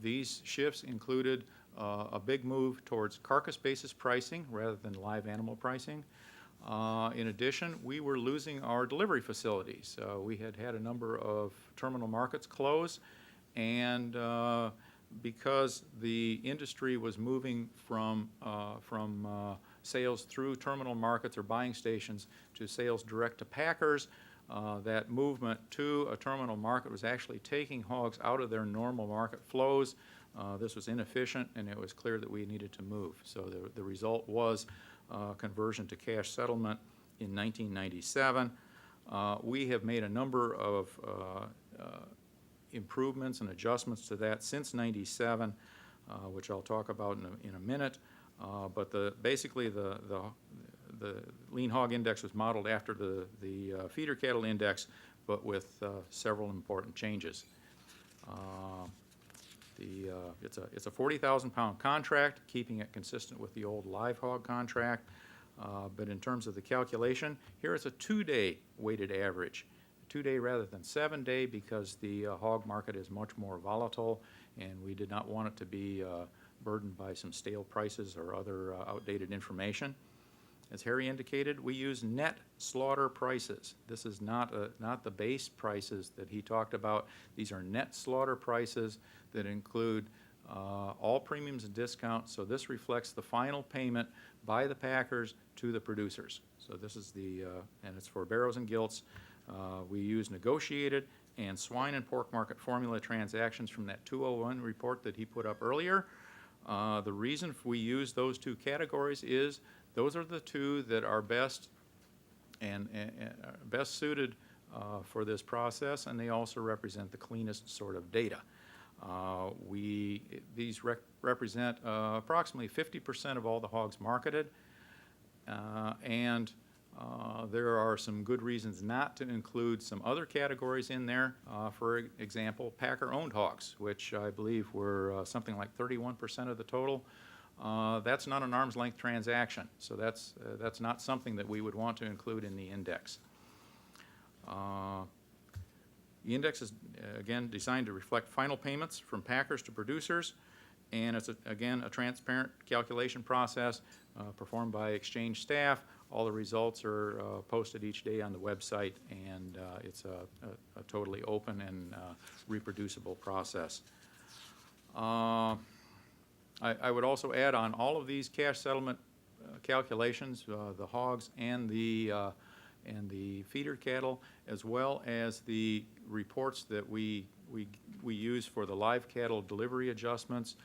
These shifts included a big move towards carcass basis pricing rather than live animal pricing. In addition, we were losing our delivery facilities. We had a number of terminal markets close, and because the industry was moving from sales through terminal markets or buying stations to sales direct to packers, that movement to a terminal market was actually taking hogs out of their normal market flows. This was inefficient, and it was clear that we needed to move. So the result was conversion to cash settlement in 1997. We have made a number of improvements and adjustments to that since 97, which I'll talk about in a minute. But basically the lean hog index was modeled after the feeder cattle index, but with several important changes. It's a 40,000 pound contract, keeping it consistent with the old live hog contract. But in terms of the calculation, here it's a 2-day weighted average. 2-day rather than 7-day because the hog market is much more volatile, and we did not want it to be burdened by some stale prices or other outdated information. As Harry indicated, we use net slaughter prices. This is not the base prices that he talked about. These are net slaughter prices that include all premiums and discounts. So this reflects the final payment by the packers to the producers. So this is and it's for barrows and gilts. We use negotiated and swine and pork market formula transactions from that 201 report that he put up earlier. The reason we use those two categories is those are the two that are best and best suited for this process, and they also represent the cleanest sort of data. These represent approximately 50% of all the hogs marketed, and there are some good reasons not to include some other categories in there. For example, packer-owned hogs, which I believe were something like 31% of the total. That's not an arm's length transaction, so that's not something that we would want to include in the index. The index is, again, designed to reflect final payments from packers to producers, and it's, again, a transparent calculation process performed by exchange staff. All the results are posted each day on the website, and it's a totally open and reproducible process. I would also add on all of these cash settlement calculations, the hogs and the feeder cattle, as well as the reports that we use for the live cattle delivery adjustments.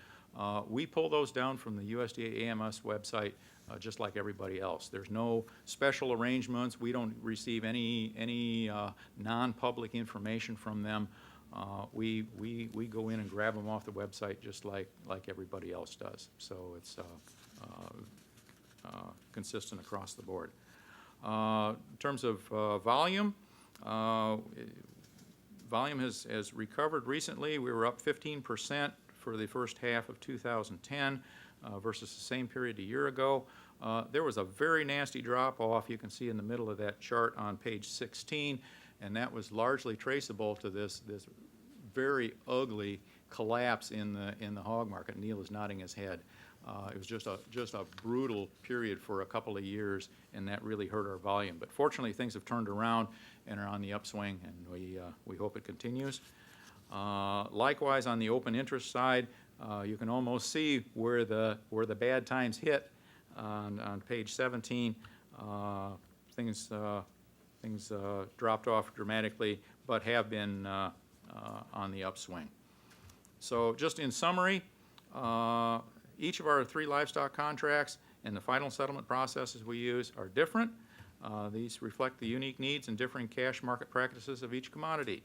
We pull those down from the USDA AMS website just like everybody else. There's no special arrangements. We don't receive any non-public information from them. We go in and grab them off the website just like everybody else does. So it's consistent across the board. In terms of volume, volume has recovered recently. We were up 15% for the first half of 2010 versus the same period a year ago. There was a very nasty drop-off you can see in the middle of that chart on page 16, and that was largely traceable to this very ugly collapse in the hog market. Neil is nodding his head. It was just a brutal period for a couple of years, and that really hurt our volume. But fortunately, things have turned around and are on the upswing, and we hope it continues. Likewise, on the open interest side, you can almost see where the bad times hit on page 17. Things dropped off dramatically, but have been on the upswing. So just in summary, each of our 3 livestock contracts and the final settlement processes we use are different. These reflect the unique needs and differing cash market practices of each commodity.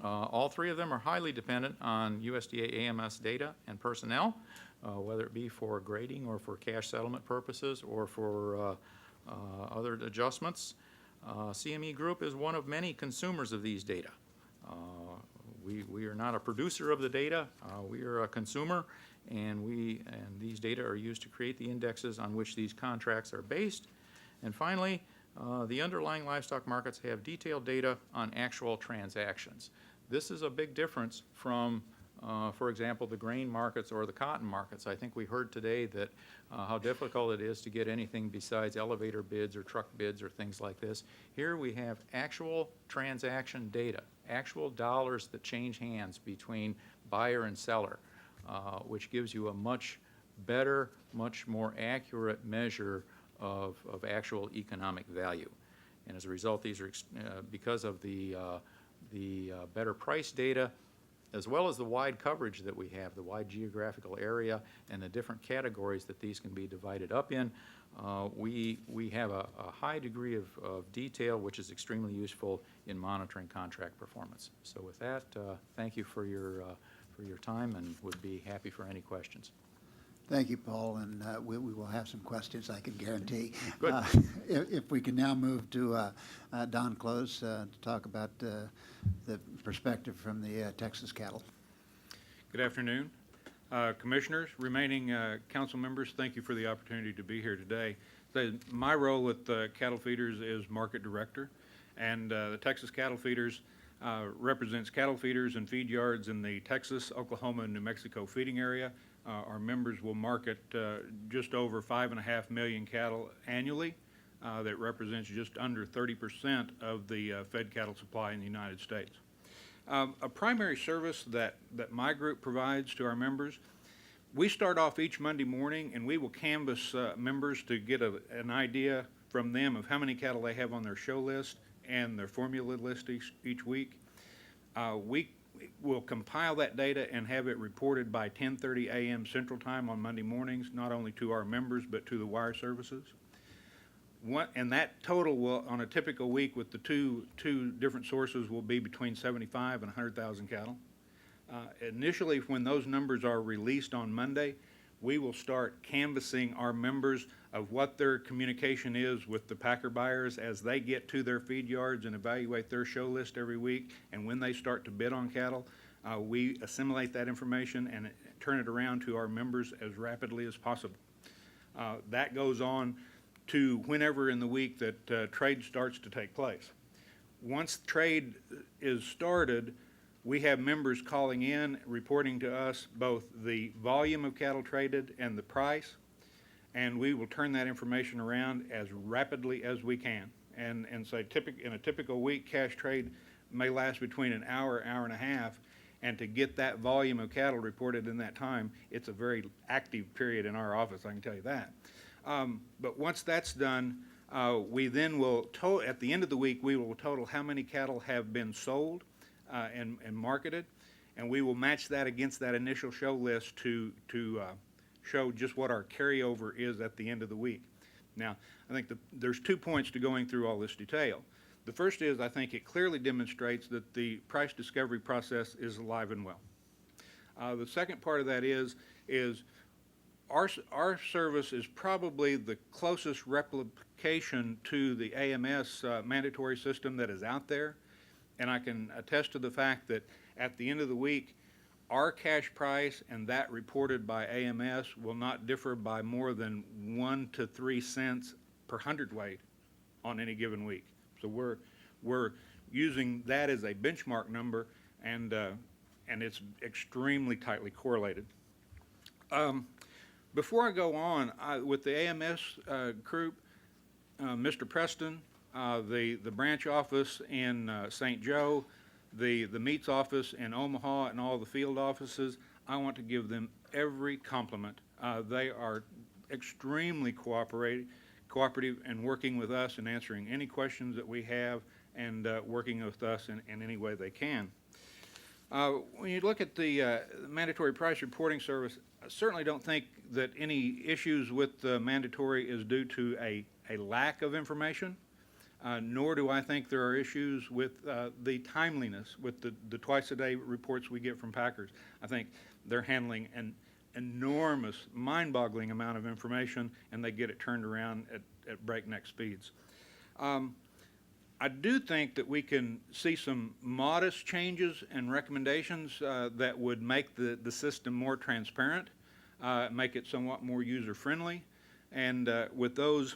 All 3 of them are highly dependent on USDA AMS data and personnel, whether it be for grading or for cash settlement purposes or for other adjustments. CME Group is one of many consumers of these data. We are not a producer of the data. We are a consumer, and these data are used to create the indexes on which these contracts are based. And finally, the underlying livestock markets have detailed data on actual transactions. This is a big difference from, for example, the grain markets or the cotton markets. I think we heard today that how difficult it is to get anything besides elevator bids or truck bids or things like this. Here we have actual transaction data, actual dollars that change hands between buyer and seller, which gives you a much better, much more accurate measure of actual economic value. And as a result, these are, because of the better price data, as well as the wide coverage that we have, the wide geographical area and the different categories that these can be divided up in, we have a high degree of detail, which is extremely useful in monitoring contract performance. So with that, thank you for your time, and would be happy for any questions. Thank you, Paul, and we will have some questions, I can guarantee. Good. If we can now move to Don Close to talk about the perspective from the Texas cattle. Good afternoon. Commissioners, remaining council members, thank you for the opportunity to be here today. So my role with cattle feeders is market director, and the Texas cattle feeders represents cattle feeders and feed yards in the Texas, Oklahoma, and New Mexico feeding area. our members will market just over 5.5 million cattle annually. That represents just under 30% of the fed cattle supply in the United States. A primary service that my group provides to our members, we start off each Monday morning and we will canvass members to get an idea from them of how many cattle they have on their show list and their formula list each week. We will compile that data and have it reported by 10:30 a.m. Central Time on Monday mornings, not only to our members but to the wire services. And that total will, on a typical week with the two different sources, will be between 75 and 100,000 cattle. Initially, when those numbers are released on Monday, we will start canvassing our members of what their communication is with the packer buyers as they get to their feed yards and evaluate their show list every week. And when they start to bid on cattle, we assimilate that information and turn it around to our members as rapidly as possible. That goes on to whenever in the week that trade starts to take place. Once trade is started, we have members calling in, reporting to us both the volume of cattle traded and the price, and we will turn that information around as rapidly as we can. And so in a typical week, cash trade may last between an hour, hour and a half, and to get that volume of cattle reported in that time, it's a very active period in our office, I can tell you that. But once that's done, we then will, at the end of the week, we will total how many cattle have been sold and marketed, and we will match that against that initial show list to show just what our carryover is at the end of the week. Now, I think there's 2 points to going through all this detail. The first is I think it clearly demonstrates that the price discovery process is alive and well. The second part of that is our service is probably the closest replication to the AMS mandatory system that is out there, and I can attest to the fact that at the end of the week, our cash price and that reported by AMS will not differ by more than 1 to 3 cents per hundredweight on any given week. So we're using that as a benchmark number, and it's extremely tightly correlated. Before I go on, with the AMS group, Mr. Preston, the branch office in St. Joe, the meats office in Omaha, and all the field offices, I want to give them every compliment. They are extremely cooperative and working with us and answering any questions that we have and working with us in any way they can. When you look at the mandatory price reporting service, I certainly don't think that any issues with the mandatory is due to a lack of information, nor do I think there are issues with the timeliness with the twice-a-day reports we get from packers. I think they're handling an enormous, mind-boggling amount of information, and they get it turned around at breakneck speeds. I do think that we can see some modest changes and recommendations that would make the system more transparent, make it somewhat more user-friendly. And with those,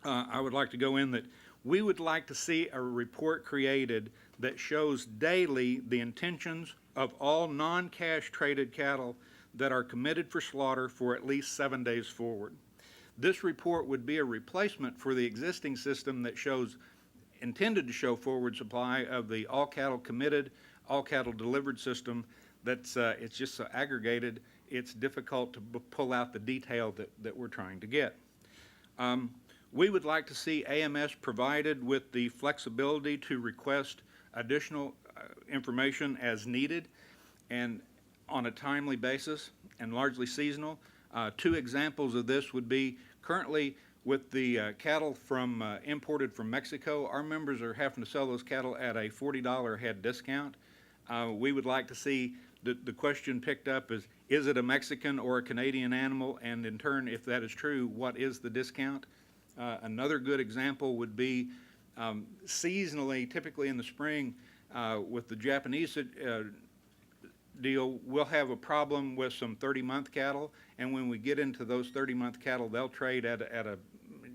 I would like to go in that we would like to see a report created that shows daily the intentions of all non-cash traded cattle that are committed for slaughter for at least 7 days forward. This report would be a replacement for the existing system that intended to show forward supply of the all cattle committed, all cattle delivered system. It's just so aggregated, it's difficult to pull out the detail that we're trying to get. We would like to see AMS provided with the flexibility to request additional information as needed and on a timely basis and largely seasonal. 2 examples of this would be currently with the cattle imported from Mexico, our members are having to sell those cattle at a $40 a head discount. We would like to see the question picked up is it a Mexican or a Canadian animal? And in turn, if that is true, what is the discount? Another good example would be seasonally, typically in the spring, with the Japanese deal, we'll have a problem with some 30-month cattle, and when we get into those 30-month cattle, they'll trade at a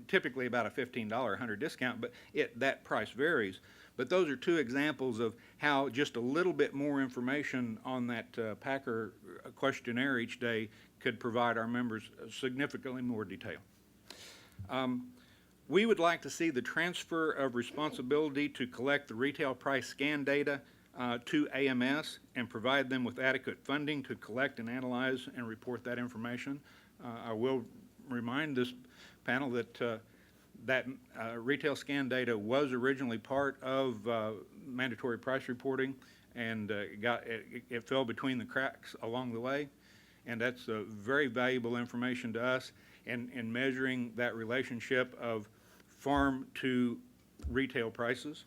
typically about a $15 a hundred discount, but that price varies. But those are two examples of how just a little bit more information on that Packer questionnaire each day could provide our members significantly more detail. We would like to see the transfer of responsibility to collect the retail price scan data to AMS and provide them with adequate funding to collect and analyze and report that information. I will remind this panel that retail scan data was originally part of mandatory price reporting, and it fell between the cracks along the way, and that's very valuable information to us in measuring that relationship of farm to retail prices.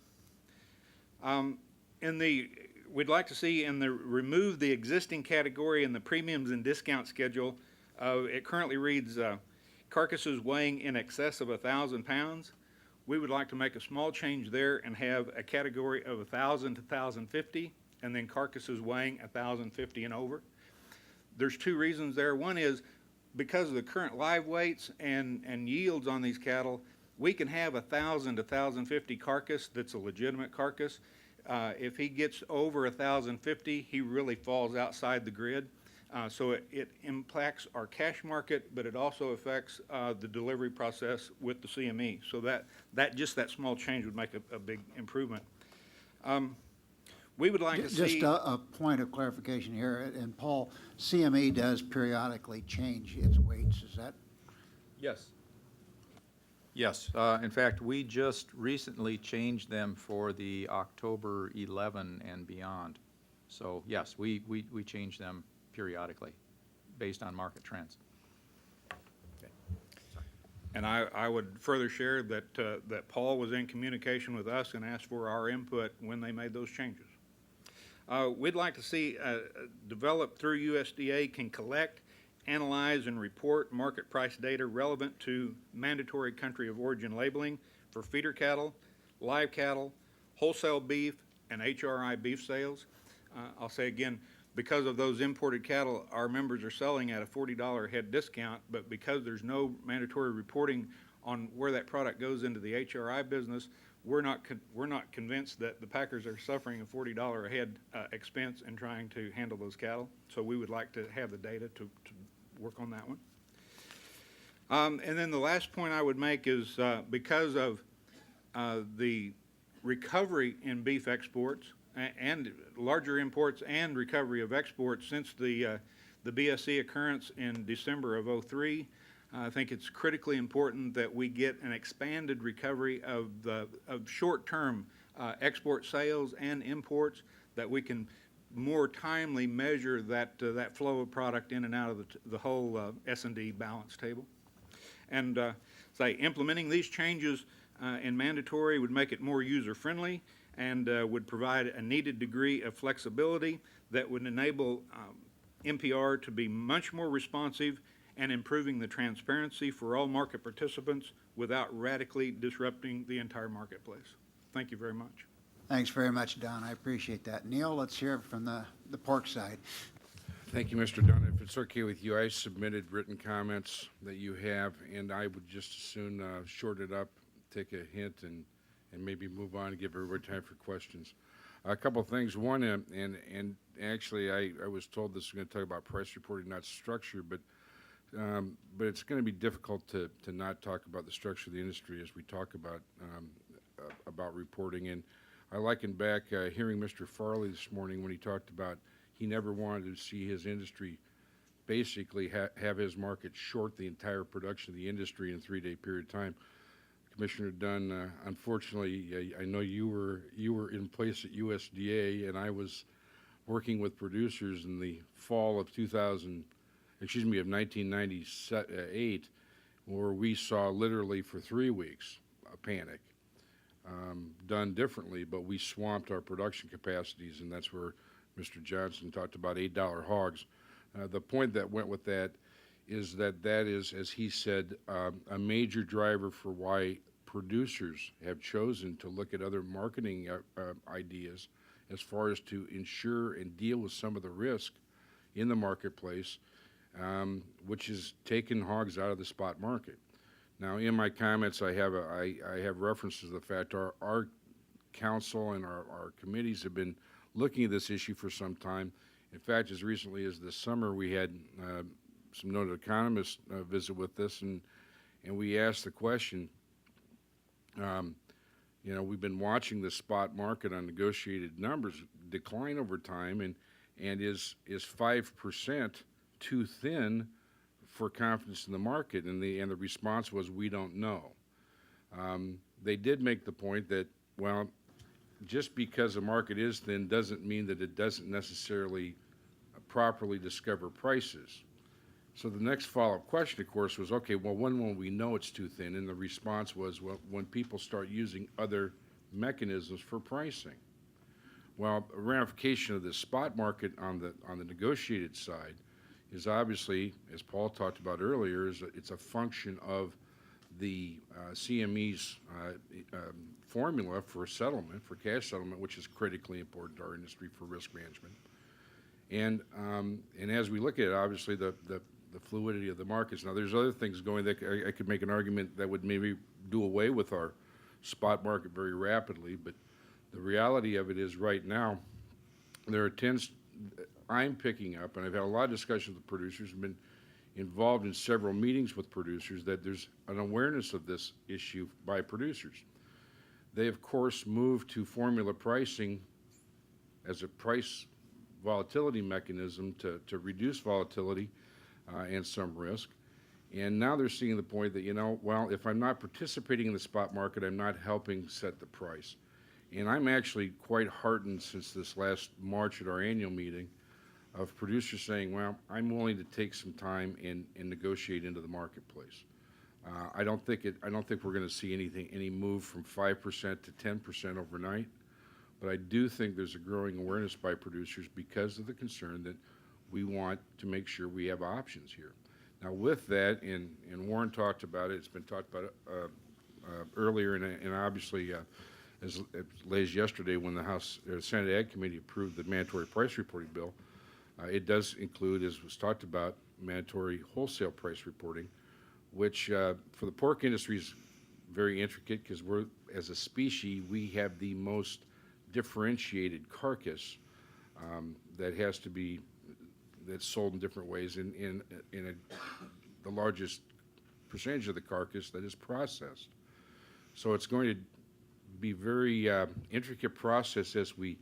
We'd like to see remove the existing category in the premiums and discount schedule. It currently reads carcasses weighing in excess of 1,000 pounds. We would like to make a small change there and have a category of 1,000 to 1,050, and then carcasses weighing 1,050 and over. There's two reasons there. One is because of the current live weights and yields on these cattle, we can have 1,000 to 1,050 carcass that's a legitimate carcass. If he gets over 1,050, he really falls outside the grid. So it impacts our cash market, but it also affects the delivery process with the CME. So that small change would make a big improvement. We would like to see... Just a point of clarification here, and Paul, CME does periodically change its weights, is that? Yes. Yes. In fact, we just recently changed them for the October 11 and beyond. So yes, we change them periodically based on market trends. And I would further share that Paul was in communication with us and asked for our input when they made those changes. We'd like to see developed through USDA can collect, analyze, and report market price data relevant to mandatory country of origin labeling for feeder cattle, live cattle, wholesale beef, and HRI beef sales. I'll say again, because of those imported cattle, our members are selling at a $40 a head discount, but because there's no mandatory reporting on where that product goes into the HRI business, we're not convinced that the packers are suffering a $40 a head expense in trying to handle those cattle. So we would like to have the data to work on that one. And then the last point I would make is because of the recovery in beef exports and larger imports and recovery of exports since the BSE occurrence in December of '03, I think it's critically important that we get an expanded recovery of short-term export sales and imports, that we can more timely measure that flow of product in and out of the whole S&D balance table. And implementing these changes in mandatory would make it more user-friendly and would provide a needed degree of flexibility that would enable MPR to be much more responsive and improving the transparency for all market participants without radically disrupting the entire marketplace. Thank you very much. Thanks very much, Don. I appreciate that. Neil, let's hear it from the pork side. Thank you, Mr. Dunn. If it's okay with you, I submitted written comments that you have, and I would just as soon short it up, take a hint, and maybe move on and give everybody time for questions. A couple of things. One, and actually I was told this is going to talk about price reporting, not structure, but it's going to be difficult to not talk about the structure of the industry as we talk about reporting. And I liken back hearing Mr. Farley this morning when he talked about he never wanted to see his industry basically have his market short the entire production of the industry in a 3-day period of time. Commissioner Dunn, unfortunately, I know you were in place at USDA, and I was working with producers in the fall of 1998, where we saw literally for 3 weeks a panic. Done differently, but we swamped our production capacities, and that's where Mr. Johnson talked about $8 hogs. The point that went with that is that is, as he said, a major driver for why producers have chosen to look at other marketing ideas as far as to ensure and deal with some of the risk in the marketplace, which is taking hogs out of the spot market. Now, in my comments, I have references to the fact our council and our committees have been looking at this issue for some time. In fact, as recently as this summer, we had some noted economists visit with us, and we asked the question, you know, we've been watching the spot market on negotiated numbers decline over time, and is 5% too thin for confidence in the market? And the response was, we don't know. They did make the point that, well, just because a market is thin doesn't mean that it doesn't necessarily properly discover prices. So the next follow-up question, of course, was, okay, well, when will we know it's too thin? And the response was, well, when people start using other mechanisms for pricing. Well, a ramification of the spot market on the negotiated side is obviously, as Paul talked about earlier, it's a function of the CME's formula for settlement, for cash settlement, which is critically important to our industry for risk management. And as we look at it, obviously the fluidity of the markets. Now, there's other things going that I could make an argument that would maybe do away with our spot market very rapidly, but the reality of it is right now, I'm picking up, and I've had a lot of discussions with producers, been involved in several meetings with producers, that there's an awareness of this issue by producers. They, of course, moved to formula pricing as a price volatility mechanism to reduce volatility and some risk. And now they're seeing the point that, you know, well, if I'm not participating in the spot market, I'm not helping set the price. And I'm actually quite heartened since this last March at our annual meeting of producers saying, well, I'm willing to take some time and negotiate into the marketplace. I don't think we're going to see any move from 5% to 10% overnight, but I do think there's a growing awareness by producers because of the concern that we want to make sure we have options here. Now, with that, and Warren talked about it, it's been talked about earlier, and obviously as late as yesterday when the Senate Ag Committee approved the mandatory price reporting bill, it does include, as was talked about, mandatory wholesale price reporting, which for the pork industry is very intricate because as a species, we have the most differentiated carcass that's sold in different ways in the largest percentage of the carcass that is processed. So it's going to be very intricate process as we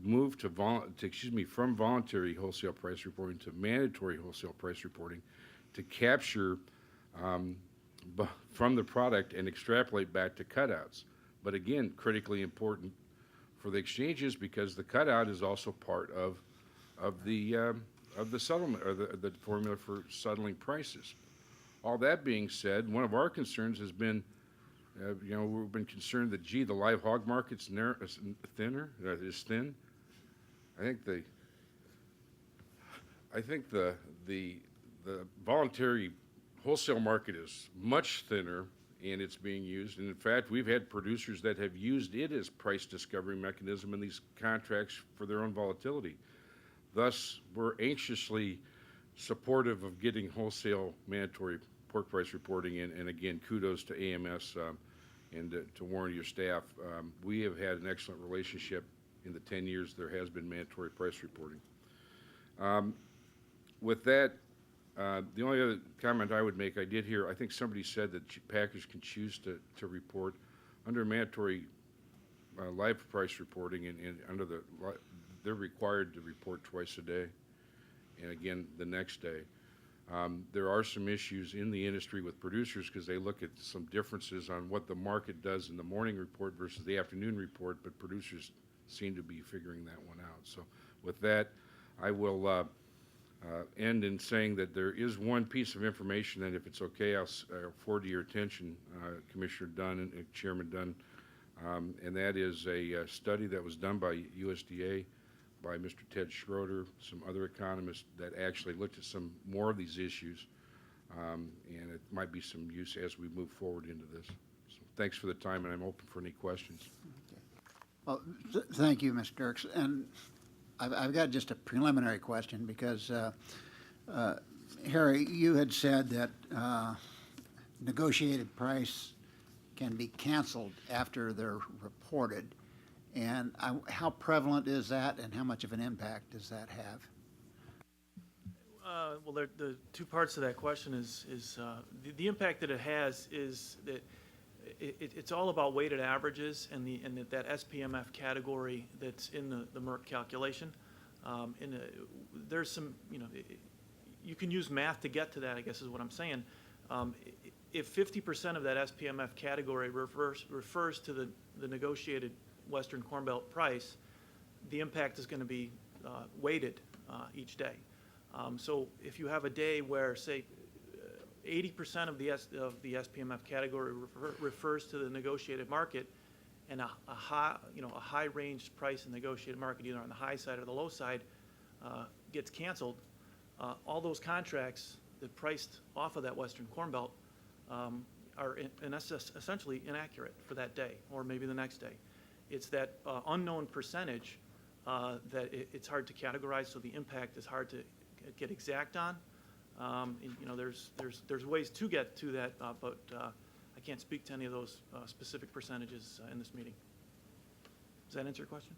move from voluntary wholesale price reporting to mandatory wholesale price reporting to capture from the product and extrapolate back to cutouts. But again, critically important for the exchanges because the cutout is also part of the settlement or the formula for settling prices. All that being said, one of our concerns has been, we've been concerned that, gee, the live hog market's is thin. I think the voluntary wholesale market is much thinner, and it's being used. And in fact, we've had producers that have used it as price discovery mechanism in these contracts for their own volatility. Thus, we're anxiously supportive of getting wholesale mandatory pork price reporting, and again, kudos to AMS and to Warren and your staff. We have had an excellent relationship in the 10 years there has been mandatory price reporting. With that, the only other comment I would make, I did hear, I think somebody said that packers can choose to report under mandatory live price reporting, and under they're required to report twice a day, and again the next day. There are some issues in the industry with producers because they look at some differences on what the market does in the morning report versus the afternoon report, but producers seem to be figuring that one out. So with that, I will end in saying that there is one piece of information that, if it's okay, I'll forward to your attention, Commissioner Dunn and Chairman Dunn, and that is a study that was done by USDA, by Mr. Ted Schroeder, some other economists that actually looked at some more of these issues, and it might be some use as we move forward into this. So thanks for the time, and I'm open for any questions. Okay. Well, thank you, Mr. Dirks. And I've got just a preliminary question because, Harry, you had said that negotiated price can be canceled after they're reported. And how prevalent is that, and how much of an impact does that have? Well, the two parts of that question is the impact that it has is that it's all about weighted averages and that SPMF category that's in the MERC calculation. There's some, you can use math to get to that, I guess is what I'm saying. If 50% of that SPMF category refers to the negotiated Western Corn Belt price, the impact is going to be weighted each day. So if you have a day where, say, 80% of the SPMF category refers to the negotiated market, and a high ranged price in the negotiated market, either on the high side or the low side, gets canceled, all those contracts that priced off of that Western Corn Belt are essentially inaccurate for that day or maybe the next day. It's that unknown percentage that it's hard to categorize, so the impact is hard to get exact on. There's ways to get to that, but I can't speak to any of those specific percentages in this meeting. Does that answer your question?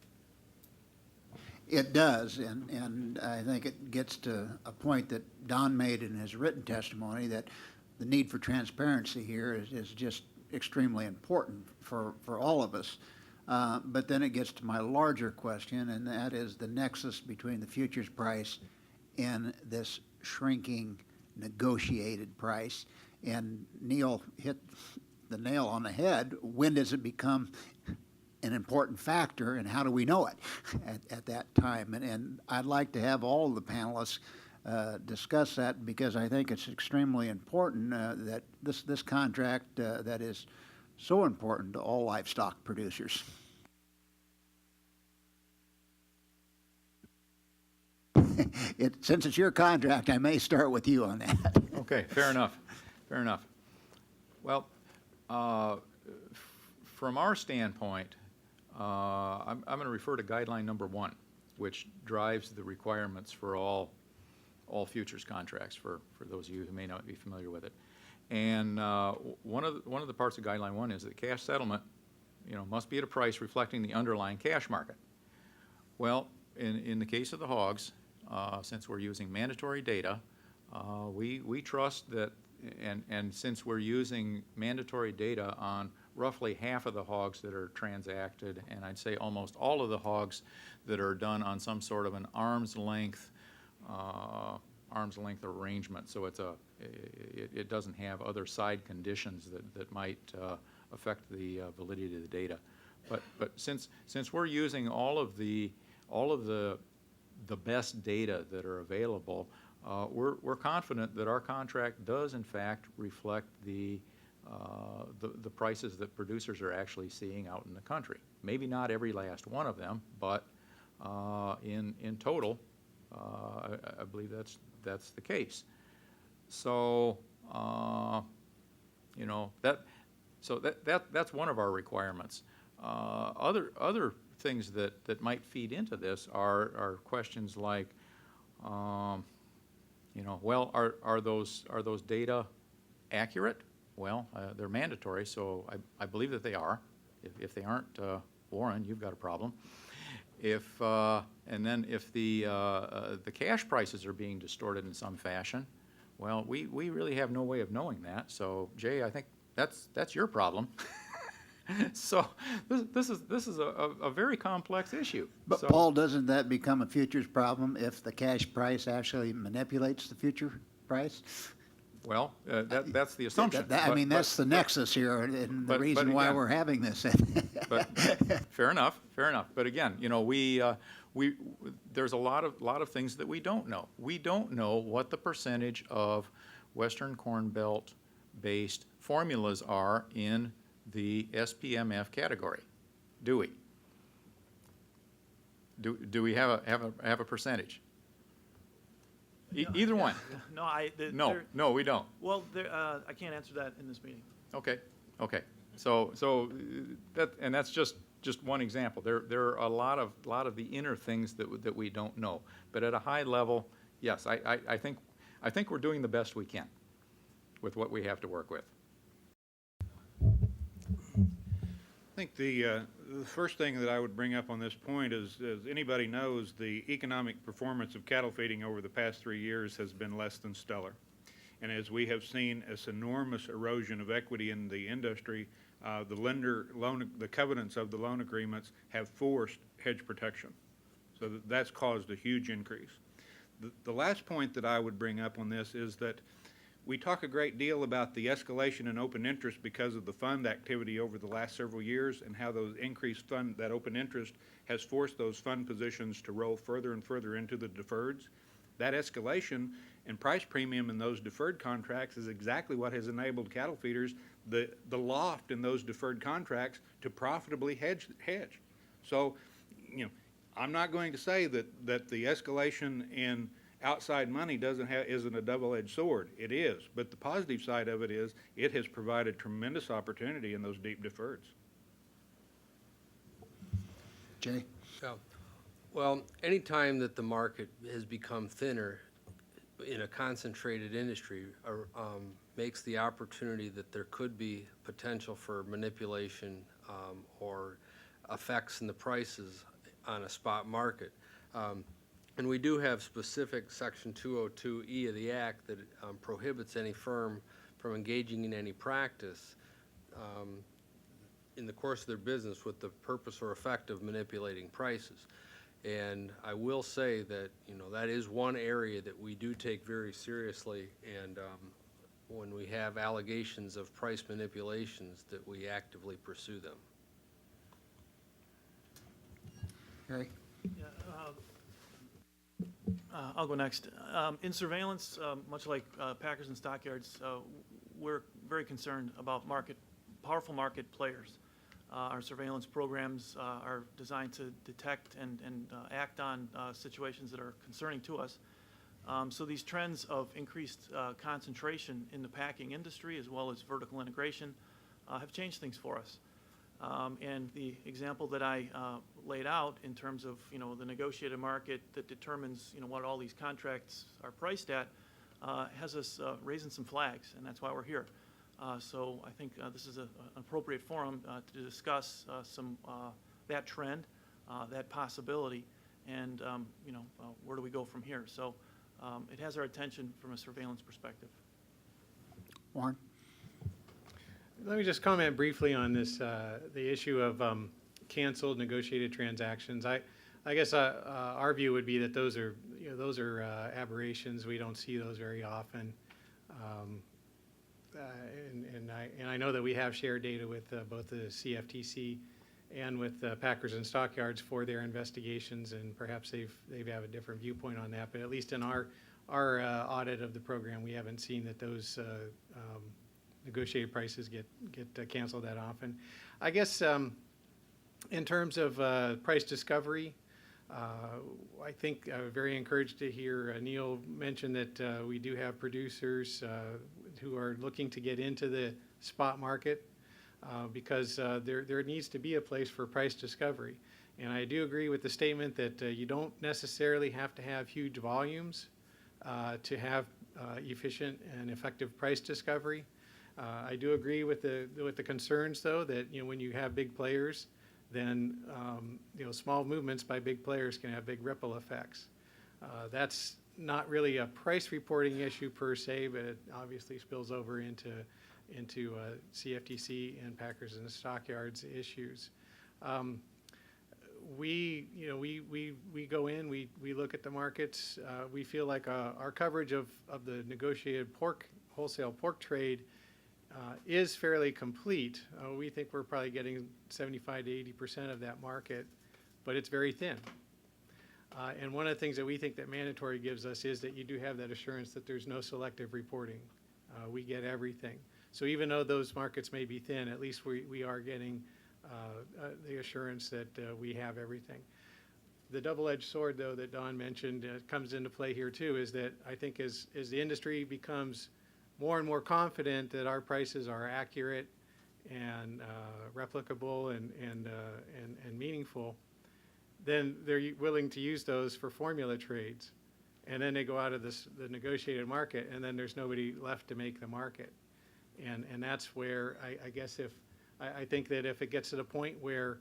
It does, and I think it gets to a point that Don made in his written testimony, that the need for transparency here is just extremely important for all of us. But then it gets to my larger question, and that is the nexus between the futures price and this shrinking negotiated price. And Neil hit the nail on the head. When does it become an important factor, and how do we know it at that time? And I'd like to have all of the panelists discuss that, because I think it's extremely important that this contract that is so important to all livestock producers. Since it's your contract, I may start with you on that. Okay, fair enough, fair enough. Well, from our standpoint, I'm going to refer to guideline number 1, which drives the requirements for all futures contracts, for those of you who may not be familiar with it. And one of the parts of guideline 1 is that cash settlement, must be at a price reflecting the underlying cash market. Well, in the case of the hogs, since we're using mandatory data, we trust that, and since we're using mandatory data on roughly half of the hogs that are transacted, and I'd say almost all of the hogs that are done on some sort of an arm's length arrangement, so it doesn't have other side conditions that might affect the validity of the data. But since we're using all of the best data that are available, we're confident that our contract does in fact reflect the prices that producers are actually seeing out in the country. Maybe not every last one of them, but in total, I believe that's the case. So that's one of our requirements. Other things that might feed into this are questions like, well, are those data accurate? Well, they're mandatory, so I believe that they are. If they aren't, Warren, you've got a problem. And then if the cash prices are being distorted in some fashion, well, we really have no way of knowing that. So, Jay, I think that's your problem. So this is a very complex issue. But so, Paul, doesn't that become a futures problem if the cash price actually manipulates the future price? Well, that's the assumption. That's the nexus here, and the reason why we're having this. But fair enough. But again, there's a lot of things that we don't know. We don't know what the percentage of Western Corn Belt based formulas are in the SPMF category, do we? Do we have a percentage? Either one. No, we don't. Well, I can't answer that in this meeting. Okay. So that's just one example. There are a lot of the inner things that we don't know. But at a high level, yes, I think we're doing the best we can with what we have to work with. I think the first thing that I would bring up on this point is, as anybody knows, the economic performance of cattle feeding over the past 3 years has been less than stellar. And as we have seen this enormous erosion of equity in the industry, the covenants of the loan agreements have forced hedge protection. So that's caused a huge increase. The last point that I would bring up on this is that we talk a great deal about the escalation in open interest because of the fund activity over the last several years and how those increased that open interest has forced those fund positions to roll further and further into the deferreds. That escalation and price premium in those deferred contracts is exactly what has enabled cattle feeders, the loft in those deferred contracts, to profitably hedge. So, I'm not going to say that the escalation in outside money isn't a double-edged sword. It is, but the positive side of it is it has provided tremendous opportunity in those deep deferreds. Jay? Well, anytime that the market has become thinner in a concentrated industry makes the opportunity that there could be potential for manipulation or effects in the prices on a spot market. And we do have specific Section 202E of the Act that prohibits any firm from engaging in any practice in the course of their business with the purpose or effect of manipulating prices. And I will say that, that is one area that we do take very seriously, and when we have allegations of price manipulations, that we actively pursue them. Harry? Yeah, I'll go next. In surveillance, much like packers and stockyards, we're very concerned about powerful market players. Our surveillance programs are designed to detect and act on situations that are concerning to us. So these trends of increased concentration in the packing industry, as well as vertical integration, have changed things for us. And the example that I laid out in terms of the negotiated market that determines what all these contracts are priced at has us raising some flags, and that's why we're here. So I think this is an appropriate forum to discuss that trend, that possibility, and where do we go from here. So it has our attention from a surveillance perspective. Warren? Let me just comment briefly on this, the issue of canceled negotiated transactions. I guess our view would be that those are aberrations. We don't see those very often. And I know that we have shared data with both the CFTC and with Packers and Stockyards for their investigations, and perhaps they have a different viewpoint on that. But at least in our audit of the program, we haven't seen that those negotiated prices get canceled that often. I guess in terms of price discovery, I think I'm very encouraged to hear Neil mention that we do have producers who are looking to get into the spot market because there needs to be a place for price discovery. And I do agree with the statement that you don't necessarily have to have huge volumes to have efficient and effective price discovery. I do agree with the concerns, though, that when you have big players, then small movements by big players can have big ripple effects. That's not really a price reporting issue per se, but it obviously spills over into CFTC and Packers and Stockyards issues. We go in, we look at the markets. We feel like our coverage of the negotiated wholesale pork trade is fairly complete. We think we're probably getting 75 to 80% of that market, but it's very thin. And one of the things that we think that mandatory gives us is that you do have that assurance that there's no selective reporting. We get everything. So even though those markets may be thin, at least we are getting the assurance that we have everything. The double-edged sword, though, that Don mentioned comes into play here, too, is that I think as the industry becomes more and more confident that our prices are accurate and replicable and meaningful, then they're willing to use those for formula trades. And then they go out of the negotiated market, and then there's nobody left to make the market. And that's where I guess if I think that if it gets to the point where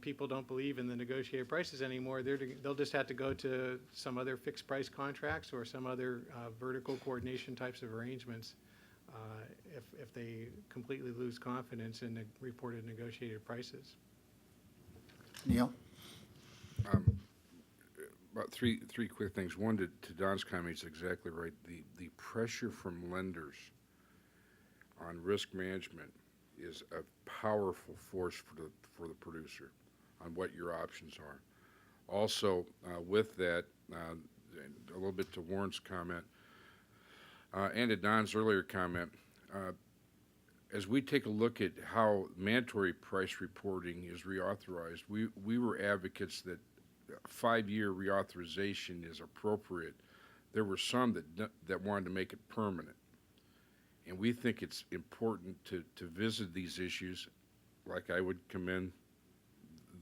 people don't believe in the negotiated prices anymore, they'll just have to go to some other fixed price contracts or some other vertical coordination types of arrangements if they completely lose confidence in the reported negotiated prices. Neil? About three quick things. One, to Don's comment, he's exactly right. The pressure from lenders on risk management is a powerful force for the producer on what your options are. Also, with that, a little bit to Warren's comment and to Don's earlier comment, as we take a look at how mandatory price reporting is reauthorized, we were advocates that 5-year reauthorization is appropriate. There were some that wanted to make it permanent. And we think it's important to visit these issues, like I would commend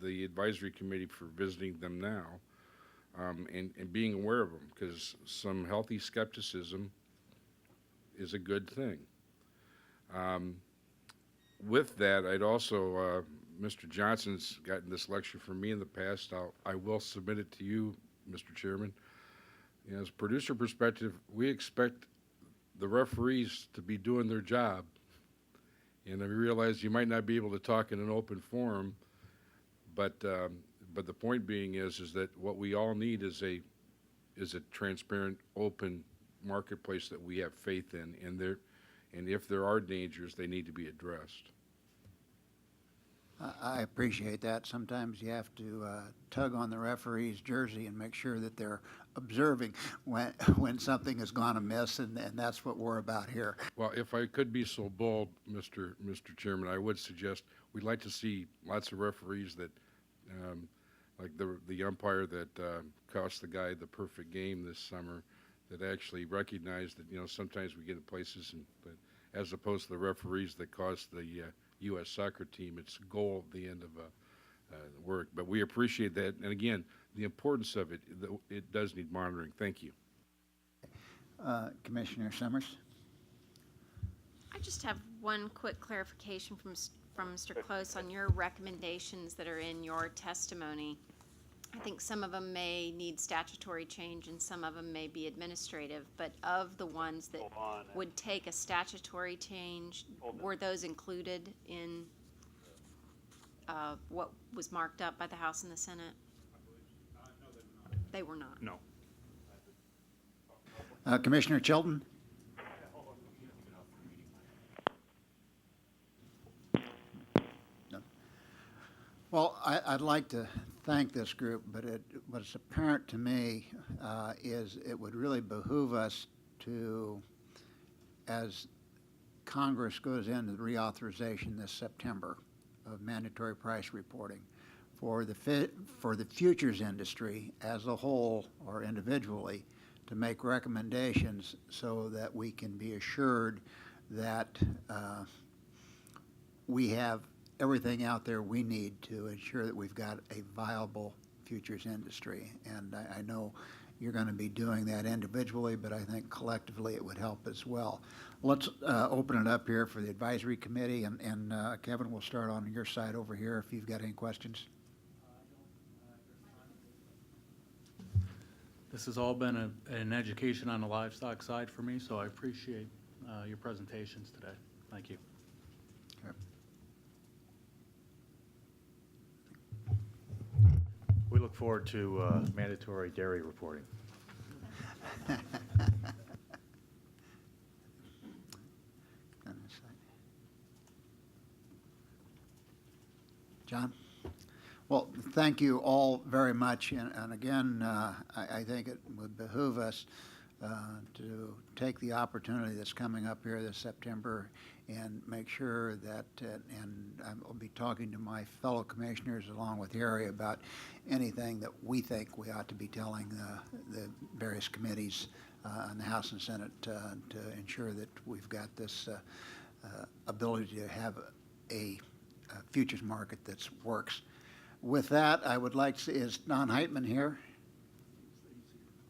the advisory committee for visiting them now, and being aware of them, because some healthy skepticism is a good thing. With that, I'd also, Mr. Johnson's gotten this lecture from me in the past. I will submit it to you, Mr. Chairman. You know, as a producer perspective, we expect the referees to be doing their job. And I realize you might not be able to talk in an open forum, but the point being is that what we all need is a transparent, open marketplace that we have faith in, and if there are dangers, they need to be addressed. I appreciate that. Sometimes you have to tug on the referee's jersey and make sure that they're observing when something has gone amiss, and that's what we're about here. Well, if I could be so bold, Mr. Chairman, I would suggest we'd like to see lots of referees that, like the umpire that cost the guy the perfect game this summer, that actually recognize that, you know, sometimes we get in places, but as opposed to the referees that cost the U.S. soccer team its goal at the end of work. But we appreciate that. And again, the importance of it does need monitoring. Thank you. Commissioner Summers? I just have one quick clarification from Mr. Close on your recommendations that are in your testimony. I think some of them may need statutory change and some of them may be administrative, but of the ones that would take a statutory change, were those included in what was marked up by the House and the Senate? They were not. No. Commissioner Chilton? No. Well, I'd like to thank this group, but what's apparent to me is it would really behoove us to, as Congress goes into the reauthorization this September of mandatory price reporting, for the futures industry as a whole or individually, to make recommendations so that we can be assured that we have everything out there we need to ensure that we've got a viable futures industry. And I know you're going to be doing that individually, but I think collectively it would help as well. Let's open it up here for the advisory committee, and Kevin, we'll start on your side over here if you've got any questions. This has all been an education on the livestock side for me, so I appreciate your presentations today. Thank you. Okay. We look forward to mandatory dairy reporting. John? Well, thank you all very much, and again, I think it would behoove us to take the opportunity that's coming up here this September and make sure that, and I'll be talking to my fellow commissioners along with Harry about anything that we think we ought to be telling the various committees in the House and Senate to ensure that we've got this ability to have a futures market that works. With that, I would like to see, is Don Heitman here?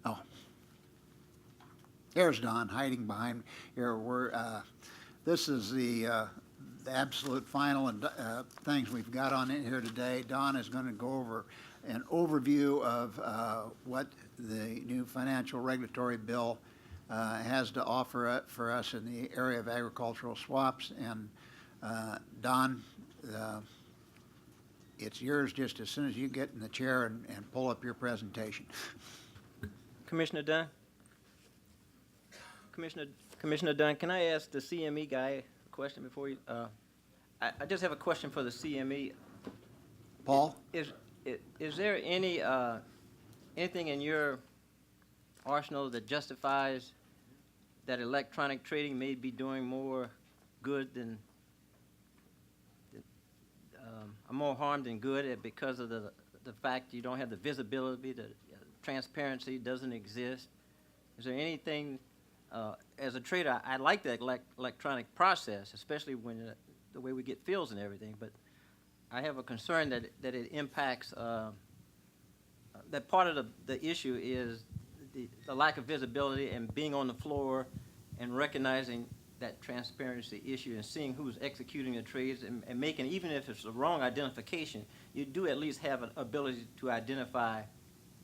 Oh. There's Don hiding behind here. This is the the absolute final and things we've got on it here today. Don is going to go over an overview of what the new financial regulatory bill has to offer for us in the area of agricultural swaps. And Don, it's yours just as soon as you get in the chair and pull up your presentation. Commissioner Dunn? Commissioner Dunn, can I ask the CME guy a question before you? I just have a question for the CME. Paul? Is there anything in your arsenal that justifies that electronic trading may be doing more good than more harm than good because of the fact you don't have the visibility, the transparency doesn't exist? Is there anything, as a trader, I like the electronic process, especially when the way we get fields and everything, but I have a concern that it impacts, that part of the issue is the lack of visibility and being on the floor and recognizing that transparency issue and seeing who's executing the trades and making, even if it's the wrong identification, you do at least have an ability to identify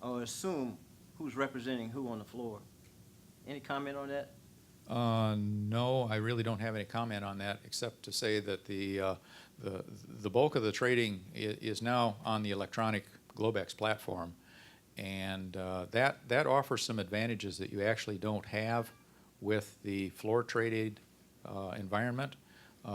or assume who's representing who on the floor. Any comment on that? No, I really don't have any comment on that, except to say that the bulk of the trading is now on the electronic Globex platform, and that offers some advantages that you actually don't have with the floor traded environment.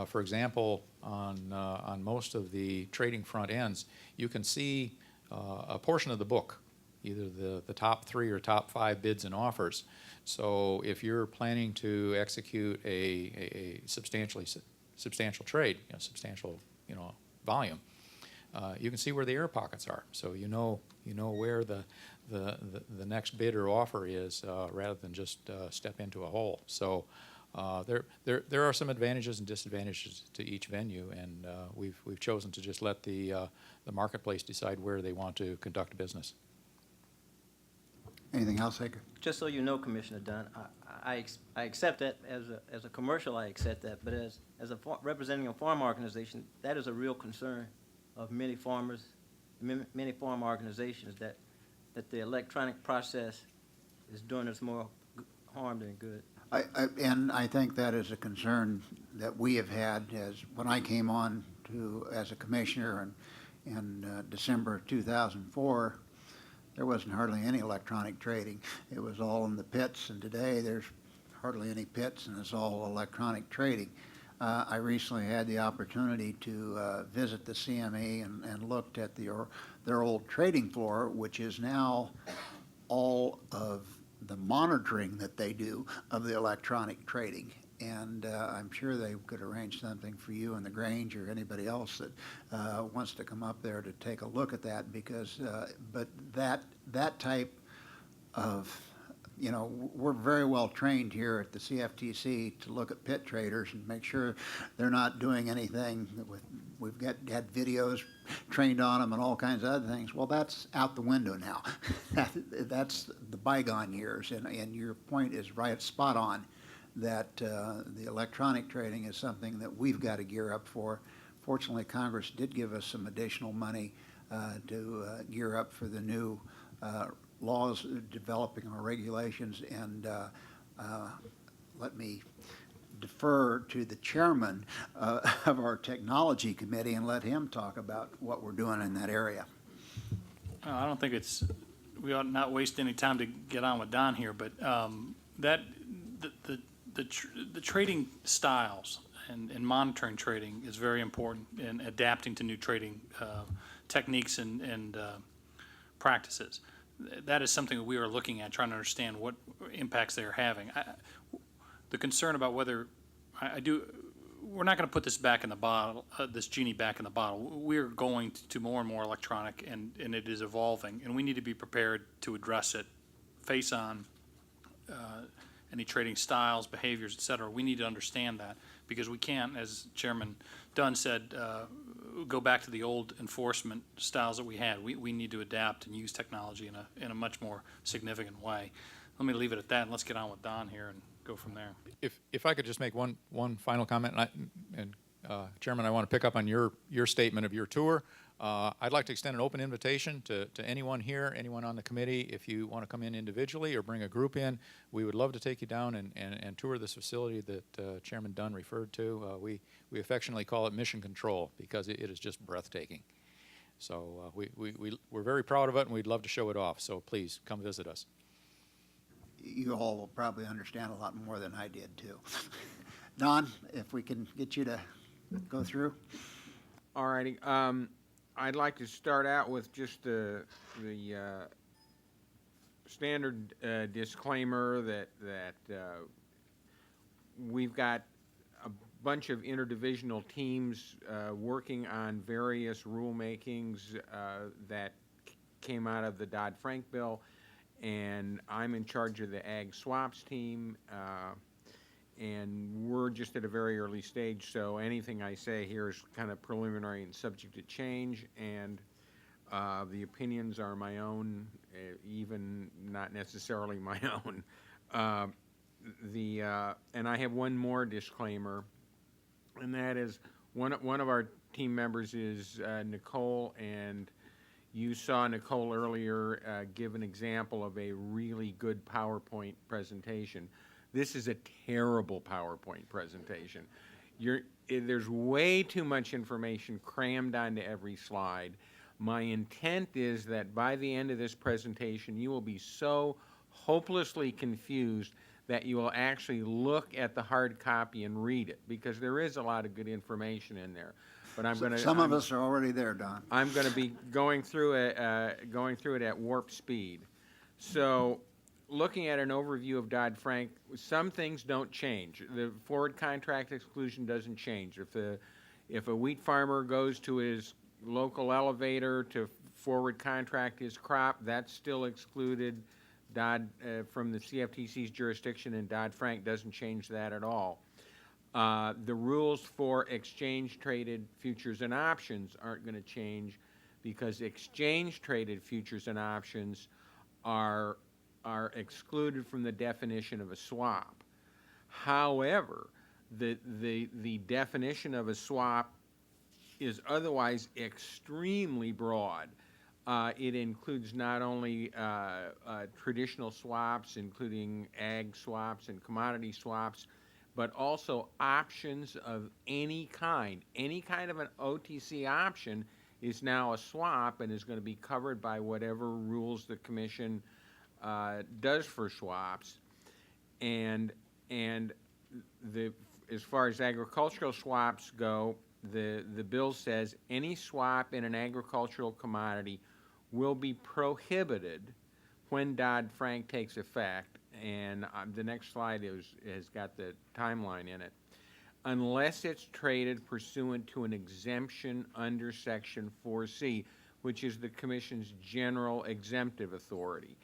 For example, on most of the trading front ends, you can see a portion of the book, either the top 3 or top 5 bids and offers. So if you're planning to execute a substantial trade, substantial volume, you can see where the air pockets are. So you know where the next bid or offer is, rather than just step into a hole. So there are some advantages and disadvantages to each venue, and we've chosen to just let the marketplace decide where they want to conduct business. Anything else, Hager? Just so you know, Commissioner Dunn, I accept that as a commercial. I accept that, but as representing a farm organization, that is a real concern of many farmers, many farm organizations, that the electronic process is doing us more harm than good. And I think that is a concern that we have had when I came on as a commissioner in December of 2004. There wasn't hardly any electronic trading. It was all in the pits, and today there's hardly any pits, and it's all electronic trading. I recently had the opportunity to visit the CME and looked at their old trading floor, which is now all of the monitoring that they do of the electronic trading. And I'm sure they could arrange something for you and the Grange or anybody else that wants to come up there to take a look at that, because but that type of, we're very well trained here at the CFTC to look at pit traders and make sure they're not doing anything. We've had videos trained on them and all kinds of other things. Well, that's out the window now. That's the bygone years, and your point is right, spot on, that the electronic trading is something that we've got to gear up for. Fortunately, Congress did give us some additional money to gear up for the new laws developing our regulations, and let me defer to the chairman of our technology committee and let him talk about what we're doing in that area. I don't think we ought not waste any time to get on with Don here, but the trading styles and monitoring trading is very important in adapting to new trading techniques and practices. That is something that we are looking at, trying to understand what impacts they are having. The concern about whether we're not going to put this back in the bottle, this genie back in the bottle. We're going to more and more electronic, and it is evolving, and we need to be prepared to address it face on. Any trading styles, behaviors, et cetera. We need to understand that, because we can't, as Chairman Dunn said, go back to the old enforcement styles that we had. We need to adapt and use technology in a much more significant way. Let me leave it at that, and let's get on with Don here and go from there. If I could just make one final comment, and Chairman, I want to pick up on your statement of your tour. I'd like to extend an open invitation to anyone here, anyone on the committee. If you want to come in individually or bring a group in, we would love to take you down and tour this facility that Chairman Dunn referred to. We affectionately call it Mission Control because it is just breathtaking. So we're very proud of it, and we'd love to show it off. So please come visit us. You all will probably understand a lot more than I did, too. Don, if we can get you to go through. All righty. I'd like to start out with just the standard disclaimer that we've got a bunch of interdivisional teams working on various rulemakings that came out of the Dodd-Frank bill, and I'm in charge of the Ag Swaps team. And we're just at a very early stage, so anything I say here is kind of preliminary and subject to change, and the opinions are my own, even not necessarily my own. And I have one more disclaimer, and that is one of our team members is Nicole, and you saw Nicole earlier give an example of a really good PowerPoint presentation. This is a terrible PowerPoint presentation. There's way too much information crammed onto every slide. My intent is that by the end of this presentation, you will be so hopelessly confused that you will actually look at the hard copy and read it, because there is a lot of good information in there. But I'm going to. Some of us are already there, Don. I'm going to be going through it at warp speed. So, looking at an overview of Dodd-Frank, some things don't change. The forward contract exclusion doesn't change. If a wheat farmer goes to his local elevator to forward contract his crop, that's still excluded from the CFTC's jurisdiction, and Dodd-Frank doesn't change that at all. The rules for exchange-traded futures and options aren't going to change because exchange-traded futures and options are excluded from the definition of a swap. However, the definition of a swap is otherwise extremely broad. It includes not only traditional swaps, including ag swaps and commodity swaps, but also options of any kind. Any kind of an OTC option is now a swap and is going to be covered by whatever rules the Commission does for swaps. And as far as agricultural swaps go, the bill says any swap in an agricultural commodity will be prohibited when Dodd-Frank takes effect, and the next slide has got the timeline in it, unless it's traded pursuant to an exemption under Section 4C, which is the Commission's general exemptive authority.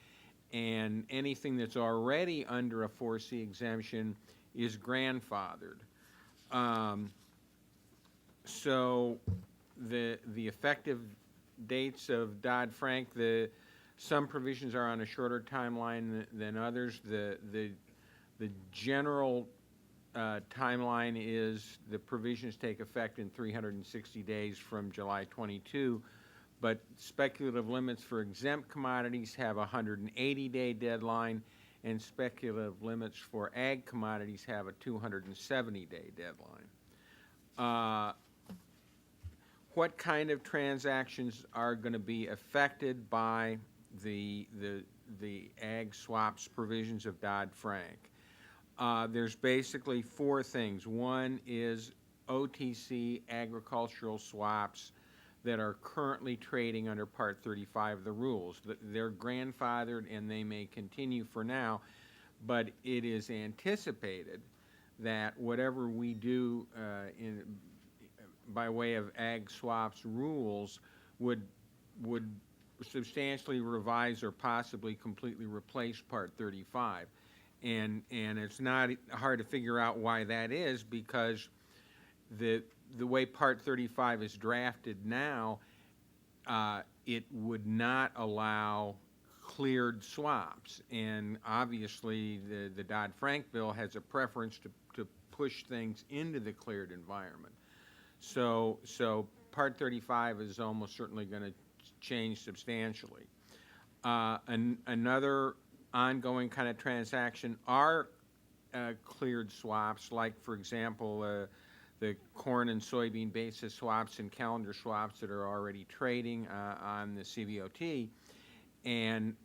And anything that's already under a 4C exemption is grandfathered. So the effective dates of Dodd-Frank, some provisions are on a shorter timeline than others. The general timeline is the provisions take effect in 360 days from July 22, but speculative limits for exempt commodities have a 180-day deadline, and speculative limits for ag commodities have a 270-day deadline. What kind of transactions are going to be affected by the ag swaps provisions of Dodd-Frank? There's basically four things. One is OTC agricultural swaps that are currently trading under Part 35 of the rules. They're grandfathered and they may continue for now, but it is anticipated that whatever we do by way of ag swaps rules would substantially revise or possibly completely replace Part 35. And it's not hard to figure out why that is, because the way Part 35 is drafted now, it would not allow cleared swaps. And obviously the Dodd-Frank bill has a preference to push things into the cleared environment. So Part 35 is almost certainly going to change substantially. Another ongoing kind of transaction are cleared swaps, like, for example, the corn and soybean basis swaps and calendar swaps that are already trading on the CVOT. And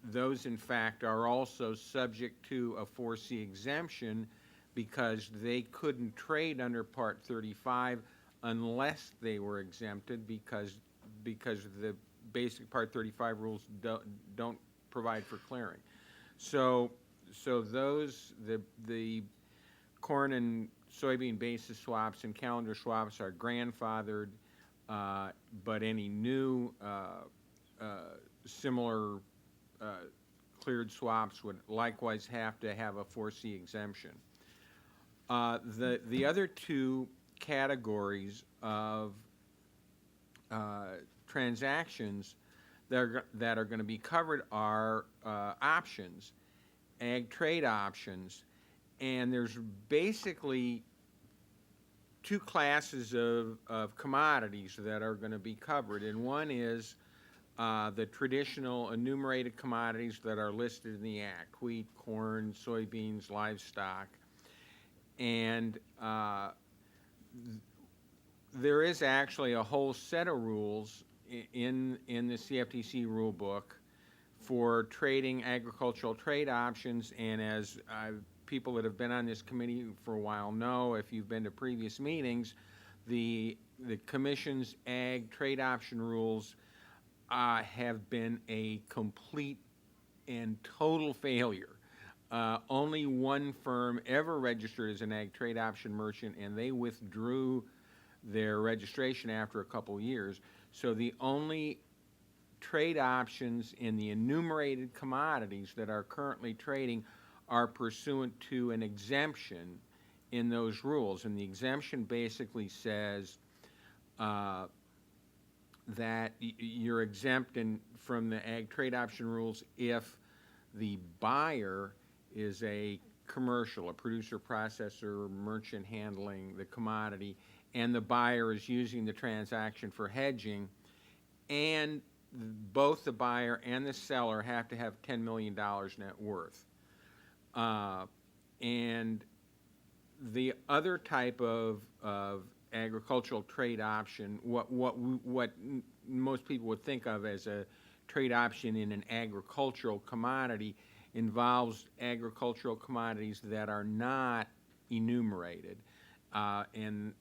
those, in fact, are also subject to a 4C exemption because they couldn't trade under Part 35 unless they were exempted because the basic Part 35 rules don't provide for clearing. So those, the corn and soybean basis swaps and calendar swaps are grandfathered, but any new similar cleared swaps would likewise have to have a 4C exemption. The other two categories of transactions that are going to be covered are options, ag trade options, and there's basically two classes of commodities that are going to be covered, and one is the traditional enumerated commodities that are listed in the Act: wheat, corn, soybeans, livestock. And there is actually a whole set of rules in the CFTC rule book for trading agricultural trade options, and as people that have been on this committee for a while know, if you've been to previous meetings, the Commission's ag trade option rules have been a complete and total failure. Only one firm ever registered as an ag trade option merchant, and they withdrew their registration after a couple years. So the only trade options in the enumerated commodities that are currently trading are pursuant to an exemption in those rules. And the exemption basically says that you're exempt from the ag trade option rules if the buyer is a commercial, a producer, processor, merchant handling the commodity, and the buyer is using the transaction for hedging, and both the buyer and the seller have to have $10 million net worth. And the other type of agricultural trade option, what most people would think of as a trade option in an agricultural commodity, involves agricultural commodities that are not enumerated and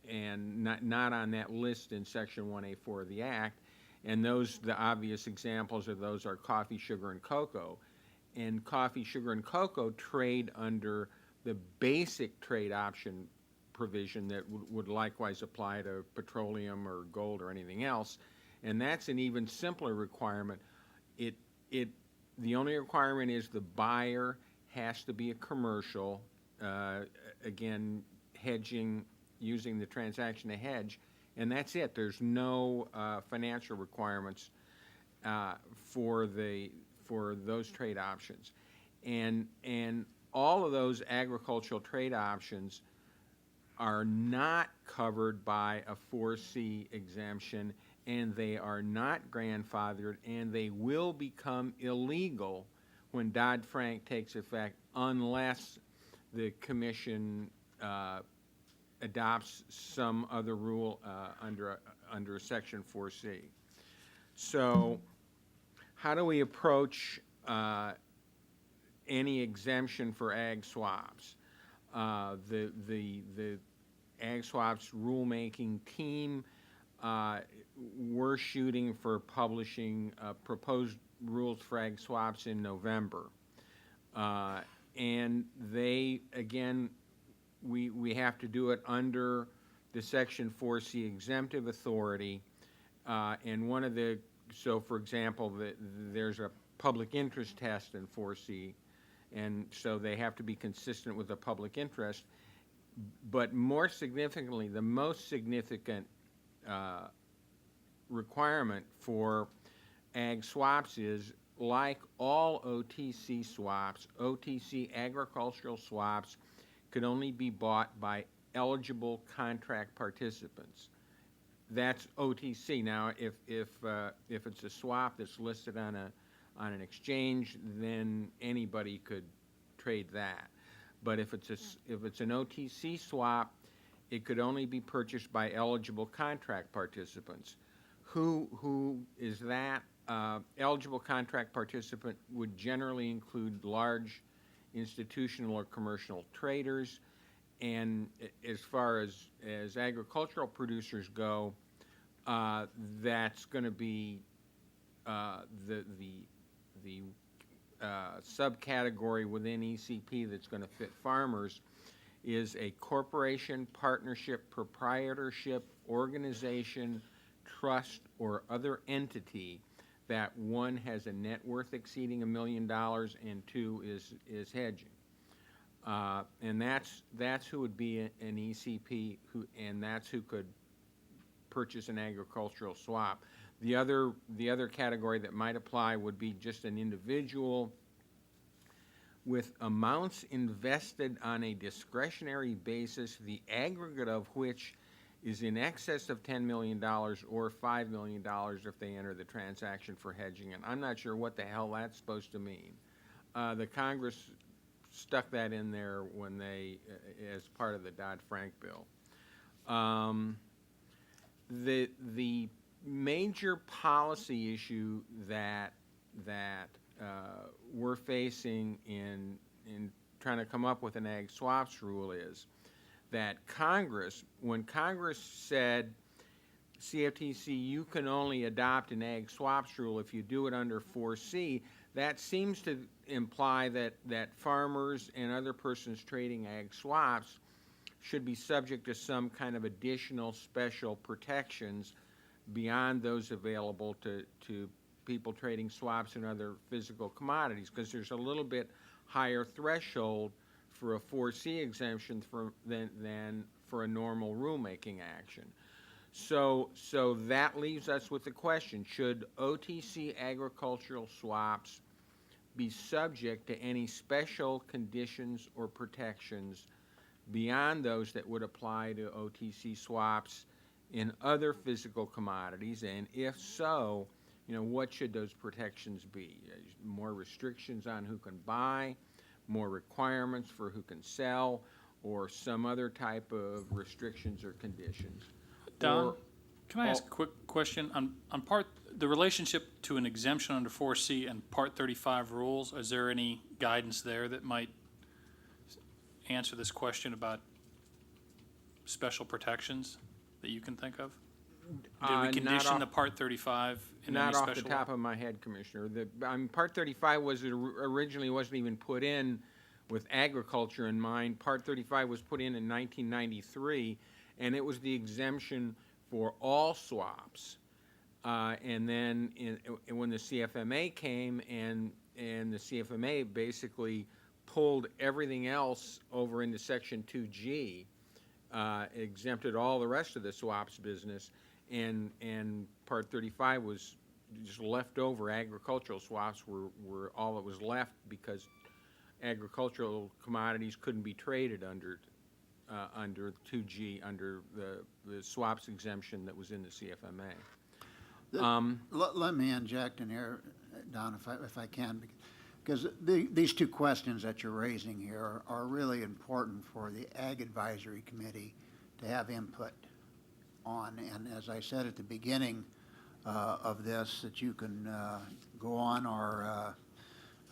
not on that list in Section 1A4 of the Act. And those, the obvious examples of those are coffee, sugar, and cocoa. And coffee, sugar, and cocoa trade under the basic trade option provision that would likewise apply to petroleum or gold or anything else. And that's an even simpler requirement. The only requirement is the buyer has to be a commercial, again, hedging, using the transaction to hedge, and that's it. There's no financial requirements for those trade options. And all of those agricultural trade options are not covered by a 4C exemption, and they are not grandfathered, and they will become illegal when Dodd-Frank takes effect unless the Commission adopts some other rule under Section 4C. So how do we approach any exemption for ag swaps? The ag swaps rulemaking team, we're shooting for publishing proposed rules for ag swaps in November. And they, again, we have to do it under the Section 4C exemptive authority. And one of the, so for example, there's a public interest test in 4C, and so they have to be consistent with the public interest. But more significantly, the most significant requirement for ag swaps is, like all OTC swaps, OTC agricultural swaps could only be bought by eligible contract participants. That's OTC. Now, if it's a swap that's listed on an exchange, then anybody could trade that. But if it's an OTC swap, it could only be purchased by eligible contract participants. Who is that? Eligible contract participant would generally include large institutional or commercial traders, and as far as agricultural producers go, that's going to be the subcategory within ECP that's going to fit farmers is a corporation, partnership, proprietorship, organization, trust, or other entity that one has a net worth exceeding $1 million and two is hedging. And that's who would be an ECP, and that's who could purchase an agricultural swap. The other category that might apply would be just an individual with amounts invested on a discretionary basis, the aggregate of which is in excess of $10 million or $5 million if they enter the transaction for hedging. And I'm not sure what the hell that's supposed to mean. The Congress stuck that in there when they, as part of the Dodd-Frank bill. The major policy issue that we're facing in trying to come up with an ag swaps rule is that when Congress said, CFTC, you can only adopt an ag swaps rule if you do it under 4C, that seems to imply that farmers and other persons trading ag swaps should be subject to some kind of additional special protections beyond those available to people trading swaps and other physical commodities, because there's a little bit higher threshold for a 4C exemption than for a normal rulemaking action. So that leaves us with the question, should OTC agricultural swaps be subject to any special conditions or protections beyond those that would apply to OTC swaps in other physical commodities? And if so, what should those protections be? More restrictions on who can buy, more requirements for who can sell, or some other type of restrictions or conditions? Don, can I ask a quick question? On the relationship to an exemption under 4C and Part 35 rules, is there any guidance there that might answer this question about special protections that you can think of? Did we condition the Part 35 in any special? Not off the top of my head, Commissioner. Part 35 originally wasn't even put in with agriculture in mind. Part 35 was put in 1993, and it was the exemption for all swaps. And then when the CFMA came, and the CFMA basically pulled everything else over into Section 2G, exempted all the rest of the swaps business, and Part 35 was just leftover. Agricultural swaps were all that was left because agricultural commodities couldn't be traded under 2G, under the swaps exemption that was in the CFMA. Let me inject in here, Don, if I can, because these two questions that you're raising here are really important for the Ag Advisory Committee to have input on. And as I said at the beginning of this, that you can go on our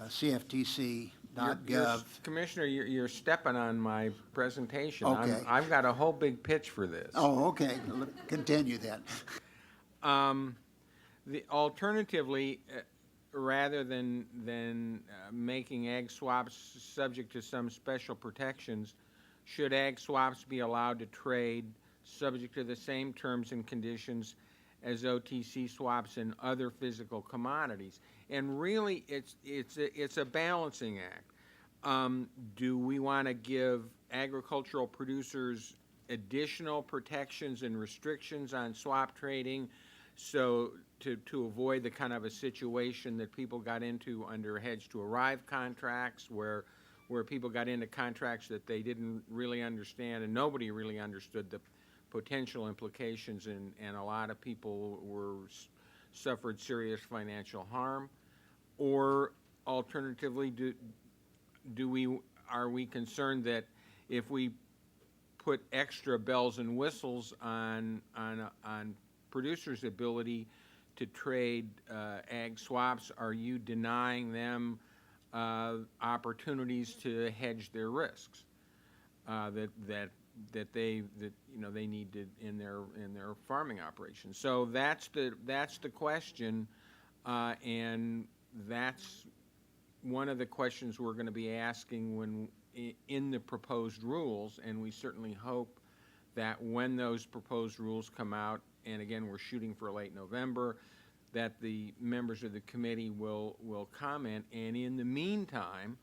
CFTC.gov. Commissioner, you're stepping on my presentation. Okay. I've got a whole big pitch for this. Oh, okay. Continue then. Alternatively, rather than making ag swaps subject to some special protections, should ag swaps be allowed to trade subject to the same terms and conditions as OTC swaps and other physical commodities? And really, it's a balancing act. Do we want to give agricultural producers additional protections and restrictions on swap trading, so to avoid the kind of a situation that people got into under hedge to arrive contracts, where where people got into contracts that they didn't really understand, and nobody really understood the potential implications, and a lot of people suffered serious financial harm? Or alternatively, are we concerned that if we put extra bells and whistles on producers' ability to trade ag swaps, are you denying them opportunities to hedge their risks that they need to in their farming operations? So that's the question, and that's one of the questions we're going to be asking when in the proposed rules, and we certainly hope that when those proposed rules come out, and again, we're shooting for late November, that the members of the committee will comment. And in the meantime,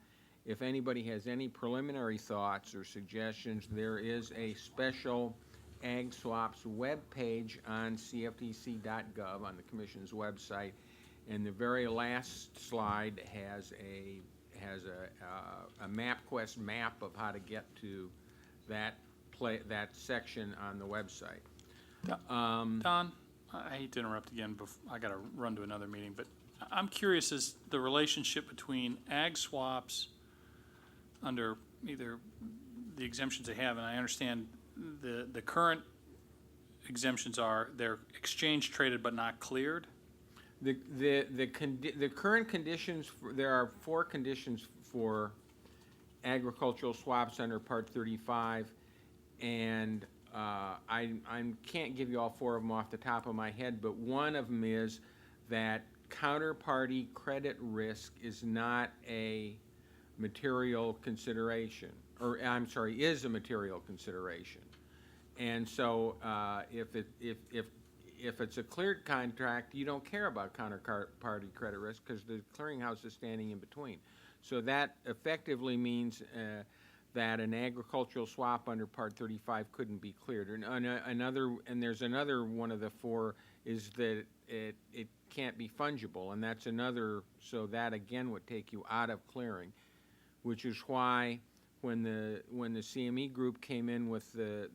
if anybody has any preliminary thoughts or suggestions, there is a special Ag Swaps web page on CFTC.gov on the Commission's website, and the very last slide has a MapQuest map of how to get to that section on the website. Don, I hate to interrupt again, I got to run to another meeting, but I'm curious as the relationship between ag swaps under either the exemptions they have, and I understand the current exemptions are they're exchange traded but not cleared. The current conditions, there are 4 conditions for agricultural swaps under Part 35, and I can't give you all 4 of them off the top of my head, but one of them is that counterparty credit risk is not a material consideration, or I'm sorry, is a material consideration. And so if it's a cleared contract, you don't care about counterparty credit risk because the clearinghouse is standing in between. So that effectively means that an agricultural swap under Part 35 couldn't be cleared. And there's another one of the 4 is that it can't be fungible, and that's another. So that again would take you out of clearing, which is why when the CME group came in with the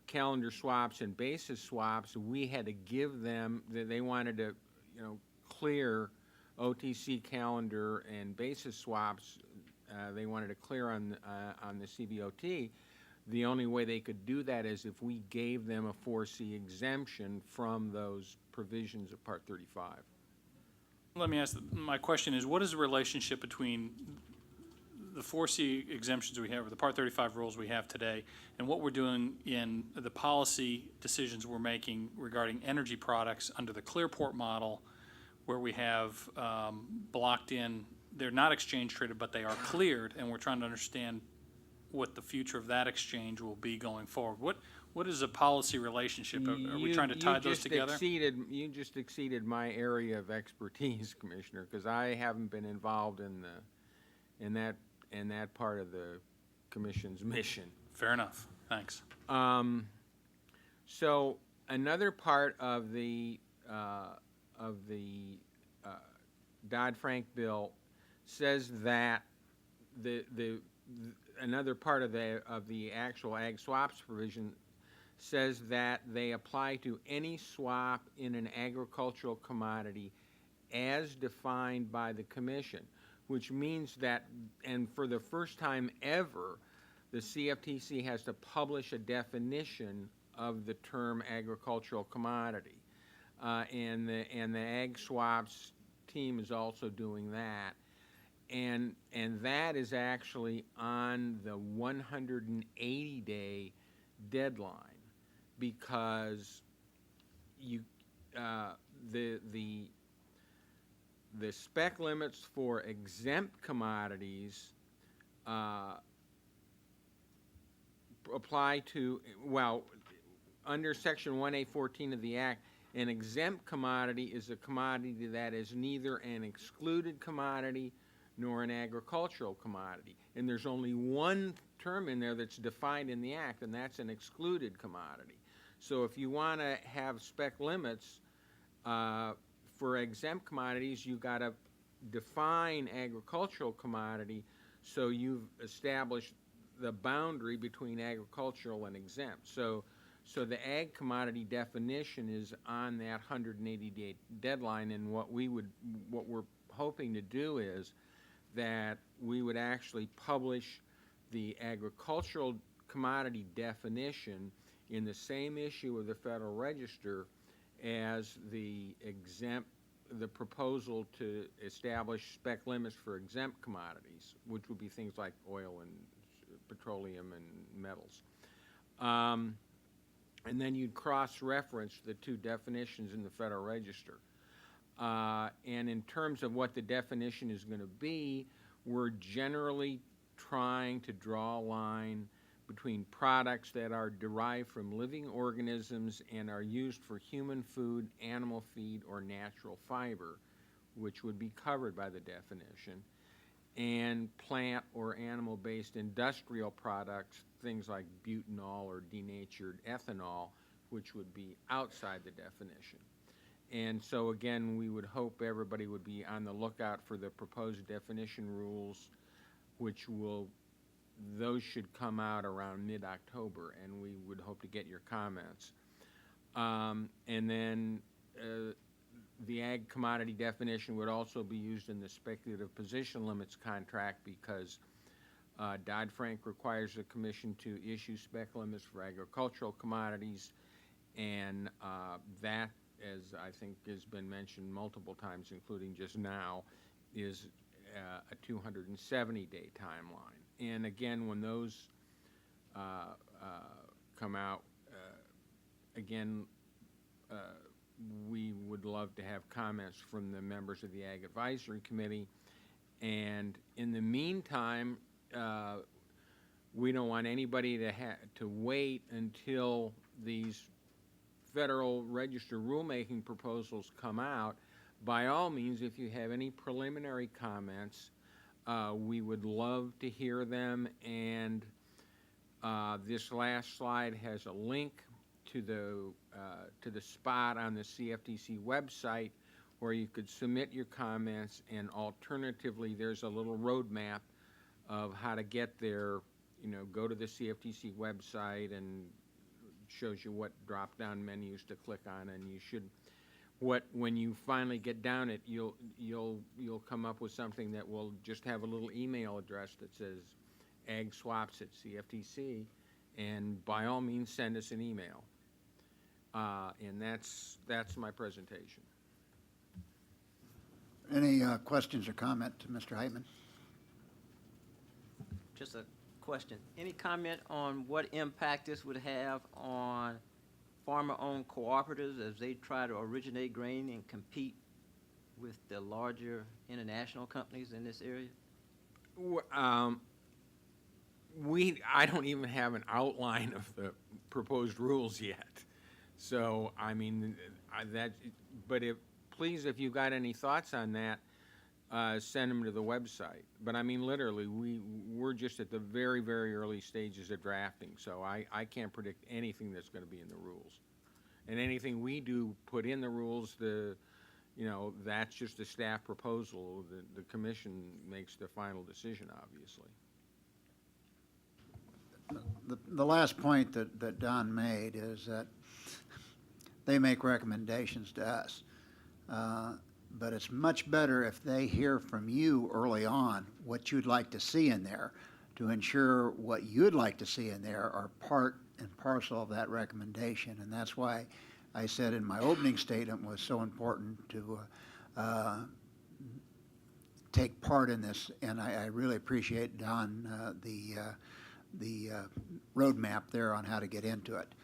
calendar swaps and basis swaps, we had to give them, they wanted to, clear OTC calendar and basis swaps. They wanted to clear on the CBOT. The only way they could do that is if we gave them a 4C exemption from those provisions of Part 35. Let me ask, my question is, what is the relationship between the 4C exemptions we have, or the Part 35 rules we have today, and what we're doing in the policy decisions we're making regarding energy products under the Clearport model, where we have blocked in, they're not exchange traded, but they are cleared, and we're trying to understand what the future of that exchange will be going forward. What is a policy relationship? Are we trying to tie those together? You just exceeded my area of expertise, Commissioner, because I haven't been involved in that part of the Commission's mission. Fair enough. Thanks. So another part of the Dodd-Frank bill says that another part of the actual ag swaps provision says that they apply to any swap in an agricultural commodity as defined by the Commission, which means that, and for the first time ever, the CFTC has to publish a definition of the term agricultural commodity. And the ag swaps team is also doing that. And that is actually on the 180-day deadline, because the spec limits for exempt commodities apply to, under Section 1A14 of the Act, an exempt commodity is a commodity that is neither an excluded commodity nor an agricultural commodity. And there's only one term in there that's defined in the Act, and that's an excluded commodity. So if you want to have spec limits for exempt commodities, you got to define agricultural commodity, so you've established the boundary between agricultural and exempt. So the ag commodity definition is on that 180-day deadline, and what we're hoping to do is that we would actually publish the agricultural commodity definition in the same issue of the Federal Register as the proposal to establish spec limits for exempt commodities, which would be things like oil and petroleum and metals. And then you'd cross-reference the two definitions in the Federal Register. And in terms of what the definition is going to be, we're generally trying to draw a line between products that are derived from living organisms and are used for human food, animal feed, or natural fiber, which would be covered by the definition, and plant or animal-based industrial products, things like butanol or denatured ethanol, which would be outside the definition. And so again, we would hope everybody would be on the lookout for the proposed definition rules, those should come out around mid-October, and we would hope to get your comments. And then the ag commodity definition would also be used in the speculative position limits contract, because Dodd-Frank requires the Commission to issue spec limits for agricultural commodities, and that, as I think has been mentioned multiple times, including just now, is a 270-day timeline. And again, when those come out, we would love to have comments from the members of the Ag Advisory Committee. And in the meantime, we don't want anybody to wait until these Federal Register rulemaking proposals come out. By all means, if you have any preliminary comments, we would love to hear them. And this last slide has a link to the spot on the CFTC website where you could submit your comments, and alternatively, there's a little roadmap of how to get there. Go to the CFTC website, and shows you what drop-down menus to click on, and you should, when you finally get down it, you'll come up with something that will just have a little email address that says agswaps@CFTC, and by all means send us an email. And that's my presentation. Any questions or comment to Mr. Heitman? Just a question. Any comment on what impact this would have on farmer-owned cooperatives as they try to originate grain and compete with the larger international companies in this area? I don't even have an outline of the proposed rules yet. So, I mean, please, if you've got any thoughts on that, send them to the website. But I mean, literally, we're just at the very, very early stages of drafting, so I can't predict anything that's going to be in the rules. And anything we do put in the rules, that's just a staff proposal. The commission makes the final decision, obviously. The last point that Don made is that they make recommendations to us. But it's much better if they hear from you early on what you'd like to see in there, to ensure what you'd like to see in there are part and parcel of that recommendation. And that's why I said in my opening statement was so important to take part in this. And I really appreciate, Don, the roadmap there on how to get into it.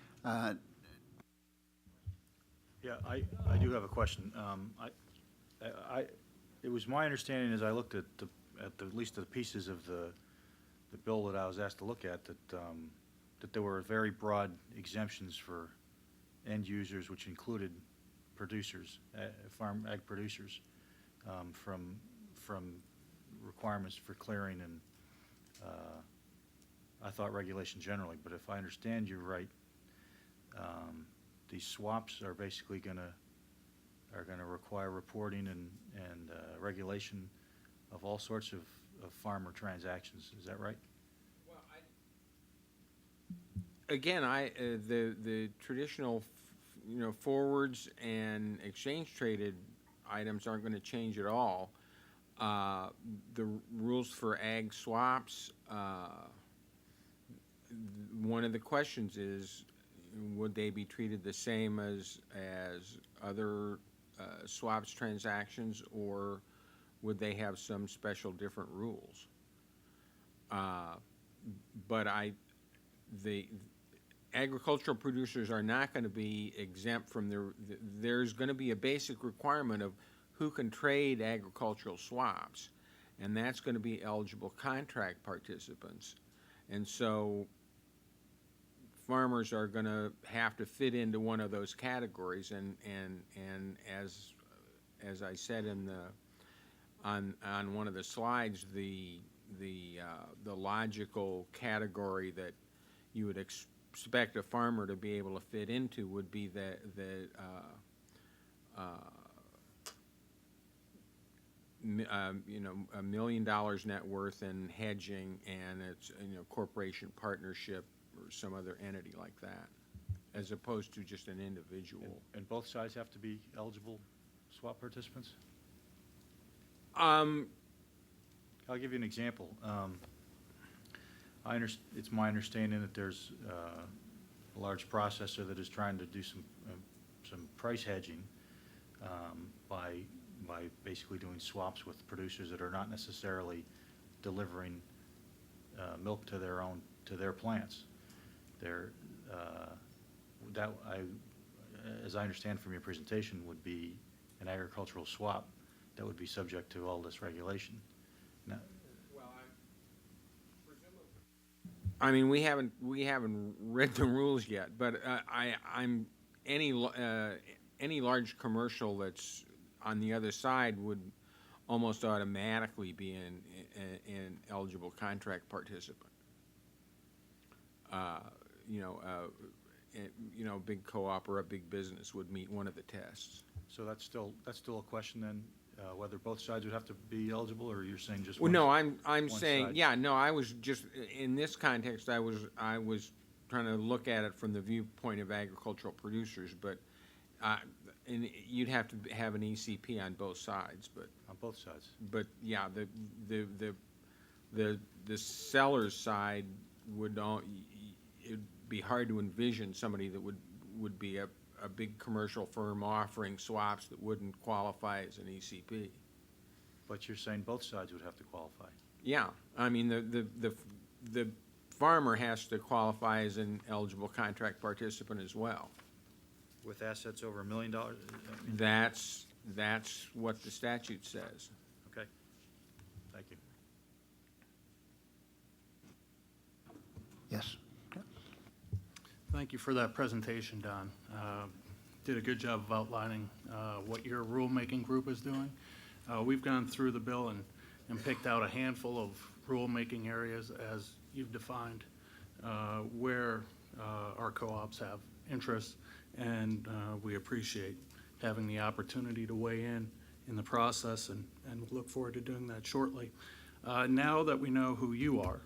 Yeah, I do have a question. It was my understanding as I looked at least the pieces of the bill that I was asked to look at that there were very broad exemptions for end users, which included producers, farm ag producers, from requirements for clearing and I thought regulation generally. But if I understand you right, these swaps are basically going to are going to require reporting and regulation of all sorts of farmer transactions. Is that right? Again, the traditional, forwards and exchange traded items aren't going to change at all. The rules for ag swaps, one of the questions is, would they be treated the same as other swaps transactions, or would they have some special different rules? But the agricultural producers are not going to be exempt from there's going to be a basic requirement of who can trade agricultural swaps, and that's going to be eligible contract participants. And so farmers are going to have to fit into one of those categories, and as I said on one of the slides, the logical category that you would expect a farmer to be able to fit into would be $1 million net worth and hedging, and it's corporation partnership or some other entity like that, as opposed to just an individual. And both sides have to be eligible swap participants? I'll give you an example. It's my understanding that there's a large processor that is trying to do some price hedging by basically doing swaps with producers that are not necessarily delivering milk to their plants. As I understand from your presentation, would be an agricultural swap that would be subject to all this regulation. Now, I mean, we haven't read the rules yet, but I'm any large commercial that's on the other side would almost automatically be an eligible contract participant. Big co-op or a big business would meet one of the tests. so that's still a question then, whether both sides would have to be eligible, or you're saying just Well, one? no, I'm one saying, side? yeah, no, I was just, in this context, I was trying to look at it from the viewpoint of agricultural producers, but, and you'd have to have an ECP on both sides, but. On both sides. But, yeah, the seller's side it'd be hard to envision somebody that would be a big commercial firm offering swaps that wouldn't qualify as an ECP. But you're saying both sides would have to qualify? Yeah, I mean, the farmer has to qualify as an eligible contract participant as well. With assets over $1 million? That's what the statute says. Okay, thank you. Yes. Thank you for that presentation, Don. Did a good job of outlining what your rulemaking group is doing. We've gone through the bill and picked out a handful of rulemaking areas, as you've defined, where our co-ops have interests, and we appreciate having the opportunity to weigh in the process, and look forward to doing that shortly. Now that we know who you are,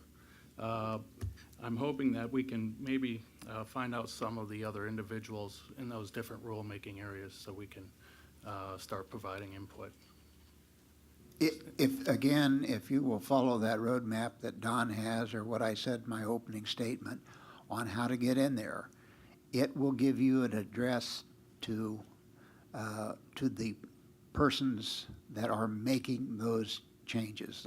I'm hoping that we can maybe find out some of the other individuals in those different rulemaking areas so we can start providing input. If you will follow that roadmap that Don has, or what I said in my opening statement on how to get in there, it will give you an address to the persons that are making those changes.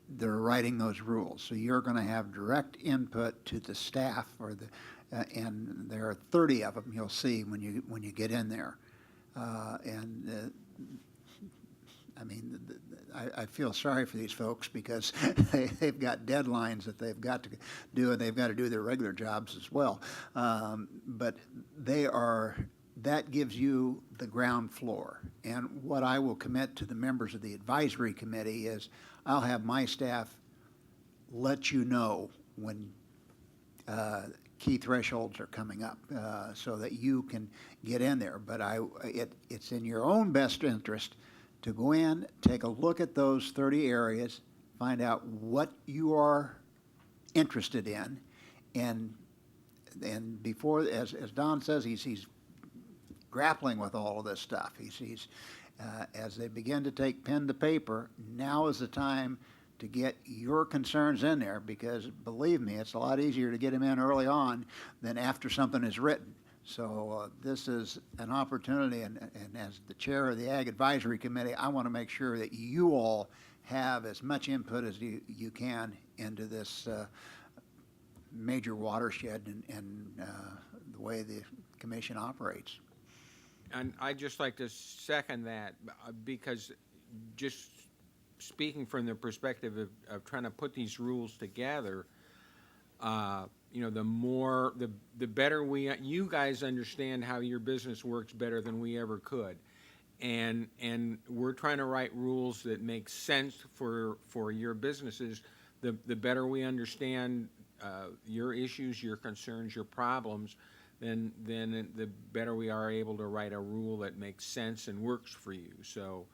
They're writing those rules, so you're going to have direct input to the staff, and there are 30 of them you'll see when you get in there, I mean, I feel sorry for these folks because they've got deadlines that they've got to do, and they've got to do their regular jobs as well. But that gives you the ground floor. And what I will commit to the members of the advisory committee is I'll have my staff let you know when key thresholds are coming up so that you can get in there. But it's in your own best interest to go in, take a look at those 30 areas, find out what you are interested in, and before, as Don says, he's grappling with all of this stuff. He's as they begin to take pen to paper, now is the time to get your concerns in there, because believe me, it's a lot easier to get them in early on than after something is written. So this is an opportunity, and as the chair of the Ag Advisory Committee, I want to make sure that you all have as much input as you can into this major watershed and the way the commission operates. And I'd just like to second that, because just speaking from the perspective of trying to put these rules together, you know, the better you guys understand how your business works better than we ever could. And we're trying to write rules that make sense for your businesses. The better we understand your issues, your concerns, your problems, then the better we are able to write a rule that makes sense and works for you. So,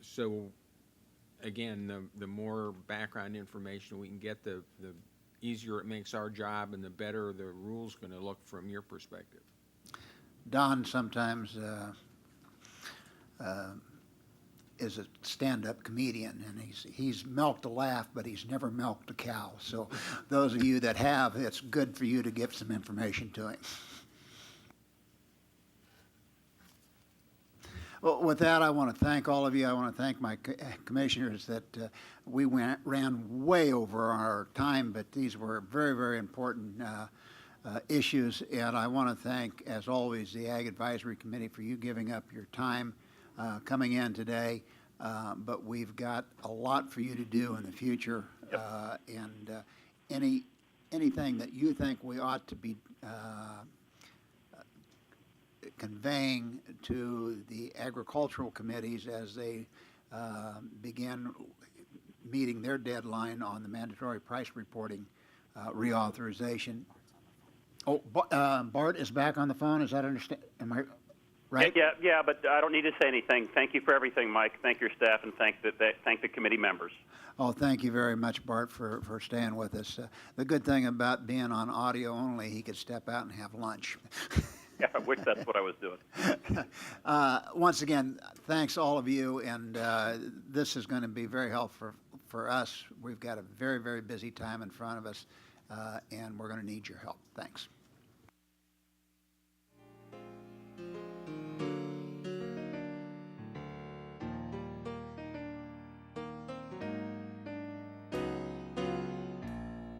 so again, the more background information we can get, the easier it makes our job, and the better the rule's going to look from your perspective. Don sometimes is a stand-up comedian, and he's milked a laugh, but he's never milked a cow. So those of you that have, it's good for you to give some information to him. Well, with that, I want to thank all of you. I want to thank my commissioners that we ran way over our time, but these were very, very important issues. And I want to thank, as always, the Ag Advisory Committee for you giving up your time coming in today. But we've got a lot for you to do in the future. And anything that you think we ought to be conveying to the agricultural committees as they begin meeting their deadline on the mandatory price reporting reauthorization. Oh, Bart is back on the phone. Is that understand? Am I right? Yeah, but I don't need to say anything. Thank you for everything, Mike. Thank your staff, and thank the committee members. Oh, thank you very much, Bart, for staying with us. The good thing about being on audio only, he could step out and have lunch. Yeah, I wish that's what I was doing. Once again, thanks all of you, and this is going to be very helpful for us. We've got a very, very busy time in front of us, and we're going to need your help. Thanks.